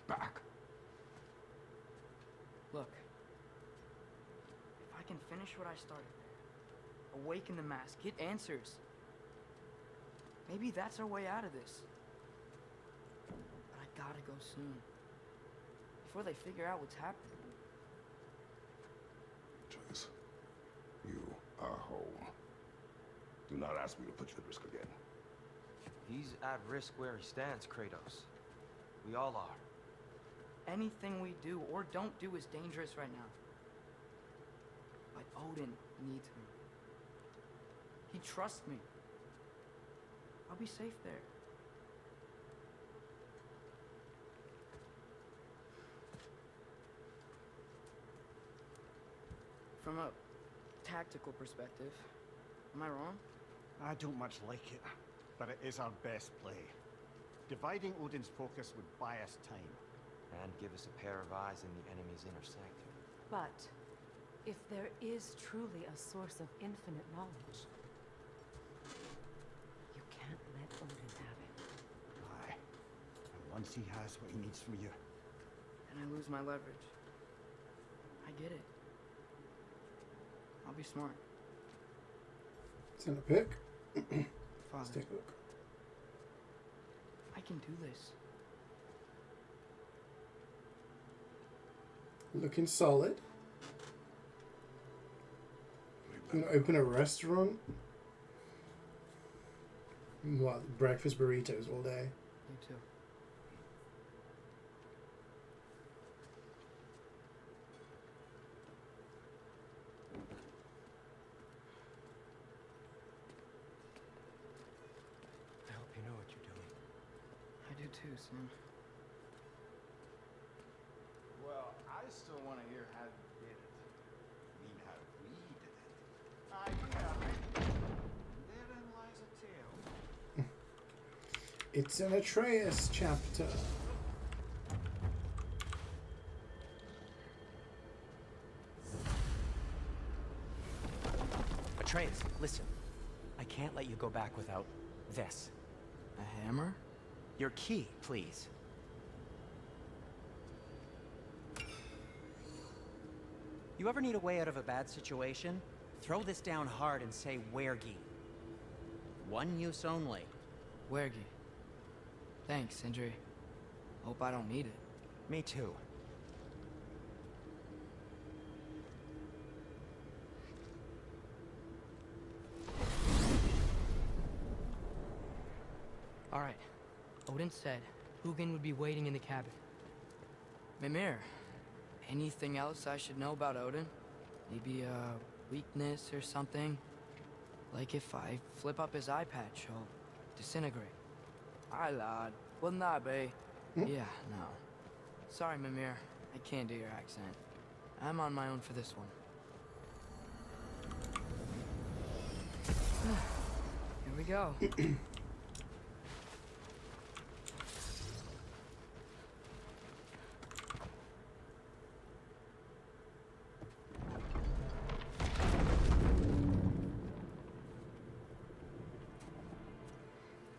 back. Look. If I can finish what I started there, awaken the mask, get answers. Maybe that's our way out of this. But I gotta go soon. Before they figure out what's happening. Trace, you are home. Do not ask me to put you at risk again. He's at risk where he stands, Kratos. We all are. Anything we do or don't do is dangerous right now. But Odin needs me. He trusts me. I'll be safe there. From a tactical perspective, am I wrong? I don't much like it, but it is our best play. Dividing Odin's focus would buy us time. And give us a pair of eyes in the enemy's inner sanctum. But if there is truly a source of infinite knowledge, you can't let Odin have it. Aye. And once he has what he needs from you. And I lose my leverage. I get it. I'll be smart. Send a pick. Father, Stick hook. I can do this. Looking solid. You gonna open a restaurant? What? Breakfast burritos all day. You too. I hope you know what you're doing. I do too, Sam. Well, I still want to hear how you did it. I mean, how we did it. Yeah. Therein lies a tale. It's an Atreus chapter. Atreus, listen. I can't let you go back without this. A hammer? Your key, please. You ever need a way out of a bad situation? Throw this down hard and say Wergi. One use only. Wergi. Thanks, Sindri. Hope I don't need it. Me too. All right. Odin said Hugin would be waiting in the cabin. Mimir, anything else I should know about Odin? Maybe a weakness or something? Like if I flip up his eye patch, he'll disintegrate. I lied. Wasn't I, bae? Yeah, no. Sorry, Mimir. I can't do your accent. I'm on my own for this one. Here we go.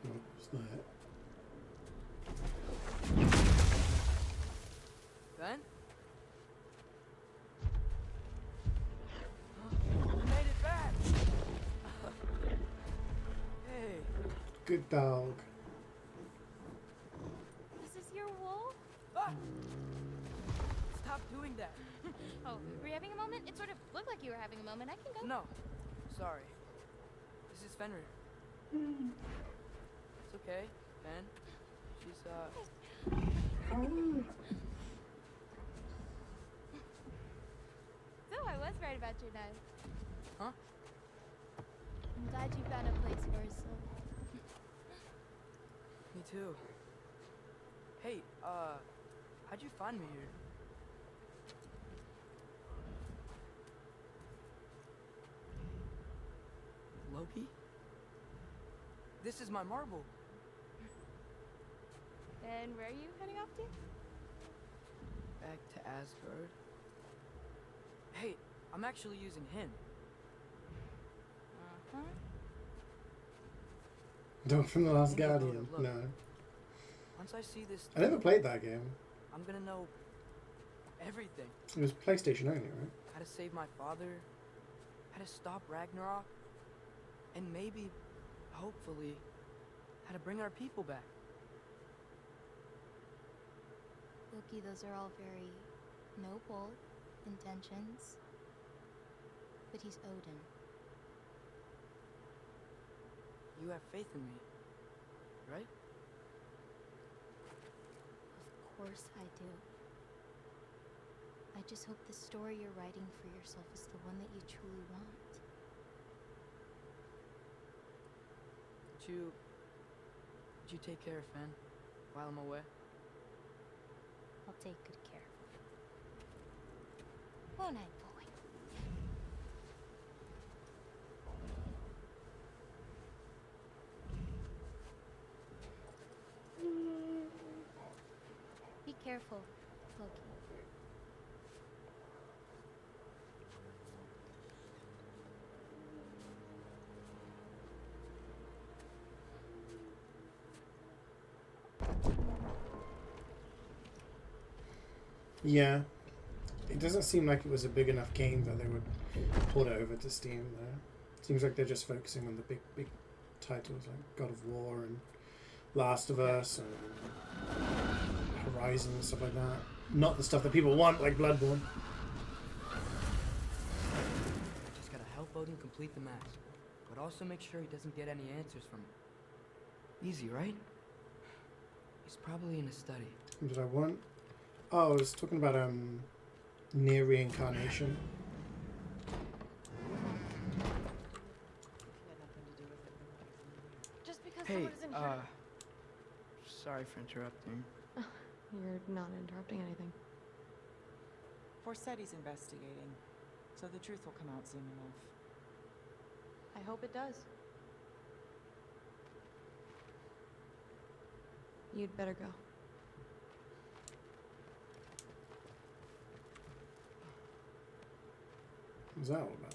What's that? Ben? You made it back! Hey. Good dog. Is this your wolf? Ah! Stop doing that. Oh, were you having a moment? It sort of looked like you were having a moment. I can go. No. Sorry. This is Fenrir. It's okay, Ben. She's, So I was right about your knife. Huh? I'm glad you found a place for a soul. Me too. Hey, how'd you find me here? Loki? This is my marble. And where are you heading off to? Back to Asgard. Hey, I'm actually using him. Uh-huh. Dog from the Last Think about Guardian. it, look. No. Once I see this, I never played that game. I'm gonna know everything. It was PlayStation only, right? How to save my father, how to stop Ragnarok, and maybe, hopefully, how to bring our people back. Loki, those are all very noble intentions. But he's Odin. You have faith in me, right? Of course I do. I just hope the story you're writing for yourself is the one that you truly want. Would you take care of Fen while I'm away? I'll take good care of him. Won't I, boy? Be careful, Loki. Yeah. It doesn't seem like it was a big enough game that they would port it over to Steam, though. Seems like they're just focusing on the big titles like God of War and Last of Us and Horizon and stuff like that. Not the stuff that people want, like Bloodborne. I just gotta help Odin complete the mask, but also make sure he doesn't get any answers from it. Easy, right? He's probably in his study. What did I want? Oh, I was talking about near reincarnation. Just because Hey, someone isn't here. Sorry for interrupting. You're not interrupting anything. Forseti's investigating, so the truth will come out soon enough. I hope it does. You'd better go. What's that all about?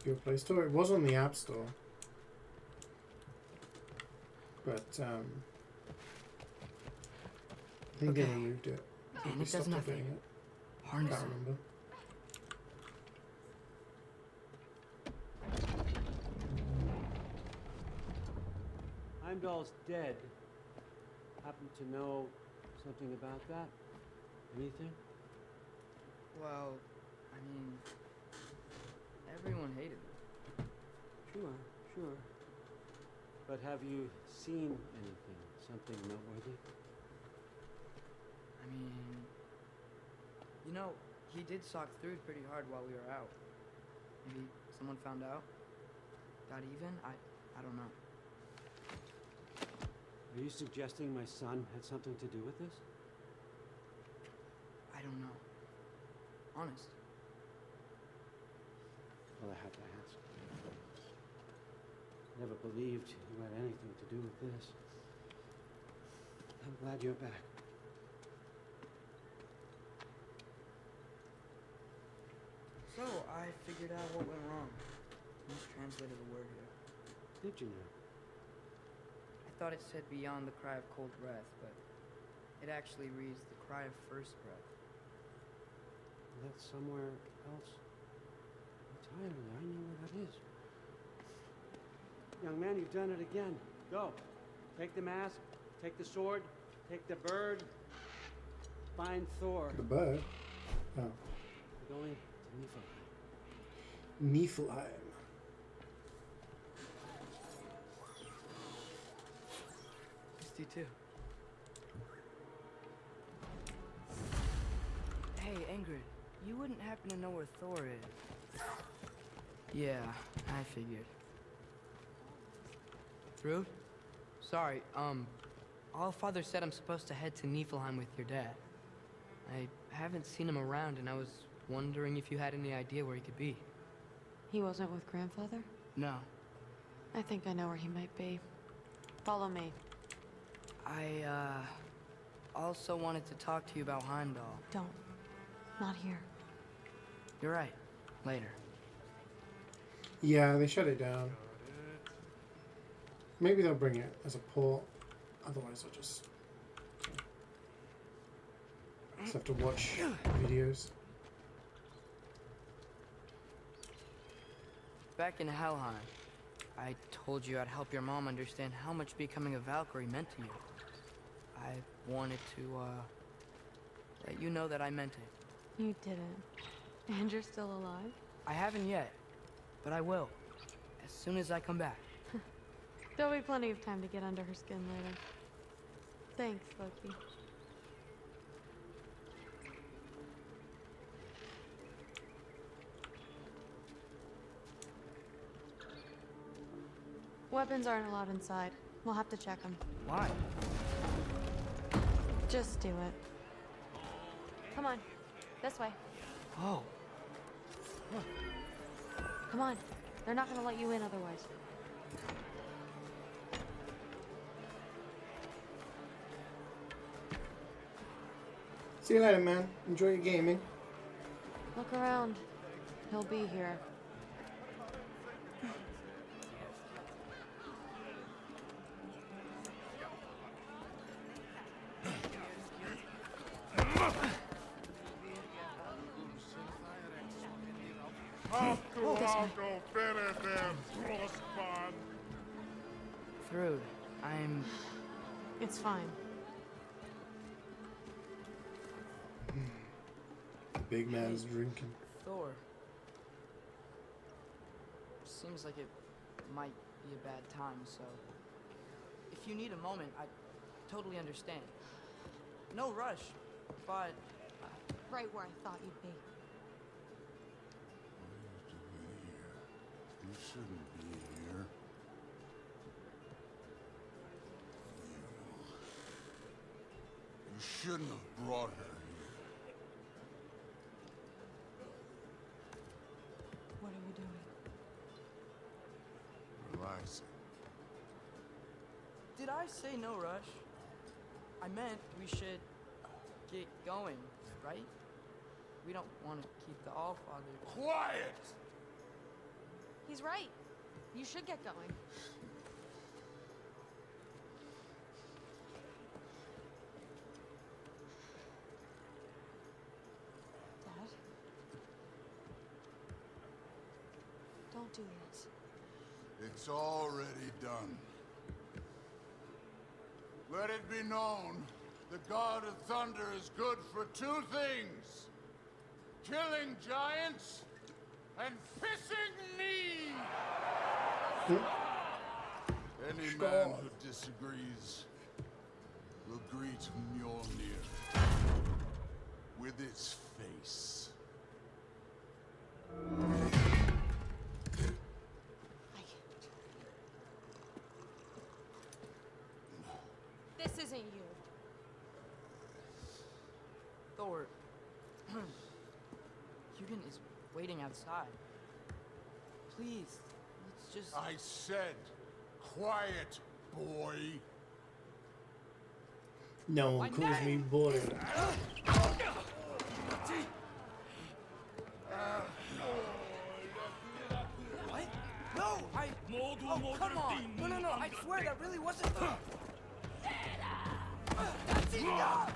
Your Play Store? It was on the App Store. But, I think they removed it. I think And we it does stopped nothing. updating it. Harness Can't it. remember. Heimdall's dead. Happen to know something about that? Anything? Well, I mean, everyone hated him. Sure. But have you seen anything? Something noteworthy? mean... You know, he did sock through pretty hard while we were out. Maybe someone found out? Got even? I don't know. Are you suggesting my son had something to do with this? I don't know. Honest. Well, I had to ask. Never believed you had anything to do with this. I'm glad you're back. So, I figured out what went wrong. Mistranslated the word here. Did you know? I thought it said beyond the cry of cold breath, but it actually reads the cry of first breath. That's somewhere else entirely. I know where that is. Young man, you've done it again. Go. Take the mask, take the sword, take the bird, find Thor. The bird? Oh. We're going to Niflheim. Niflheim. Misty too. Hey, Ingrid, you wouldn't happen to know where Thor is? Yeah, I figured. Thrud? Sorry, Allfather said I'm supposed to head to Niflheim with your dad. I haven't seen him around, and I was wondering if you had any idea where he could be. He wasn't with grandfather? No. I think I know where he might be. Follow me. I, also wanted to talk to you about Heimdall. Don't. Not here. You're right. Later. Yeah, they shut it down. Maybe they'll bring it as a port. Otherwise, I'll just have to watch videos. Back in Helheim, I told you I'd help your mom understand how much becoming a Valkyrie meant to you. I wanted to, let you know that I meant it. You didn't. And you're still alive? I haven't yet, but I will. As soon as I come back. There'll be plenty of time to get under her skin later. Thanks, Loki. Weapons aren't allowed inside. We'll have to check them. Why? Just do it. Come on. This way. Oh. Come on. They're not gonna let you in otherwise. See you later, man. Enjoy your gaming. Look around. He'll be here. Thrud, I'm... It's fine. The big man's drinking. Thor. Seems like it might be a bad time, so... If you need a moment, I totally understand. No rush, but... Right where I thought you'd be. You shouldn't be here. You shouldn't have brought her here. What are you doing? Relaxing. Did I say no rush? I meant we should get going, right? We don't want to keep the Allfather... Quiet! He's right. You should get going. Dad? Don't do this. It's already done. Let it be known, the God of Thunder is good for two things. Killing giants and pissing me! Any man who disagrees will greet Mjolnir. with his face. This isn't you. Thor. Hugin is waiting outside. Please, let's just... I said, quiet, boy. No one calls me boy. What? No, I... Oh, come on. No, I swear that really wasn't... That's enough!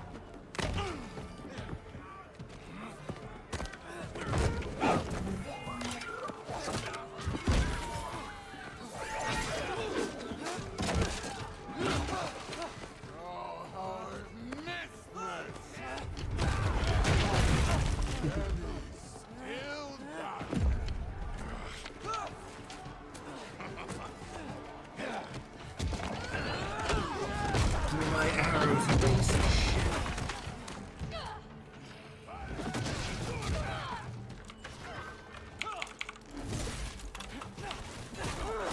My arrows are being so shit.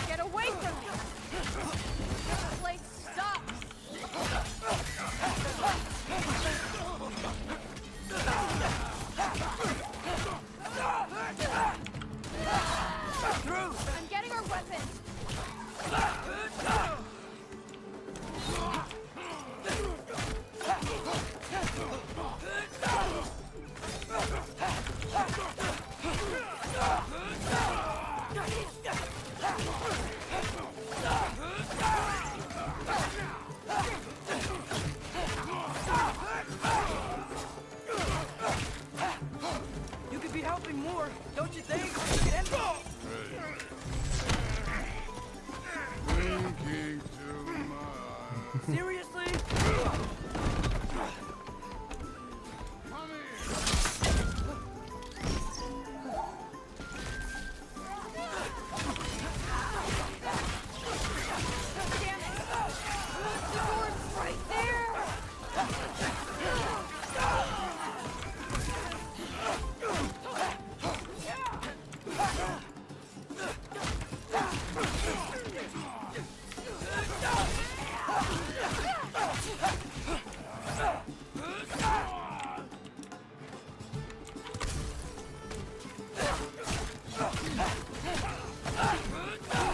Get away from me! This place sucks! I'm getting our weapons! You could be helping more, don't you think? Winking to my... Seriously? Come Damn it! The door's right there!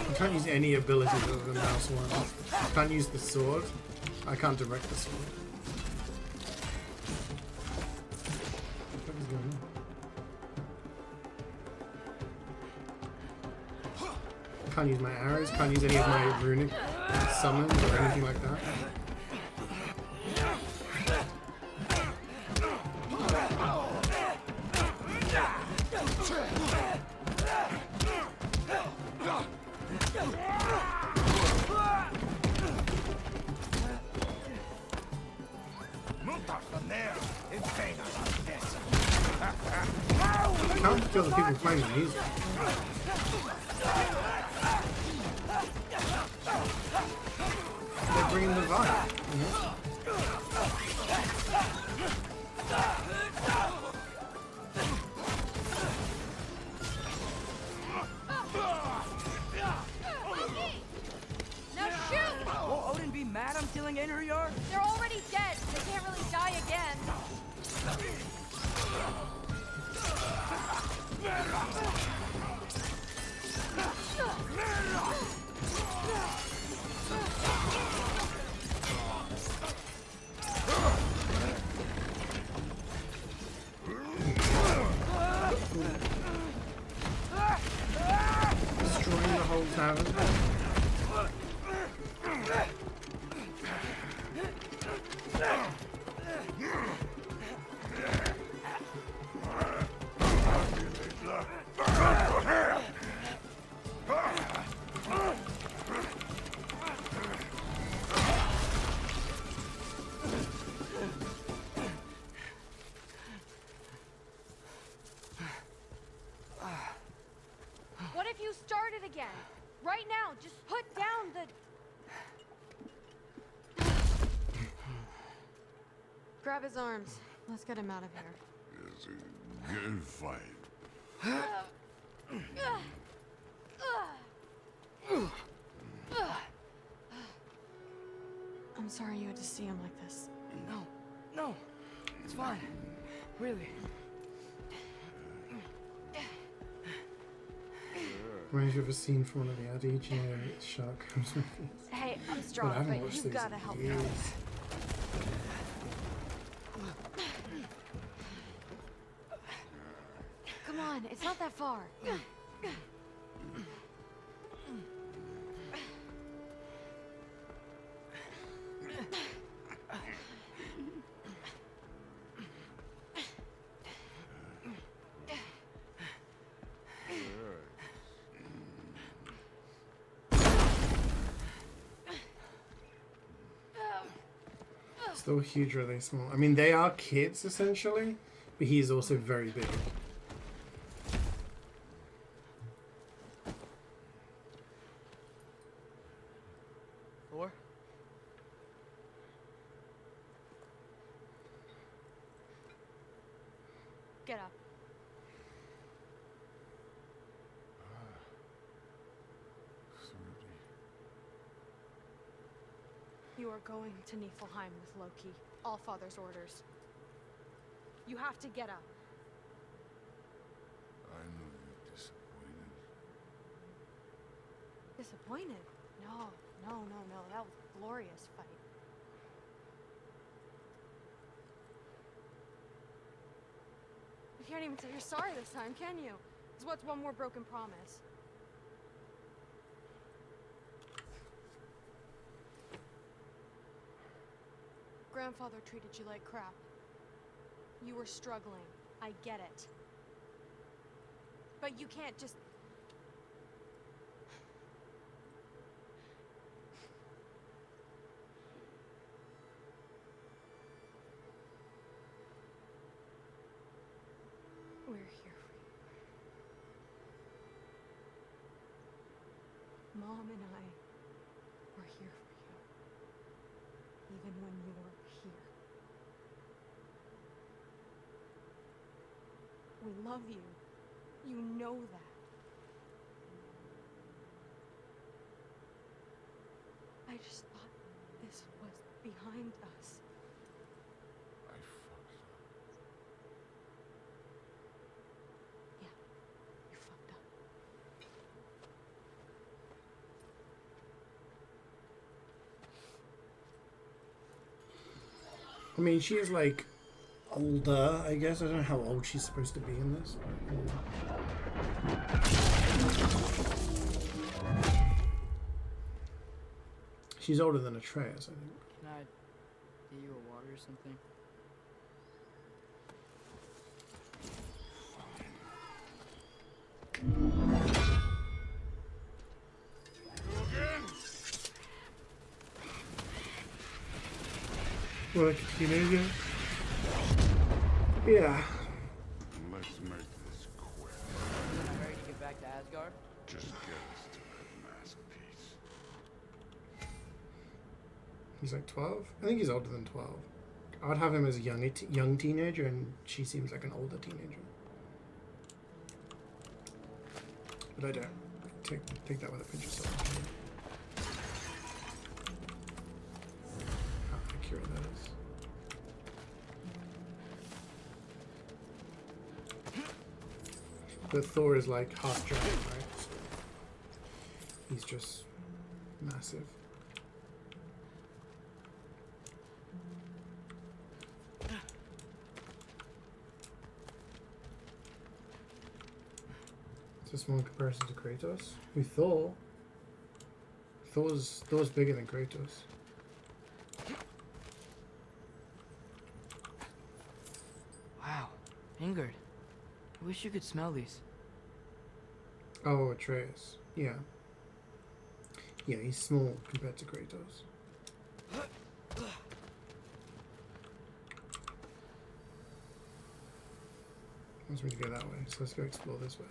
I can't use any abilities other than mouse one. I can't use the sword. I can't direct the sword. What is going on? Can't use my arrows, can't use any of my runic summons or anything like that. I can't kill the people playing the music. They're bringing the vibe, you know? Now shoot! Will Odin be mad I'm killing Einherjar? They're already dead. They can't really die again. Destroying the whole tavern. What if you started again? Right now, just put down the... Grab his arms. Let's get him out of here. It's a good fight. I'm sorry you had to see him like this. No, it's fine. Really. Reminds you of a scene from one of the CeeJaey shark movies. Hey, I'm God, I strong, haven't but watched you these gotta in help me years. out. Come on, it's not that far. Still huge, really small. I mean, they are kids essentially, but he's also very big. Thor? Get up. You are going to Niflheim with Loki. Allfather's orders. You have to get up. I know you're disappointed. Disappointed? No. That was a glorious fight. You can't even say you're sorry this time, can you? It's what's one more broken promise. Grandfather treated you like crap. You were struggling. I get it. But you can't just... We're here for you. Mom and I were here for you. Even when you were here. We love you. You know that. I just thought this was behind us. I fucked up. Yeah, you fucked up. I mean, she is like older, I guess. I don't know how old she's supposed to be in this. She's older than Atreus, I think. Can I get you a water or something? Well, like a teenager? Yeah. Let's make this quick. Am I ready to get back to Asgard? Just get us to that mask piece. He's like 12? I think he's older than 12. I'd have him as a young teenager, and she seems like an older teenager. But I don't. Take that with a pinch of salt. How accurate that is. But Thor is like half giant, right? So he's just massive. It's a small comparison to Kratos. We Thor's bigger than Kratos. Wow, Ingrid. I wish you could smell these. Oh, Atreus. Yeah. Yeah, he's small compared to Kratos. Wants me to go that way, so let's go explore this way.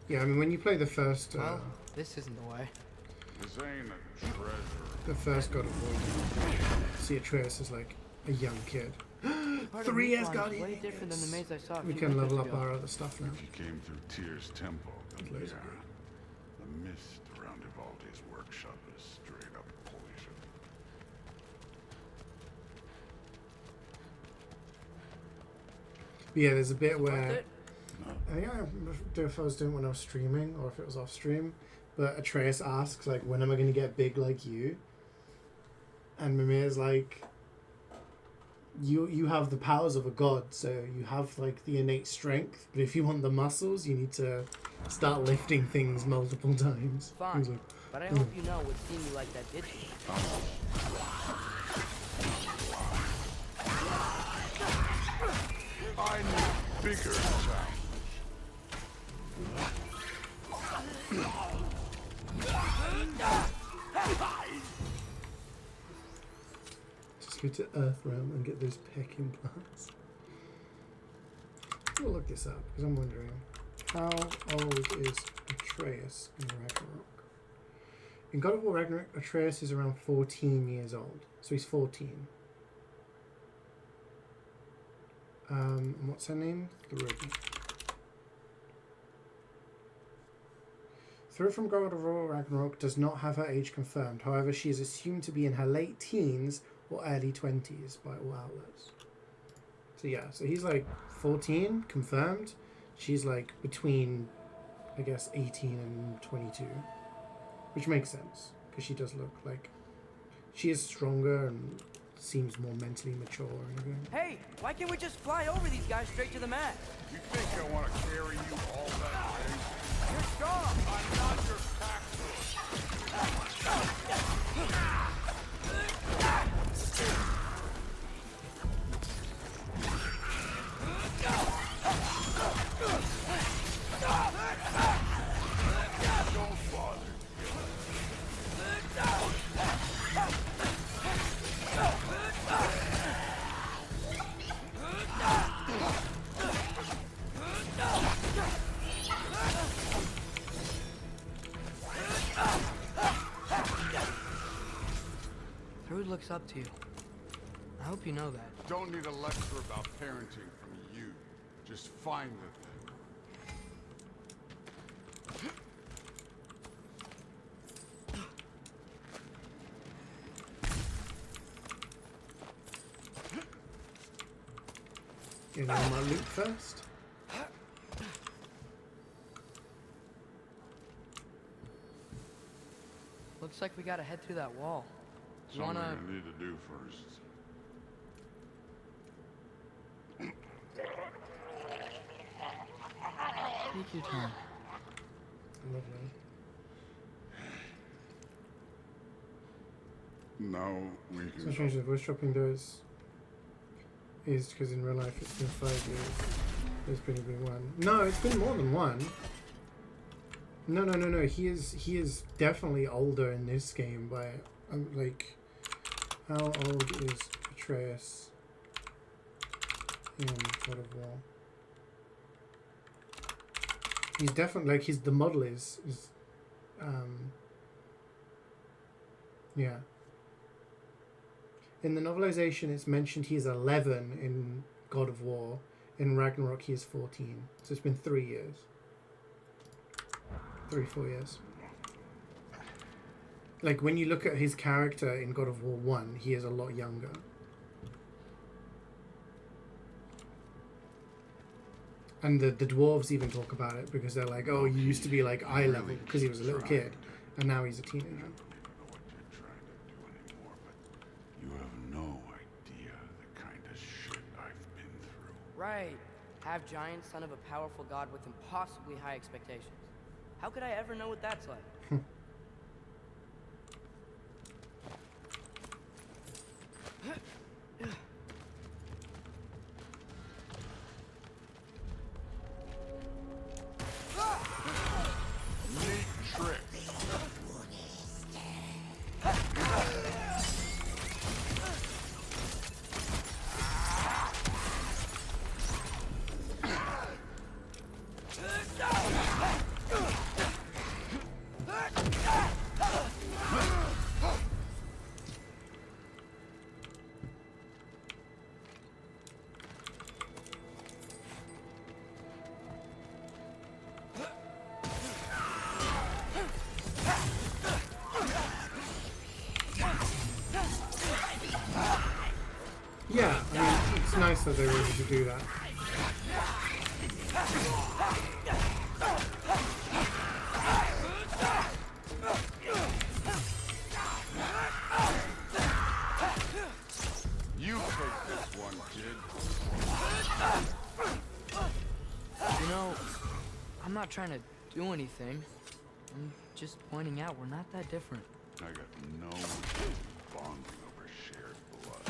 Yeah, I mean, when you play the first... Well, this isn't the way. This ain't a treasure. The first God of War. See, Atreus is like a young kid. Part 3 of years Niflheim got is way different than the maze I saw a We few can level winters up ago. our other stuff now. If you came through Tyr's temple, then That's lazy. the mist around Ivaldi's workshop is straight up poison. But yeah, there's a bit Worth where it? I think I don't know if I was doing it when I was streaming or if it was off stream, but Atreus asks like, "When am I going to get big like you?" And Mimir's like, "You have the powers of a god, so you have like the innate strength. But if you want the muscles, you need to start lifting things multiple times." Fine, He's like, but I "Oh." hope you know what's seen you like that, did you? I need bigger challenge. Just go to Earthrealm and get those peck implants. We'll look this up because I'm wondering, how old is Atreus in Ragnarok? In God of War Ragnarok, Atreus is around 14 years old, so he's 14. And what's her name? Thrud. Thrud from God of War Ragnarok does not have her age confirmed. However, she is assumed to be in her late teens or early 20s by all outlets. So yeah, so he's like 14, confirmed. She's like between, I guess, 18 and 22. Which makes sense, because she does look like... She is stronger and seems more mentally mature and everything. Hey, why can't we just fly over these guys straight to the mat? You think I want to carry you all that way? You're strong. I'm not your pack. Don't bother. Thrud looks up to you. I hope you know that. Don't need a lecture about parenting from you. Just find the thing. Get all my loot first. Looks like we gotta head through that wall. You Something wanna... I need to do first. Take your time. Lovely. Now we can. Sometimes the voice dropping does is because in real life it's been 5 years. There's been a big one. No, it's been more than one. No. He is definitely older in this game by like, how old is Atreus in God of War? He's definitely like the model is yeah. In the novelization, it's mentioned he's 11 in God of War. In Ragnarok, he is 14. So it's been 3 years. 3-4 years. Like, when you look at his character in God of War 1, he is a lot younger. And the dwarves even talk about it, because they're like, oh, you used to be like eye level, because he was a little kid, and now he's a teenager. You have no idea the kind of shit I've been through. Right. Half giant, son of a powerful god with impossibly high expectations. How could I ever know what that's like? Neat trick. Yeah, I mean, it's nice that they were able to do that. You take this one, kid. You know, I'm not trying to do anything. I'm just pointing out we're not that different. I got no bonding over shared blood.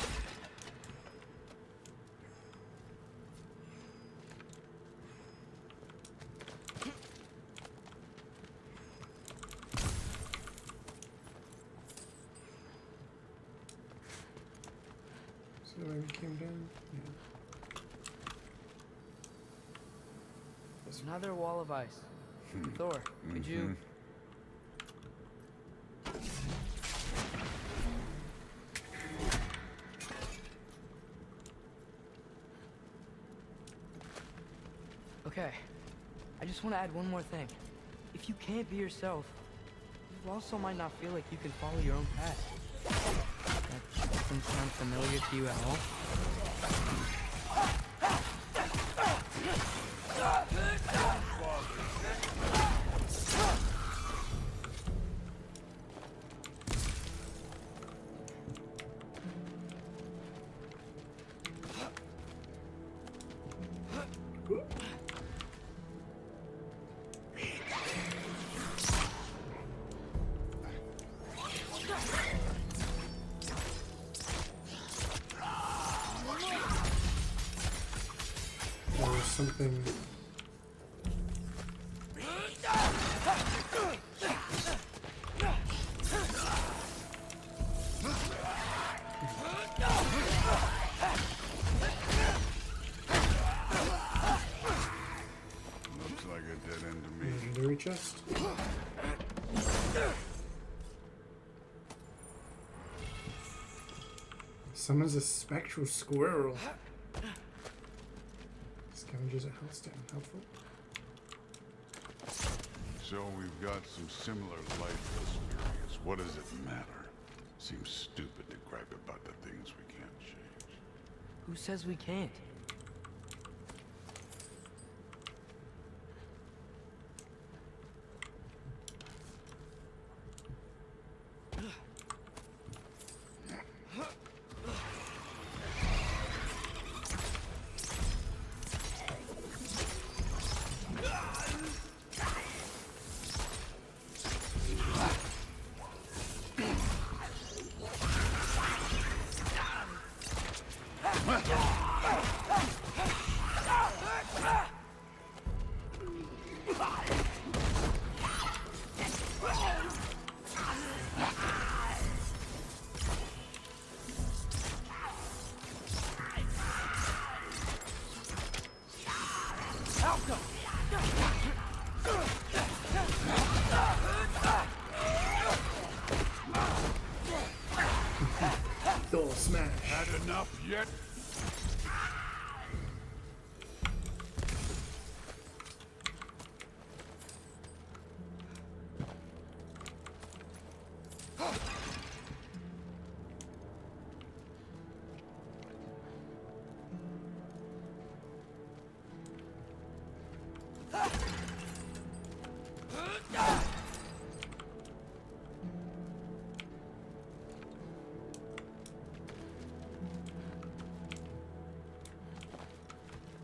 So the way we came down? Yeah. Another wall of ice. Thor, could you... Okay, I just want to add one more thing. If you can't be yourself, you also might not feel like you can follow your own path. That doesn't sound familiar to you at all? Something. Looks like a dead end to me. Legendary chest. Summons a spectral squirrel. Scavengers at Hellstone. Helpful. So we've got some similar life experience. What does it matter? Seems stupid to gripe about the things we can't change. Who says we can't? Thor smash. Had enough yet?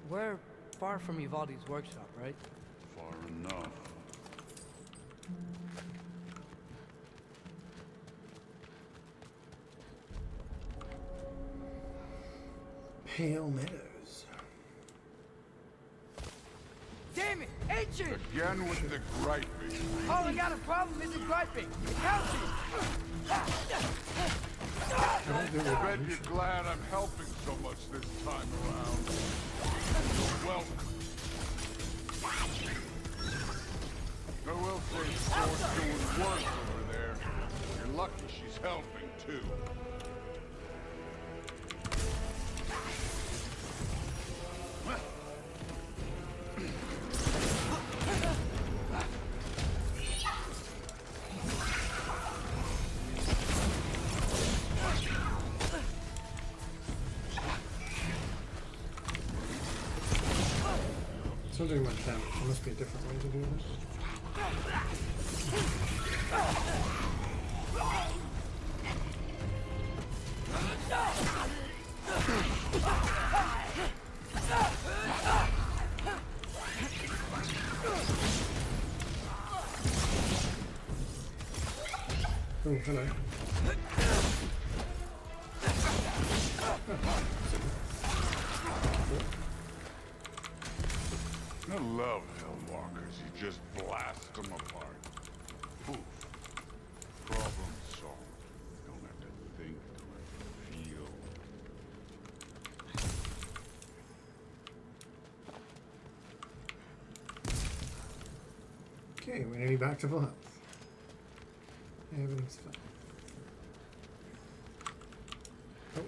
We're far from Uvaldi's workshop, right? Far enough. Pale Meadows. Damn it! Ancient! Again with the griping. All I got a problem isn't griping. Help I bet you're glad I'm helping so much this time around. You're welcome. I will say Thor's doing worse over there. You're lucky she's helping, too. It's not doing much damage. There must be a different way to do this. Oh, hello. I love Hellwalkers. You just blast them apart. Poof. Problem solved. Don't have to think, don't have to feel. Okay, we're nearly back to full health. Everything's fine. Oh.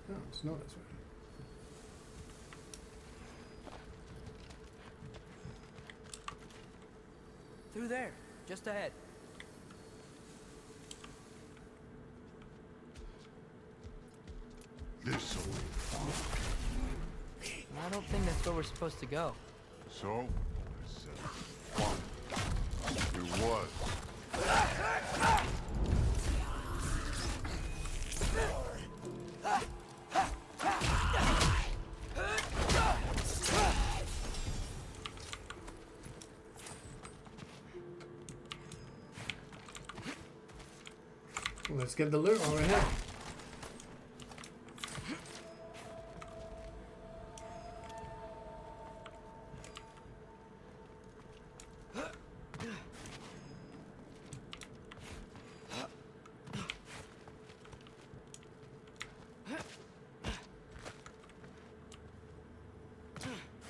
No, it's not this way. Through there, just ahead. This'll be fun. I don't think that's where we're supposed to go. So, I said fun. It was. Well, let's get the loot while we're here.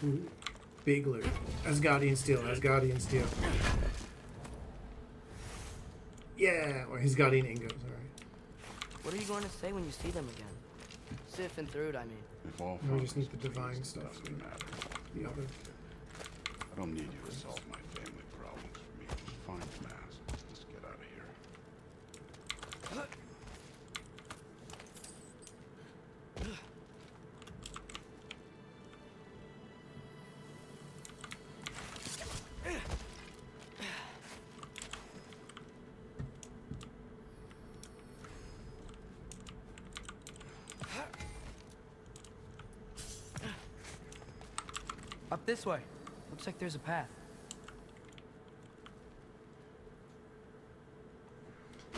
Ooh, big loot. Asgardian steel, Asgardian steel. Yeah, or Asgardian ingots, alright. What are you going to say when you see them again? Sif and Thrud, I mean. If all No, we just fun need the divine stuff. doesn't matter. The other. I don't need you to solve my family problems for me. Just find the mask. Let's get out of here. Up this way. Looks like there's a path.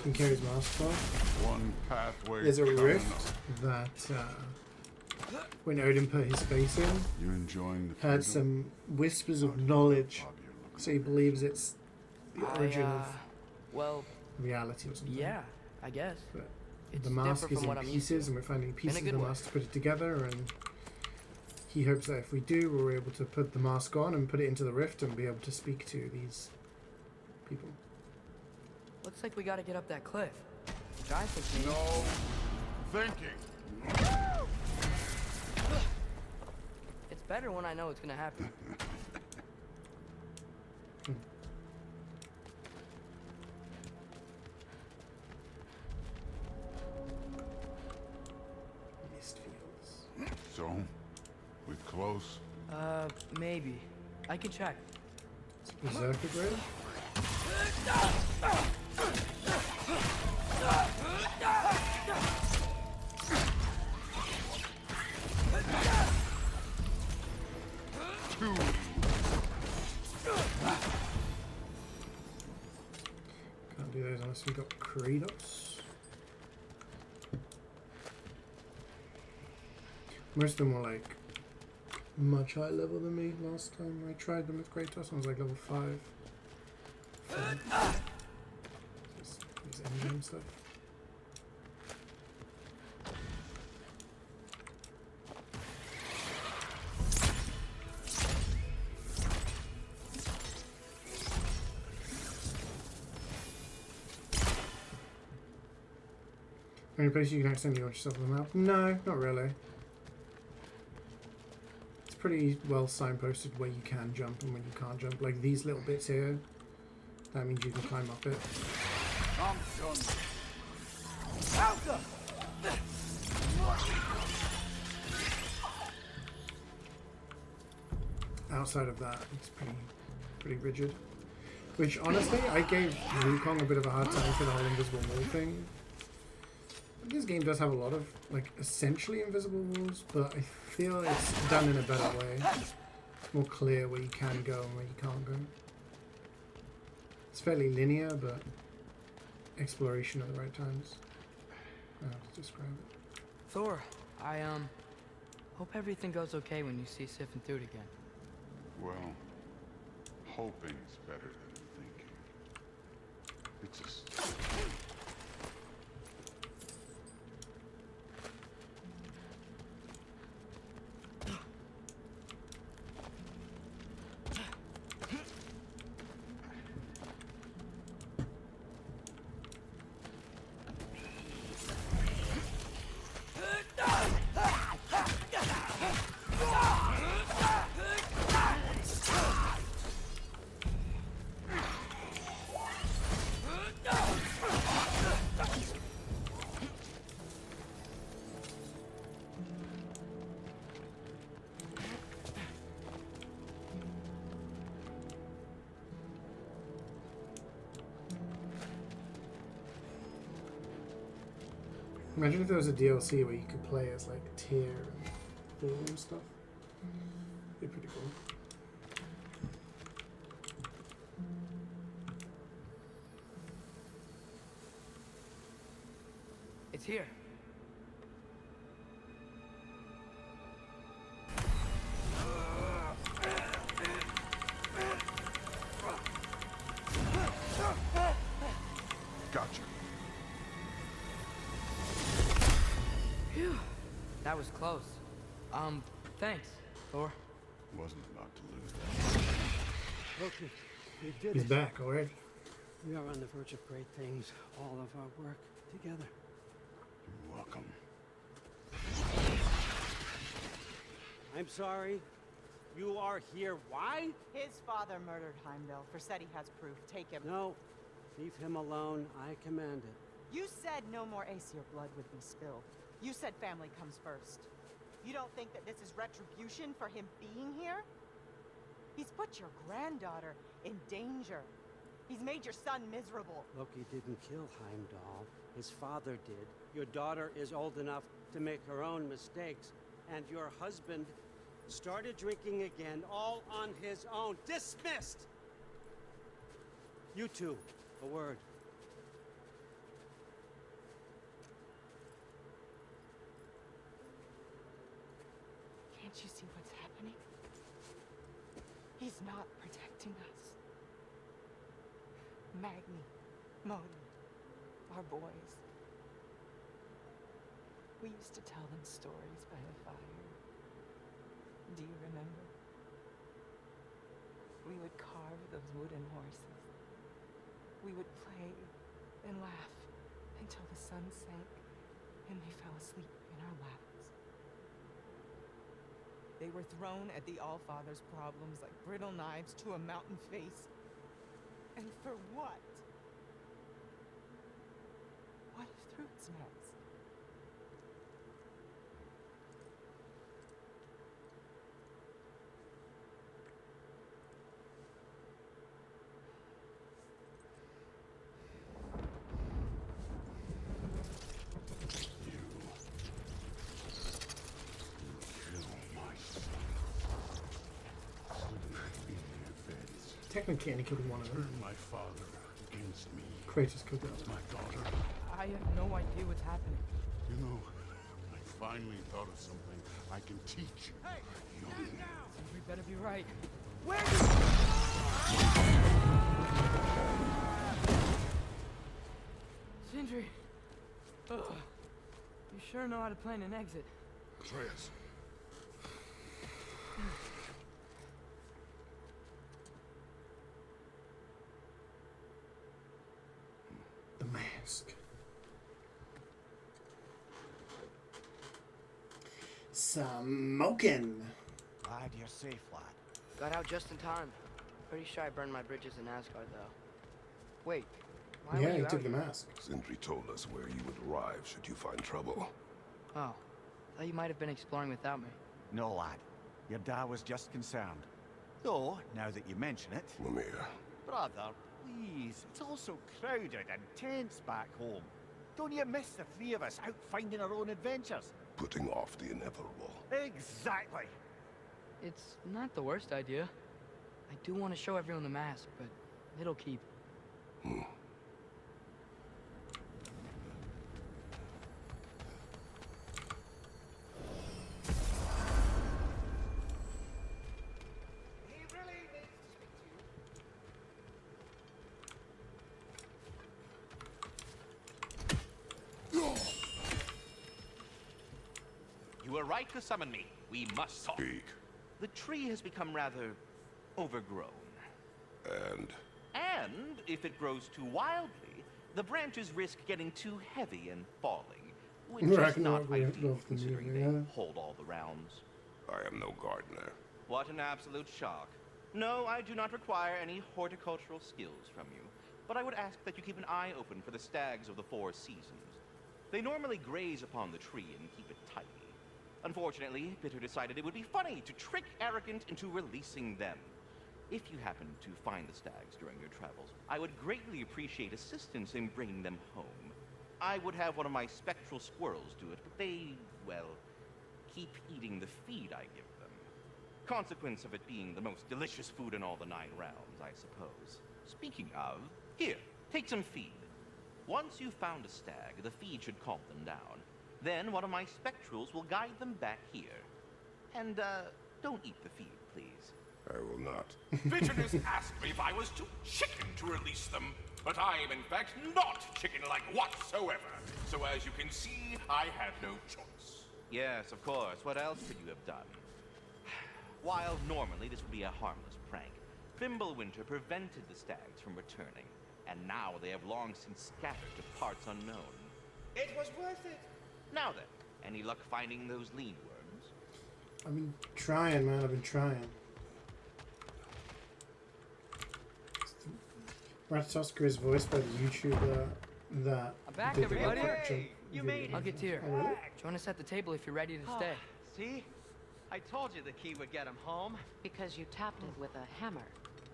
Can carry his mask off. One pathway. There's a coming rift up. that, when Odin put his face in, You enjoying the had freedom? some whispers of knowledge. So he believes it's the origin of well, reality or something. yeah, I guess. But It's the mask different is from in what I'm used pieces, to. and we're finding pieces of good the way. mask to put it together. And he hopes that if we do, we're able to put the mask on and put it into the rift and be able to speak to these people. Looks like we gotta get up that cliff. Giants are king. No thinking. It's better when I know it's gonna happen. Mist fields. So, we close? Maybe. I can check. Berserker grave? Can't do those unless we've got Kratos. Most of them were like much higher level than me last time I tried them with Kratos. I was like level 5. These endgame stuff. Any place you can accidentally launch yourself on the map? No, not really. It's pretty well signposted where you can jump and when you can't jump. Like these little bits here, that means you can climb up it. I'm done. Alta! Outside of that, it's pretty rigid. Which honestly, I gave Wukong a bit of a hard time for the whole invisible wall thing. This game does have a lot of like essentially invisible walls, but I feel it's done in a better way. It's more clear where you can go and where you can't go. It's fairly linear, but exploration at the right times. I don't know how to describe it. Thor, I hope everything goes okay when you see Sif and Thude again. Well, hoping's better than thinking. It's just... Imagine if there was a DLC where you could play as like Tyr and Thor and stuff. It'd be pretty cool. It's here. Gotcha. Phew. That was close. Thanks, Thor. Wasn't about to lose that. Loki, you did He's it. back already. We are on the verge of great things. All of our work together. You're welcome. I'm sorry. You are here. Why? His father murdered Heimdall. Forseti has proof. Take him. No. Leave him alone. I command it. You said no more Aesir blood would be spilled. You said family comes first. You don't think that this is retribution for him being here? He's put your granddaughter in danger. He's made your son miserable. Loki didn't kill Heimdall. His father did. Your daughter is old enough to make her own mistakes. And your husband started drinking again, all on his own. Dismissed! You two, a word. Can't you see what's happening? He's not protecting us. Magni, Modi, our boys. We used to tell them stories by the fire. Do you remember? We would carve those wooden horses. We would play and laugh until the sun sank and they fell asleep in our laps. They were thrown at the Allfather's problems like brittle knives to a mountain face. And for what? What if Thrud's next? Technically, only killed one of them. Turn my father against me. Kratos killed the other. My daughter. I have no idea what's happening. You know, I finally thought of something I can teach you. Hey, young. We better be right. Where Sindri. Ugh. You sure know how to plan an exit. Atreus. The mask. Smoking. Glad you're safe, lad. Got out just in time. Pretty sure I burned my bridges in Asgard, though. Wait, Why Yeah, were he you took out the here? mask. Sindri told us where you would arrive should you find trouble. Oh, thought you might have been exploring without me. No, lad. Your dad was just concerned. Though, now that you mention it... Mimir. Brother, please. It's all so crowded and tense back home. Don't you miss the three of us out finding our own adventures? Putting off the inevitable. Exactly. It's not the worst idea. I do want to show everyone the mask, but it'll keep. You were right to summon me. We must talk. Speak. The tree has become rather overgrown. And if it grows too wildly, the branches risk getting too heavy and falling, which is not ideal considering they hold all the rounds. I am no gardener. What an absolute shock. No, I do not require any horticultural skills from you, but I would ask that you keep an eye open for the stags of the four seasons. They normally graze upon the tree and keep it tidy. Unfortunately, Bitter decided it would be funny to trick Arrogant into releasing them. If you happen to find the stags during your travels, I would greatly appreciate assistance in bringing them home. I would have one of my spectral squirrels do it, but they, well, keep eating the feed I give them. Consequence of it being the most delicious food in all the 9 realms, I suppose. Speaking of, here, take some feed. Once you've found a stag, the feed should calm them down. Then one of my spectrals will guide them back here. And, don't eat the feed, please. I will not. Bitterness asked me if I was too chicken to release them, but I am in fact not chicken-like whatsoever. So as you can see, I had no choice. Yes, of course. What else could you have done? While normally this would be a harmless prank, Fimbulwinter prevented the stags from returning, and now they have long since scattered to parts unknown. It was worth it. Now then, any luck finding those lean worms? I've been trying, man. I've been trying. Ratatosker is voiced by the YouTuber that. I'm back, did the everybody. Minecraft You made it. I'll get to you. Oh, really? Join us at the table if you're ready to stay. See? I told you the key would get him home. Because you tapped it with a hammer.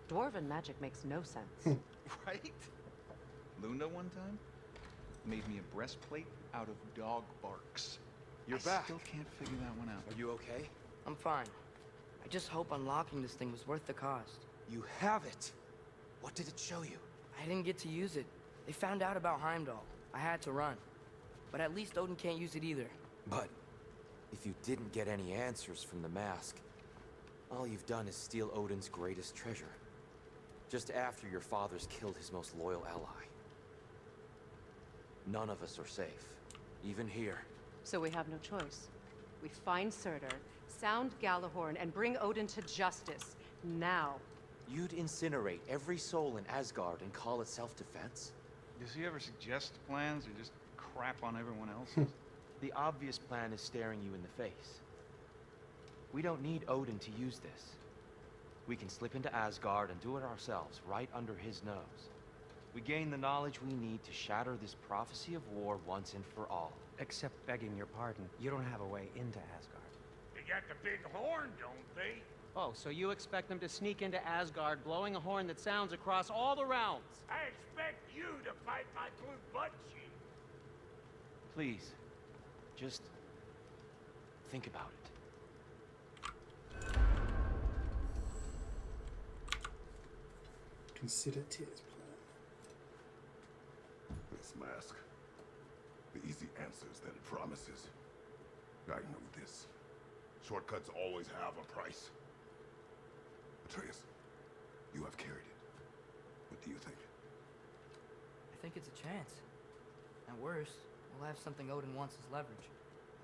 Dwarven magic makes no sense. Right? Luna one time made me a breastplate out of dog barks. You're I back. still can't figure that one out. Are you okay? I'm fine. I just hope unlocking this thing was worth the cost. You have it. What did it show you? I didn't get to use it. They found out about Heimdall. I had to run. But at least Odin can't use it either. But if you didn't get any answers from the mask, all you've done is steal Odin's greatest treasure. Just after your father's killed his most loyal ally. None of us are safe, even here. So we have no choice. We find Surtur, sound Galahorn, and bring Odin to justice. Now. You'd incinerate every soul in Asgard and call it self-defense? Does he ever suggest plans or just crap on everyone else's? The obvious plan is staring you in the face. We don't need Odin to use this. We can slip into Asgard and do it ourselves, right under his nose. We gain the knowledge we need to shatter this prophecy of war once and for all. Except begging your pardon, you don't have a way into Asgard. They got the big horn, don't they? Oh, so you expect them to sneak into Asgard blowing a horn that sounds across all the realms? I expect you to fight my blue butt cheek. Please, just think about it. Consider Tyr's plan. This mask. The easy answers that it promises. I know this. Shortcuts always have a price. Atreus, you have carried it. What do you think? I think it's a chance. At worst, we'll have something Odin wants as leverage.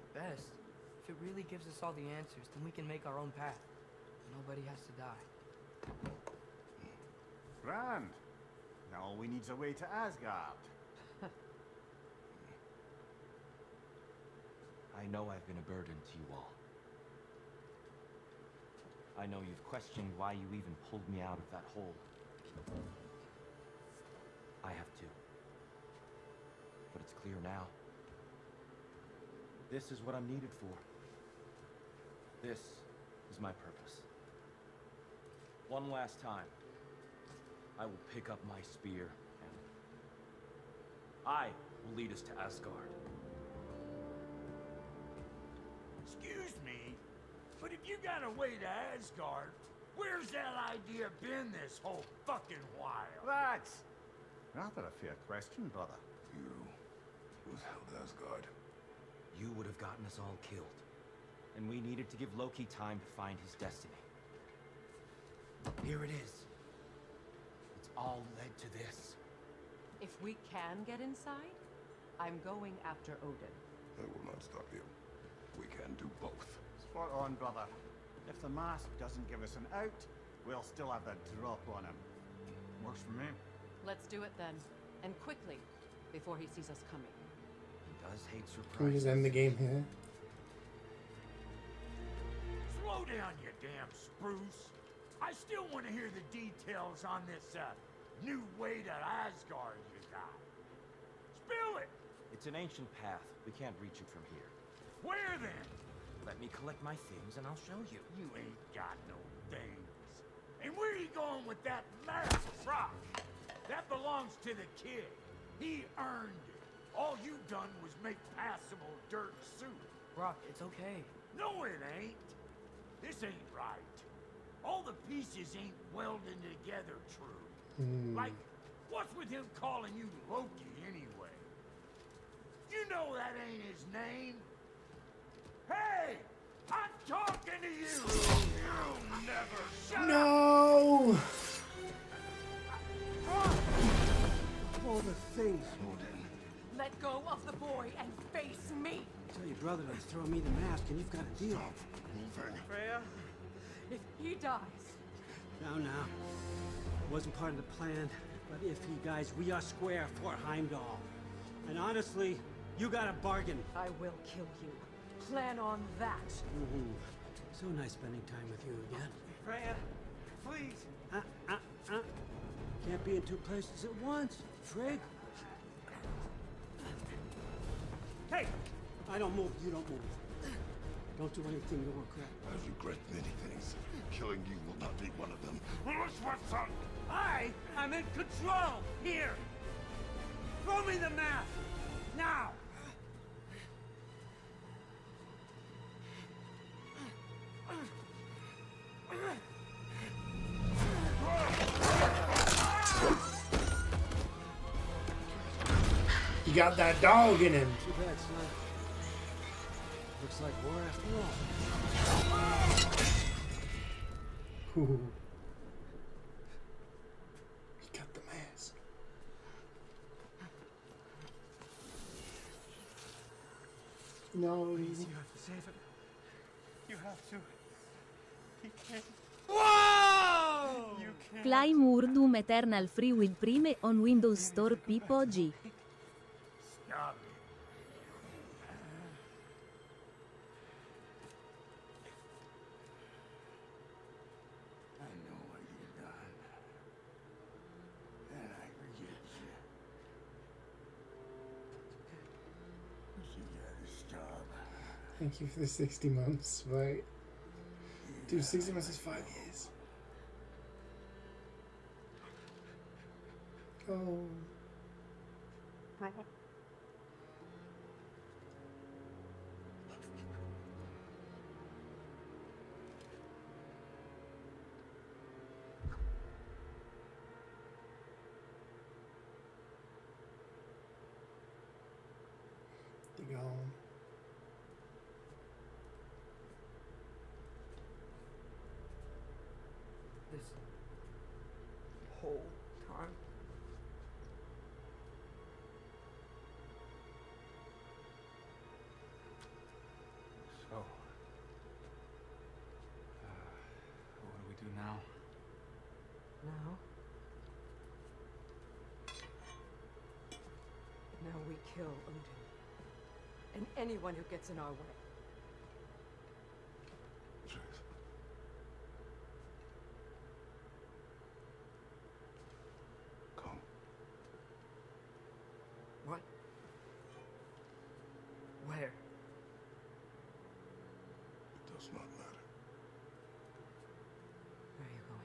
At best, if it really gives us all the answers, then we can make our own path. Nobody has to die. Grand. Now all we need's a way to Asgard. I know I've been a burden to you all. I know you've questioned why you even pulled me out of that hole. I have too. clear now. This is what I'm needed for. This is my purpose. One last time, I will pick up my spear and I will lead us to Asgard. Excuse me, but if you got a way to Asgard, where's that idea been this whole fucking while? That's rather a fair question, brother. Who's held Asgard? You would have gotten us all killed. And we needed to give Loki time to find his destiny. Here it is. It's all led to this. If we can get inside, I'm going after Odin. That will not stop you. We can do both. Spot on, brother. If the mask doesn't give us an out, we'll still have the drop on him. Works for me. Let's do it then. And quickly, before he sees us coming. He does hate surprises. Can we just end the game here? Slow down, you damn spruce. I still want to hear the details on this new way to Asgard you got. Spill it! It's an ancient path. We can't reach it from here. Where then? Let me collect my things and I'll show you. You ain't got no things. And where are you going with that mask, Brock? That belongs to the kid. He earned it. All you done was make passable dirt soup. Brock, it's okay. No, it ain't. This ain't right. All the pieces ain't welding together true. Like, what's with him calling you Loki anyway? You know that ain't his name. Hey! I'm talking to you! You never shut up! No! All the things. Let go of the boy and face me! Tell your brother to throw me the mask and you've got a deal. Freya, if he dies... Now. Wasn't part of the plan, but if he dies, we are square for Heimdall. And honestly, you got a bargain. I will kill you. Plan on that. So nice spending time with you again. Freya, please. Can't be in two places at once, Frig. Hey! I don't move, you don't move. Don't do anything you regret. I regret many things. Killing you will not be one of them. I'm in control! Here! Throw me the mask! Now! You got that dog in him. Too bad, son. Looks like war after all. Ooh. He got the mask. No, Please, you have to save it. You have to. He can't. Whoa! You can't. Claim Doom Eternal free with Prime on Windows Store PPG. Stop it. I know what you've done. And I forget you. You gotta stop. Thank you for the 60 months, right? Dude, 60 months is 5 years. Oh. They're gone. This whole time. So, what do we do now? Now we kill Odin. And anyone who gets in our way. Come. What? must not matter. Where are you going?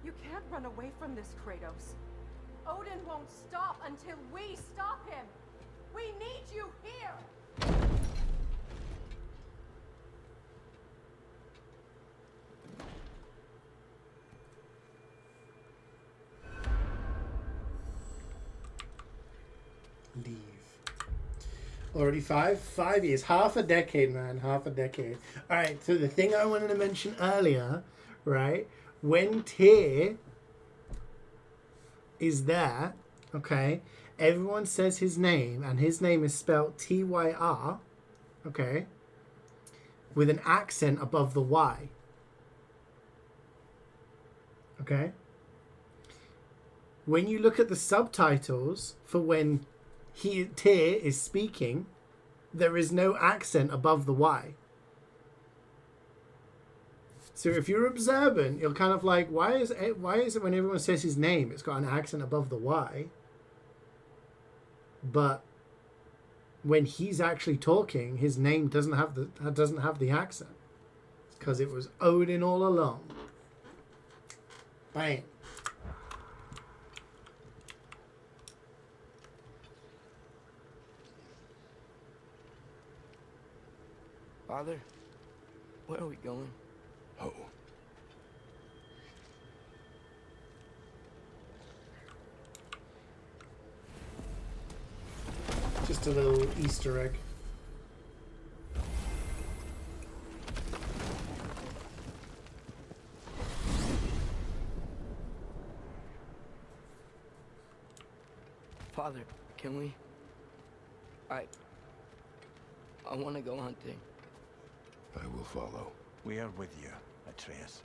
You can't run away from this, Kratos. Odin won't stop until we stop him. We need you here. Leave. Already 5 years. Half a decade, man. Half a decade. Alright, so the thing I wanted to mention earlier, right? When Tyr is there, okay, everyone says his name, and his name is spelled Tyr, okay, with an accent above the Y. Okay? When you look at the subtitles for when Tyr is speaking, there is no accent above the Y. So if you're observant, you're kind of like, why is it when everyone says his name, it's got an accent above the Y, but when he's actually talking, his name doesn't have the accent, because it was Odin all along. Bam. Father, where are we going? Oh. Just a little Easter egg. Father, can we? I want to go hunting. I will follow. We are with you, Atreus.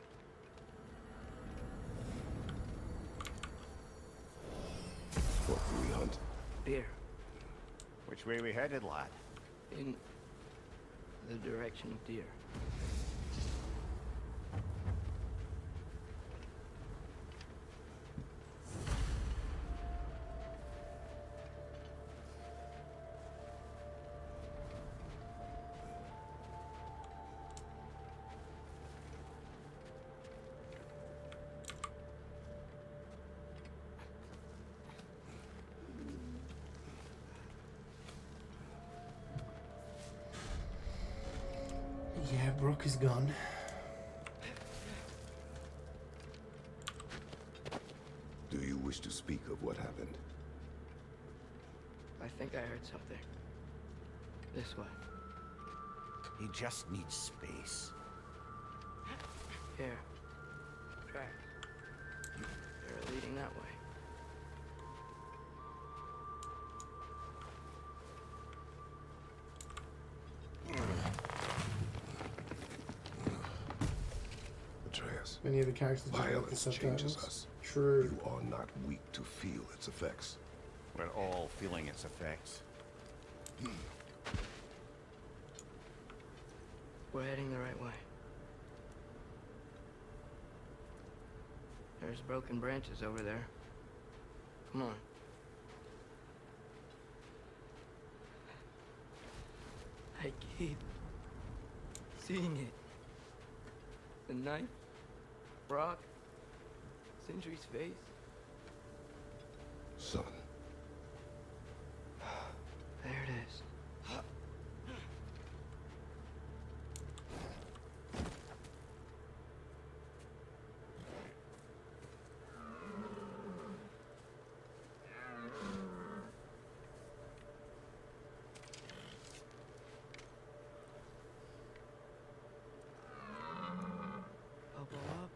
What do we hunt? Deer. Which way we headed, lad? In the direction of deer. Yeah, Brooke is gone. Do you wish to speak of what happened? I think I heard something. This way. He just needs space. Here. Track. They're leading that way. Atreus, Many of the characters don't like the violence changes subtitles. us. True. You are not weak to feel its effects. We're all feeling its effects. We're heading the right way. There's broken branches over there. Come on. I keep seeing it. The knife, rock, Sindri's face. Son. There it is. Bubble up.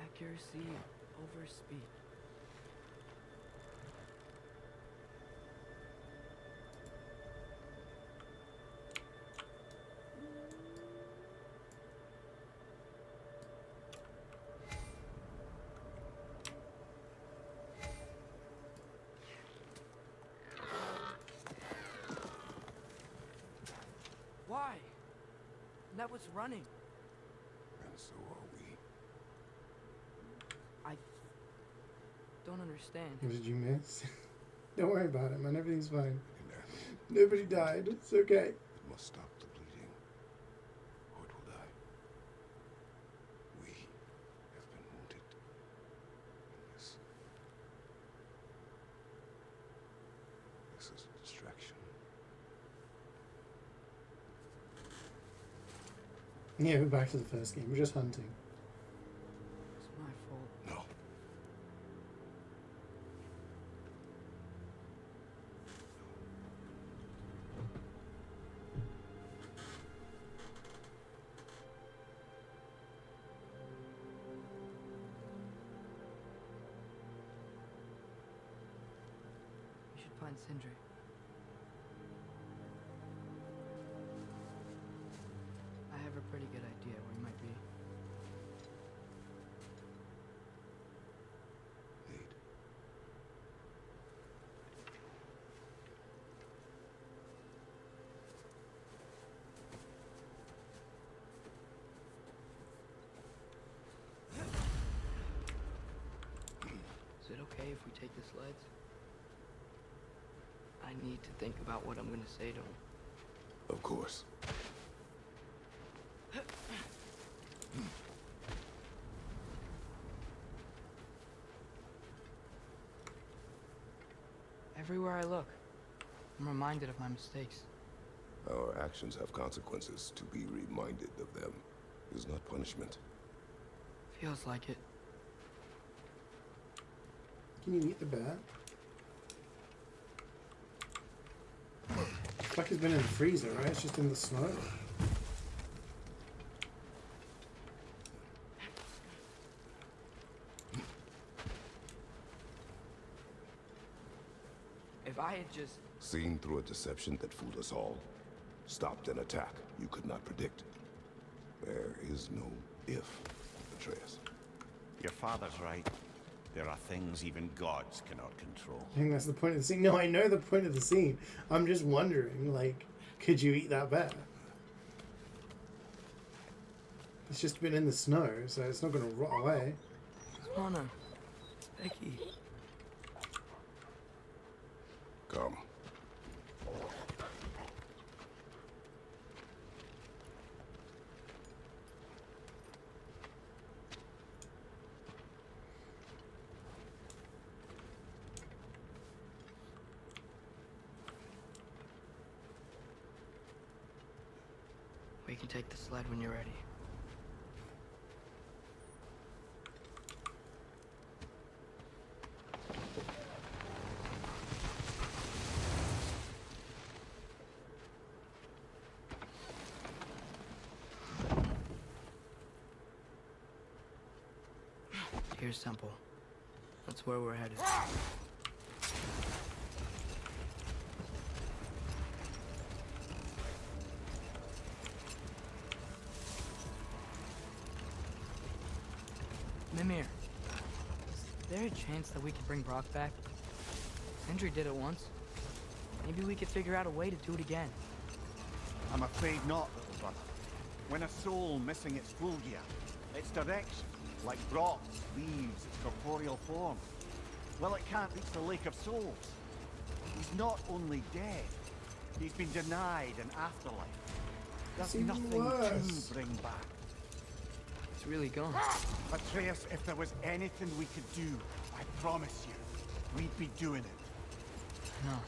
Accuracy over speed. that was running. And so are we. I don't understand. What did you miss? Don't worry about it, man. Everything's fine. Nobody died. It's okay. It must stop the bleeding, or it will die. We have been wounded. This is a distraction. Yeah, we're back to the first game. We're just hunting. It's my fault. No. We should find CeeJaey. I have a pretty good idea where he might be. Is it okay if we take the sleds? I need to think about what I'm gonna say to him. Of course. Everywhere I look, I'm reminded of my mistakes. Our actions have consequences. To be reminded of them is not punishment. Feels like it. Can you eat the bear? It's like it's been in the freezer, right? It's just in the snow. If I had just... Seen through a deception that fooled us all. Stopped an attack you could not predict. There is no if, Atreus. Your father's right. There are things even gods cannot control. I think that's the point of the scene. No, I know the point of the scene. I'm just wondering, like, could you eat that bear? It's just been in the snow, so it's not going to rot away. Anna, Becky. Come. We can take the sled when you're ready. Here's Temple. That's where we're headed. Mimir, is there a chance that we could bring Brock back? Sindri did it once. Maybe we could figure out a way to do it again. I'm afraid not, little brother. When a soul missing its full gear, its direction, like Brock's, leaves its corporeal form, well, it can't reach the Lake of Souls. He's not only dead, he's been denied an afterlife. There's nothing to bring back. It's really gone. Atreus, if there was anything we could do, I promise you, we'd be doing it. No.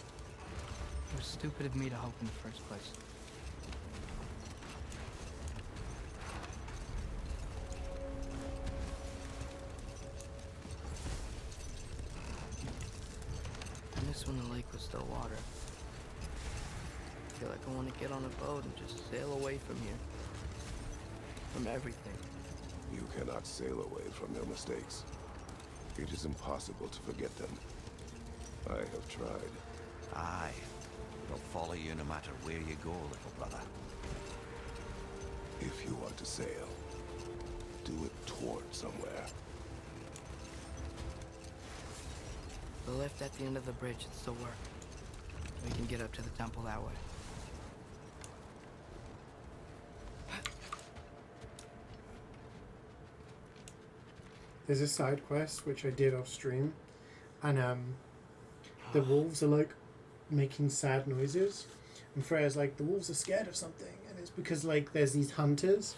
It was stupid of me to hope in the first place. I miss when the lake was still water. I feel like I want to get on a boat and just sail away from here. From everything. You cannot sail away from your mistakes. It is impossible to forget them. I have tried. Aye. It'll follow you no matter where you go, little brother. If you want to sail, do it toward somewhere. The lift at the end of the bridge should still work. We can get up to the temple that way. there's a side quest which I did off stream, and the wolves are like making sad noises, and Freya's like, the wolves are scared of something, and it's because like there's these hunters.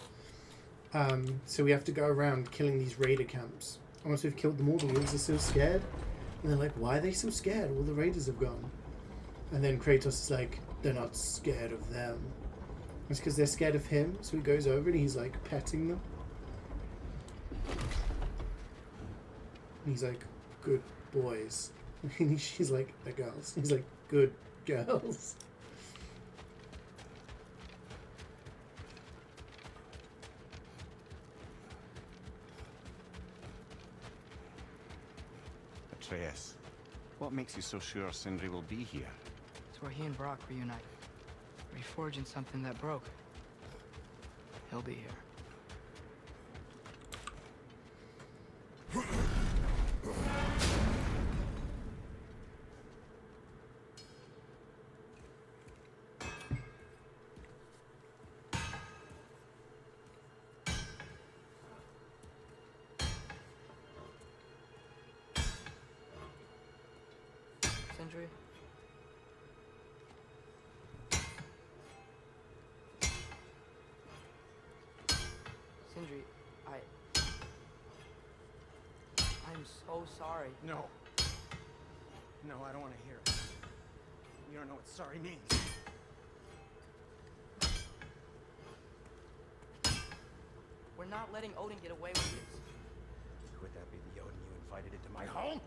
So we have to go around killing these raider camps. And once we've killed them all, the wolves are still scared. And they're like, why are they so scared? All the raiders have gone. And then Kratos is like, they're not scared of them. It's because they're scared of him. So he goes over and he's like petting them. And he's like, good boys. And she's like, the girls. He's like, good girls. Atreus, what makes you so sure Sindri will be here? It's where he and Brock reunite. Reforging something that broke. He'll be here. Sindri? Sindri, I'm so sorry. No. No, I don't want to hear it. You don't know what sorry means. We're not letting Odin get away with this. Would that be the Odin you invited into my home?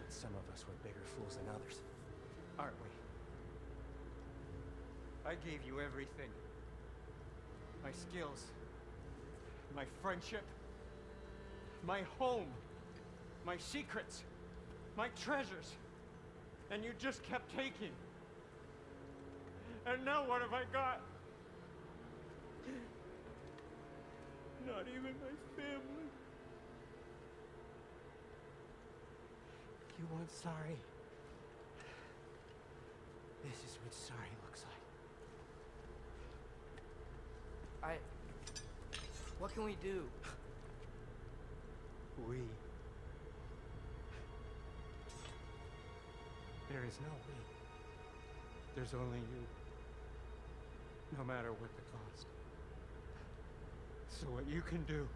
Some of us were bigger fools than others, aren't we? I gave you everything. My skills, my friendship, my home, my secrets, my treasures. And you just kept taking. And now what have I got? Not even my family. You want sorry? This is what sorry looks like. What can we do? We. There is no we. There's only you. No matter what the cost. So what you can do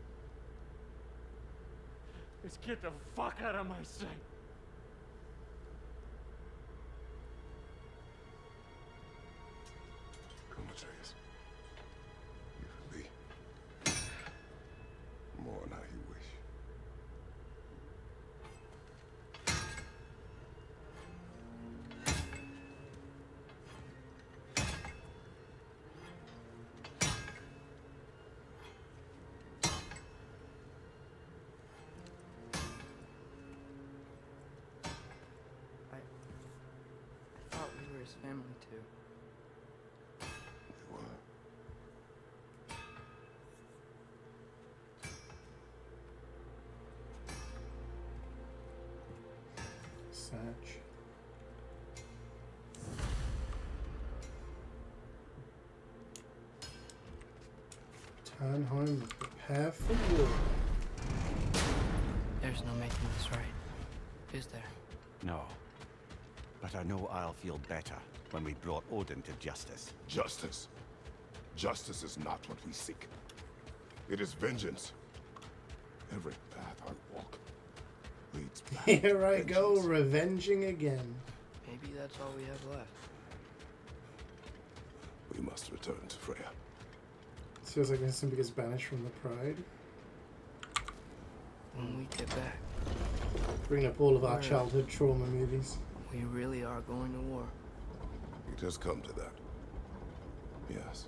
is get the fuck out of my sight. Come, Atreus. You can be more than how you wish. I thought we were his family too. You were. Satch. Turn home and prepare for war. There's no making this right, is there? No. But I know I'll feel better when we brought Odin to justice. Justice. Justice is not what we seek. It is vengeance. Every path I walk leads back to Here I go, vengeance. revenging again. Maybe that's all we have left. We must return to Freya. Feels like somebody gets banished from the Pride. When we get back, Bring up all of our Where- childhood trauma movies. we really are going to war. It has come to that. Yes.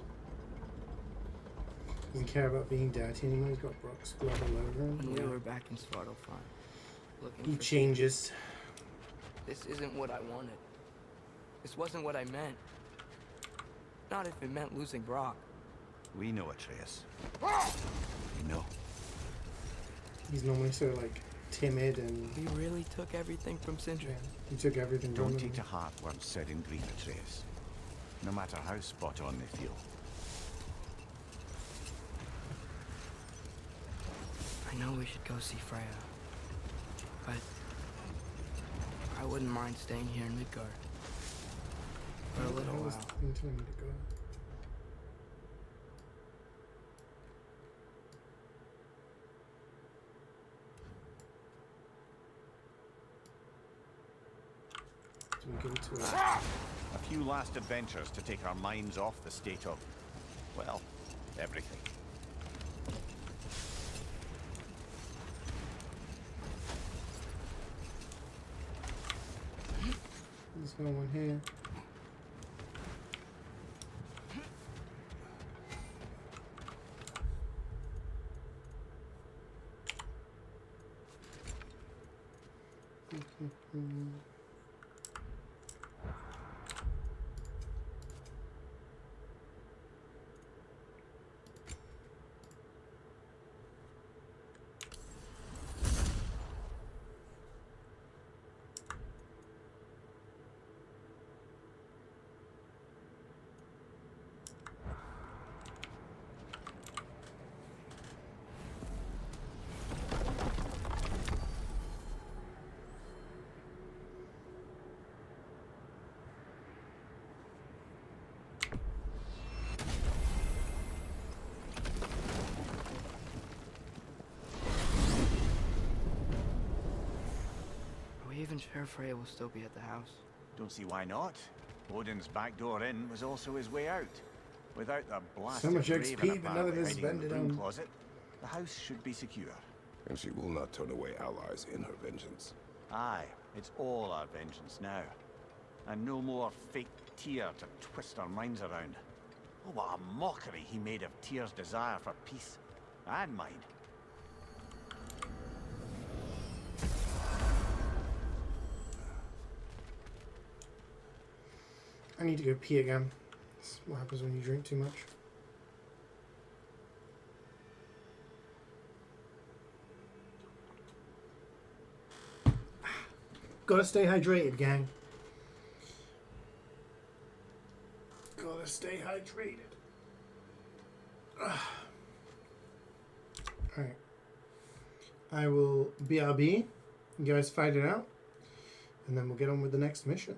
Doesn't care about being dirty anymore. He's got Brock's blood all over him. When we Yeah. were back in Svartalfheim, looking He for changes. This isn't what I wanted. This wasn't what I meant. Not if it meant losing Brock. We know, Atreus. We know. He's normally so like timid and We really took everything from Sindri. he took everything from Don't him. take to heart words said in grief, Atreus. No matter how spot on they feel. I know we should go see Freya, but I wouldn't mind staying here in Midgard for a little while. Telling me to go. Do we go to it? A few last adventures to take our minds off the state of, well, everything. There's no one here. Are we even sure Freya will still be at the house? Don't see why not. Odin's back door in was also his way out. Without the So blasted much raven XP, but none of apparently this hiding in the vended broom on. closet, the house should be secure. And she will not turn away allies in her vengeance. Aye, it's all our vengeance now. And no more fake Tyr to twist our minds around. Oh, what a mockery he made of Tyr's desire for peace. And mine. I need to go pee again. That's what happens when you drink too much. Gotta stay hydrated, gang. Gotta stay hydrated. Alright. I will BRB. You guys fight it out. And then we'll get on with the next mission.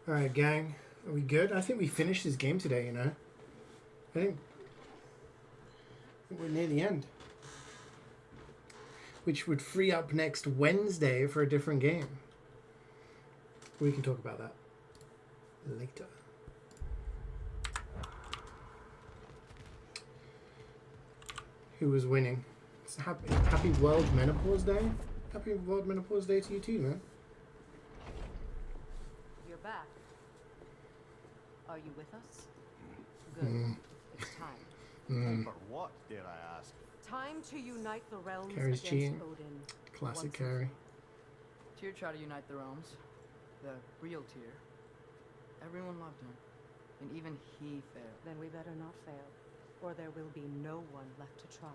Alright, gang. Are we good? I think we finished this game today, you know. I think we're near the end. Which would free up next Wednesday for a different game. We can talk about that later. Who was winning? It's happy World Menopause Day. Happy World Menopause Day to you too, man. You're back. Are you with us? Good. It's time. For what, dare I ask? Time to unite the realms Carrie's against cheating. Odin. Classic once Carrie. Tyr tried to unite the realms. The real Tyr. Everyone loved him. And even he failed. Then we better not fail, or there will be no one left to try.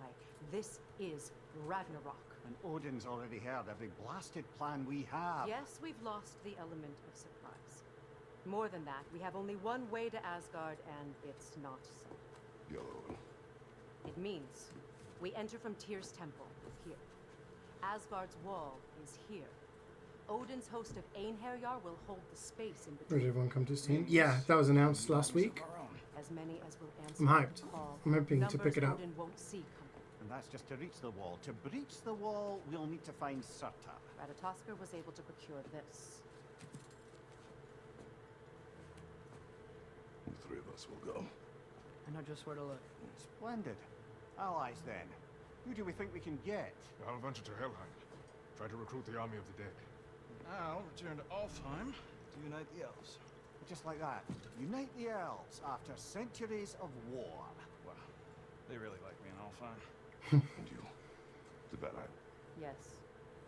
This is Ragnarok. And Odin's already heard every blasted plan we have. Yes, we've lost the element of surprise. More than that, we have only one way to Asgard, and it's not so. Yellow. It means we enter from Tyr's temple, here. Asgard's wall is here. Odin's host of Einherjar will hold the space in between. Did everyone come to his team? Yeah, that was announced last week. As many as will answer I'm hyped. the call. I'm hoping to pick it up. Odin won't see coming. And that's just to reach the wall. To breach the wall, we'll need to find Surtur. Ratatoskr was able to procure this. The three of us will go. I know just where to look. Splendid. Allies, then. Who do we think we can get? I'll venture to Helheim. Try to recruit the army of the dead. I'll return to Alfheim to unite the elves. Just like that. Unite the elves after centuries of war. Wow. They really like me in Alfheim. And you? It's a bad idea. Yes,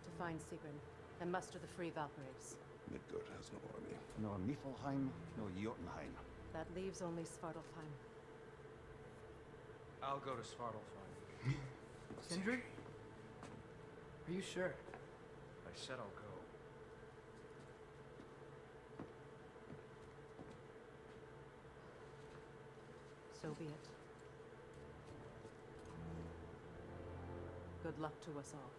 to find Sigrun and muster the free Valkyries. Midgard has no army. Nor Niflheim, nor Jotunheim. That leaves only Svartalfheim. I'll go to Svartalfheim. Sindri? Are you sure? I said I'll go. So be it. Good luck to us all.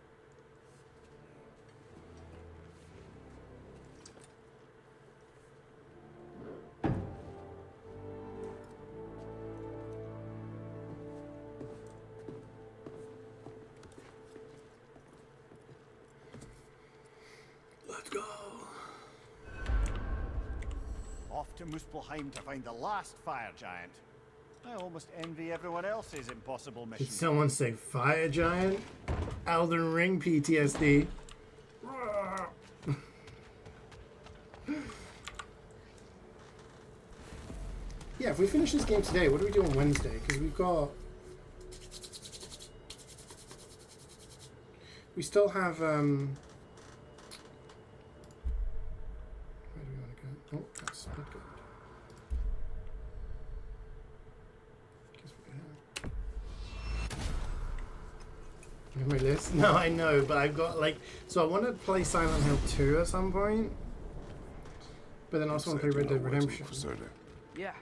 Let's go. Off to Muspelheim to find the last fire giant. I almost envy everyone else's impossible mission. Did someone say Fire Giant? Elden Ring PTSD. Yeah, if we finish this game today, what do we do on Wednesday? Because we've got... We still have, Where do we want to go? Oh, that's not good. You have my list? No, I know, but I've got, like... So I want to play Silent Hill 2 at some point. But then I also want to play Red Dead Redemption. Yeah.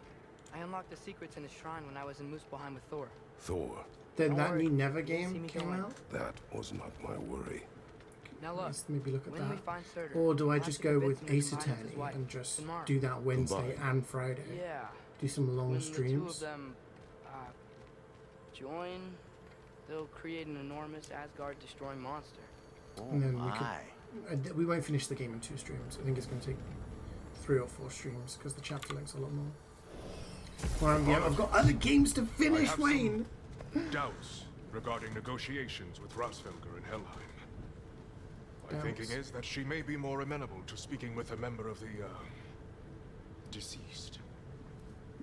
I unlocked the secrets in his shrine when I was in Muspelheim with Thor. Thor. Then Don't that worry. new Never You'll see game me came going. out? That was not my worry. Now look, Let's maybe look at when we that. find Surtur, Or do I we'll have just to go convince with him to Ace combine with his Attorney wife, and just tomorrow. do that Wednesday Combine. and Friday? Yeah. Do some long When streams. the two of them join, they'll create an enormous Asgard-destroying monster. And then we won't finish the game in 2 streams. I think it's going to take 3 or 4 streams because the chapter length's a lot more. Well, yeah, I've got other games to finish, I have Wayne. some doubts regarding negotiations with Rasfelger in Helheim. My thinking is that she may be more amenable to speaking with a member of the, deceased.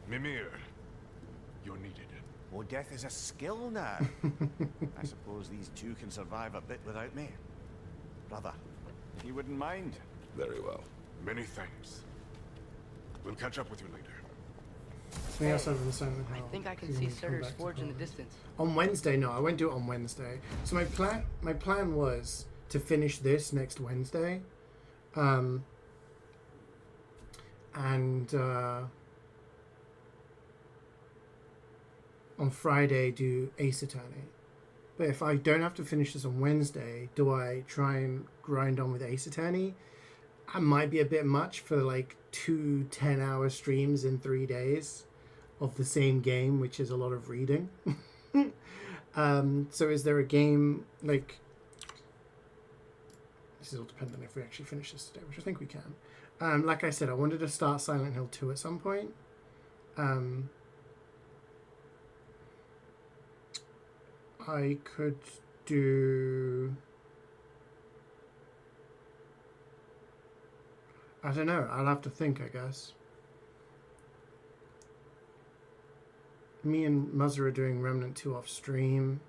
Mimir, you're needed. Oh, death is a skill now. I suppose these two can survive a bit without me. Brother, if you wouldn't mind. Very well. Many thanks. We'll catch up with you later. Something else other than Silent Hill. I think I can You see need to come Surtur's back to forge in the Poland. distance. On Wednesday, no, I won't do it on Wednesday. So my plan was to finish this next Wednesday, and on Friday do Ace Attorney. But if I don't have to finish this on Wednesday, do I try and grind on with Ace Attorney That might be a bit much for like 2 10-hour streams in 3 days of the same game, which is a lot of reading. So is there a game, like, this is all dependent if we actually finish this today, which I think we can. Like I said, I wanted to start Silent Hill 2 at some point. I could do... I don't know. I'll have to think, I guess. Me and Muzzer are doing Remnant 2 off stream.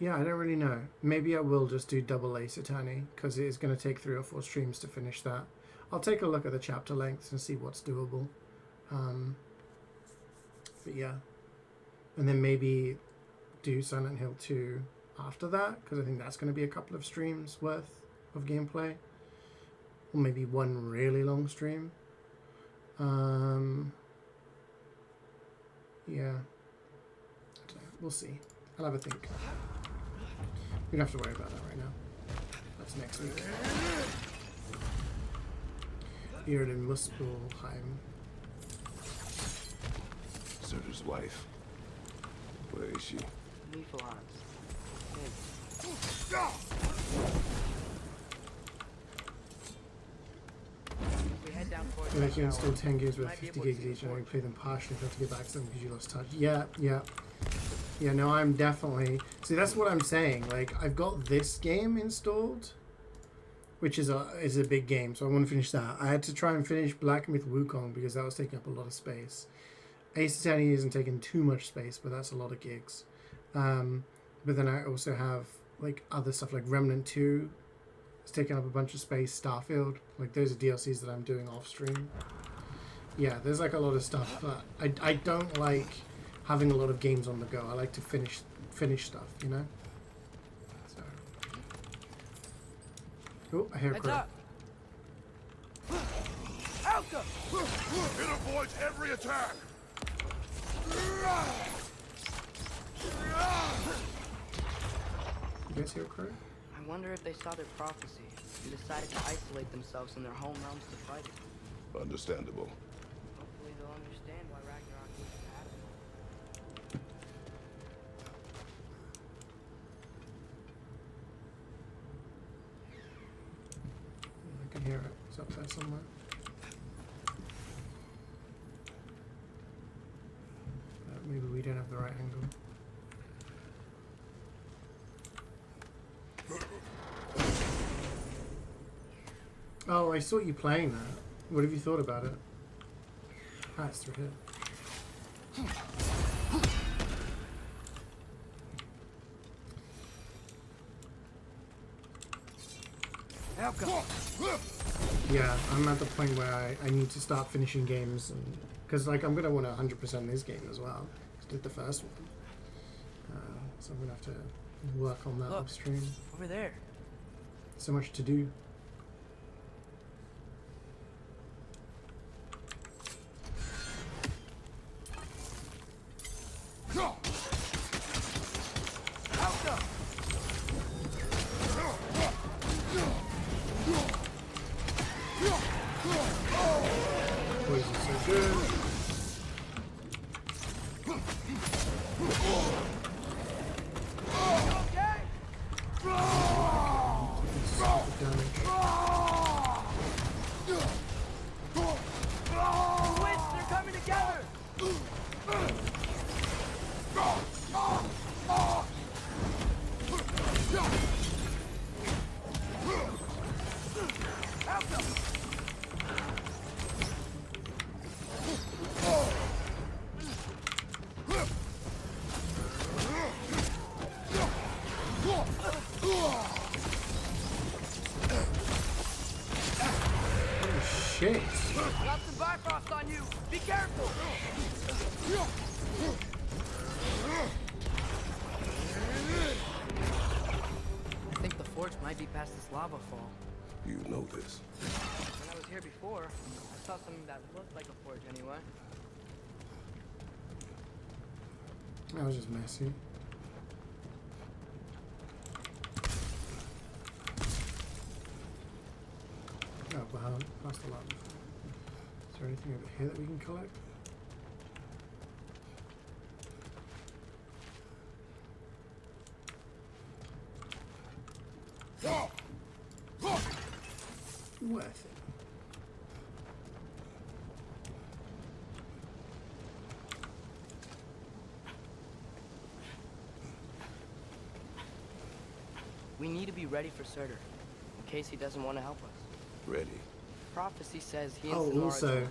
Yeah, I don't really know. Maybe I will just do double Ace Attorney, because it is going to take 3 or 4 streams to finish that. I'll take a look at the chapter lengths and see what's doable. But yeah. And then maybe do Silent Hill 2 after that, because I think that's going to be a couple of streams worth of gameplay. Or maybe one really long stream. Yeah. I don't know. We'll see. I'll have a think. We don't have to worry about that right now. That's next week. You're in Muspelheim. Surtur's wife. Where is she? Niflheim. We head down towards Like you install 10 games with 50 gigs each and you play them partially to get back to them because you lost touch. Yeah. Yeah, no, I'm definitely... See, that's what I'm saying. Like, I've got this game installed, which is a big game, so I want to finish that. I had to try and finish Black Myth Wukong because that was taking up a lot of space. Ace Attorney isn't taking too much space, but that's a lot of gigs. But then I also have, like, other stuff, like Remnant 2. It's taking up a bunch of space. Starfield. Like, those are DLCs that I'm doing off-stream. Yeah, there's, like, a lot of stuff. But I don't like having a lot of games on the go. I like to finish stuff, you know? So. Oh, I hear a crow. It avoids every attack! You guys hear a crow? I wonder if they saw their prophecy and decided to isolate themselves in their home realms to fight it. Understandable. Hopefully they'll understand why Ragnarök needs to happen. I can hear it. It's up there somewhere. Maybe we don't have the right angle. Oh, I saw you playing that. What have you thought about it? Ah, it's through here. Yeah, I'm at the point where I need to start finishing games, and because like I'm gonna want to 100% this game as well. I did the first one, so I'm gonna have to work on that upstream. Over there. So much to do. Shit. Got some Bifrost on you. Be careful. I think the forge might be past this lava fall. You know this. When I was here before, I saw something that looked like a forge anyway. That was just messy. Oh, behind, past the light. Is there anything over here that we can collect? Worth it. We need to be ready for Surtur, in case he doesn't want to help us. Ready. Prophecy says he and Oh, Sonara also, joined,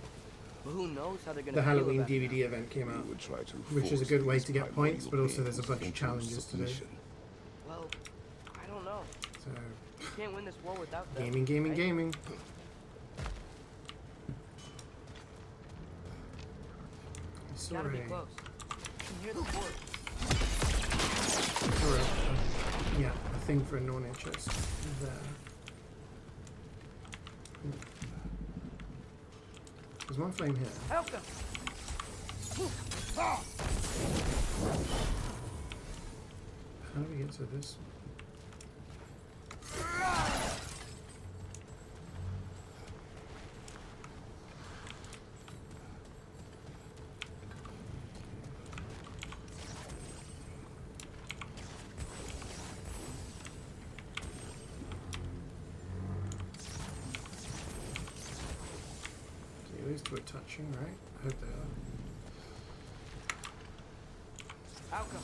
but who knows how they're gonna the feel Halloween about it DVD event came out, would try to which is a force good way these to get points, but also there's a bunch of into challenges to do. submission. Well, I don't know. So, We can't win this war without them. gaming, right? gaming. Gotta be Sorry. close. You can hear the word. Sorry. Yeah, a thing for a Nornir chest there. There's one flame here. Help them! How do we get to this? Okay, these two are touching, right? I hope they are. Outcome.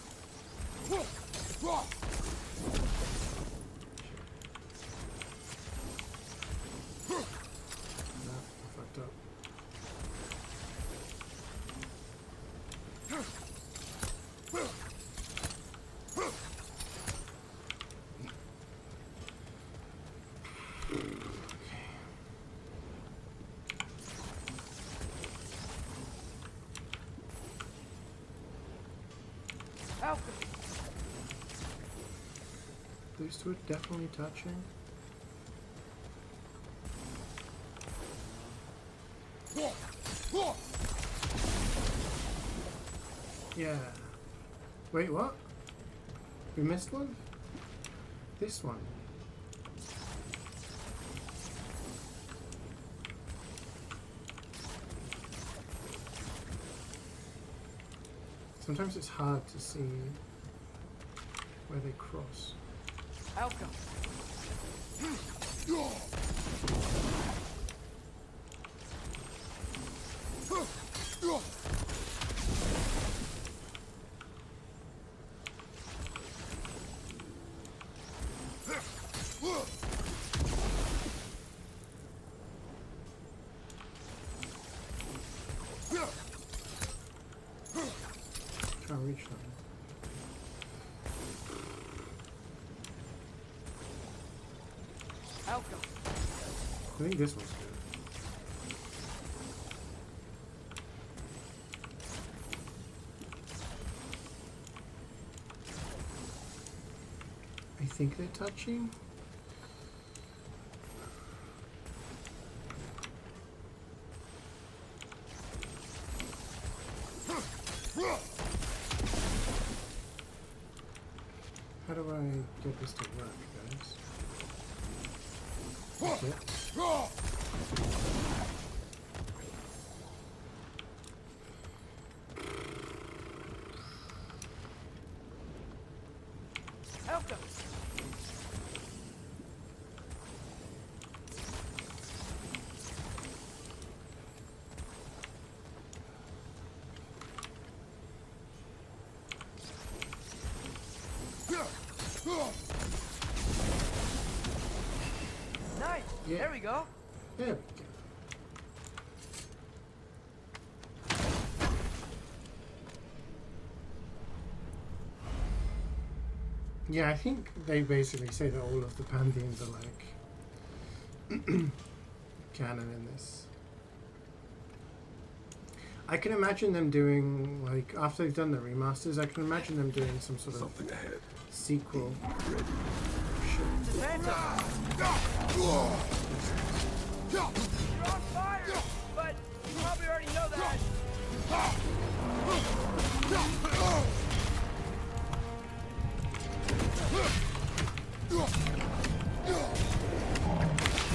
No, I fucked up. Outcome. These two are definitely touching. Yeah. Wait, what? We missed one? This one. Sometimes it's hard to see where they cross. Outcome. Try and reach them. Outcome. I think this one's good. I think they're touching. How do I get this to work, guys? That's it. Outcome. Nice. Yeah. There we go. Yeah. Yeah, I think they basically say that all of the pantheons are like canon in this. I can imagine them doing, like, after they've done the remasters, I can imagine them doing some sort of sequel. You're on fire, but you probably already know that.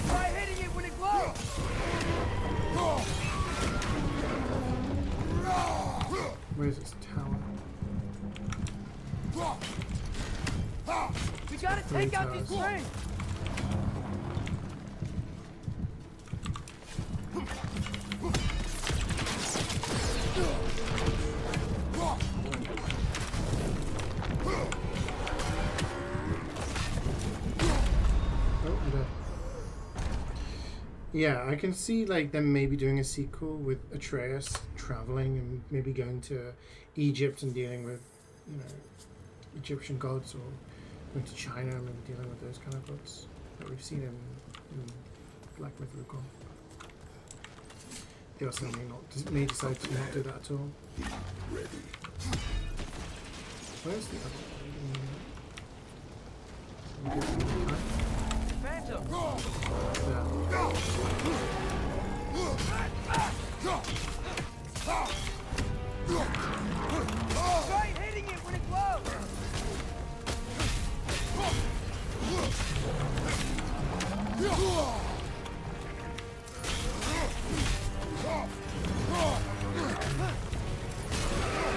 Try hitting it when it glows. Where's this tower? We gotta take out these springs! Yeah, I can see like them maybe doing a sequel with Atreus traveling and maybe going to Egypt and dealing with, you know, Egyptian gods, or going to China and maybe dealing with those kind of gods that we've seen in Black Myth Wukong. They also may decide to not do that at all. Where's the other one? Phantom! Try hitting it when it's low!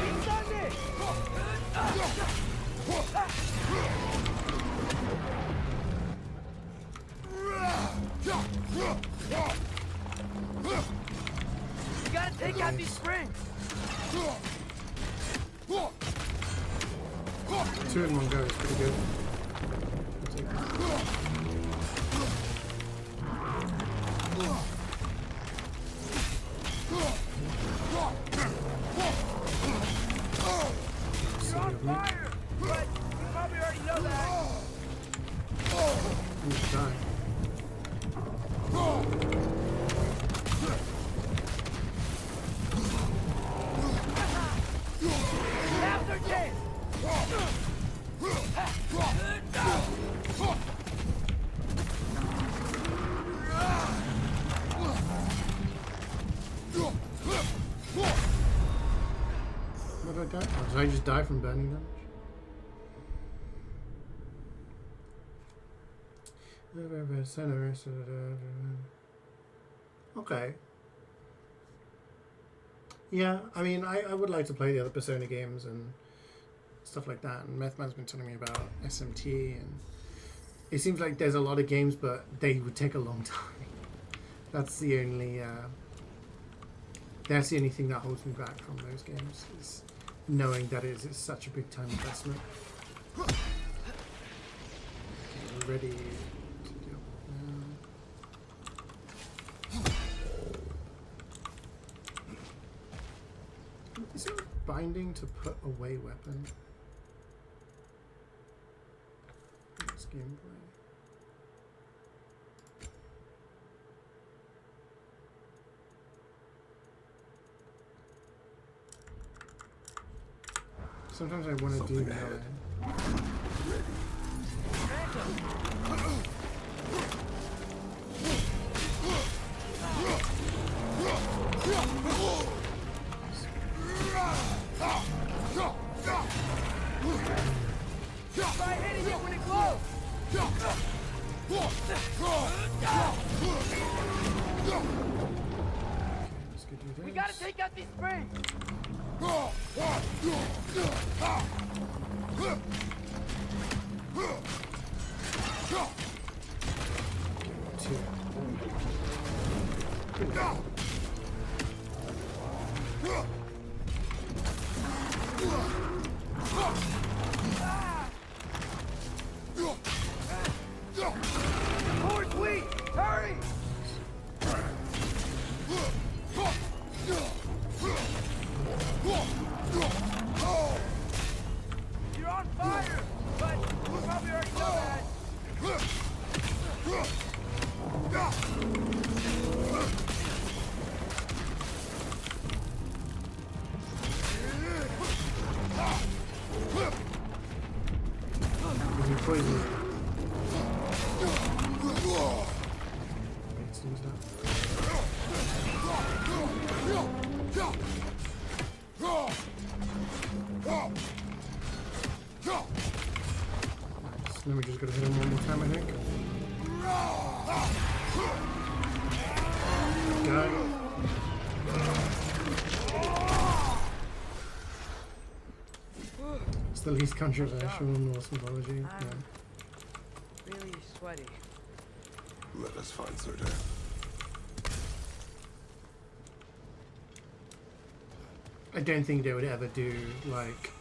He's done it! You gotta take out these springs! Two in one go is pretty good. You're on fire! But you probably already know that. You should die. Now's our chance! What did I die? Oh, did I just die from burning damage? Okay. Yeah, I mean, I would like to play the other Persona games and stuff like that. And Methman's been telling me about SMT, and it seems like there's a lot of games, but they would take a long time. That's the only thing that holds me back from those games, is knowing that it's such a big time investment. Okay, we're ready to deal now. Is there a binding to put away weapon? This gameplay. Sometimes I want to do that. Try hitting it when it's low! We gotta take out these springs! More sweet! Hurry! You're on fire, but you probably already know that. Is he poisoned? Let's use that. Nice. Then we just gotta hit him one more time, I think. Got it. the least controversial in Norse mythology. Yeah. Really sweaty. Let us find CeeJaey. I don't think they would ever do like.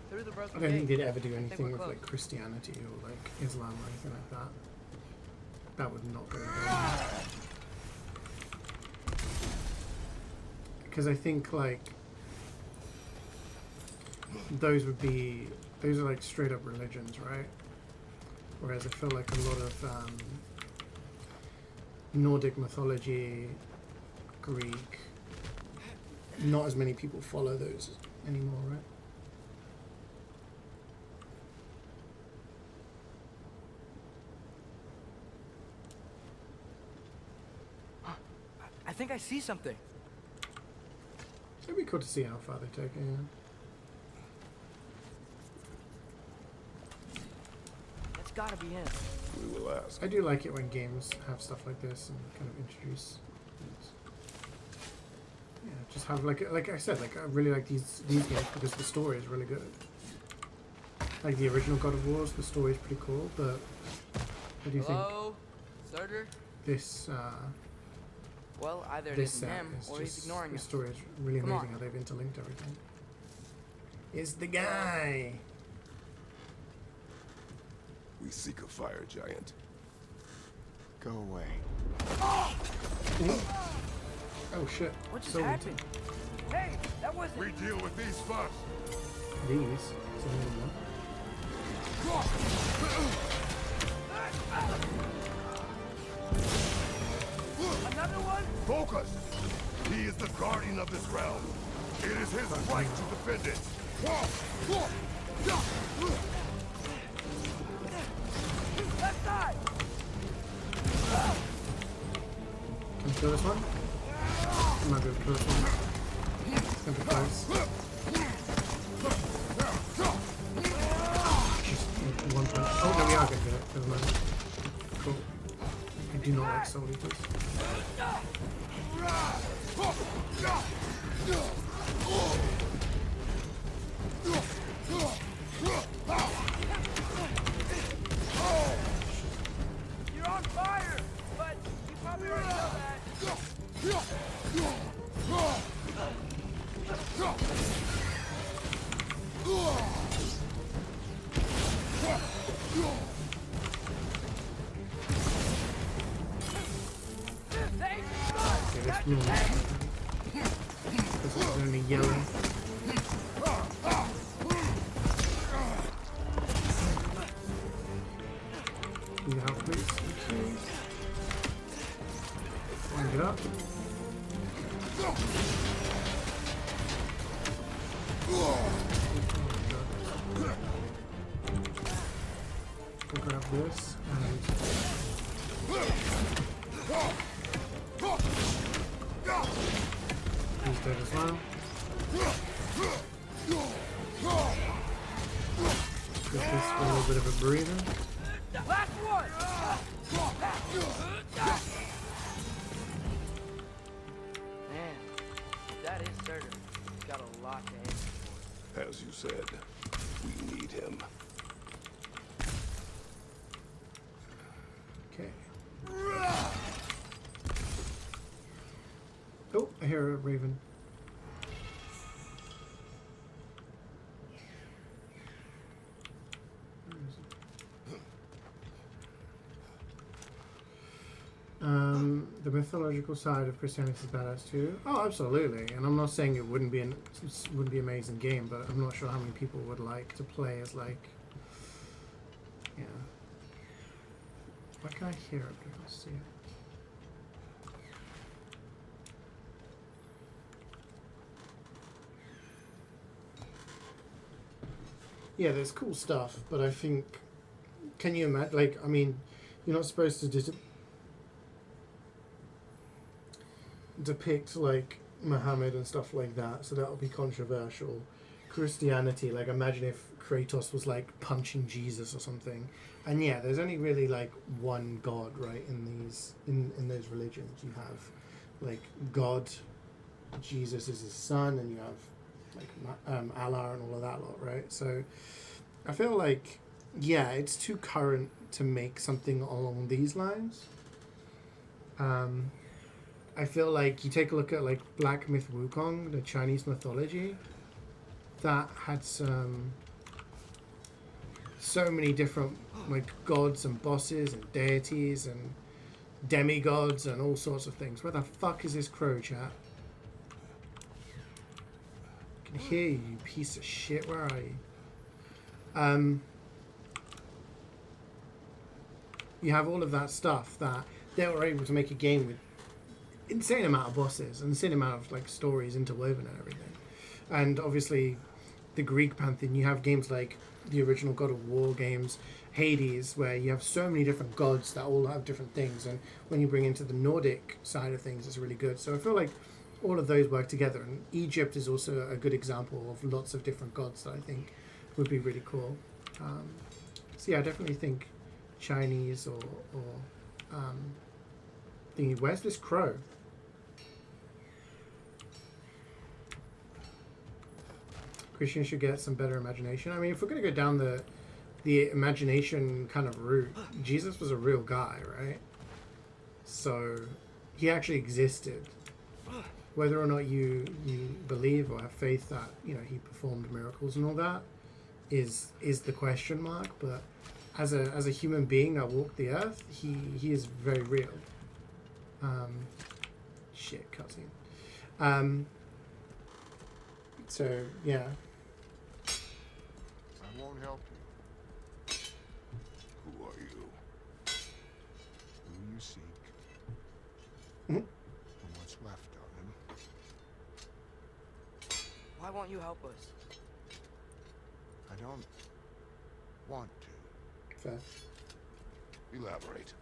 Through the broken I don't think gate. they'd ever do I think anything we're with like close. Christianity or like Islam or anything like that. That would not go down. Because I think like those are like straight up religions, right? Whereas I feel like a lot of Nordic mythology, Greek, not as many people follow those anymore, right? I think I see something. It'd be cool to see how far they take it. Yeah. It's gotta be in. We will ask. I do like it when games have stuff like this and kind of introduce things. Yeah, just have like I said, like I really like these games because the story is really good. Like the original God of Wars, the story is pretty cool, but I do think Hello, Surtur? this Well, either it this isn't him is or he's just ignoring the us. story is really Come amazing on. how they've interlinked everything. Is the guy? We seek a fire giant. Go away. Oh shit! What just So happened? Hey, that wasn't. We deal with these first. These. So Another one? Focus! He is the guardian of this realm. It is his right to defend it. Left side! Can you kill this one? I might be able to kill this one. It's gonna be close. Just one punch. Oh no, we are gonna get it. Never mind. Cool. I do not like soul eaters. You're on fire! But you probably already know that. Okay, let's move on. This is only yellow. Need help, please. Okay. Wind it up. We'll grab this and he's dead as well. Give this for a little bit of a breather. Last one! Man, that is Surtur. He's got a lot to answer for. As you said, we need him. Okay. Oh, I hear a raven. Where is it? The mythological side of Christianity is badass too. Oh, absolutely. And I'm not saying it wouldn't be an amazing game, but I'm not sure how many people would like to play as like, yeah. Why can I hear it but I can't see it? Yeah, there's cool stuff, but I think, can you imagine? Like, I mean, you're not supposed to depict like Muhammad and stuff like that, so that would be controversial. Christianity, like, imagine if Kratos was like punching Jesus or something. And yeah, there's only really like one God, right? In those religions, you have like God, Jesus is his son, and you have Allah and all of that lot, right? So I feel like, yeah, it's too current to make something along these lines. I feel like you take a look at like Black Myth Wukong, the Chinese mythology, that had so many different like gods and bosses and deities and demigods and all sorts of things. Where the fuck is this crow, chat? I can hear you, you piece of shit. Where are you? You have all of that stuff that they were able to make a game with insane amount of bosses and insane amount of like stories interwoven and everything. And obviously the Greek pantheon, you have games like the original God of War games, Hades, where you have so many different gods that all have different things, and when you bring into the Nordic side of things, it's really good. So I feel like all of those work together, and Egypt is also a good example of lots of different gods that I think would be really cool. So yeah, I definitely think Chinese or thingy. Where's this crow? Christian should get some better imagination. I mean, if we're going to go down the imagination kind of route, Jesus was a real guy, right? So he actually existed. Whether or not you believe or have faith that, you know, he performed miracles and all that is the question mark. But as a human being that walked the earth, he is very real. Shit, cutscene. So yeah. I won't help you. Who are you? Who you seek. Mhm. And what's left of him. Why won't you help us? I don't want to. Fair. Elaborate.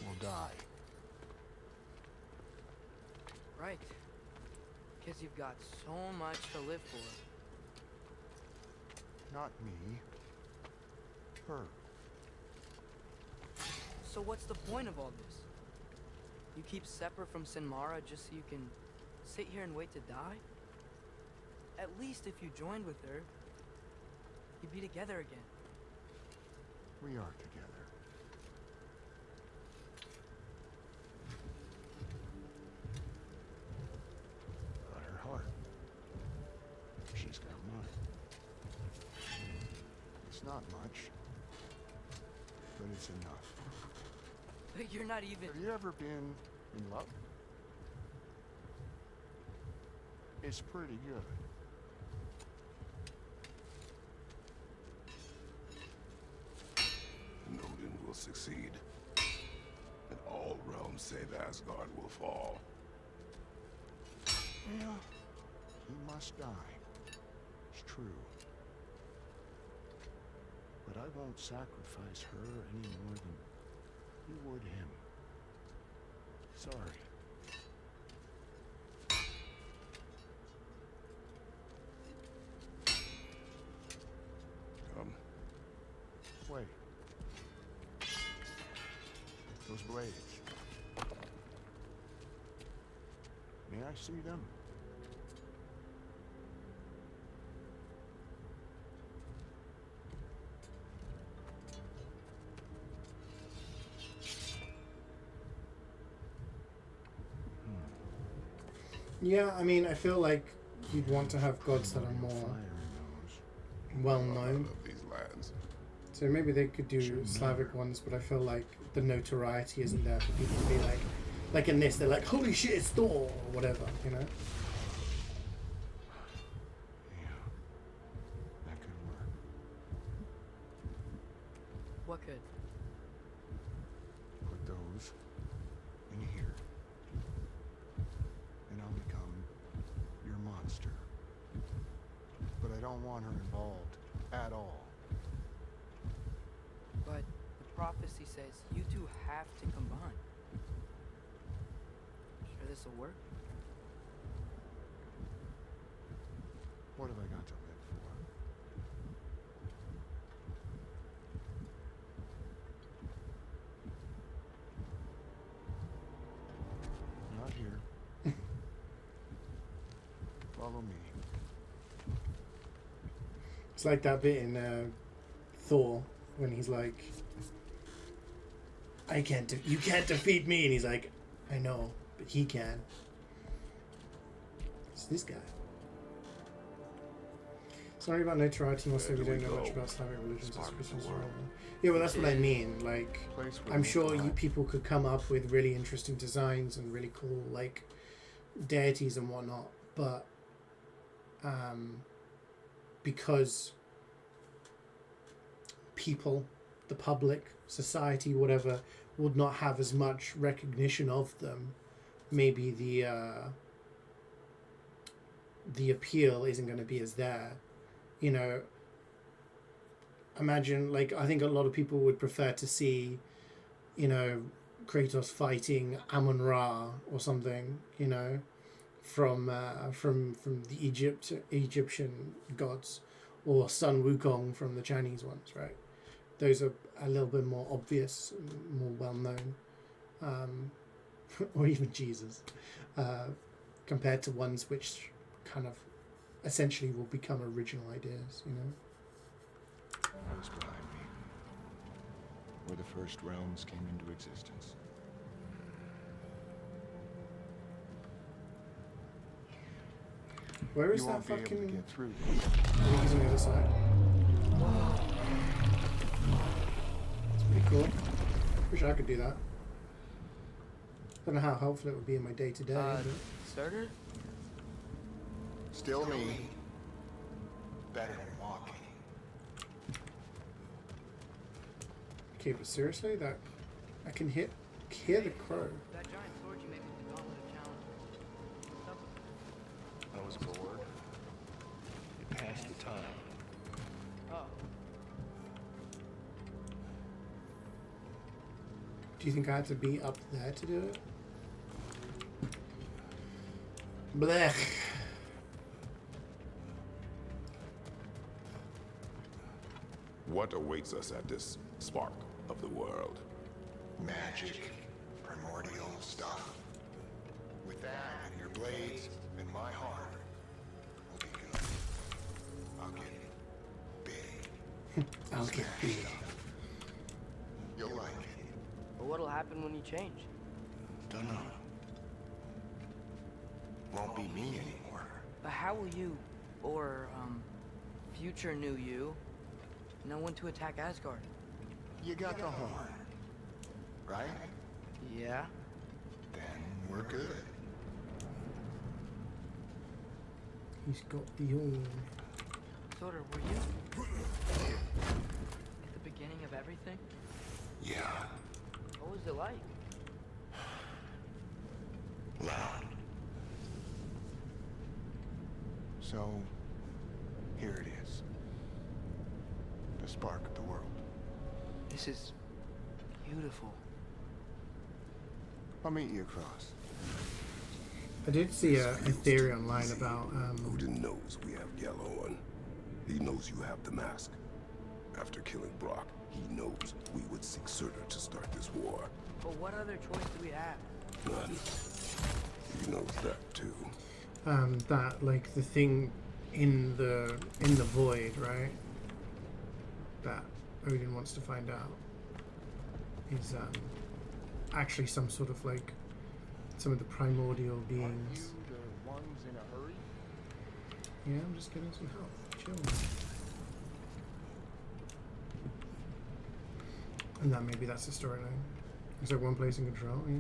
We'll die. Right. Because you've got so much to live for. Not me. Her. So what's the point of all this? You keep separate from Sinmara just so you can sit here and wait to die? At least if you joined with her, you'd be together again. We are together. Got her heart. She's got mine. It's not much, but it's enough. But you're not even... Have you ever been in love? It's pretty good. Odin will succeed, and all realms save Asgard will fall. Yeah, he must die. It's true. But I won't sacrifice her any more than you would him. Sorry. Come. Wait. Those blades. May I see them? Yeah, I mean, I feel like you'd want to have gods that are more well known. These lands. So maybe they could do Slavic ones, but I feel like the notoriety isn't there for people to be like in this, they're like, holy shit, it's Thor, or whatever, you know? That could work. What could? Put those in here. And I'll become your monster. But I don't want her involved at all. But the prophecy says you two have to combine. Sure this'll work? What have I got to live for? Not here. It's like that bit in Thor when he's like, you can't defeat me, and he's like, I know, but he can. It's this guy. Sorry about notoriety, mostly we don't know much about Slavic religions. Yeah, well, that's what I mean. Like, I'm sure people could come up with really interesting designs and really cool, like, deities and whatnot, but because people, the public, society, whatever, would not have as much recognition of them, maybe the appeal isn't going to be as there. You know, imagine, like, I think a lot of people would prefer to see, you know, Kratos fighting Amun-Ra or something, you know, from the Egyptian gods, or Sun Wukong from the Chinese ones, right? Those are a little bit more obvious, more well known, or even Jesus, compared to ones which kind of essentially will become original ideas, you know. Those behind me, where the first realms came into existence. Where is You that won't be able to fucking... get through. I think he's on the other side. It's pretty cool. Wish I could do that. Don't know how helpful it would be in my day-to-day. But... Starter? Still me. Better than walking. Okay, but seriously, that I can hear the crow. That giant sword you made with the gauntlet of challenge. I was bored. It passed the time. Oh. Do you think I had to be up there to do it? Blech. What awaits us at this spark of the world? Magic. Primordial stuff. With that and your blades and my heart, we'll be good. I'll get big. I'll get big. You'll like it. But what'll happen when you change? Dunno. Won't be me anymore. But how will you, or, future new you, know when to attack Asgard? You got the horn, right? Yeah. Then we're good. He's got the horn. Sorter, were you at the beginning of everything? Yeah. What was it like? Loud. So, here it is. The spark of the world. This is beautiful. I'll meet you across. I did see a theory online about Odin knows we have Yellow One. He knows you have the mask. After killing Brock, he knows we would seek Surtur to start this war. But what other choice do we have? None. He knows that too. that like the thing in the void, right? That Odin wants to find out is actually some sort of like some of the primordial beings. Are you the ones in a hurry? Yeah, I'm just getting some help. Chill. And that maybe that's the storyline. Is there one place in control? Yeah.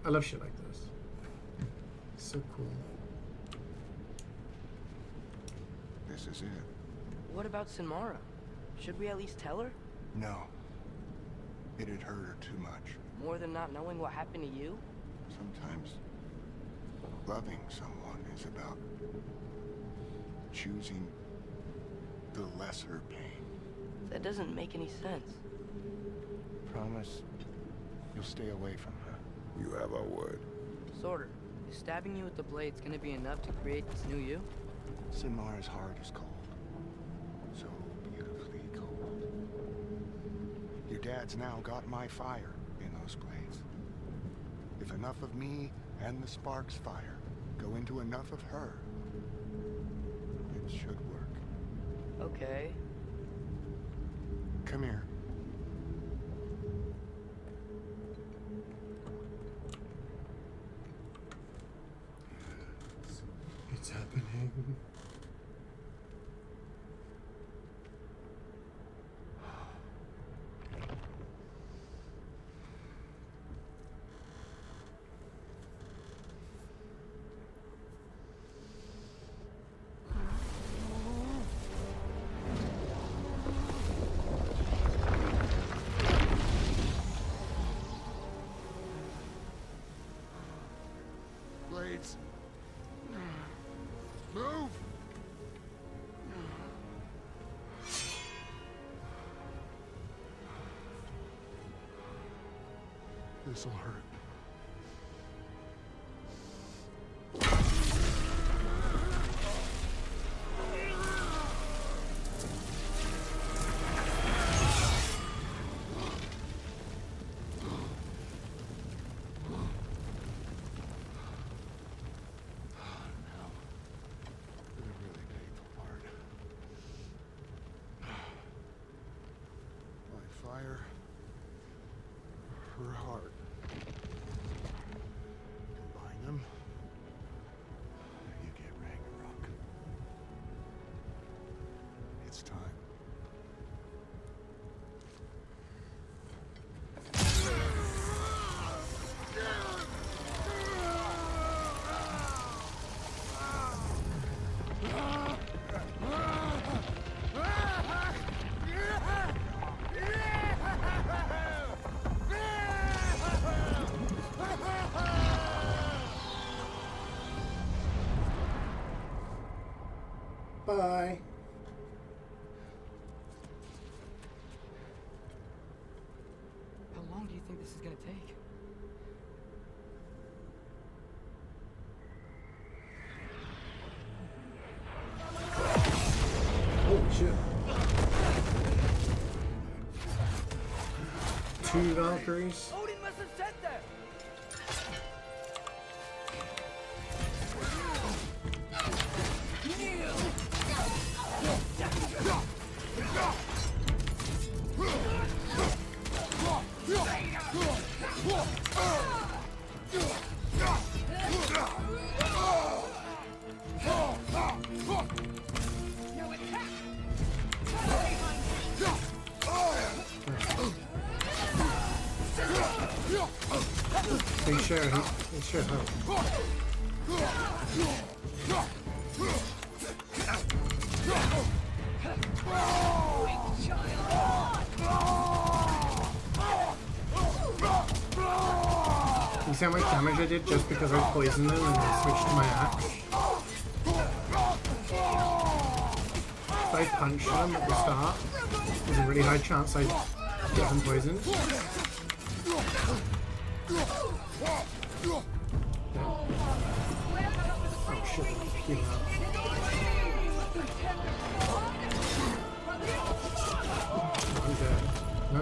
I love shit like this. It's so cool. This is it. What about Sinmara? Should we at least tell her? No. It'd hurt her too much. More than not knowing what happened to you? Sometimes loving someone is about choosing the lesser pain. That doesn't make any sense. Promise you'll stay away from her. You have our word. Sorter, is stabbing you with the blades gonna be enough to create this new you? Sinmara's heart is cold. So beautifully cold. Your dad's now got my fire in those blades. If enough of me and the spark's fire go into enough of her, it should work. Okay. Come here. It's happening. Blades. Move! This'll hurt. Fire her heart. Combine them. You get Ragnarök. It's time. Bye. How long do you think this is gonna take? Holy shit. 2 Valkyries. Odin must have sent them! They share help. You see how much damage I did just because I poisoned them and I switched to my axe? If I punched them at the start, there's a really high chance I'd get them poisoned. Oh shit, give up. I'm dead. No.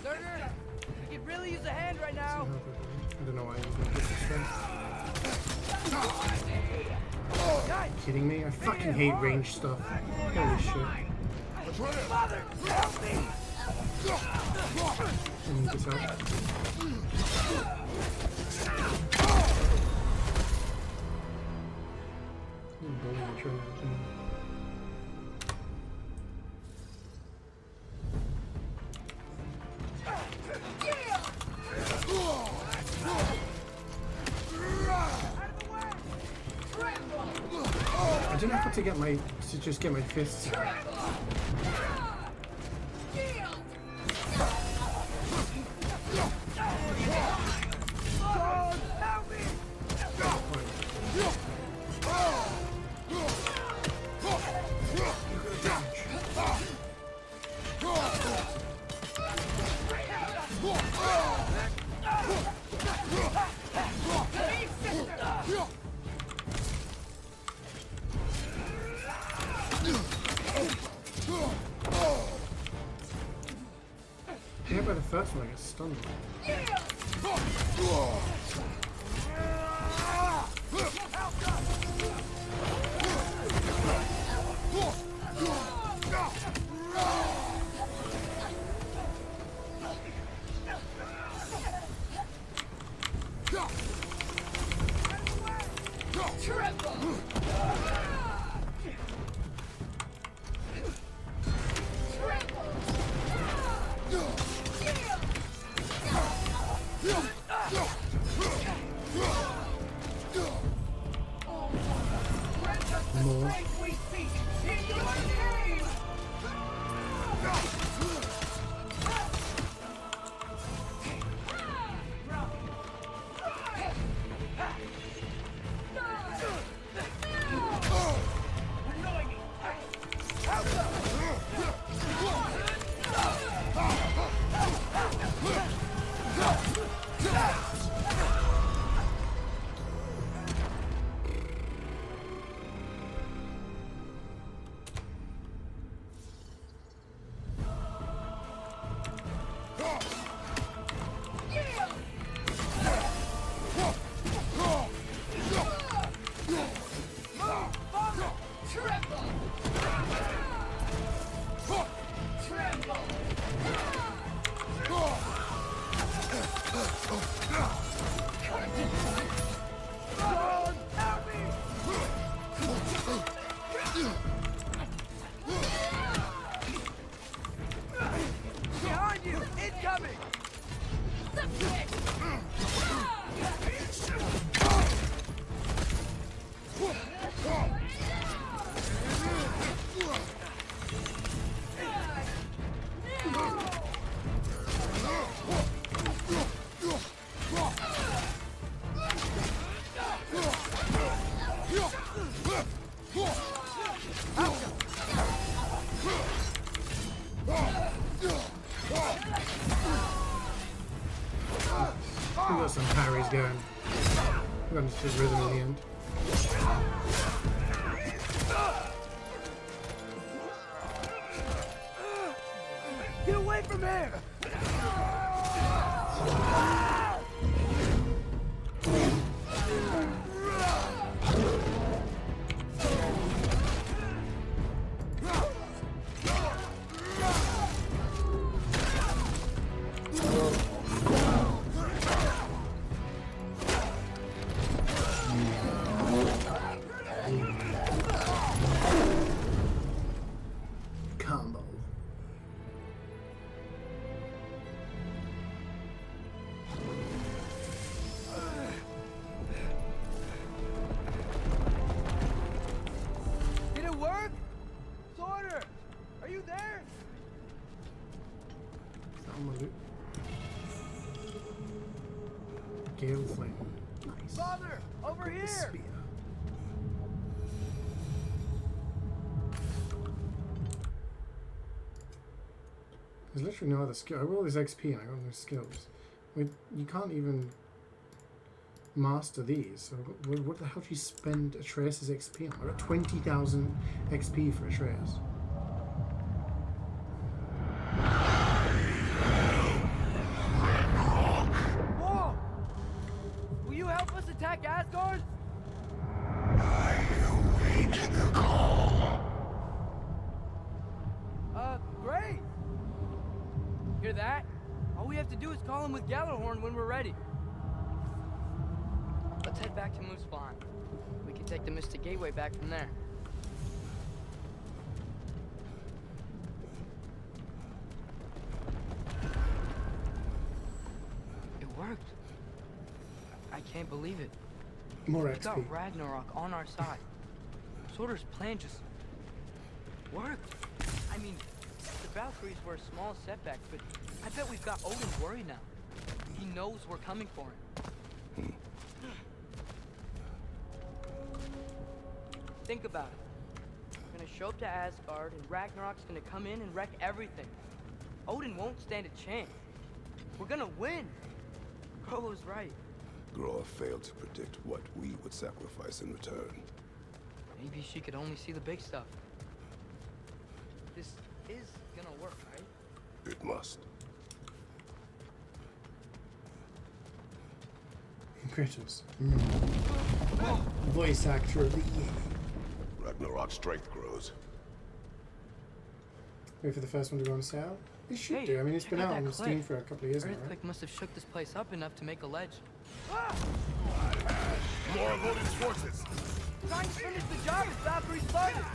Zerger, you could really use a hand right now. I don't know why I was going to get this way. Are you kidding me? I fucking hate range stuff. Holy shit. Mother, help me! I need this help. I don't know how to just get my fists out. when I get stunned. More. Behind you! Incoming! We got some parries going. We got into the rhythm in the end. Get away from here! Combo. Did it work? Sorter! Are you there? Is that on my loot? Gale flame. Nice. Father! Over Got the here! spear. There's literally no other skill. I got all this XP and I got no skills. You can't even master these. So what the hell do you spend Atreus' XP on? I got 20,000 XP for Atreus. Whoa! Will you help us attack Asgard? Great! Hear that? All we have to do is call him with Gjallarhorn when we're ready. Let's head back to Muspelheim. We can take the Mystic Gateway back from there. It worked. I can't believe it. More We XP. got Ragnarok on our side. Sorter's plan just worked. I mean, the Valkyries were a small setback, but I bet we've got Odin worried now. He knows we're coming for him. Think about it. We're gonna show up to Asgard, and Ragnarok's gonna come in and wreck everything. Odin won't stand a chance. We're gonna win. Groa was right. Groa failed to predict what we would sacrifice in return. Maybe she could only see the big stuff. This is gonna work, right? It must. Kratos. Voice actor of the year. Ragnarok's strength grows. Wait for the first one to go on sale? It should Hey, do. I mean, it's check been out that on Steam cliff. for a couple of years now, right? Earthquake must have shook this place up enough to make a ledge. More of Odin's forces! Trying to finish the job as Valkyrie started.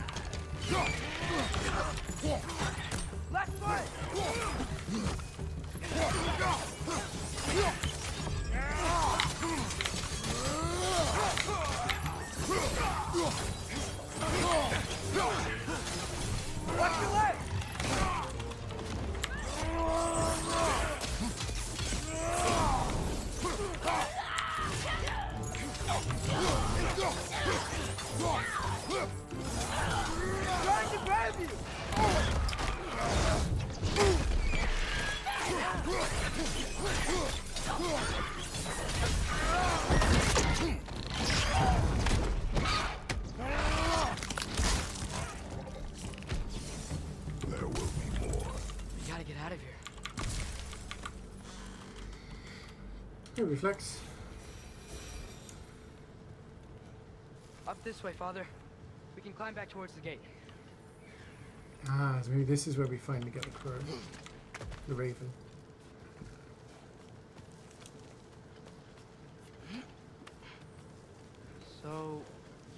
Left foot! Watch your leg! Trying to grab you! There will be more. We gotta get out of here. Hey, reflex. Up this way, Father. We can climb back towards the gate. Ah, so maybe this is where we finally get the crow. The raven. So,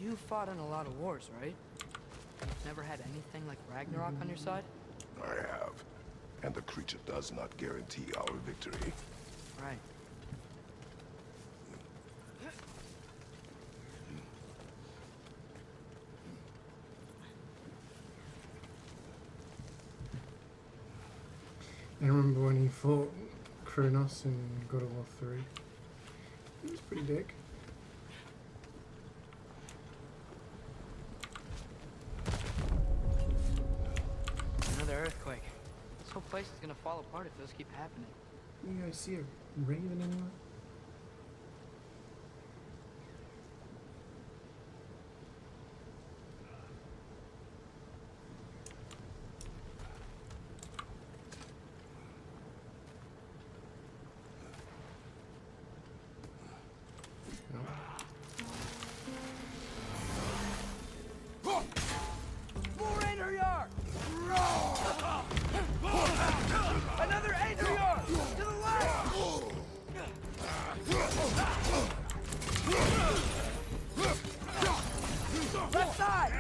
you fought in a lot of wars, right? You've never had anything like Ragnarok on your side? I have. And the creature does not guarantee our victory. Right. I remember when he fought Kronos in God of War 3. He was pretty big. Another earthquake. This whole place is gonna fall apart if those keep happening. You guys see a raven anywhere? More Einherjar! Another Einherjar! To the left! Left side!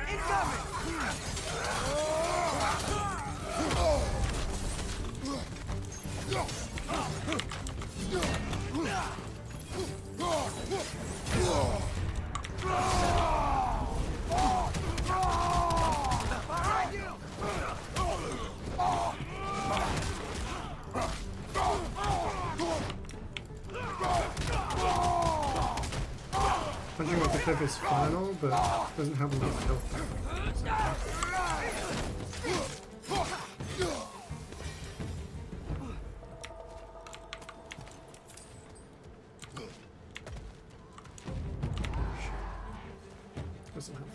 Punching off the cliff is final, but doesn't help him get my health back. Doesn't help.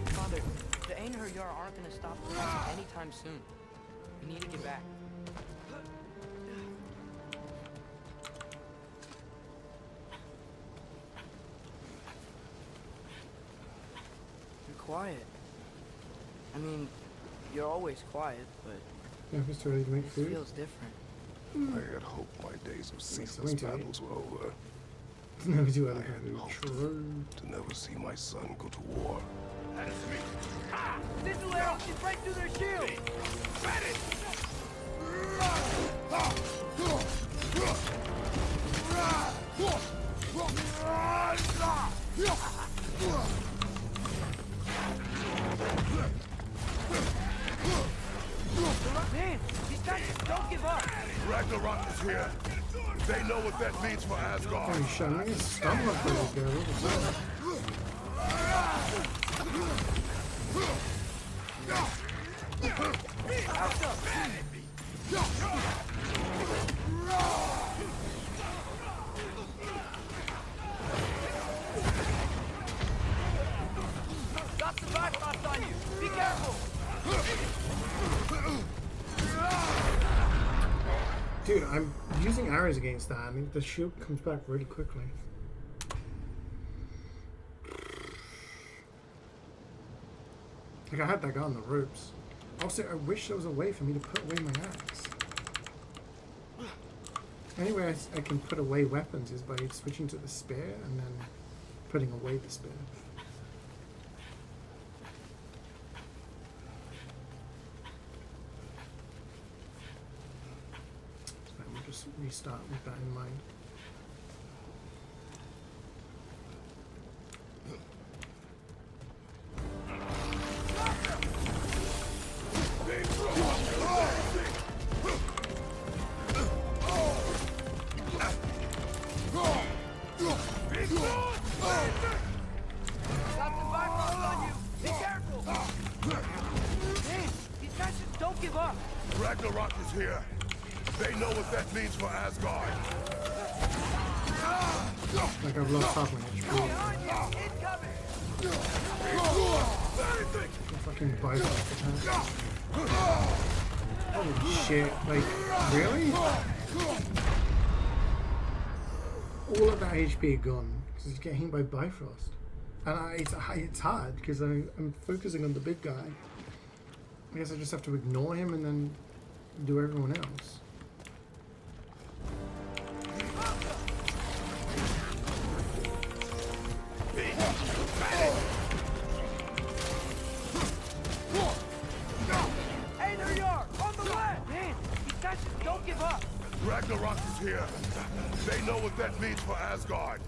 Father, the Einherjar aren't gonna stop us anytime soon. We need to get back. You're quiet. I mean, you're always quiet, but Yeah, it's too early to make this food. feels different. I had hoped my days of ceaseless battles were over. Never do I other had food. hoped True. to never see my son go to war. This'll arrow gets right through their shield! Man, these guys just don't give up! Ragnarok is here. They know what that means for Asgard. Holy shit, I'm gonna stumble up those girls. What's that? I'm using arrows against that, and the shield comes back really quickly. Like, I had that guy on the ropes. Also, I wish there was a way for me to put away my axe. The only way I can put away weapons is by switching to the spear and then putting away the spear. So we'll just restart with that in mind. Ragnarök is here. They know what that means for Asgard. Like I've lost half my HP. Fucking bifrost attack. Holy shit, like, really? All of that HP gone, because he's getting hit by Bifrost. And it's hard, because I'm focusing on the big guy. I guess I just have to ignore him and then do everyone else. Hey, there you are! On the left! Man, these guys just don't give up! Ragnarök is here. They know what that means for Asgard.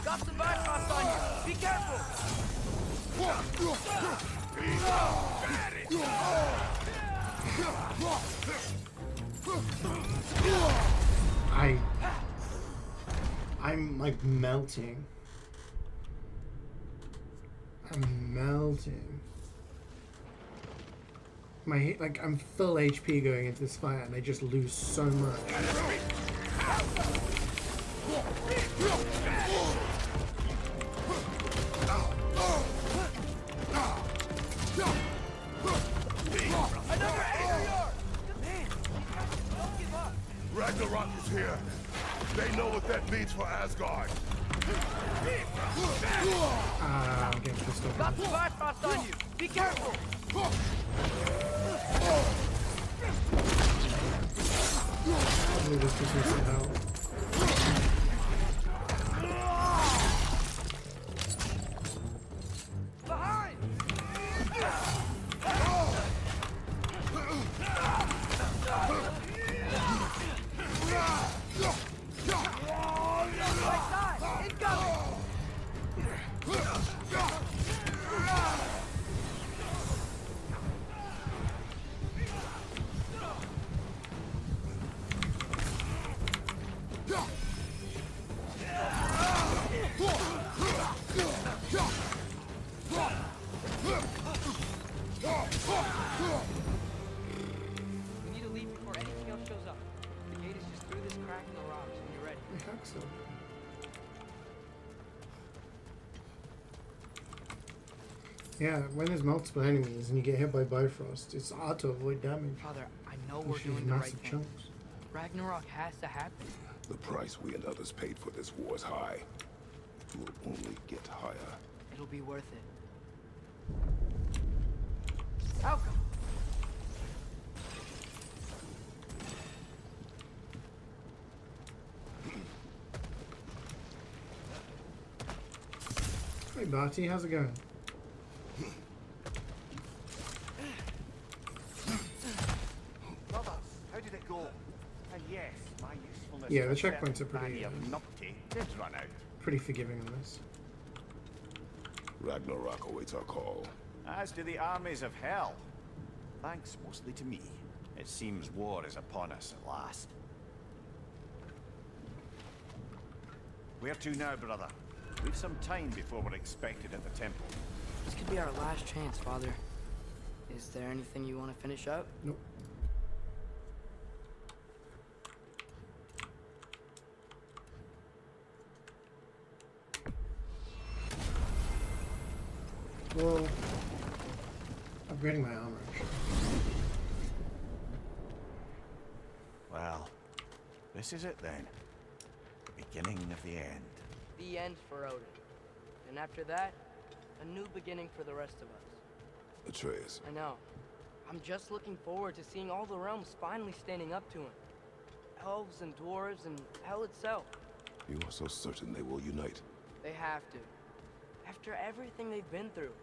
Got some bypass on you! Be careful! I'm like melting. I'm melting. I'm full HP going into this fight and I just lose so much. Ragnarök is here. They know what that means for Asgard. I'm getting pissed off. Got some bypass on you! Be careful! Probably this gives me some help. Behind! Right side! Incoming! We need to leave before anything else shows up. The gate is just through this crack in the rocks when you're ready. I think so. Yeah, when there's multiple enemies and you get hit by Bifrost, it's hard to avoid damage. Father, I know You we're shoot doing the right massive thing. chunks. Ragnarok has to happen. The price we and others paid for this war is high. It will only get higher. It'll be worth it. Outcome! Hey Barty, how's it going? Brothers, how did it go? And yes, my usefulness. Yeah, the for certain checkpoints are pretty, body of numpty did run out. Pretty forgiving on this. Ragnarök awaits our call. As do the armies of hell. Thanks mostly to me. It seems war is upon us at last. Where to now, brother? We've some time before we're expected at the temple. This could be our last chance, Father. Is there anything you want to finish up? Nope. Well, upgrading my armor. Well, this is it then. The beginning of the end. The end for Odin. And after that, a new beginning for the rest of us. Atreus. I know. I'm just looking forward to seeing all the realms finally standing up to him. Elves and dwarves and hell itself. You are so certain they will unite? They have to. After everything they've been through.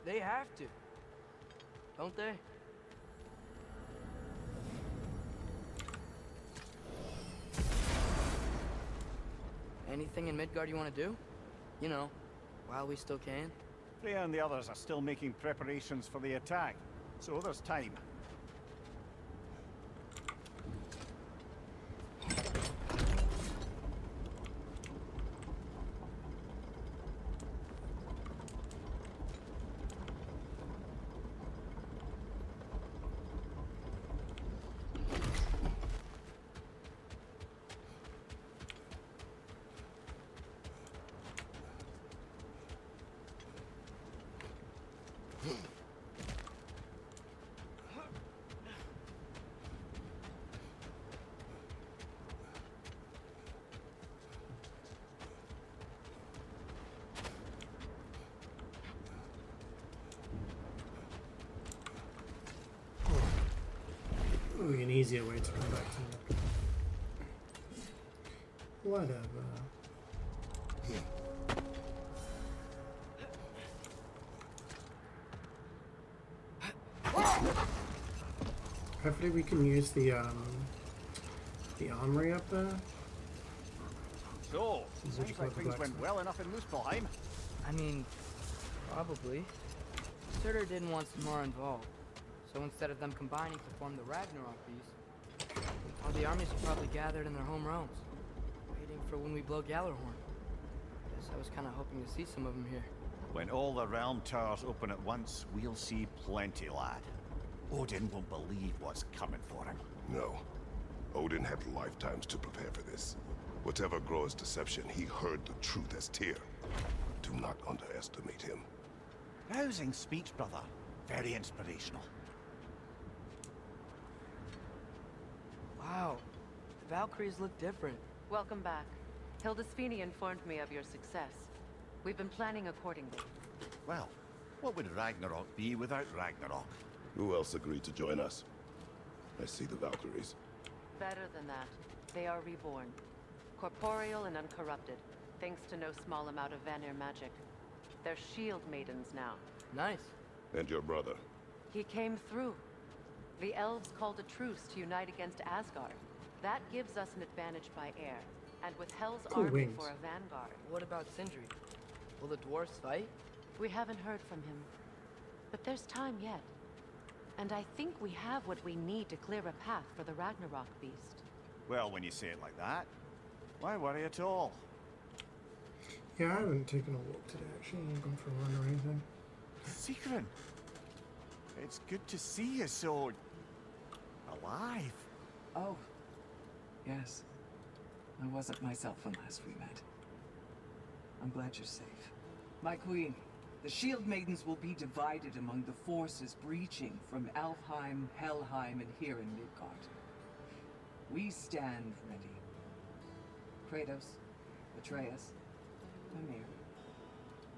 They have to. Don't they? Anything in Midgard you want to do? You know, while we still can? Freya and the others are still making preparations for the attack, so there's time. An easier way to come back to it. Whatever. Hopefully we can use the armory up there. So, Seems seems like things went well enough in Muspelheim. I mean, probably. Surtur didn't want Samara involved. So instead of them combining to form the Ragnarok beast, all the armies are probably gathered in their home realms, waiting for when we blow Gjallarhorn. Guess I was kind of hoping to see some of them here. When all the realm towers open at once, we'll see plenty, lad. Odin won't believe what's coming for him. No. Odin had lifetimes to prepare for this. Whatever Groa's deception, he heard the truth as Tyr. Do not underestimate him. Rousing speech, brother. Very inspirational. Wow, the Valkyries look different. Welcome back. Hildisvini informed me of your success. We've been planning accordingly. Well, what would Ragnarok be without Ragnarok? Who else agreed to join us? I see the Valkyries. Better than that. They are reborn. Corporeal and uncorrupted, thanks to no small amount of Vanir magic. They're shield maidens now. Nice. And your brother? He came through. The elves called a truce to unite against Asgard. That gives us an advantage by air, and with Hell's army for a vanguard. What about Sindri? Will the dwarves fight? We haven't heard from him. But there's time yet. And I think we have what we need to clear a path for the Ragnarok beast. Well, when you say it like that, why worry at all? Yeah, I haven't taken a walk today, actually. I haven't gone for a run or anything. Sigrun, it's good to see you so... alive. Oh, yes. I wasn't myself when last we met. I'm glad you're safe. My queen, the Shield Maidens will be divided among the forces breaching from Alfheim, Helheim, and here in Midgard. We stand ready. Kratos, Atreus, Mimir,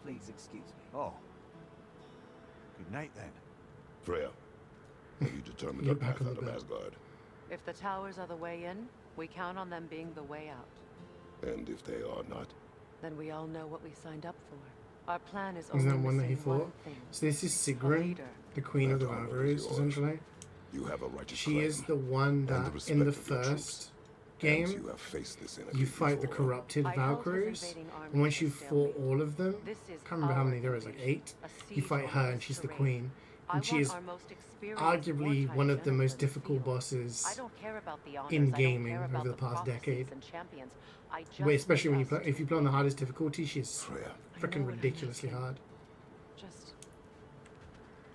please excuse me. Oh. Good night, then. Freya, have you determined our path out of Asgard? If the towers are the way in, we count on them being the way out. And if they are not? Then we all know what we signed up for. Our plan is Isn't only that one that he missing one fought? thing. So this is Sigrun, the queen of the Valkyries, essentially. You have a right to She is the one that, in the first game, you have faced this you fight the corrupted Valkyries, and once you fought all of them, I can't remember how many there is, like 8, you fight her and she's the queen. And she is arguably one of the most difficult bosses in gaming over the past decade. Wait, especially when you play, if you play on the hardest difficulty, she's freaking ridiculously hard. Just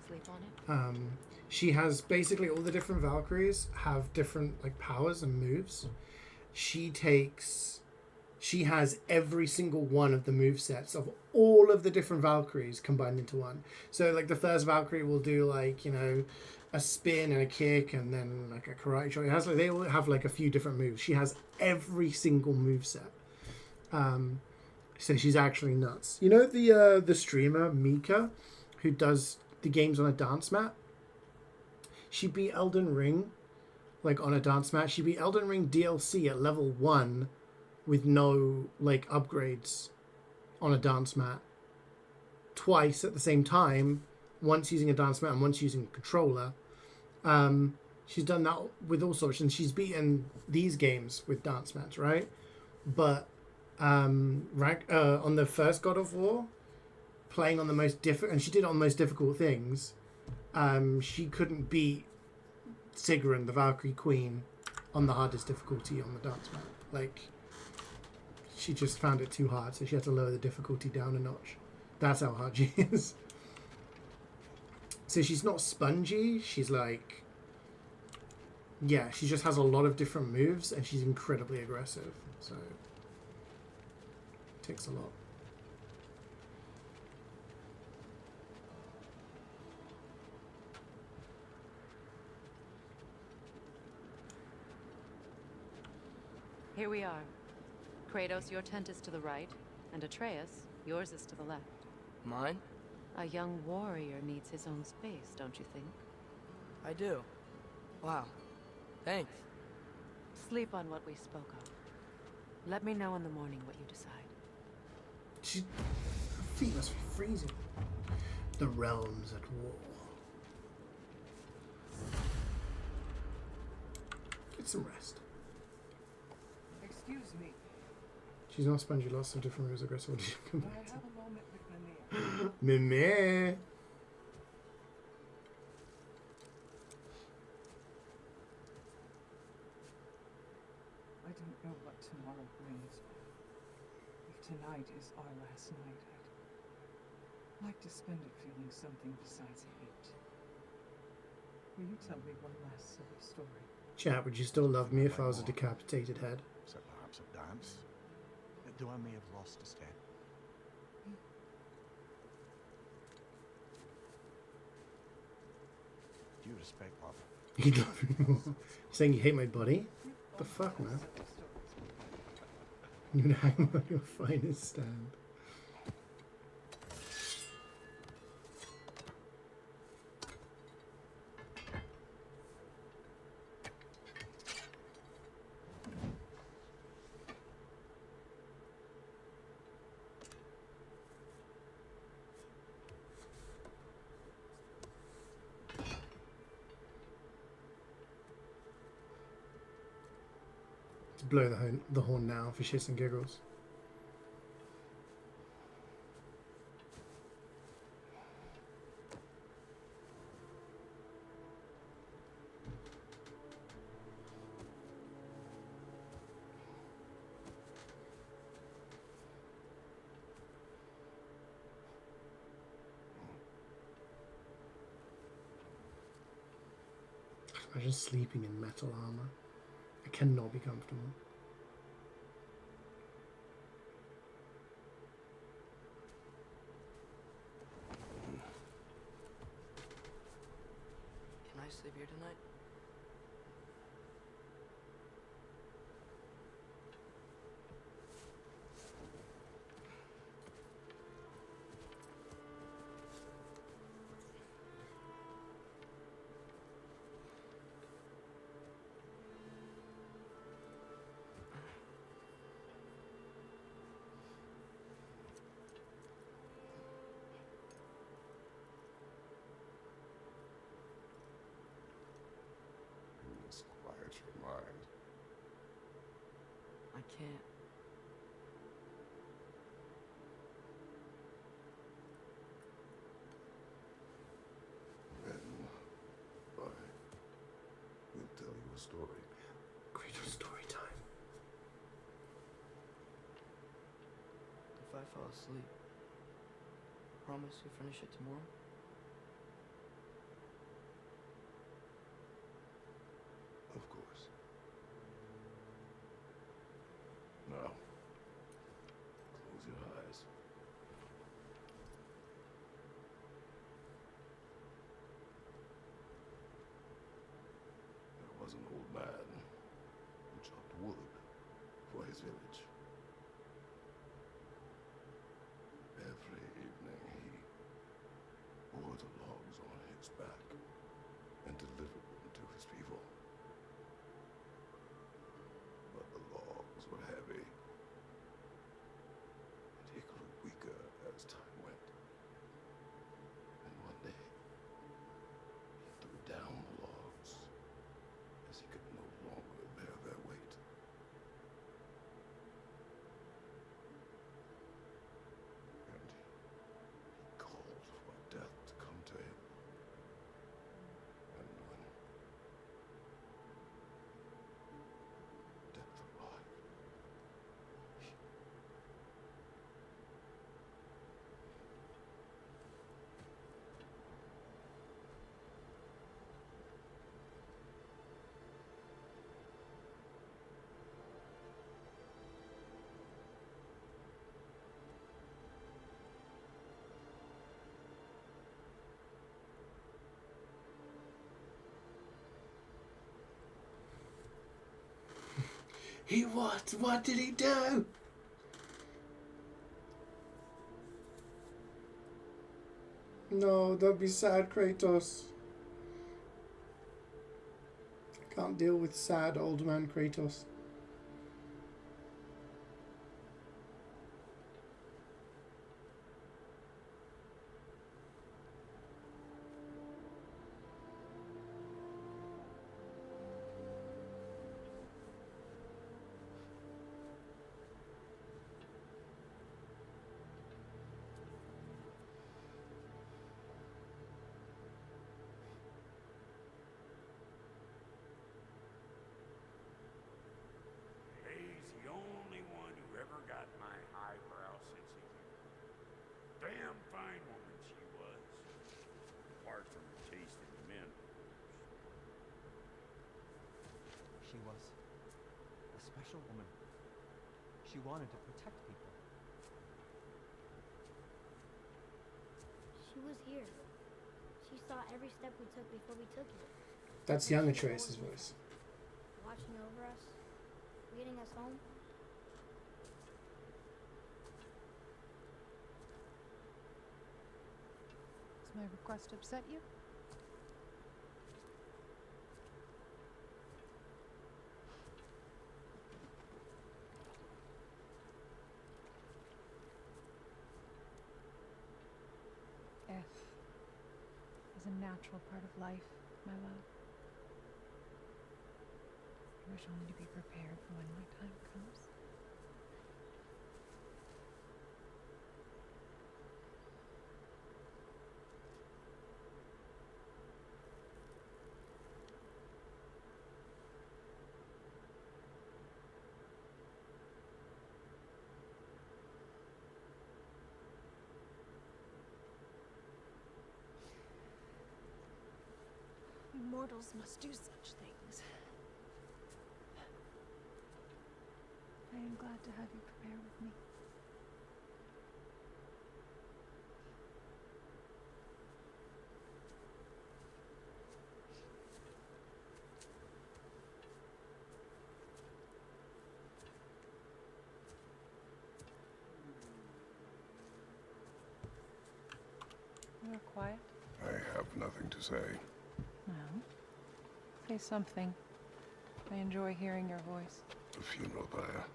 sleep on it. She has basically all the different Valkyries have different like powers and moves. She takes she has every single one of the movesets of all of the different Valkyries combined into one. So like the first Valkyrie will do like, you know, a spin and a kick and then like a karate chop. It has like, they all have like a few different moves. She has every single moveset. So she's actually nuts. You know the streamer Mika who does the games on a dance mat? She beat Elden Ring like on a dance mat. She beat Elden Ring DLC at level 1 with no like upgrades on a dance mat twice at the same time, once using a dance mat and once using a controller. She's done that with all sorts, and she's beaten these games with dance mats, right? But on the first God of War, playing on the most difficult, and she did it on the most difficult things, she couldn't beat Sigrun, the Valkyrie Queen, on the hardest difficulty on the dance mat. Like, she just found it too hard, so she had to lower the difficulty down a notch. That's how hard she is. So she's not spongy, she's like... Yeah, she just has a lot of different moves, and she's incredibly aggressive, so... Takes a lot. Here we are. Kratos, your tent is to the right, and Atreus, yours is to the left. Mine? A young warrior needs his own space, don't you think? I do. Wow. Thanks. Sleep on what we spoke of. Let me know in the morning what you decide. Her feet must be freezing. The realms at war. Get some rest. Excuse me. She's not spongy, lots of different moves, aggressive. Can I have a moment with Mimir? Mimir. I don't know what tomorrow brings. If tonight is our last night, I'd like to spend it feeling something besides hate. Will you tell me one last silly story? Chat, would you still love me if I was a decapitated head? So perhaps a dance? Do I may have lost a step? Do you respect love? You'd love me more. Saying you hate my body? The fuck, man? You would hang on your finest stand. Blow the horn now for shits and giggles. Imagine sleeping in metal armor. I cannot be comfortable. Can I sleep here tonight? Just quiet your mind. I can't. Then I will tell you a story. Kratos story time. If I fall asleep, promise you'll finish it tomorrow? Of course. Now, his village. Every evening he bore the logs on his back and delivered them to his people. But the logs were heavy, and he grew weaker as time went. And one day, he threw down the logs as he could no longer bear their weight. And he called for death to come to him. And when death arrived, He what? What did he do? No, don't be sad, Kratos. I can't deal with sad old man Kratos. He's the only one who ever got my highbrow sense of humor. Damn fine woman she was. Apart from her taste in men. She was a special woman. She wanted to protect people. She was here. She saw every step we took before we took it. That's young Atreus' voice. Watching over us, leading us home. Does my request upset you? Death is a natural part of life, my love. I wish only to be prepared for when my time comes. Mortals must do such things. I am glad to have you prepare with me. You are quiet. I have nothing to say. Well, say something. I enjoy hearing your voice. The funeral pyre.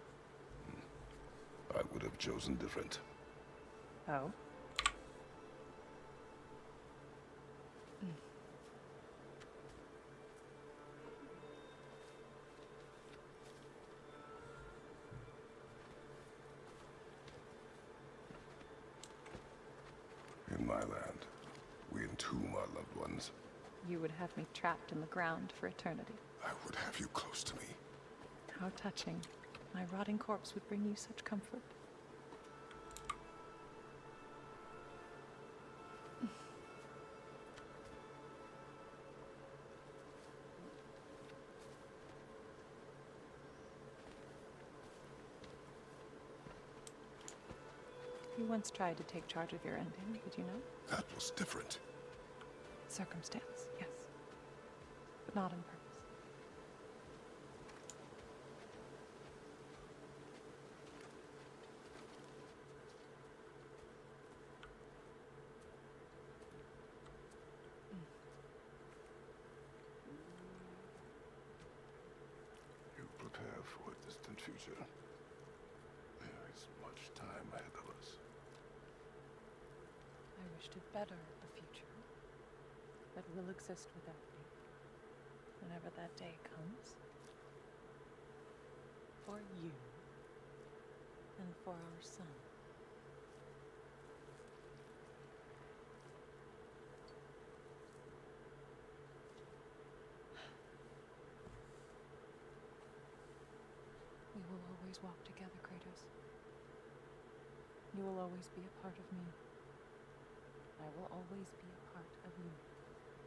I would have chosen different. Oh? In my land, we entomb our loved ones. You would have me trapped in the ground for eternity. I would have you close to me. How touching. My rotting corpse would bring you such comfort. You once tried to take charge of your ending, did you know? That was different. Circumstance, yes. But not on purpose. future. There is much time ahead of us. I wish to better a future that will exist without me, whenever that day comes. For you, and for our son. We will always walk together, Kratos. You will always be a part of me. I will always be a part of you.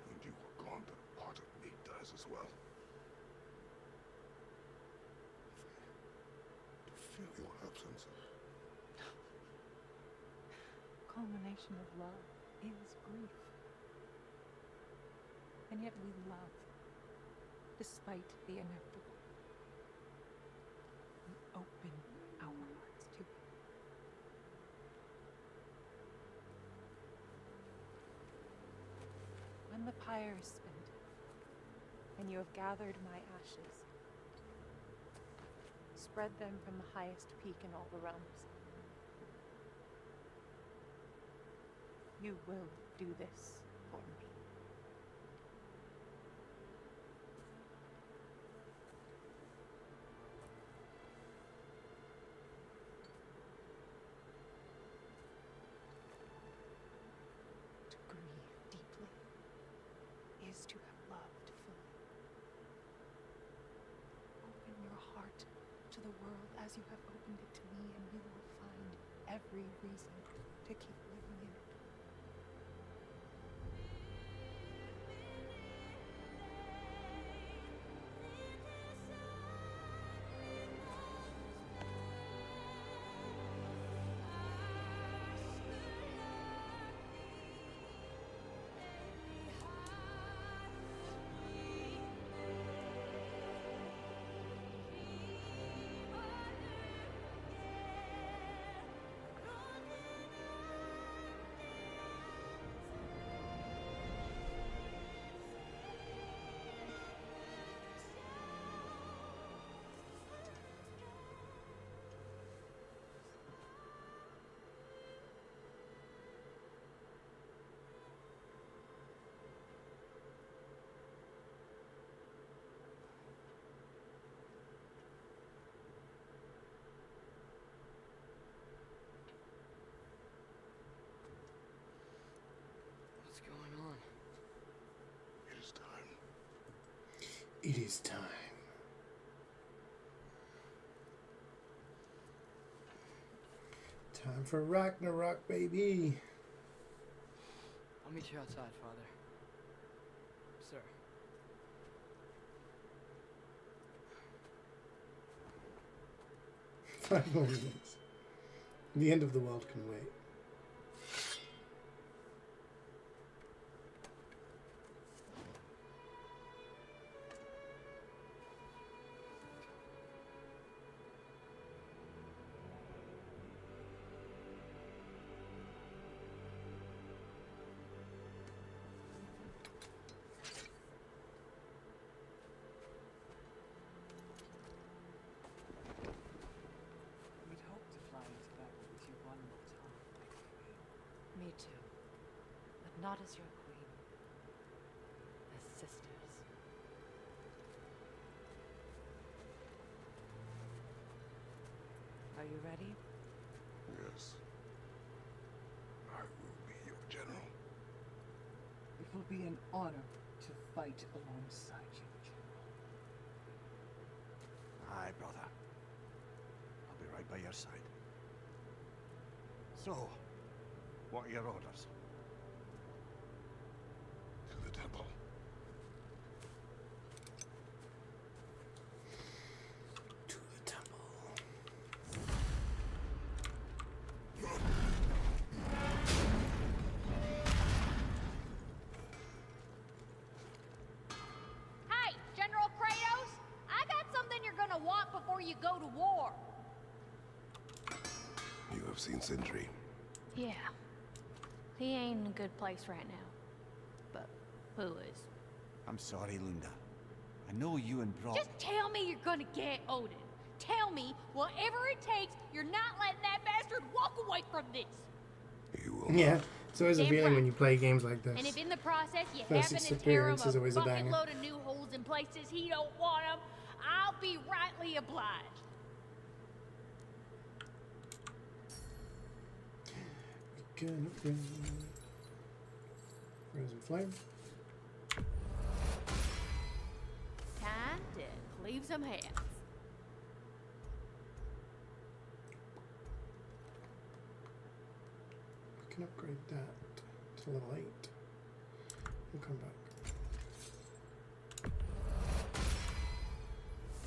When you are gone, that part of me dies as well. To feel your absence. Culmination of love is grief. And yet we love, despite the inevitable. We open our hearts to it. When the pyre is spent, and you have gathered my ashes, spread them from the highest peak in all the realms. You will do this for me. To grieve deeply is to have loved fully. Open your heart to the world as you have opened it to me, and you will find every reason to keep living in it. What's going on? It is time. It is time. Time for Ragnarök, baby. I'll meet you outside, Father. Sir. Five more minutes. The end of the world can wait. We'd hoped to fly into battle with you one more time. Me too. But not as your queen. As sisters. Are you ready? Yes. I will be your general. It will be an honor to fight alongside you, General. Aye, brother. I'll be right by your side. So, what are your orders? To the temple. To the temple. Hey, General Kratos! I got something you're gonna want before you go to war. You have seen Sindri. Yeah. He ain't in a good place right now. But who is? I'm sorry, Lunda. I know you and Brock... Just tell me you're gonna get Odin. Tell me, whatever it takes, you're not letting that bastard walk away from this. Yeah, it's always a Damn feeling right. when you play games like this. And if in the process you First happen to tear him experience is a always a bucket banger. load of new holes in places he don't want them, I'll be rightly obliged. Frozen flame. Time to cleave some heads. We can upgrade that to level 8. We'll come back.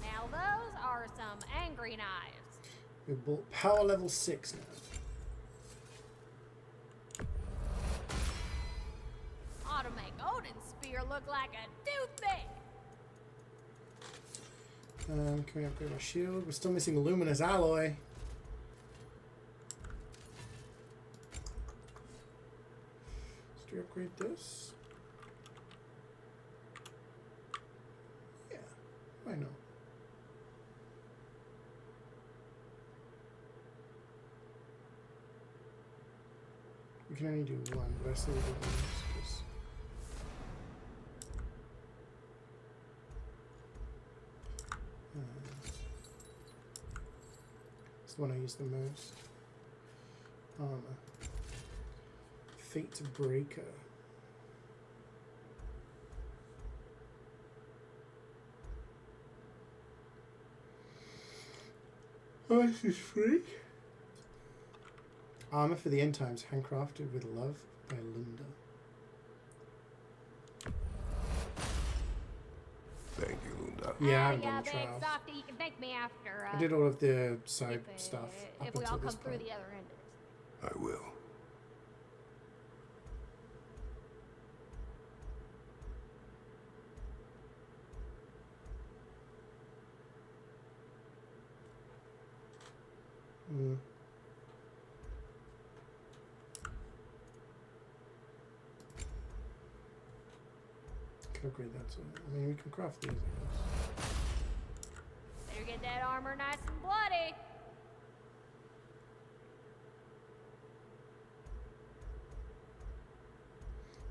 Now those are some angry knives. We bought power level 6 now. Ought to make Odin's spear look like a toothpick. Can we upgrade our shield? We're still missing luminous alloy. Should we upgrade this? Yeah, why not? We can only do one, but I say we do one because it's the one I use the most. Armor. Fate Breaker. Oh, this is free. Armor for the end times, handcrafted with love by Linda. Thank you, Linda. Yeah, I haven't yeah, done the big trials. softy, you can thank me after. I did all of the side stuff up If we until all this come through point. the other end of this. I will. Mm. Can upgrade that too. I mean, we can craft these, I guess. Better get that armor nice and bloody.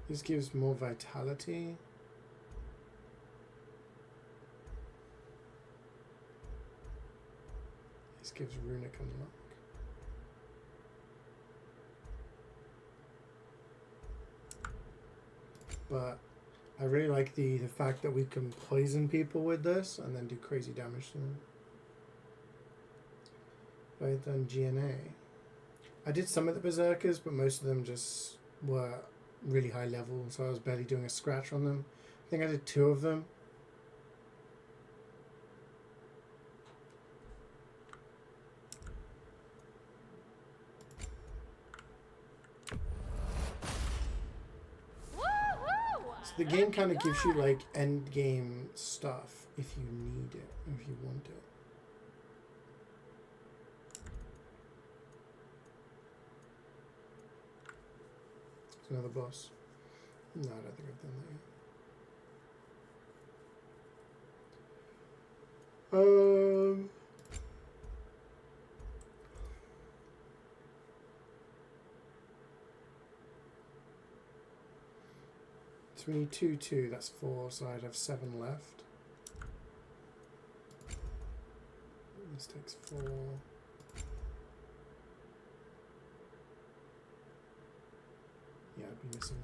This gives more vitality. This gives runic unlock. But I really like the fact that we can poison people with this and then do crazy damage to them. I've done GNA. I did some of the berserkers, but most of them just were really high level, so I was barely doing a scratch on them. I think I did 2 of them. So the game kind of gives you like end game stuff if you need it, if you want it. It's another boss. No, I don't think I've done that yet. So we need 2, that's 4, so I'd have 7 left. This takes 4. Yeah, I'd be missing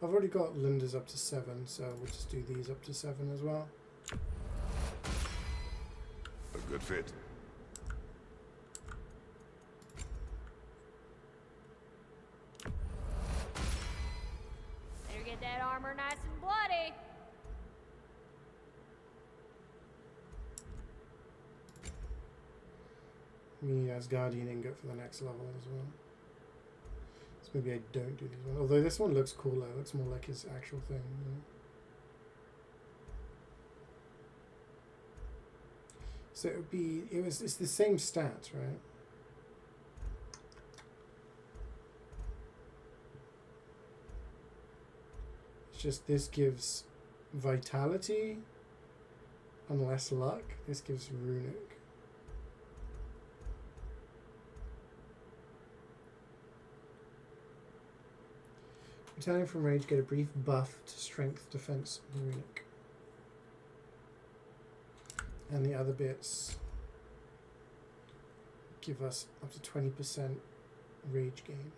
1. I've already got Linda's up to 7, so we'll just do these up to 7 as well. A good fit. Better get that armor nice and bloody. We need Asgardian ingot for the next level as well. So maybe I don't do these ones. Although this one looks cooler. It looks more like his actual thing. You know? So it would be... It's the same stats, right? It's just this gives vitality, Unless luck, this gives runic. Returning from rage, get a brief buff to strength, defense, and runic. And the other bits give us up to 20% rage gain.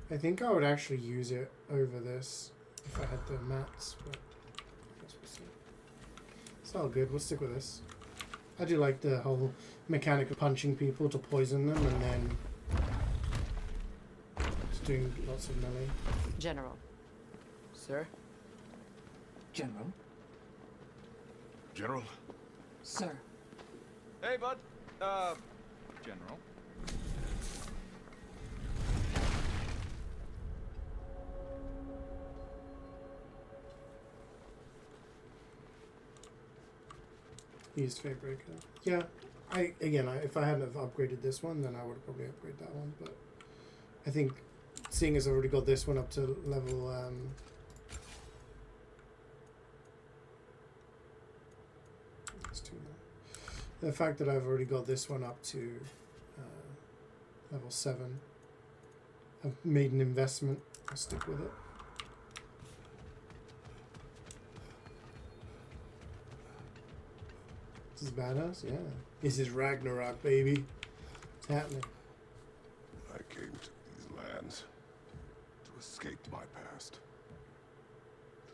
I think I would actually use it over this if I had the mats, but I guess we'll see. It's all good, we'll stick with this. I do like the whole mechanic of punching people to poison them and then just doing lots of melee. General. Sir? General? General? Sir. Hey, bud. General. Used Fatebreaker. Yeah, if I hadn't have upgraded this one, then I would have probably upgraded that one. But I think, seeing as I've already got this one up to level, it's 2 now. The fact that I've already got this one up to level 7, I've made an investment. I'll stick with it. This is badass, yeah. This is Ragnarok, baby. It's happening. I came to these lands to escape my past,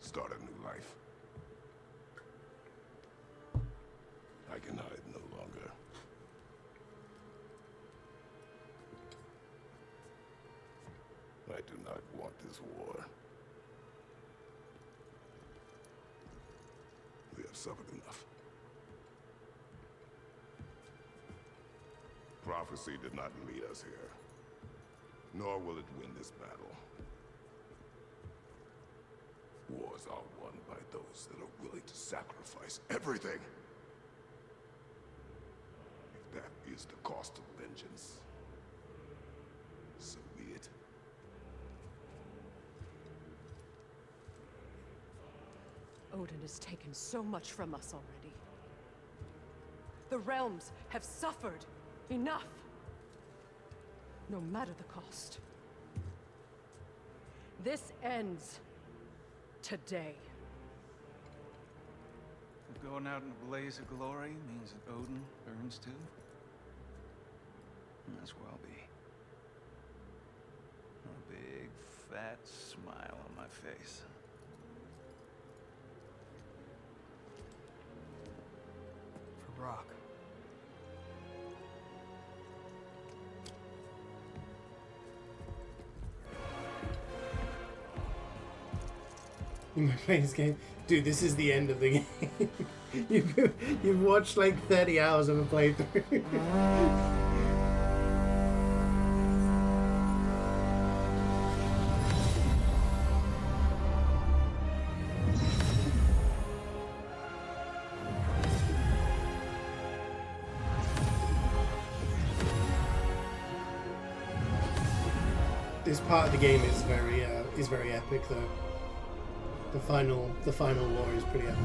to start a new life. I can hide no longer. I do not want this war. We have suffered enough. Prophecy did not lead us here, nor will it win this battle. Wars are won by those that are willing to sacrifice everything. If that is the cost of vengeance, so be it. Odin has taken so much from us already. The realms have suffered. Enough! No matter the cost. This ends today. If going out in a blaze of glory means that Odin burns too, that's where I'll be. A big, fat smile on my face. For Brock. You might play this game. Dude, this is the end of the game. You've watched like 30 hours of a playthrough. This part of the game is very epic though. The final war is pretty epic.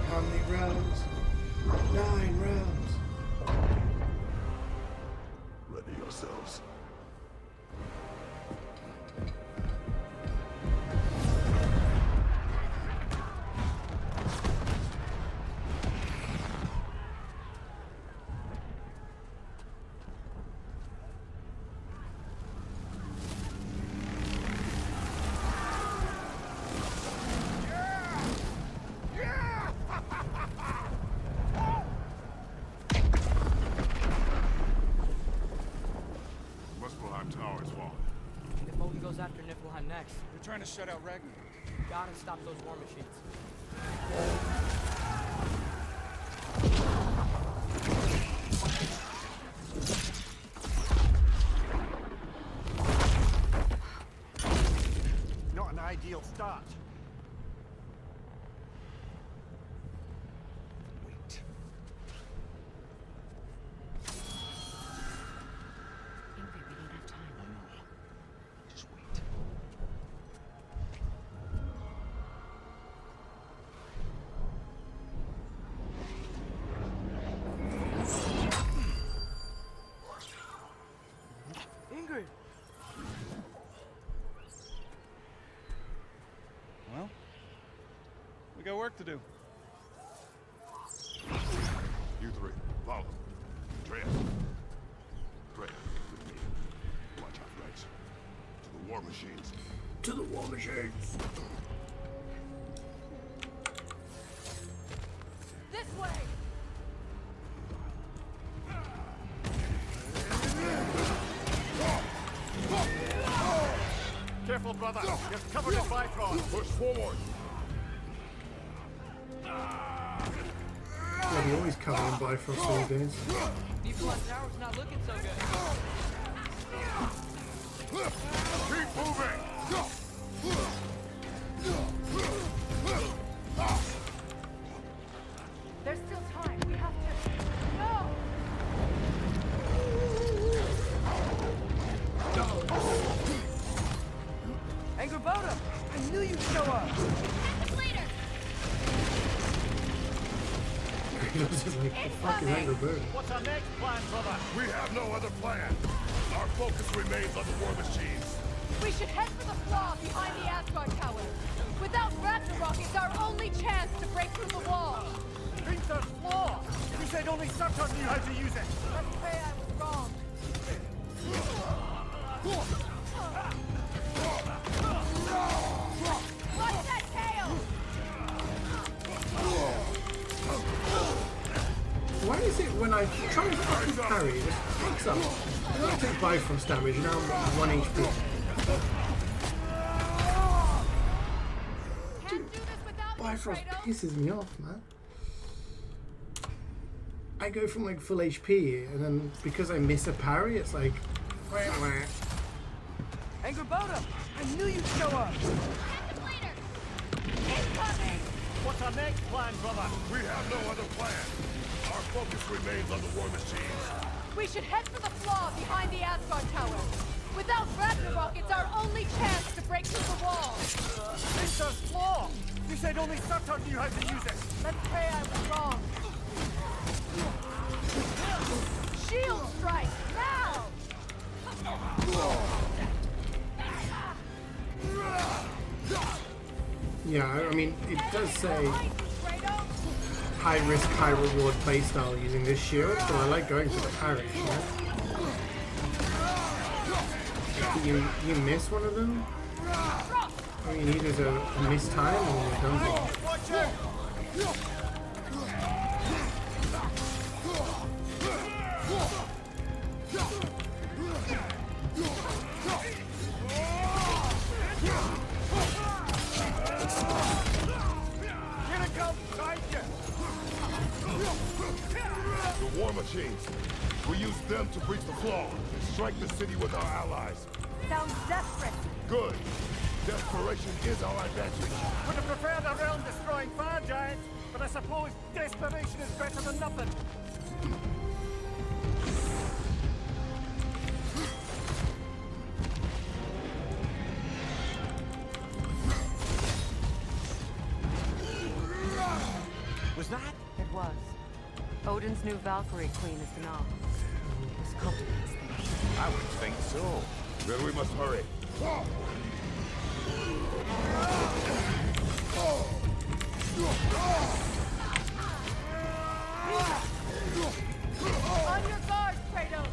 How many rounds? 9 rounds. Ready yourselves. Next. We're trying to shut out Ragnarök. Gotta stop those war machines. you'll start. Wait. Ingrid, we don't have time. I know. Just wait. Ingrid! Well, we got work to do. You three, follow. Atreus. Atreus, with me. Watch out, Rex. To the war machines. To the war machines. This way! Careful, brother. You're covered in Bifrost. Push forward. Yeah, we always cover in Bifrost these days. People Tower's not looking so good. Keep moving. There's still time. We have to. No! Angrboda! I knew you'd show up! Later. Kratos is like, the fuck is Angry Bird? What's our next plan, brother? We have no other plan. Our focus remains on the war machines. We should head for the flaw behind the Asgard Tower. Without Ragnarök, it's our only chance to break through the wall. Hrinthur's flaw! You said only Surtur knew how to use it! Let's pray I was wrong. Watch that tail! Why is it when I try and fucking parry, it just fucks up? I don't take Bifrost damage, now I'm 1 HP. Bifrost pisses me off, man. I go from like full HP, and then because I miss a parry, it's like... Angrboda! I knew you'd show up! What's our next plan, brother? We have no other plan. Our focus remains on the war machines. We should head for the flaw behind the Asgard Tower. Without Ragnarök, it's our only chance to break through the wall. Hrinthur's flaw! You said only Surtur knew how to use it! Let's pray I was wrong. Shield strike, now! Yeah, I mean, it does say high risk, high reward playstyle using this shield, so I like going for the parry. You miss one of them? All you need is a miss time and you're done for. Here it comes, The war machines. We use them to breach the flaw and strike the city with our allies. Sounds desperate. Good. Desperation is our advantage. Would have preferred a realm-destroying fire giant, but I suppose desperation is better than nothing. Was that? It was. Odin's new Valkyrie queen is Gná. This complicates things. I would think so. Then we must hurry. On your guard, Kratos!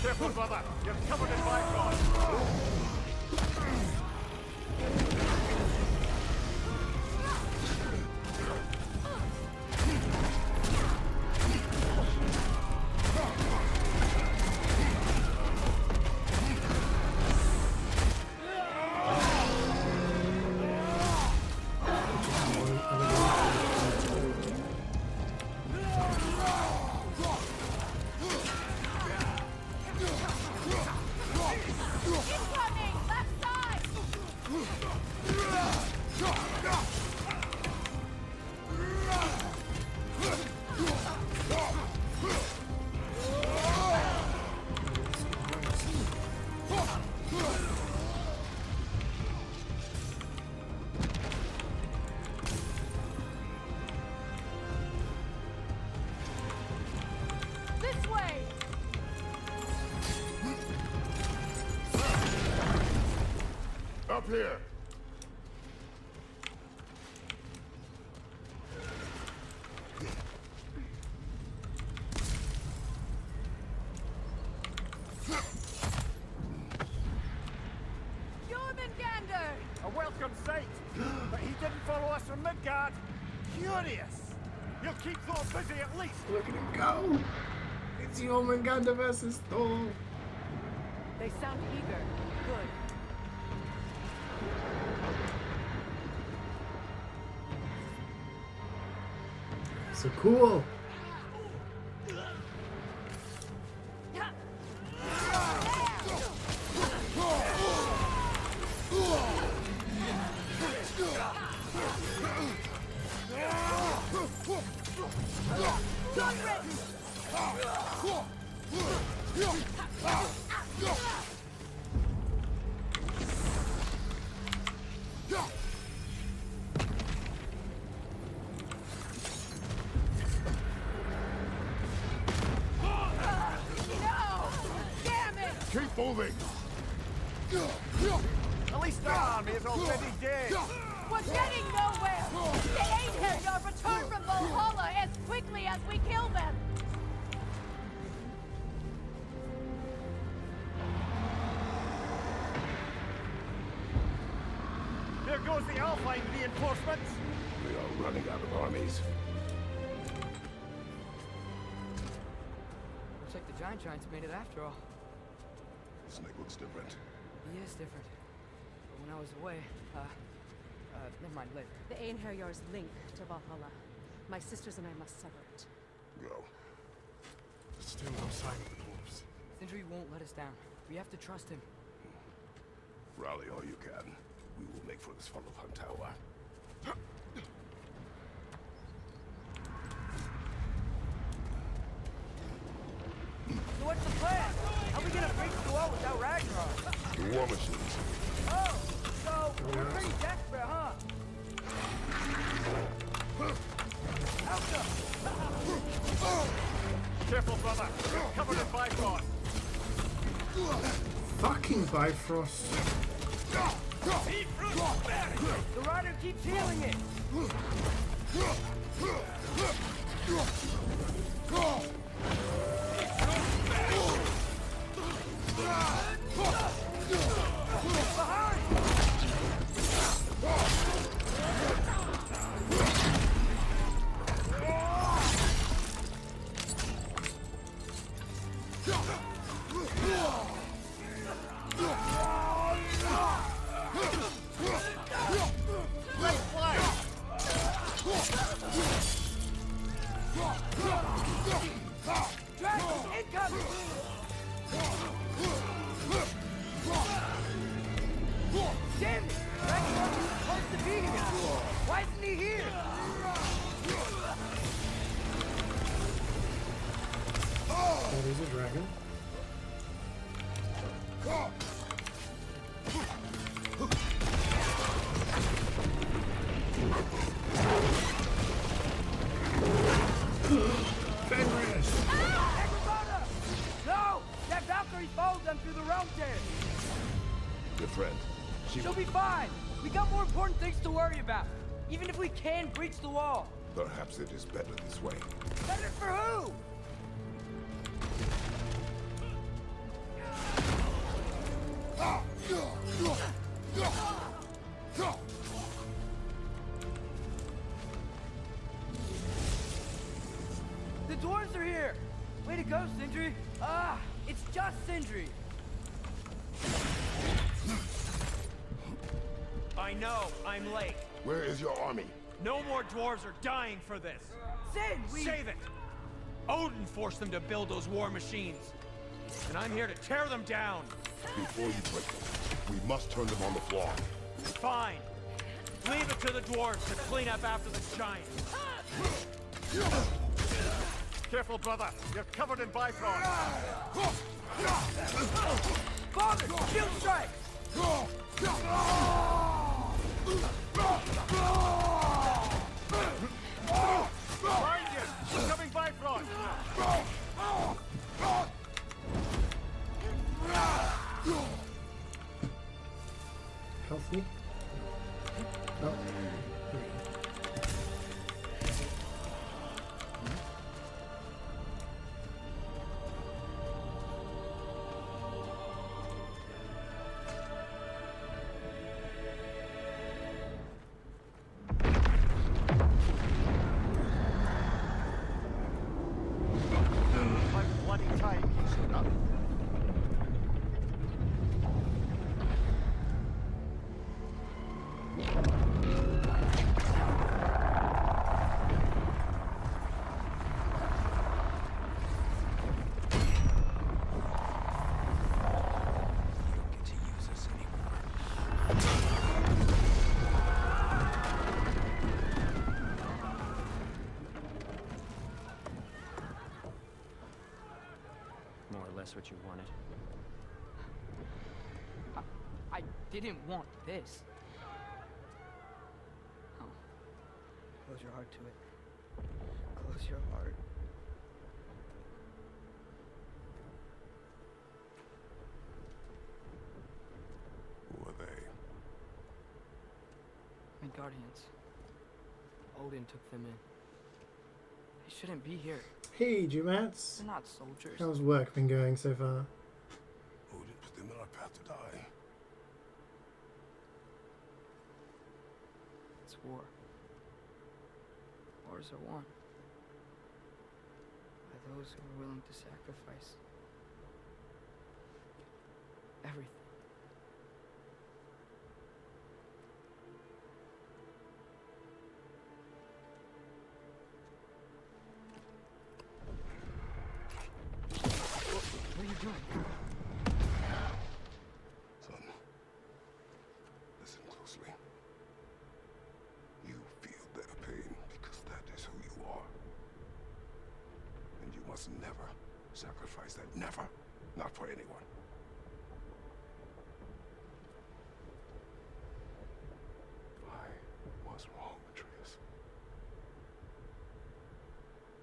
Careful, brother. You're covered in Bifrost. up here! Jormungandr! A welcome sight, but he didn't follow us from Midgard. Curious. You'll keep Thor busy at least. Look at him go! It's Jormungandr versus Thor. They sound eager. Good. So cool. Keep moving! At least their army is already dead. We're getting nowhere! The Einherjar return from Valhalla as quickly as we kill them! There goes the Alpine reinforcements. We are running out of armies. Looks like the giant giants made it after all. Snake looks different. He is different. But when I was away, never mind, later. The Einherjar's link to Valhalla. My sisters and I must sever it. Go. There's still no sign of the dwarves. Sindri won't let us down. We have to trust him. Rally all you can. We will make for this funnel hunt tower. So what's the plan? How are we gonna breach the wall without Ragnarok? The war machines. Oh, so we're pretty desperate, huh? Careful, brother. You're covered in Bifrost. Fucking Bifrost. The rider keeps healing it. Damn it! Ragnarok was supposed to be here! Why isn't he here? That is a dragon. Fenris! Agrabah! No! That Valkyrie followed them through the realm there! Good friend. She'll be fine! We got more important things to worry about! Even if we can breach the wall! Perhaps it is better this way. Better for who? The dwarves are here! Way to go, Sindri! Ah, it's just Sindri! I know, I'm late. Where is your army? No more dwarves are dying for this. Sin, Save it! Odin forced them to build those war machines. And I'm here to tear them down. Before you break them, we must turn them on the floor. Fine. Leave it to the dwarves to clean up after the giants. Careful, brother. You're covered in Bifrost. Father, shield strike! Behind you! Incoming Bifrost! Health me. Oh. About bloody time he showed up. More or less what you wanted. I didn't want this. Oh. Close your heart to it. Close your heart. Who are they? Midgardians. Odin took them in. They shouldn't be here. Hey, Jumats. They're not soldiers. How's work been going so far? Odin put them in our path to die. It's war. Wars are won by those who are willing to sacrifice everything. What are you doing? Son, listen closely. You feel their pain because that is who you are. And you must never sacrifice that. Never. Not for anyone. I was wrong, Atreus.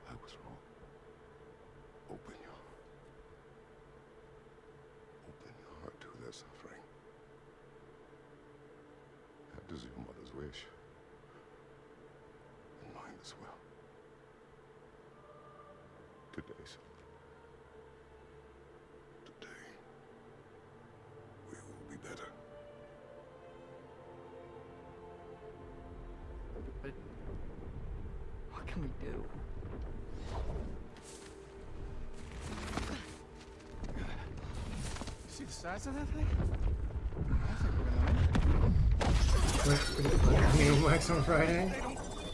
I was wrong. Open your heart. Open your heart to their suffering. That is your mother's wish. And mine as well. Today, son. Today, we will be better. But what can we do? See the size of that thing? I think we're gonna win. Work's pretty fun. Meeting works on Friday.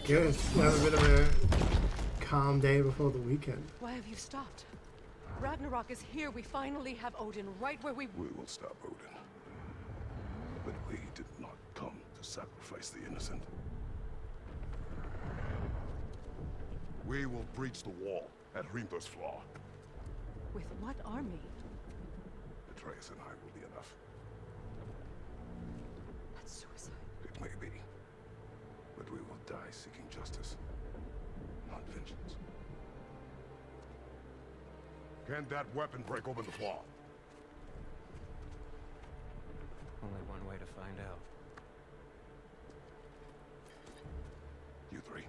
Good. Have a bit of a calm day before the weekend. Why have you stopped? Ragnarok is here. We finally have Odin right where we... We will stop Odin. But we did not come to sacrifice the innocent. We will breach the wall at Hrimthor's Flaw. With what army? Atreus and I will be enough. That's suicide. It may be. But we will die seeking justice, not vengeance. Can that weapon break open the flaw? Only one way to find out. You three.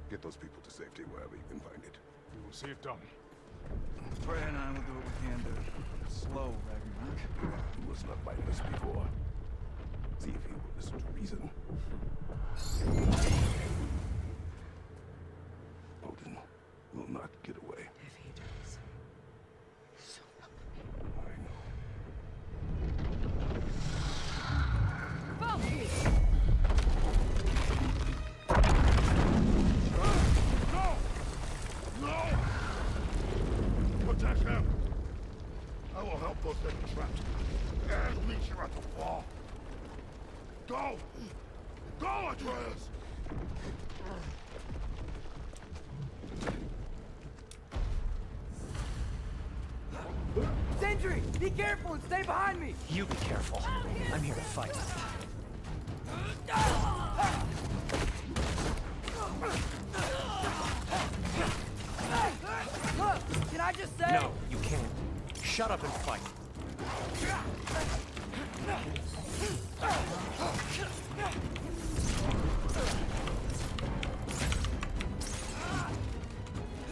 Get those people to safety wherever you can find it. We will see it done. Freya and I will do what we can to slow Ragnarok. He was not mindless before. See if he will listen to reason. Odin will not get away. If he does, so help me. I know. No! Protect him! I will help those that are trapped. And meet you at the wall. Go! Go, Atreus! Sentry! Be careful and stay behind me! You be careful. I'm here to fight. Look, can I just say... No, you can't. Shut up and fight.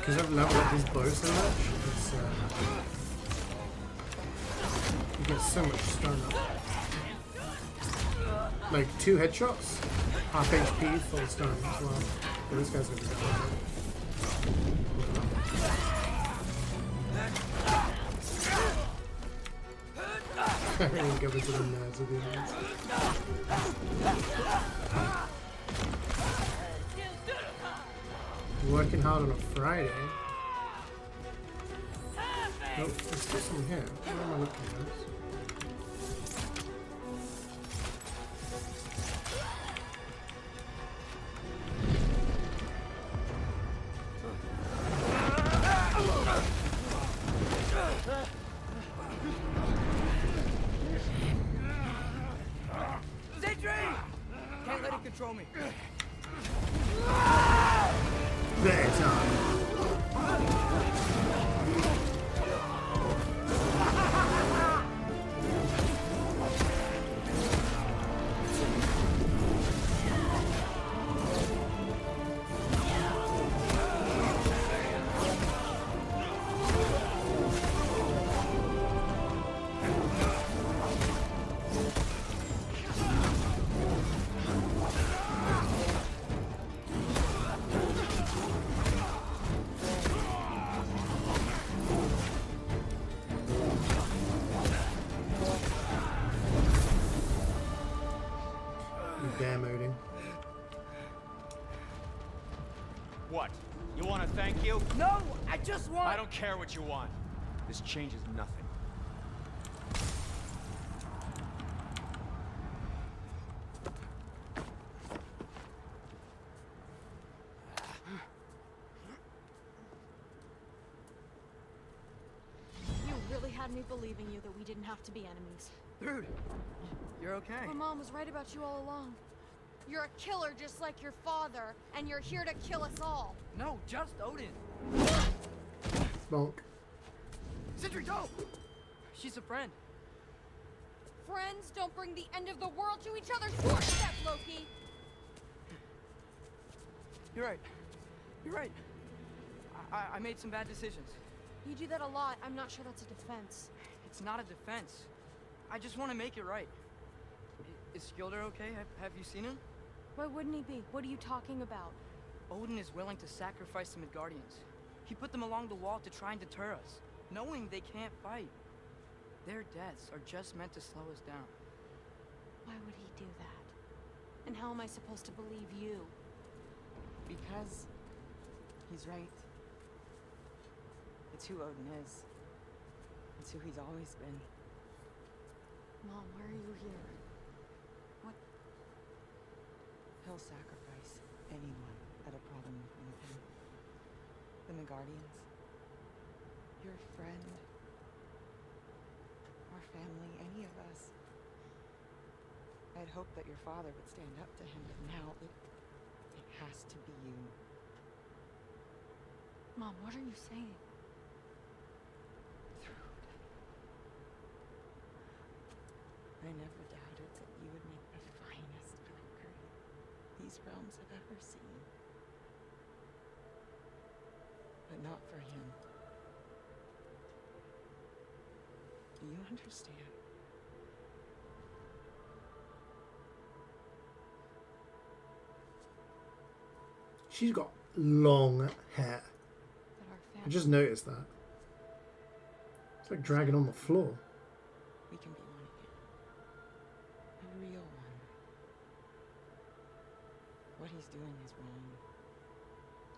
Because I've leveled up these bows so much, it's, you get so much stun up. Like 2 headshots, half HP, full stun as well. Yeah, this guy's gonna be down. I didn't go into the nerves of the enemies. Working hard on a Friday. Oh, there's still some here. Where am I looking at? CeeJaey! Can't let it control me. Bedtime. Bear-moding. What? You want to thank you? No, I just want... I don't care what you want. This changes nothing. You really had me believing you that we didn't have to be enemies. Dude, you're okay. My mom was right about you all along. You're a killer just like your father, and you're here to kill us all. No, just Odin. Smoke. Sentry, don't! She's a friend. Friends don't bring the end of the world to each other's doorstep, Loki! You're right. You're right. I made some bad decisions. You do that a lot. I'm not sure that's a defense. It's not a defense. I just want to make it right. Is Skilder okay? Have you seen him? Why wouldn't he be? What are you talking about? Odin is willing to sacrifice the Midgardians. He put them along the wall to try and deter us, knowing they can't fight. Their deaths are just meant to slow us down. Why would he do that? And how am I supposed to believe you? Because he's right. It's who Odin is. It's who he's always been. Mom, why are you here? What? He'll sacrifice anyone at a problem with him. The Midgardians. Your friend. Our family, any of us. I'd hoped that your father would stand up to him, but now it has to be you. Mom, what are you saying? I never doubted that you would make the finest Valkyrie these realms have ever seen. But not for him. Do you understand? She's got long hair. I just noticed that. It's like dragging on the floor. We can be one again. A real one. What he's doing is wrong.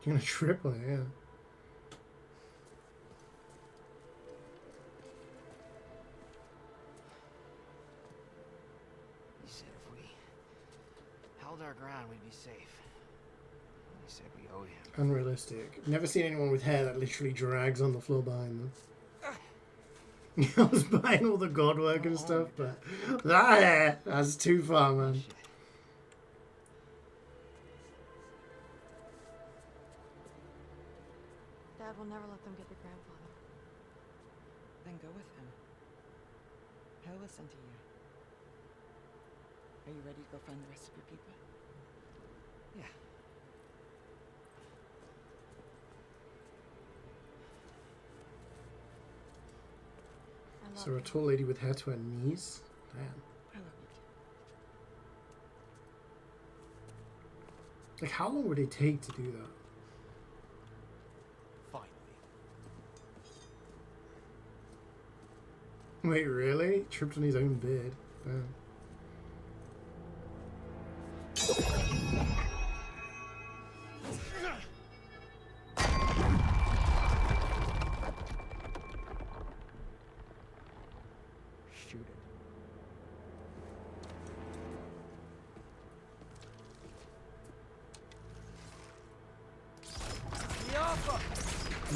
You're gonna trip on it, yeah. You said if we held our ground, we'd be safe. You said we owed him. Unrealistic. Never seen anyone with hair that literally drags on the floor behind them. I was buying all the god work and stuff, but that hair, that's too far, man. Dad will never let them get the grandfather. Then go with him. He'll listen to you. Are you ready to go find the rest of your people? Yeah. So a tall lady with hair to her knees? Damn. I love you too. Like, how long would it take to do that? Wait, really? Tripped on his own bed. Damn. Shoot it.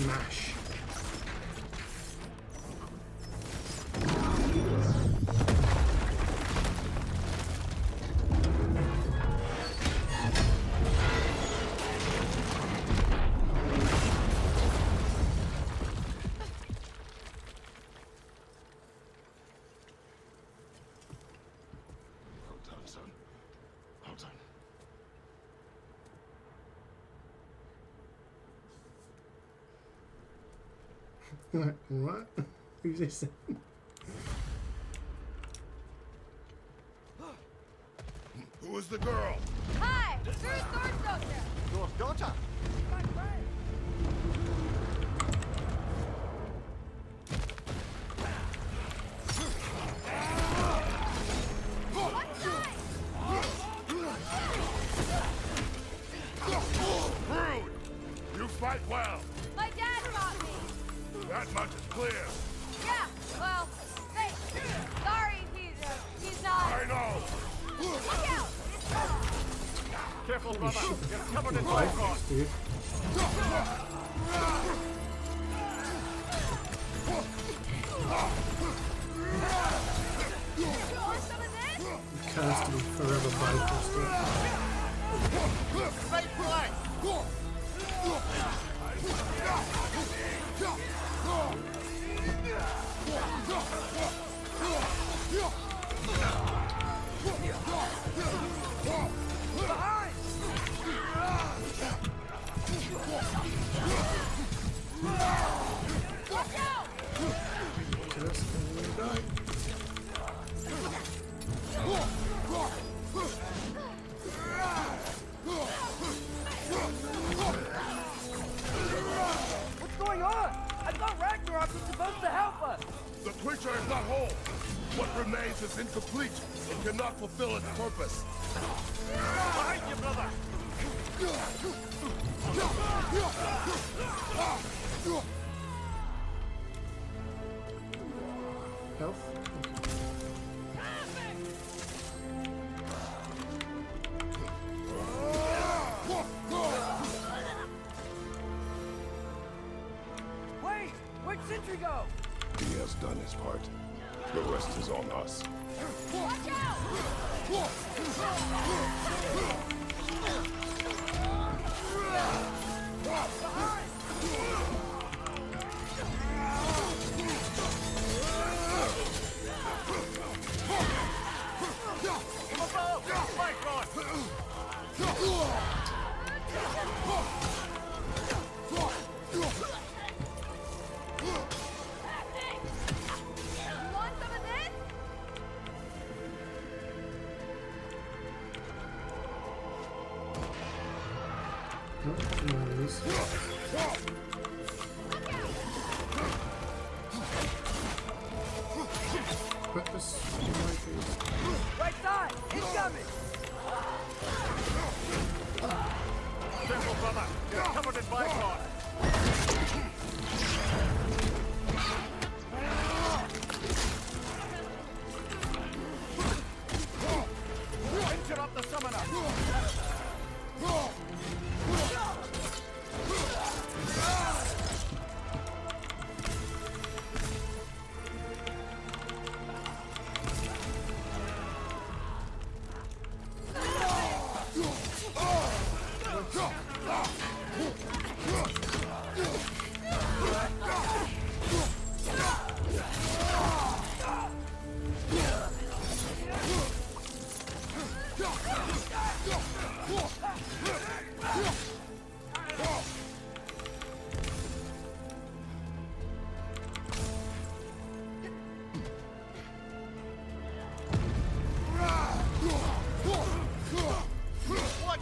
Mash. Well done, son. Well done. What? Who's this? Who is the girl? Hi! Who's Thornstone? Your daughter. My friend. Rude! You fight well. My dad taught me. That much is clear. Yeah, well, thanks. Sorry, he's not. I know. Look out! Careful, brother. You're covered in Bifrost, Bifrost. dude. Cursed to be forever Bifrosted. Straight play. What's going on? I thought Ragnarök was supposed to help us. The creature is not whole. What remains is incomplete. It cannot fulfill its purpose. Behind you, brother. Health? Wait, where'd Sentry go? He has done his part. The rest is on us. Watch out! Come above. Bifrost. You want some of this? Put this in my face. Right side, incoming. Careful, brother. You're covered in Bifrost. Interrupt the summoner.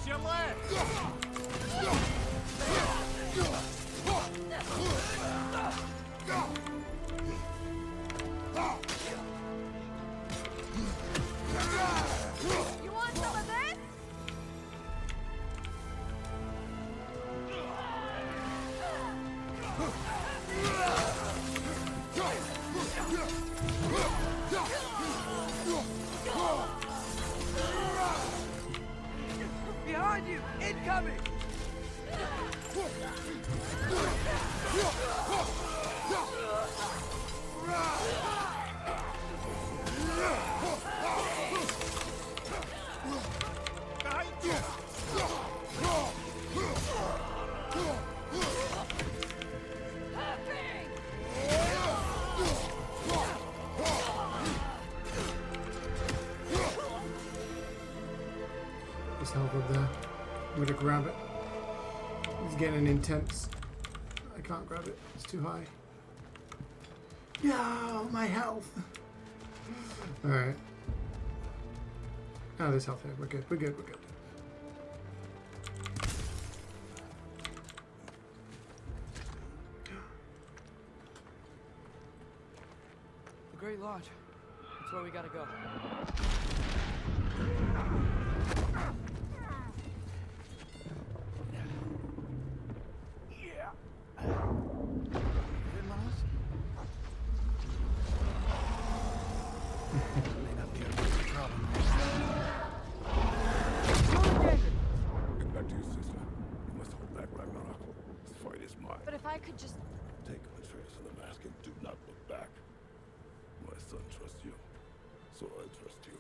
Watch your legs! You want some of this? Behind you! Incoming! Just help up there. I'm gonna grab it. It's getting intense. I can't grab it. It's too high. No, my health. Alright. Oh, there's health here. We're good. We're good. We're good. The Great Lodge. That's where we gotta go. Get back to your sister. You must hold back Ragnarök. This fight is mine. But if I could just... Take Atreus and the mask and do not look back. My son trusts you, so I trust you.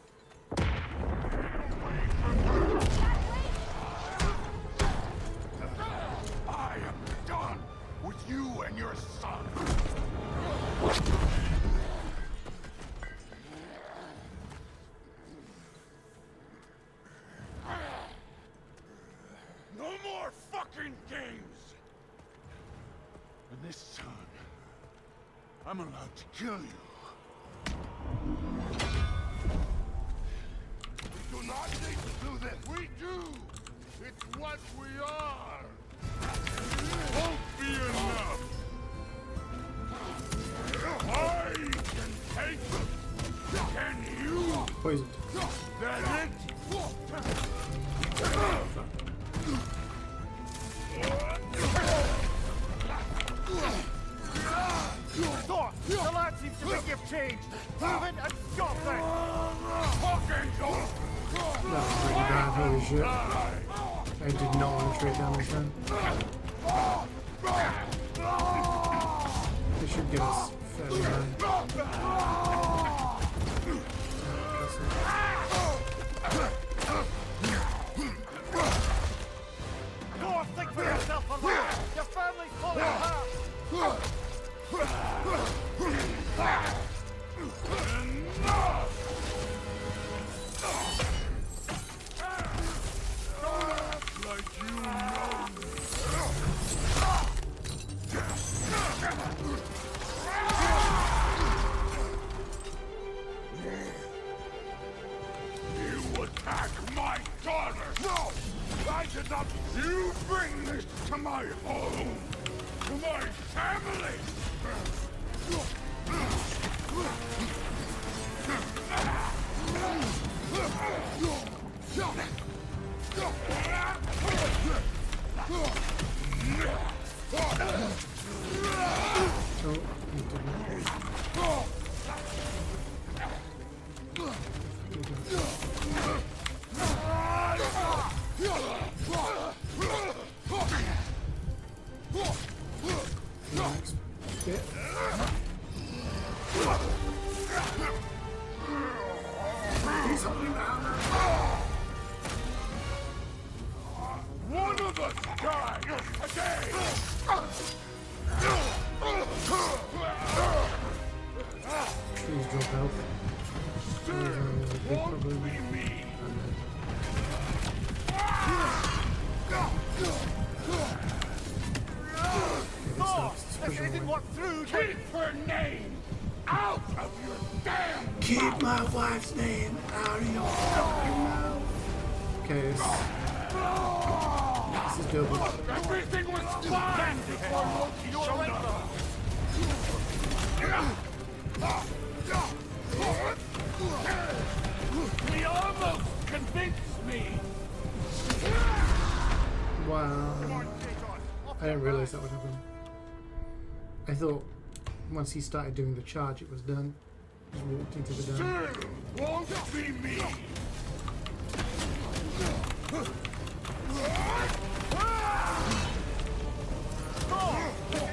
I am done with you and your son. No more fucking games! And this time, I'm allowed to kill you. We do not need to do this. We do. It's what we are. It won't be enough. I can take it. Can you? Poisoned. That it? Thor, the lad seems to think you've changed. Prove it and stop it! That's pretty bad. Holy shit. I did not want to trade damage then. They should get us fairly high. Thor, think for yourself a little! Your family's falling apart! Like you know. You attack my daughter! No! I did not! You bring this to my home! To my family! One of us died today! Please drop health. Big problem. If it didn't work through, keep her name out of your damn Keep my wife's name out of your fucking mouth. Okay, This is doable. Everything was fine before Loki showed up. He almost convinced me. Wow. I didn't realize that would happen. I thought once he started doing the charge, it was done. Just walked into the dome. Won't be me.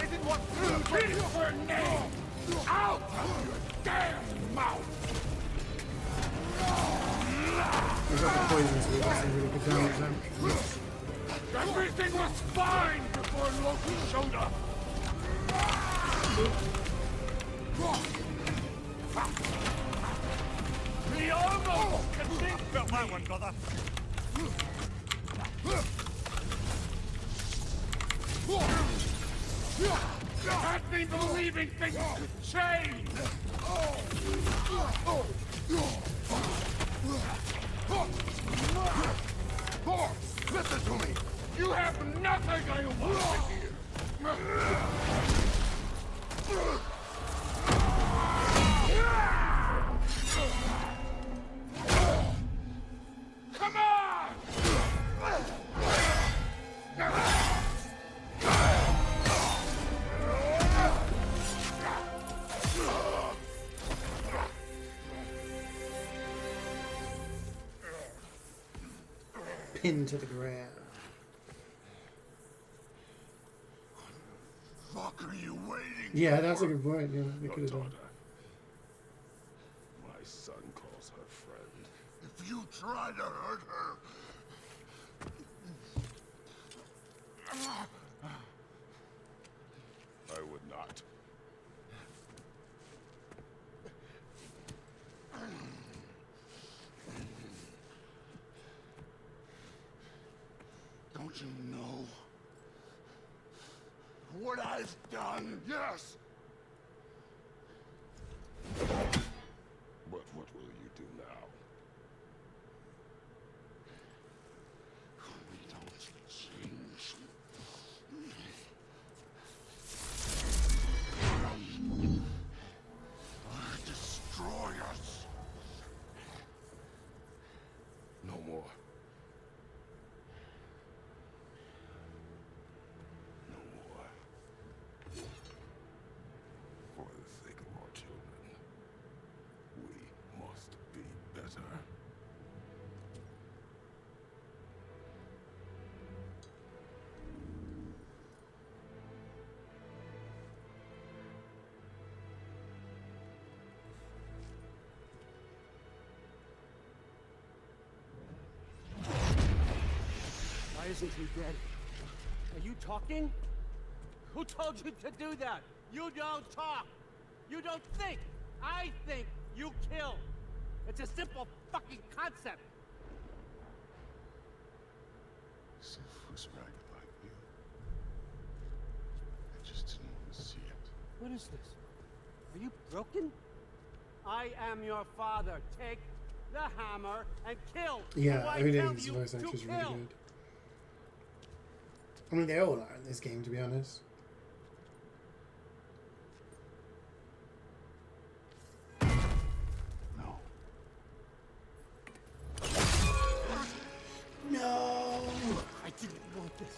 Isn't what for name out of your damn mouth. He's got the poison, so he got some really good damage there. Everything was fine before Loki showed up. He almost convinced Felt that one, brother. Had me believing things could change. Listen to me. You have nothing I want to hear. Come on! Pinned to the ground. What the fuck are you waiting Yeah, that's a good point. Yeah, they could have done. My son calls her friend. If you try to hurt her... I would not. Don't you know what I've done? Yes! But what will you do now? We don't change. Destroy us. No more. For the sake of our children, we must be better. Why isn't he dead? Are you talking? Who told you to do that? You don't talk. You don't think. I think. You kill. It's a simple fucking concept. Sif was ragged like you. I just didn't want to see it. What is this? Are you broken? I am your father. Take the hammer and kill. Yeah, who I every day tell this you voice to actor is really kill. good. I mean, they all are in this game, to be honest. No! I didn't want this.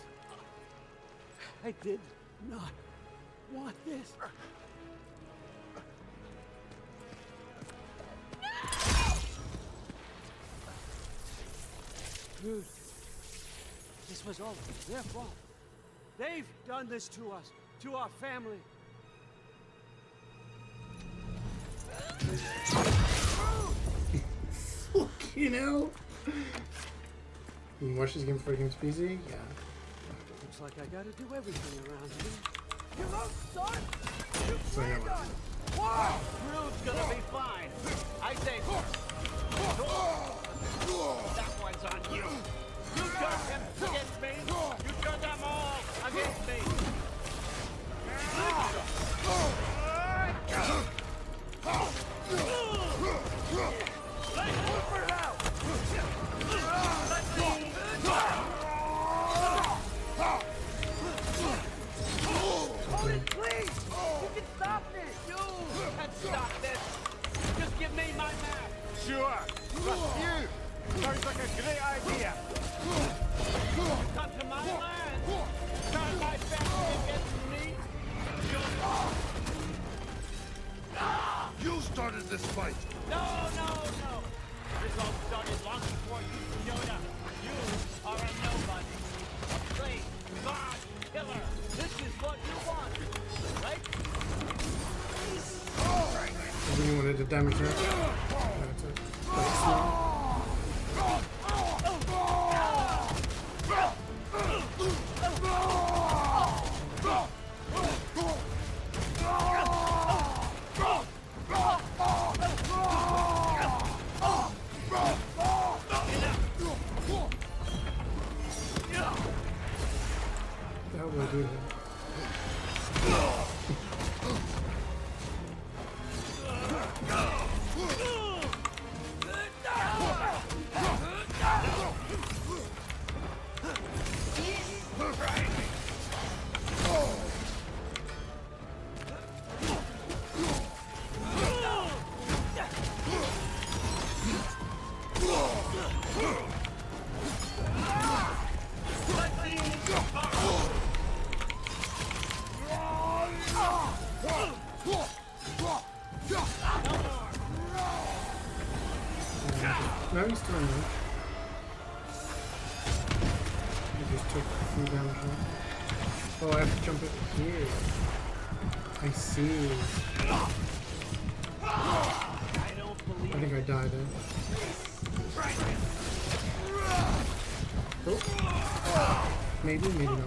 I did not want this. Dude, this was all their fault. They've done this to us, to our family. Fucking hell! You can watch this game before it comes PC? Yeah. Looks like I gotta do everything around here. You won't start! You So yeah, trained us! What? Rude's gonna be fine. I say... That one's on you. You turned him against me. You turned them all against me. Let's move her out. Let's see. like a great idea. Come to my land. Turn my family against me. You started this fight. No. This all started long before you showed up. You are a nobody. A slave, god, killer. This is what you want, right? I really wanted to damage that. How will I do that? No, he's still in there. He just took a few damage now. Oh, I have to jump it here. I see. I think I died there. Oh. Maybe, maybe not.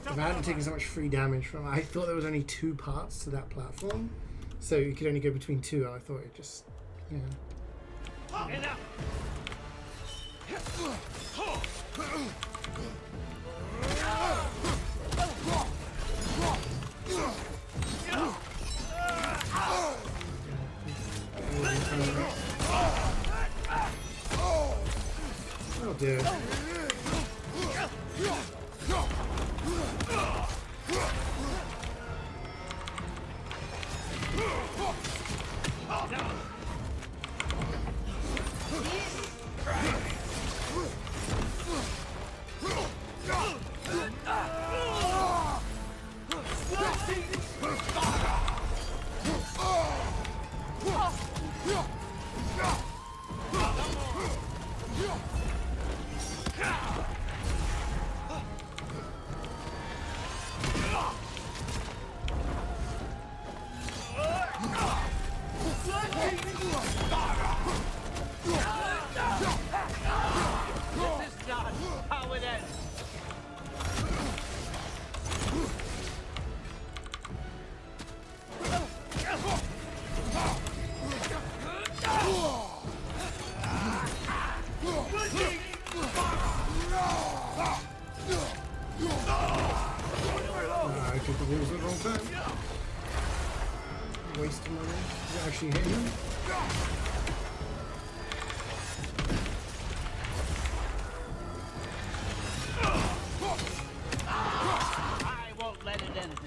If I hadn't taken so much free damage from it, I thought there was only 2 parts to that platform, so you could only go between 2, and I thought it just, yeah. Oh dear. I took the rules at the wrong time. Wasting money. Is it actually hitting him? I won't let it end this way.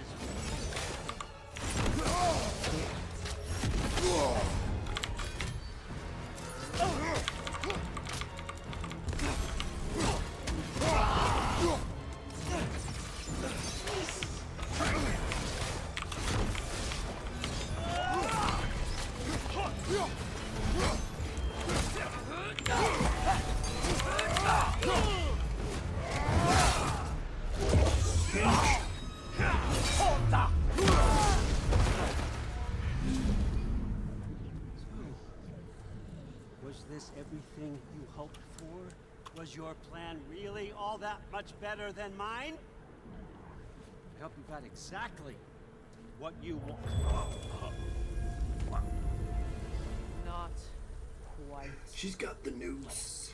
Was this everything you hoped for? Was your plan really all that much better than mine? I hope you got exactly what you want. Not quite. She's got the noose.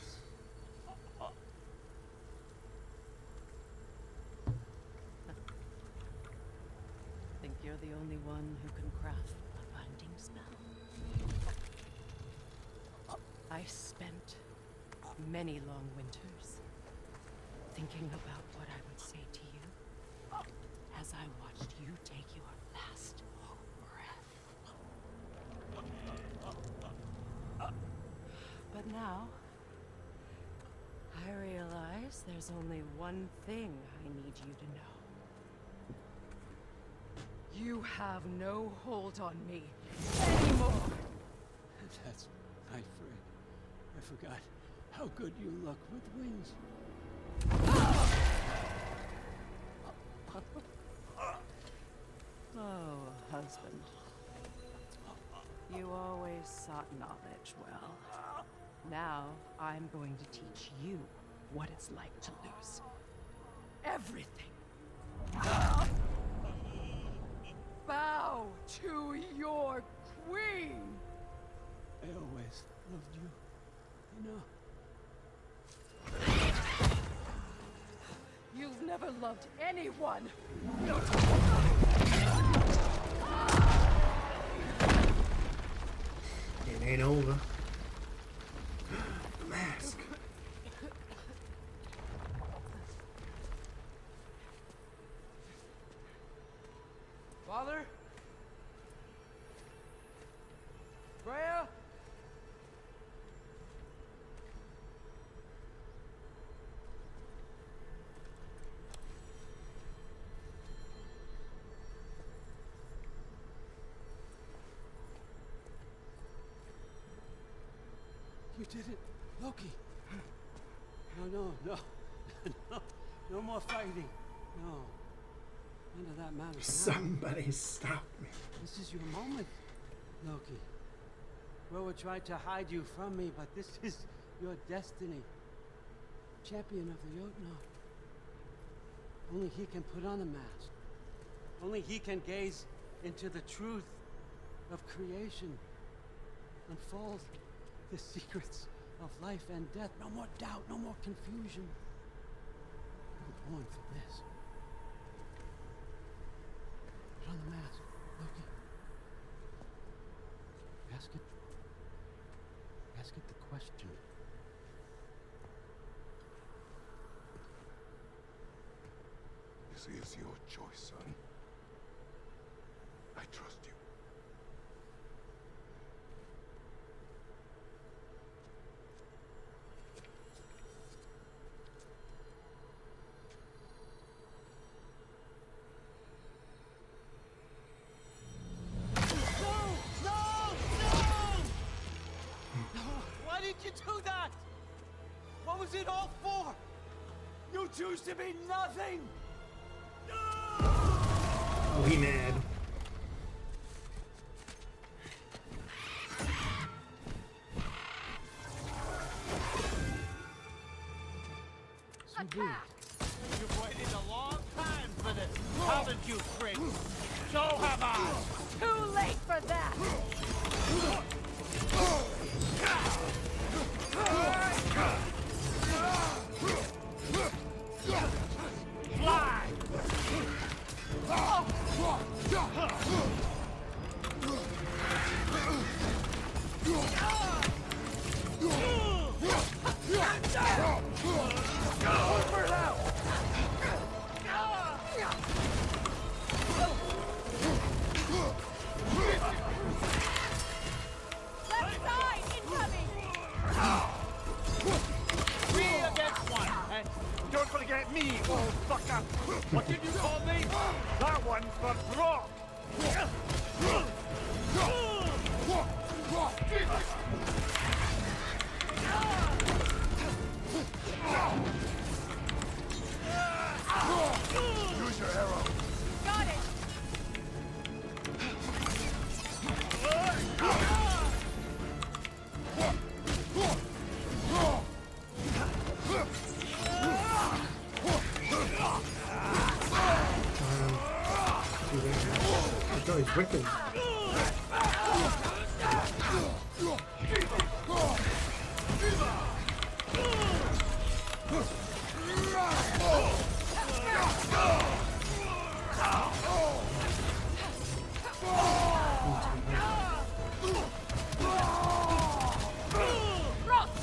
Think you're the only one who can craft a binding spell? I spent many long winters thinking about what I would say to you as I watched you take your last breath. guess there's only one thing I need you to know. You have no hold on me anymore. That's my friend. I forgot how good you look with wings. Oh, husband. You always sought knowledge well. Now, I'm going to teach you what it's like to lose everything. Bow to your queen! I always loved you, you know. You've never loved anyone! It ain't over. The mask. Father? Freya? You did it, Loki. No, no more fighting. No. None of that matters now. Somebody stop me. This is your moment, Loki. Roa tried to hide you from me, but this is your destiny. Champion of the Jotnar. Only he can put on a mask. Only he can gaze into the truth of creation. Unfold the secrets of life and death. No more doubt, no more confusion. You were born for this. Put on the mask, Loki. Ask it the question. This is your choice, son. I trust you. Why did you do that? What was it all for? You choose to be nothing! We mad. You've waited a long time for this, haven't you, Kratos? So have I! Too late for that! Fly! Left side, incoming! 3 against 1, and don't forget me, old fucker! What did you call me? That one's for Brock! Use your arrow. Got it! I thought he's wicked.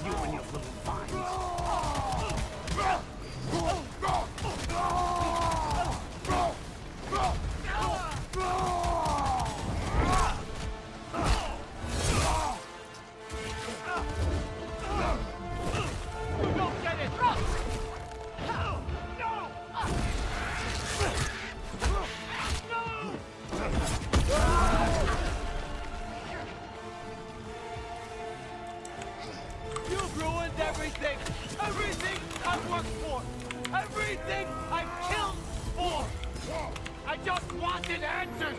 You and your little vines. everything! Everything I've worked for! Everything I've killed for! I just wanted answers!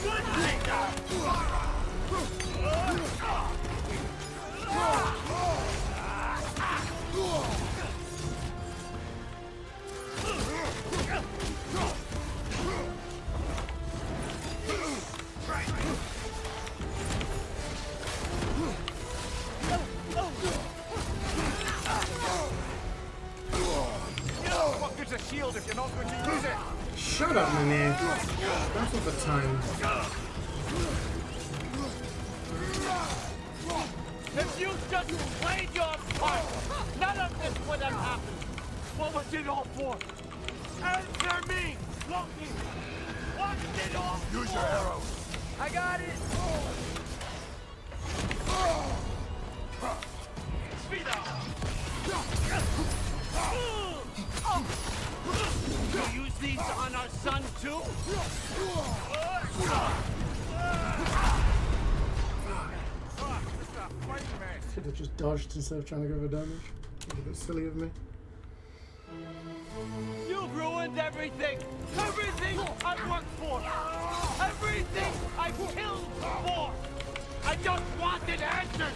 Good thing! What good's a shield if you're not going to use it? Shut up, Mimir. That's all the time. If you just played your part, none of this would have happened. What was it all for? Answer me, Loki! What's it all for? Use your arrow. I got it! Speed up! You use these on our son too? Should have just dodged instead of trying to go for damage. It was a bit silly of me. You've ruined everything! Everything I've worked for! Everything I've killed for! I just wanted answers!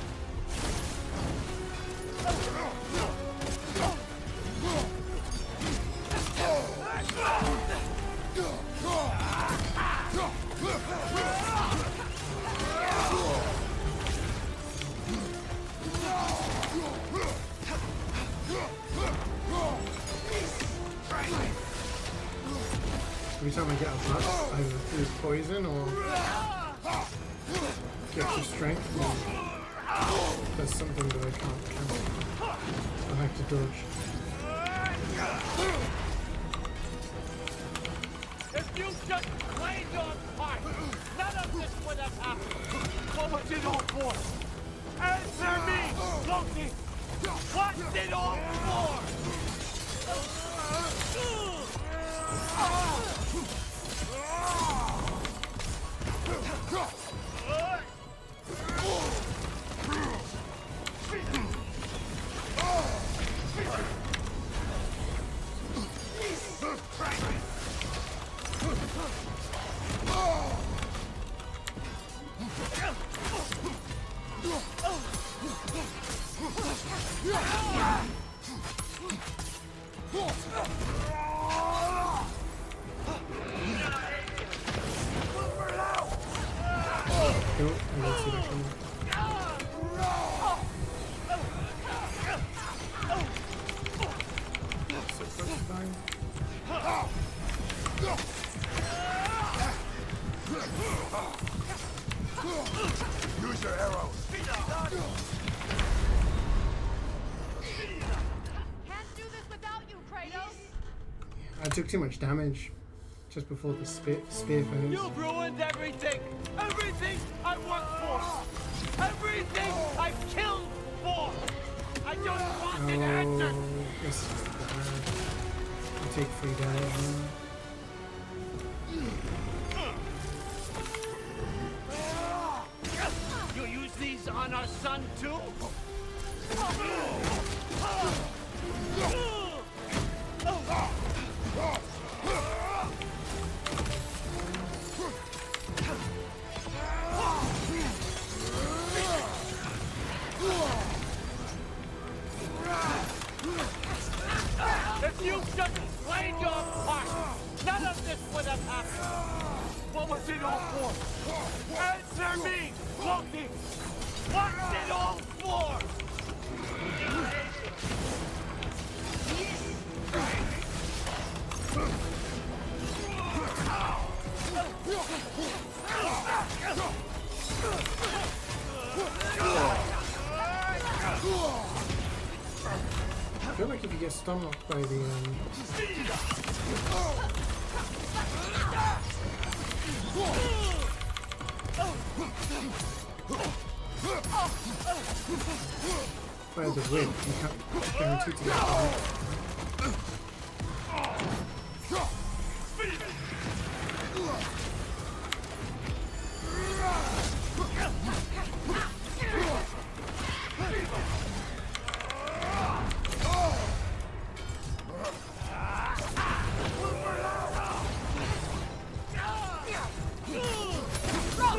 Every time I get a bust, either through poison or get to strength, or there's something that I can't cancel. I have to dodge. If you just played your part, none of this would have happened. What was it all for? Answer me, Loki! What's it all for? Nope, I didn't see that coming. So that's fine. Use your arrows. Can't do this without you, Kratos. I took too much damage just before the spear finished. You've ruined everything! Everything I worked for! Everything I've killed for! I just wanted answers! This is bad. I take 3 damage now. You use these on our son too? If you just played your part, none of this would have happened. What was it all for? Answer me, Loki! What's it all for? I feel like if you get stun locked by the by the whip, you can't guarantee to get the whip.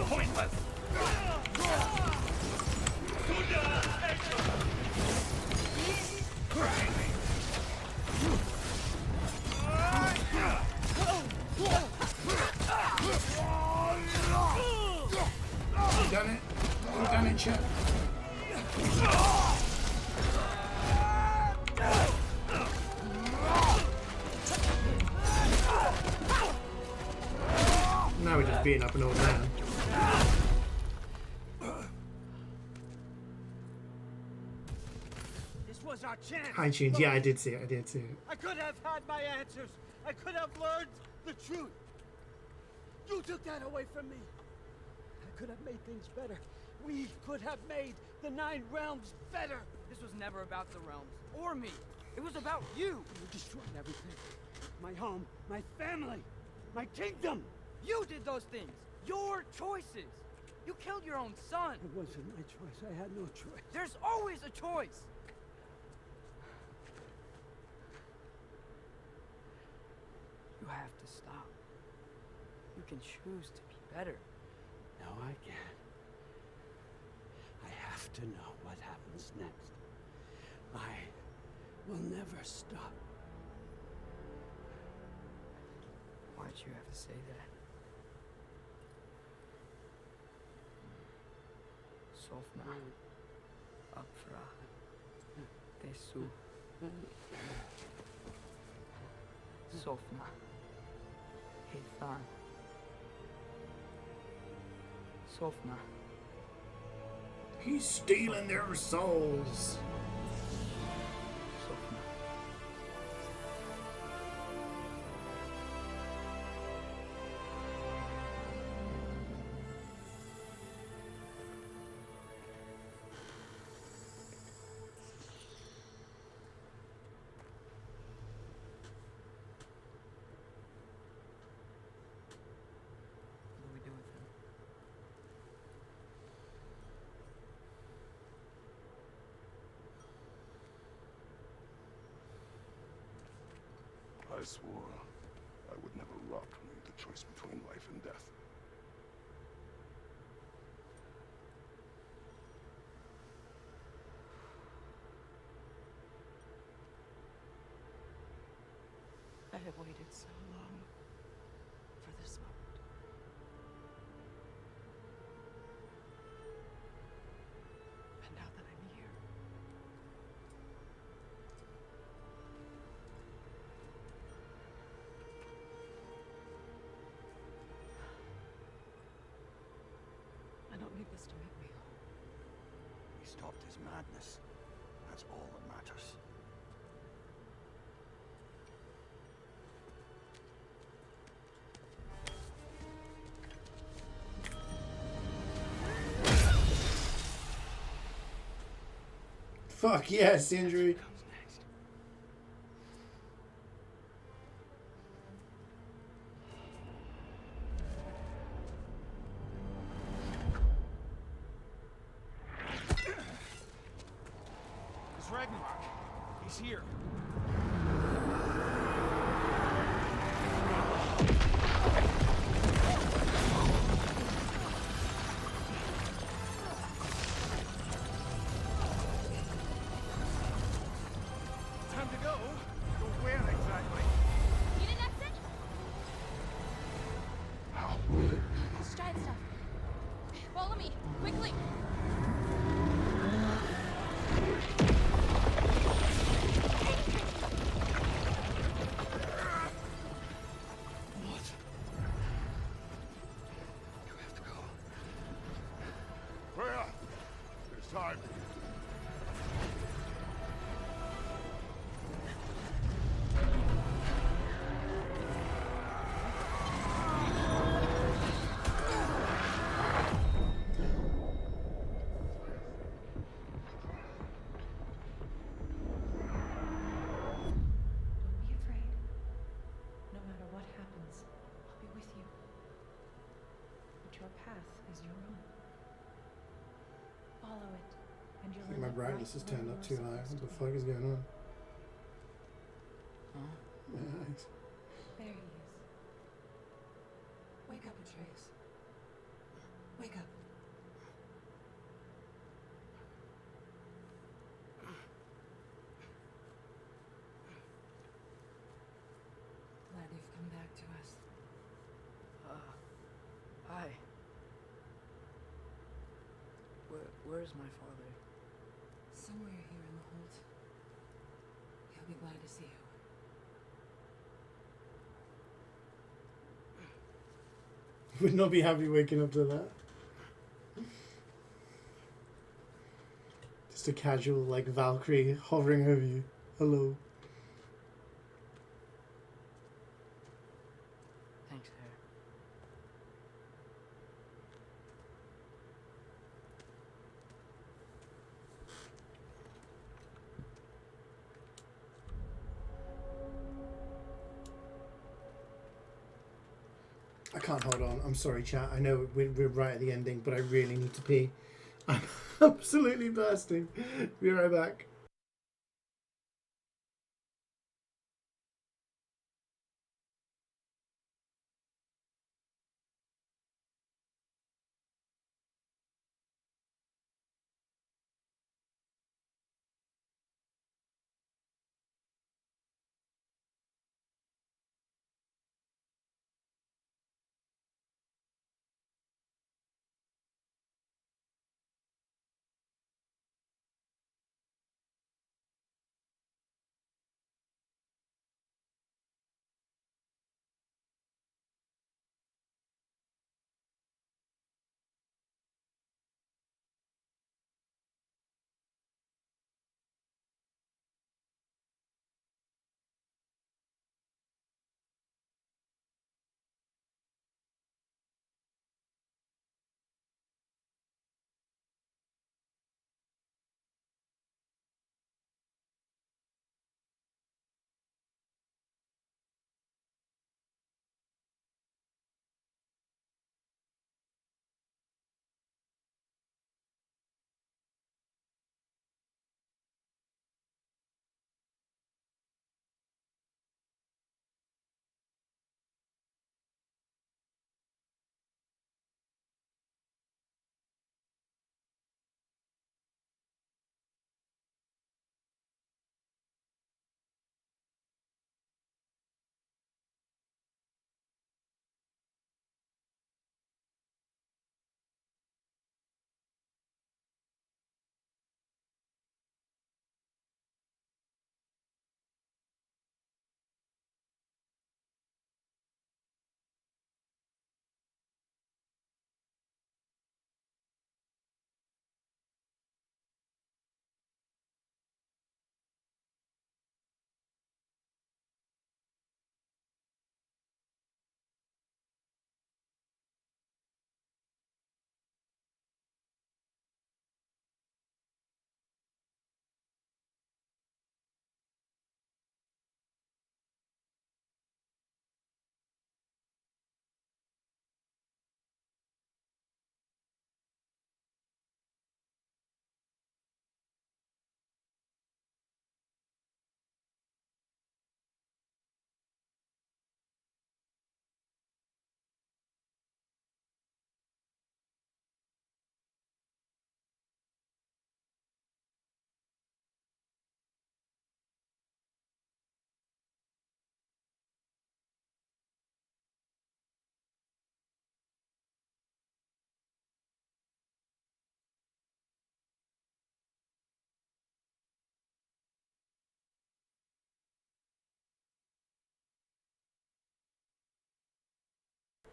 pointless! You done it? You done it, Chip? Now we're just beating up an old man. This was our chance. Hi, Tunes. Yeah, I did see it. I did see it. I could have had my answers. I could have learned the truth. You took that away from me. I could have made things better. We could have made the 9 realms better. This was never about the realms, or me. It was about you. You destroyed everything. My home, my family, my kingdom. You did those things. Your choices. You killed your own son. It wasn't my choice. I had no choice. There's always a choice. You have to stop. You can choose to be better. No, I can't. I have to know what happens next. I will never stop. Why'd you have to say that? Sofna. Apfra. Tesu. Sofna. Ethan. Sofna. He's stealing their souls. Sofna. What do we do with him? I swore I would never rob from you the choice between life and death. I have waited so long for this moment. And now that I'm here, I don't need this to make me whole. He stopped his madness. That's all that matters. Fuck yes, injury. It's Ragnarök. He's here. Time to go. Go where exactly? Need an exit? How? It's giant stuff. Follow me, quickly. Freya! It's time. Don't be afraid. No matter what happens, I'll be with you. But your path is your own. Follow it, and you'll My end up brightness is right turned where up you're too high. supposed What the to fuck is going on? Huh? Nice. be. There he is. Wake up, Atreus. Wake up. Glad you've come back to us. Hi. Where's my father? Somewhere here in the hold. He'll be glad to see you. Would not be happy waking up to that. Just a casual, like, Valkyrie hovering over you. Hello. Thanks, Harry. I can't hold on. I'm sorry, chat. I know we're right at the ending, but I really need to pee. I'm absolutely bursting. Be right back.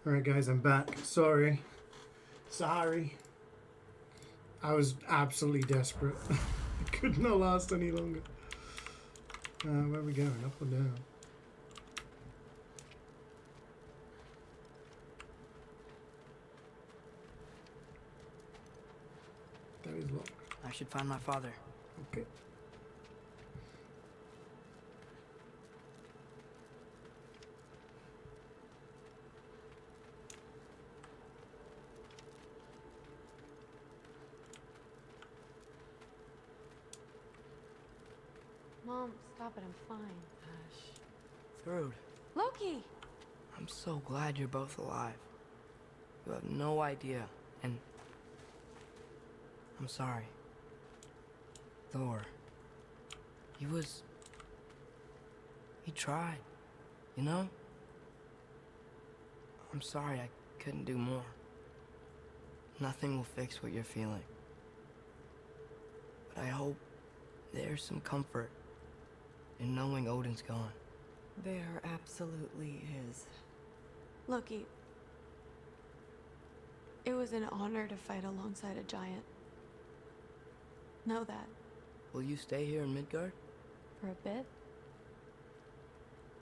Alright guys, I'm back. Sorry. I was absolutely desperate. I could not last any longer. Where are we going? Up or down? That is locked. I should find my father. Okay. Mom, stop it. I'm fine. Thrud, Loki! I'm so glad you're both alive. You have no idea And I'm sorry. Thor. He tried, you know? I'm sorry I couldn't do more. Nothing will fix what you're feeling. But I hope there's some comfort in knowing Odin's gone. There absolutely is. Loki, it was an honor to fight alongside a giant. Know that. Will you stay here in Midgard? For a bit?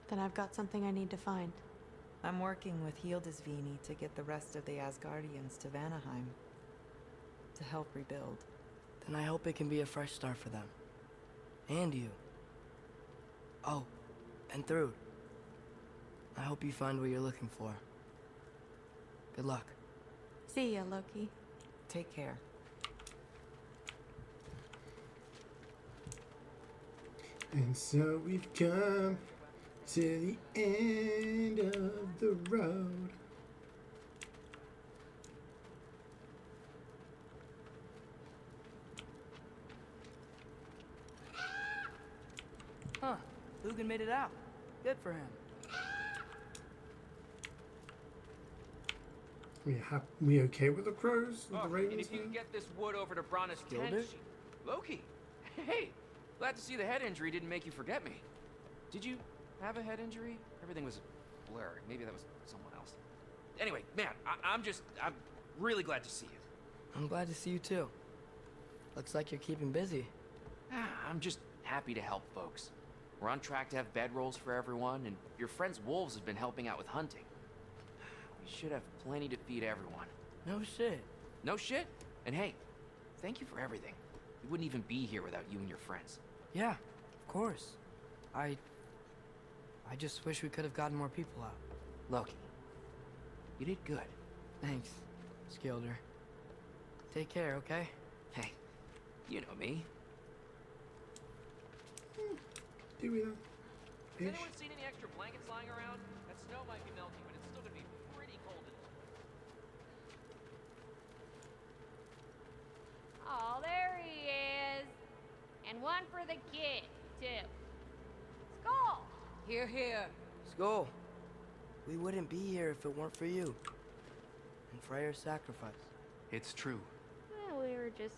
Then I've got something I need to find. I'm working with Hildisvini to get the rest of the Asgardians to Vanaheim. To help rebuild. Then I hope it can be a fresh start for them. And you. Oh, and Thrud. I hope you find what you're looking for. Good luck. See ya, Loki. Take care. And so we've come to the end of the road. Huh. Lugan made it out. Good for him. We okay with the crows? With the And ravens? if you can get this wood over to Brana's tent, Gilder? Loki. Hey, glad to see the head injury didn't make you forget me. Did you have a head injury? Everything was a blur. Maybe that was someone else. Anyway, man, I'm really glad to see you. I'm glad to see you too. Looks like you're keeping busy. I'm just happy to help folks. We're on track to have bedrolls for everyone, and your friend's wolves have been helping out with hunting. We should have plenty to feed everyone. No shit. No shit? And hey, thank you for everything. We wouldn't even be here without you and your friends. Yeah, of course. I just wish we could have gotten more people out. Loki, you did good. Thanks, Skilder. Take care, okay? Hey, you know me. Do we know? Has anyone seen any extra blankets lying around? That snow might be melting, but it's still gonna be pretty cold in there. Oh, there he is. And one for the kid, too. Skull! Here, here. Skull. We wouldn't be here if it weren't for you. And Freyr's sacrifice. It's true. Well, we were just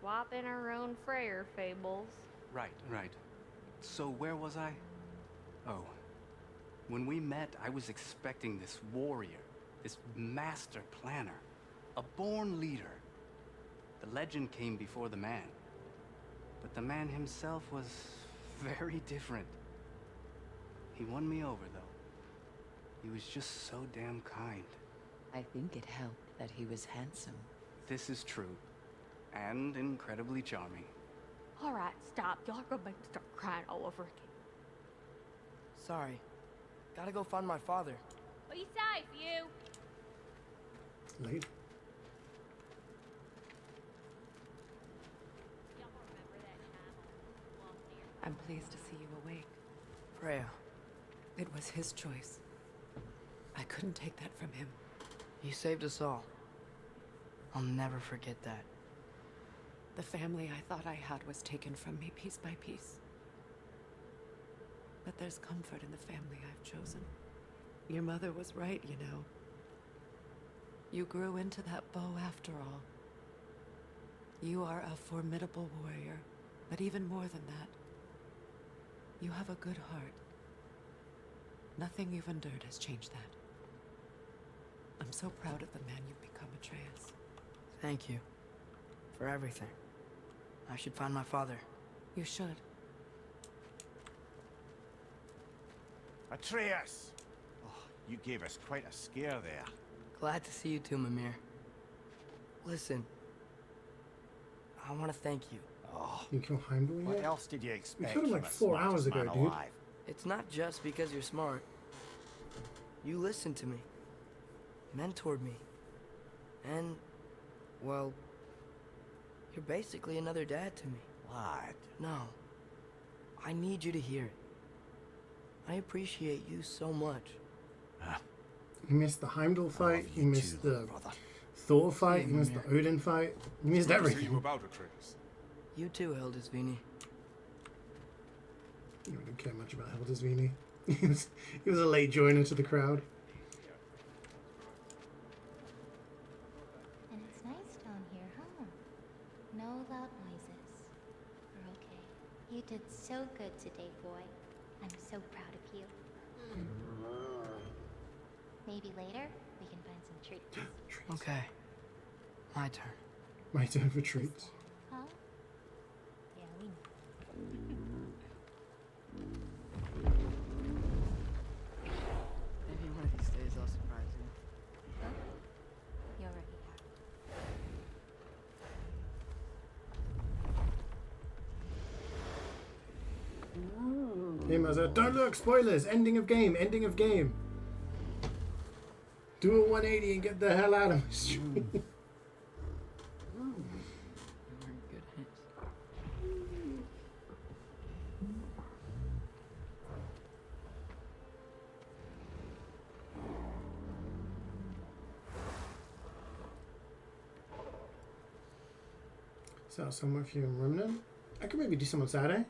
swapping our own Freyr fables. Right. So where was I? Oh. When we met, I was expecting this warrior, this master planner, a born leader. The legend came before the man. But the man himself was very different. He won me over, though. He was just so damn kind. I think it helped that he was handsome. This is true. And incredibly charming. All right, stop. Y'all gonna make me start crying all over again. Sorry. Gotta go find my father. Be safe, you. Late. I'm pleased to see you awake. Freya. It was his choice. I couldn't take that from him. He saved us all. I'll never forget that. The family I thought I had was taken from me piece by piece. But there's comfort in the family I've chosen. Your mother was right, you know. You grew into that bow after all. You are a formidable warrior, but even more than that, you have a good heart. Nothing you've endured has changed that. I'm so proud of the man you've become, Atreus. Thank you. For everything. I should find my father. You should. Atreus! Oh, you gave us quite a scare there. Glad to see you too, Mimir. Listen. I want to thank you. Oh, You kill Heimdall what yet? else did you We expect? killed him from like the 4 hours smartest ago, man dude. alive? It's not just because you're smart. You listened to me. Mentored me. And, well, you're basically another dad to me. What? No. I need you to hear it. I appreciate you so much. He missed the Heimdall fight. He missed the Thor fight. You missed the Odin fight. You missed Good to see everything. you about, Atreus. You too, Hildisvini. You don't care much about Hildisvini. he was a late joiner to the crowd. And it's nice down here, huh? No loud noises. We're okay. You did so good today, boy. I'm so proud of you. Maybe later, we can find some treats. Okay. My turn. My turn for treats. Huh? Yeah, we know. Maybe one of these days I'll surprise you. Huh? You already have. Game as a don't look, spoilers, ending of game, ending of game. Do a 180 and get the hell out of my stream. Good hints. So somewhere for you in Remnant. I could maybe do some on Saturday.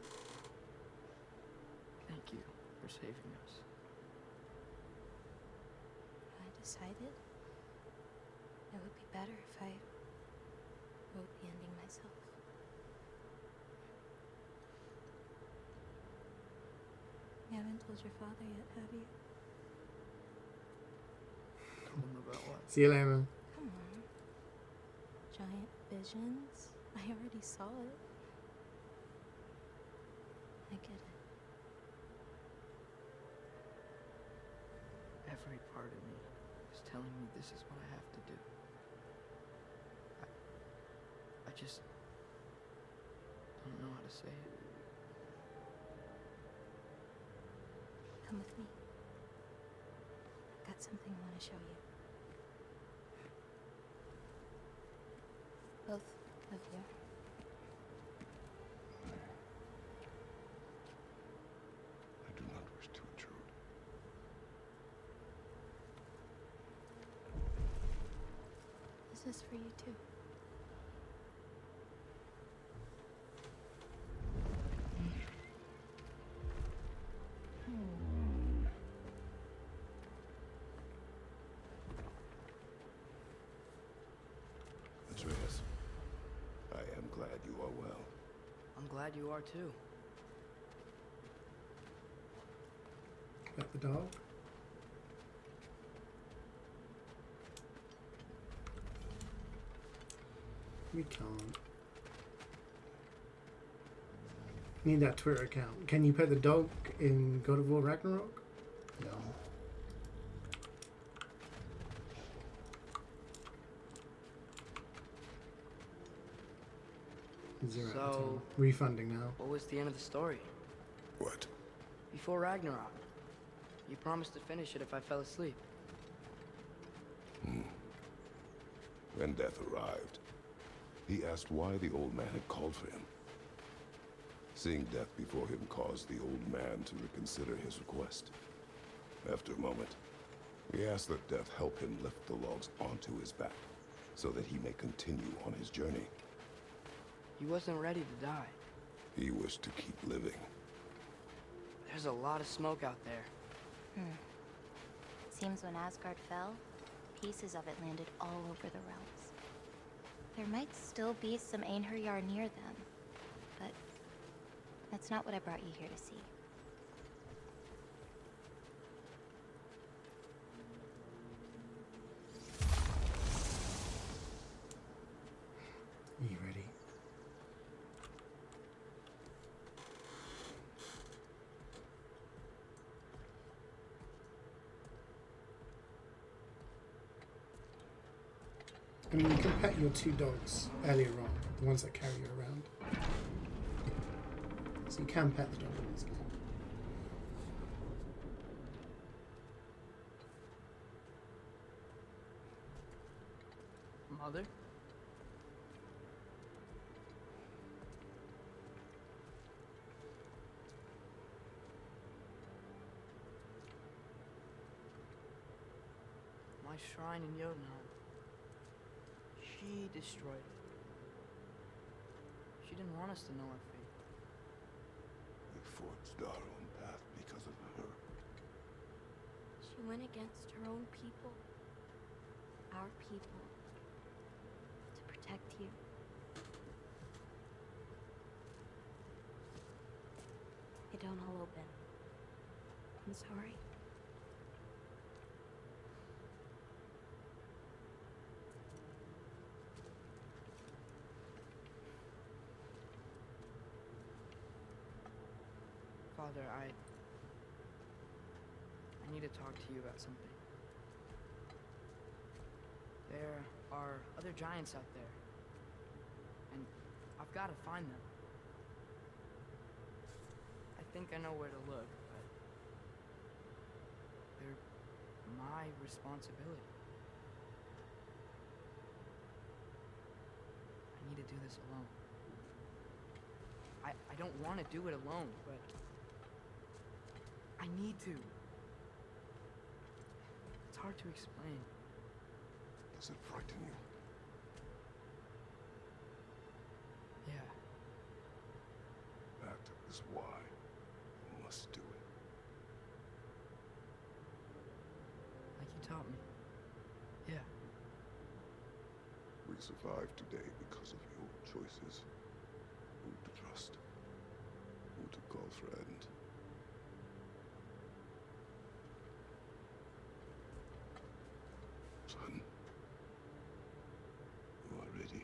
Thank you for saving us. I decided it would be better if I wrote the ending myself. You haven't told your father yet, have you? Told him about what? See you later, man. Come on. Giant visions? I already saw it. I get it. Every part of me is telling me this is what I have to do. I just don't know how to say it. Come with me. I've got something I want to show you. Both of you. I do not wish to intrude. This is for you too. Atreus, I am glad you are well. I'm glad you are too. Got the dog. We can't. Need that Twitter account. Can you pet the dog in God of War Ragnarok? No. Zero out of 10. So, Refunding now. what was the end of the story? What? Before Ragnarok, you promised to finish it if I fell asleep. When death arrived, he asked why the old man had called for him. Seeing death before him caused the old man to reconsider his request. After a moment, he asked that death help him lift the logs onto his back, so that he may continue on his journey. He wasn't ready to die. He wished to keep living. There's a lot of smoke out there. Seems when Asgard fell, pieces of it landed all over the realms. There might still be some Einherjar near them, but that's not what I brought you here to see. Are you ready? I mean, you can pet your two dogs earlier on, the ones that carry you around. So you can pet the dog in this game. Mother? My shrine in Jotunheim. She destroyed it. She didn't want us to know our fate. We forged our own path because of her. She went against her own people. Our people. To protect you. It don't all open. I'm sorry. Father, I need to talk to you about something. There are other giants out there, and I've got to find them. I think I know where to look, but they're my responsibility. I need to do this alone. I don't want to do it alone, but I need to. It's hard to explain. Does it frighten you? Yeah. That is why you must do it. Like you taught me. Yeah. We survived today because of your choices. Who to trust. Who to call friend. Son. You are ready.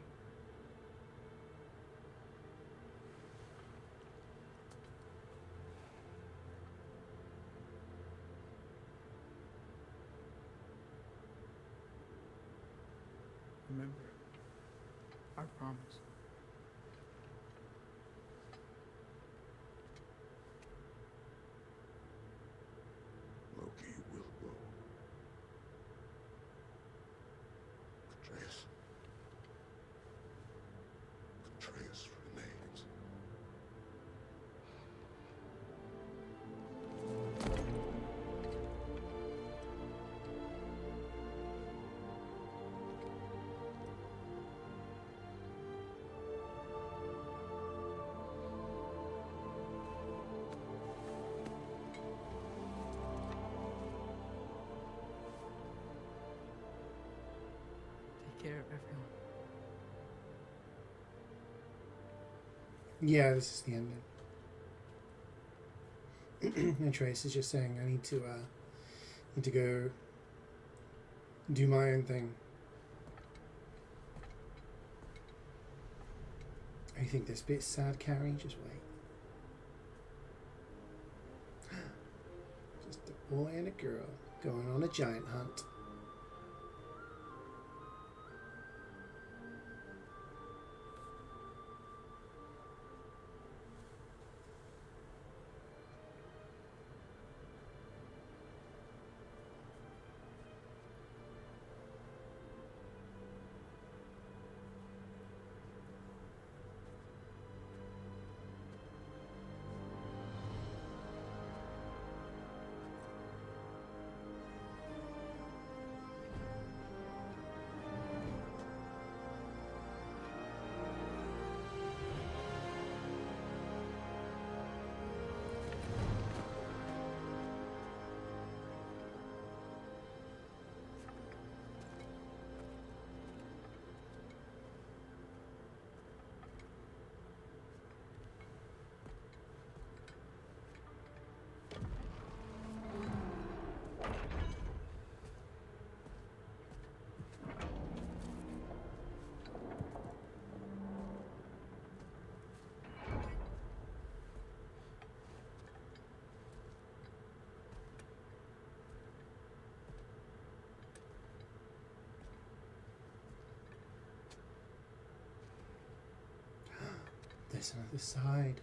Remember our promise. Loki will go. Atreus. Atreus remains. Take care of everyone. Yeah, this is the ending. And Trace is just saying, I need to go do my own thing. Oh, you think this bit's sad, Carrie? Just wait. Just a boy and a girl going on a giant hunt. There's another side.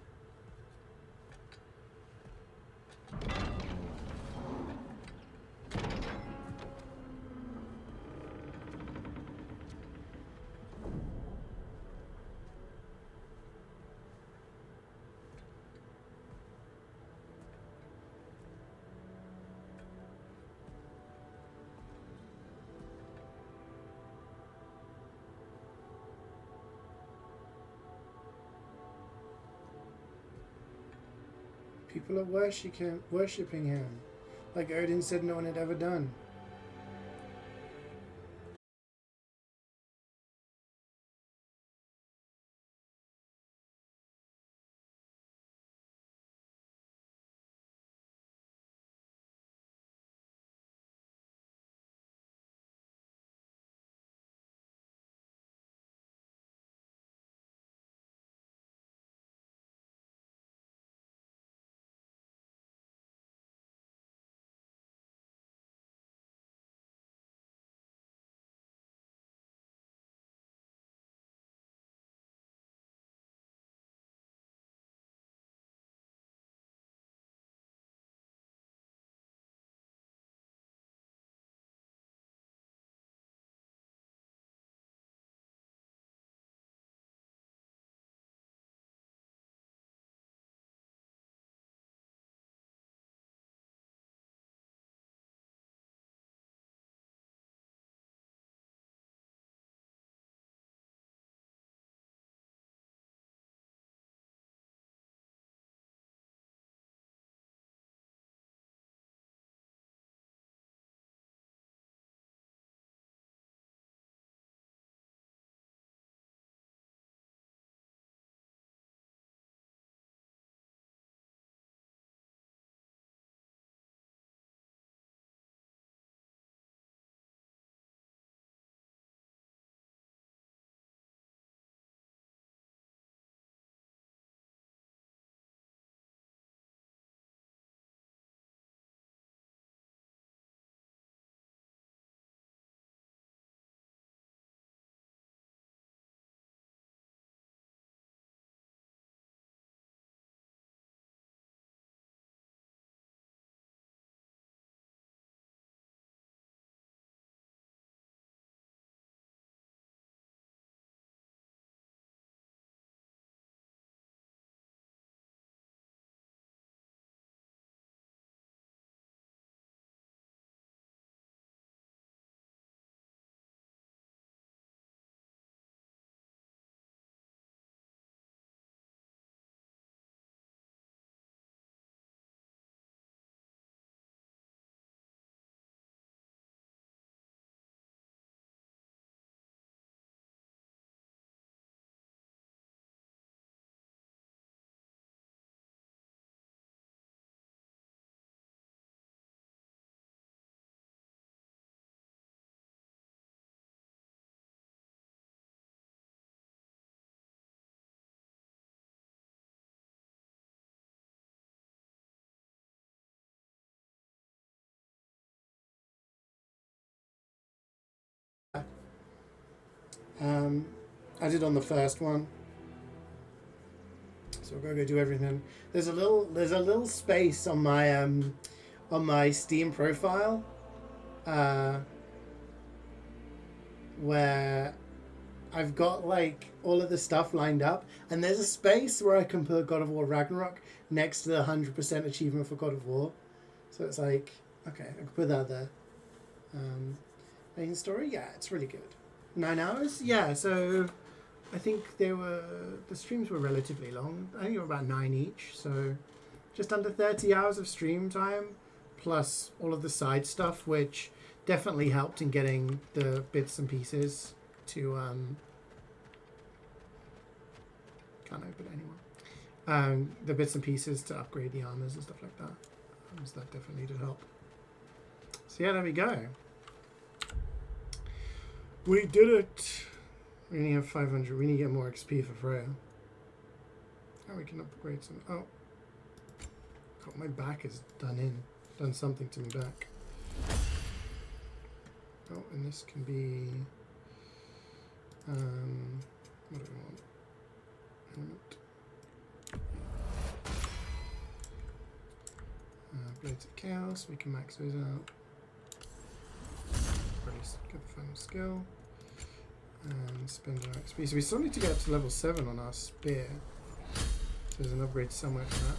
People are worshipping him, like Odin said no one had ever done. I did on the first one, so we're gonna go do everything. There's a little space on my Steam profile, where I've got like all of the stuff lined up, and there's a space where I can put God of War Ragnarok next to the 100% achievement for God of War. So it's like, okay, I can put that there. Main story, yeah, it's really good. 9 hours, yeah. So I think the streams were relatively long. I think they were about 9 each, so just under 30 hours of stream time, plus all of the side stuff, which definitely helped in getting the bits and pieces to can't open it anymore. The bits and pieces to upgrade the armors and stuff like that. So that definitely did help. So yeah, there we go. We did it. We only have 500. We need to get more XP for Freya. Oh, we can upgrade some. Oh, God, my back is done something to me back. Oh, and this can be. What do we want? Helmet. Blades of Chaos. We can max those out. Get the final skill and spend our XP. So we still need to get up to level 7 on our spear. So there's an upgrade somewhere for that.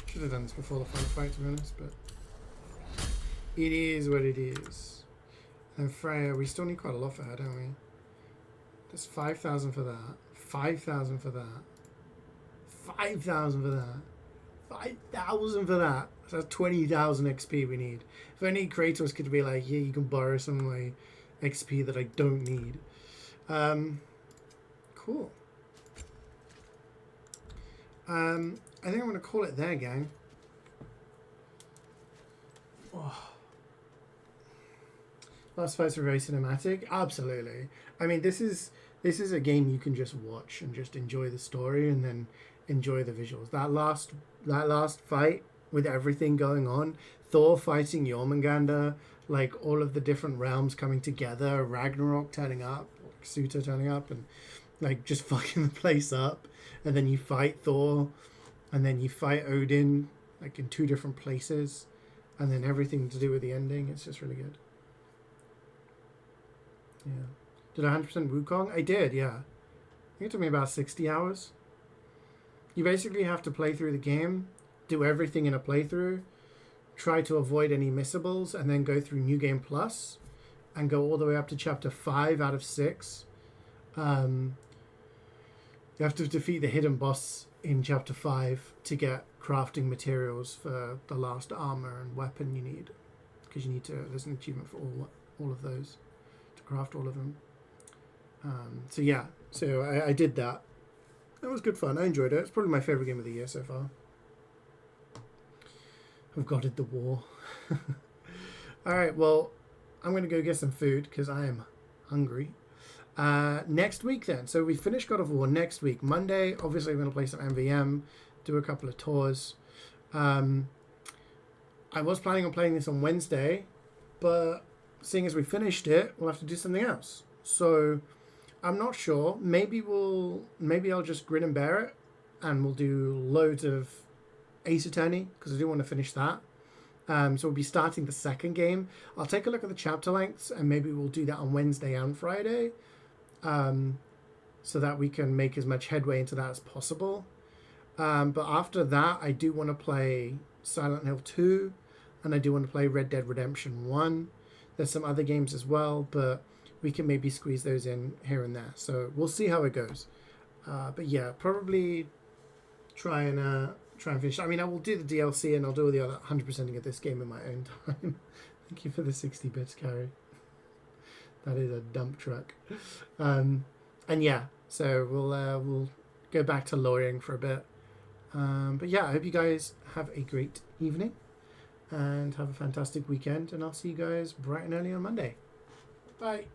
Should have done this before the final fight, to be honest, but it is what it is. And Freya, we still need quite a lot for her, don't we? There's 5,000 for that, 5,000 for that. 5,000 for that. 5,000 for that. So that's 20,000 XP we need. If only Kratos could be like, yeah, you can borrow some of my XP that I don't need. Cool. I think I'm going to call it there, gang. Oh. Last fights were very cinematic. Absolutely. I mean, this is a game you can just watch and just enjoy the story and then enjoy the visuals. That last fight with everything going on, Thor fighting Jormungandr, like all of the different realms coming together, Ragnarok turning up, Suta turning up, and like just fucking the place up. And then you fight Thor, and then you fight Odin, like in 2 different places, and then everything to do with the ending. It's just really good. Yeah. Did I 100% Wukong? I did, yeah. I think it took me about 60 hours. You basically have to play through the game, do everything in a playthrough, try to avoid any missables, and then go through New Game Plus and go all the way up to chapter 5 out of 6. You have to defeat the hidden boss in chapter 5 to get crafting materials for the last armor and weapon you need. Because you need to, there's an achievement for all of those, to craft all of them. So yeah, so I did that. It was good fun. I enjoyed it. It's probably my favorite game of the year so far. I've got it, the war. Alright, well, I'm going to go get some food because I am hungry. Next week then. So we finished God of War next week. Monday, obviously we're going to play some MVM, do a couple of tours. I was planning on playing this on Wednesday, but seeing as we finished it, we'll have to do something else. So I'm not sure. Maybe I'll just grin and bear it and we'll do loads of Ace Attorney because I do want to finish that. So we'll be starting the second game. I'll take a look at the chapter lengths and maybe we'll do that on Wednesday and Friday, so that we can make as much headway into that as possible. But after that, I do want to play Silent Hill 2 and I do want to play Red Dead Redemption 1. There's some other games as well, but we can maybe squeeze those in here and there. So we'll see how it goes. But yeah, probably try and finish. I mean, I will do the DLC and I'll do the other 100%ing of this game in my own time. Thank you for the 60 bits, Carrie. That is a dump truck. And yeah, so we'll go back to lawyering for a bit. But yeah, I hope you guys have a great evening and have a fantastic weekend. And I'll see you guys bright and early on Monday. Bye.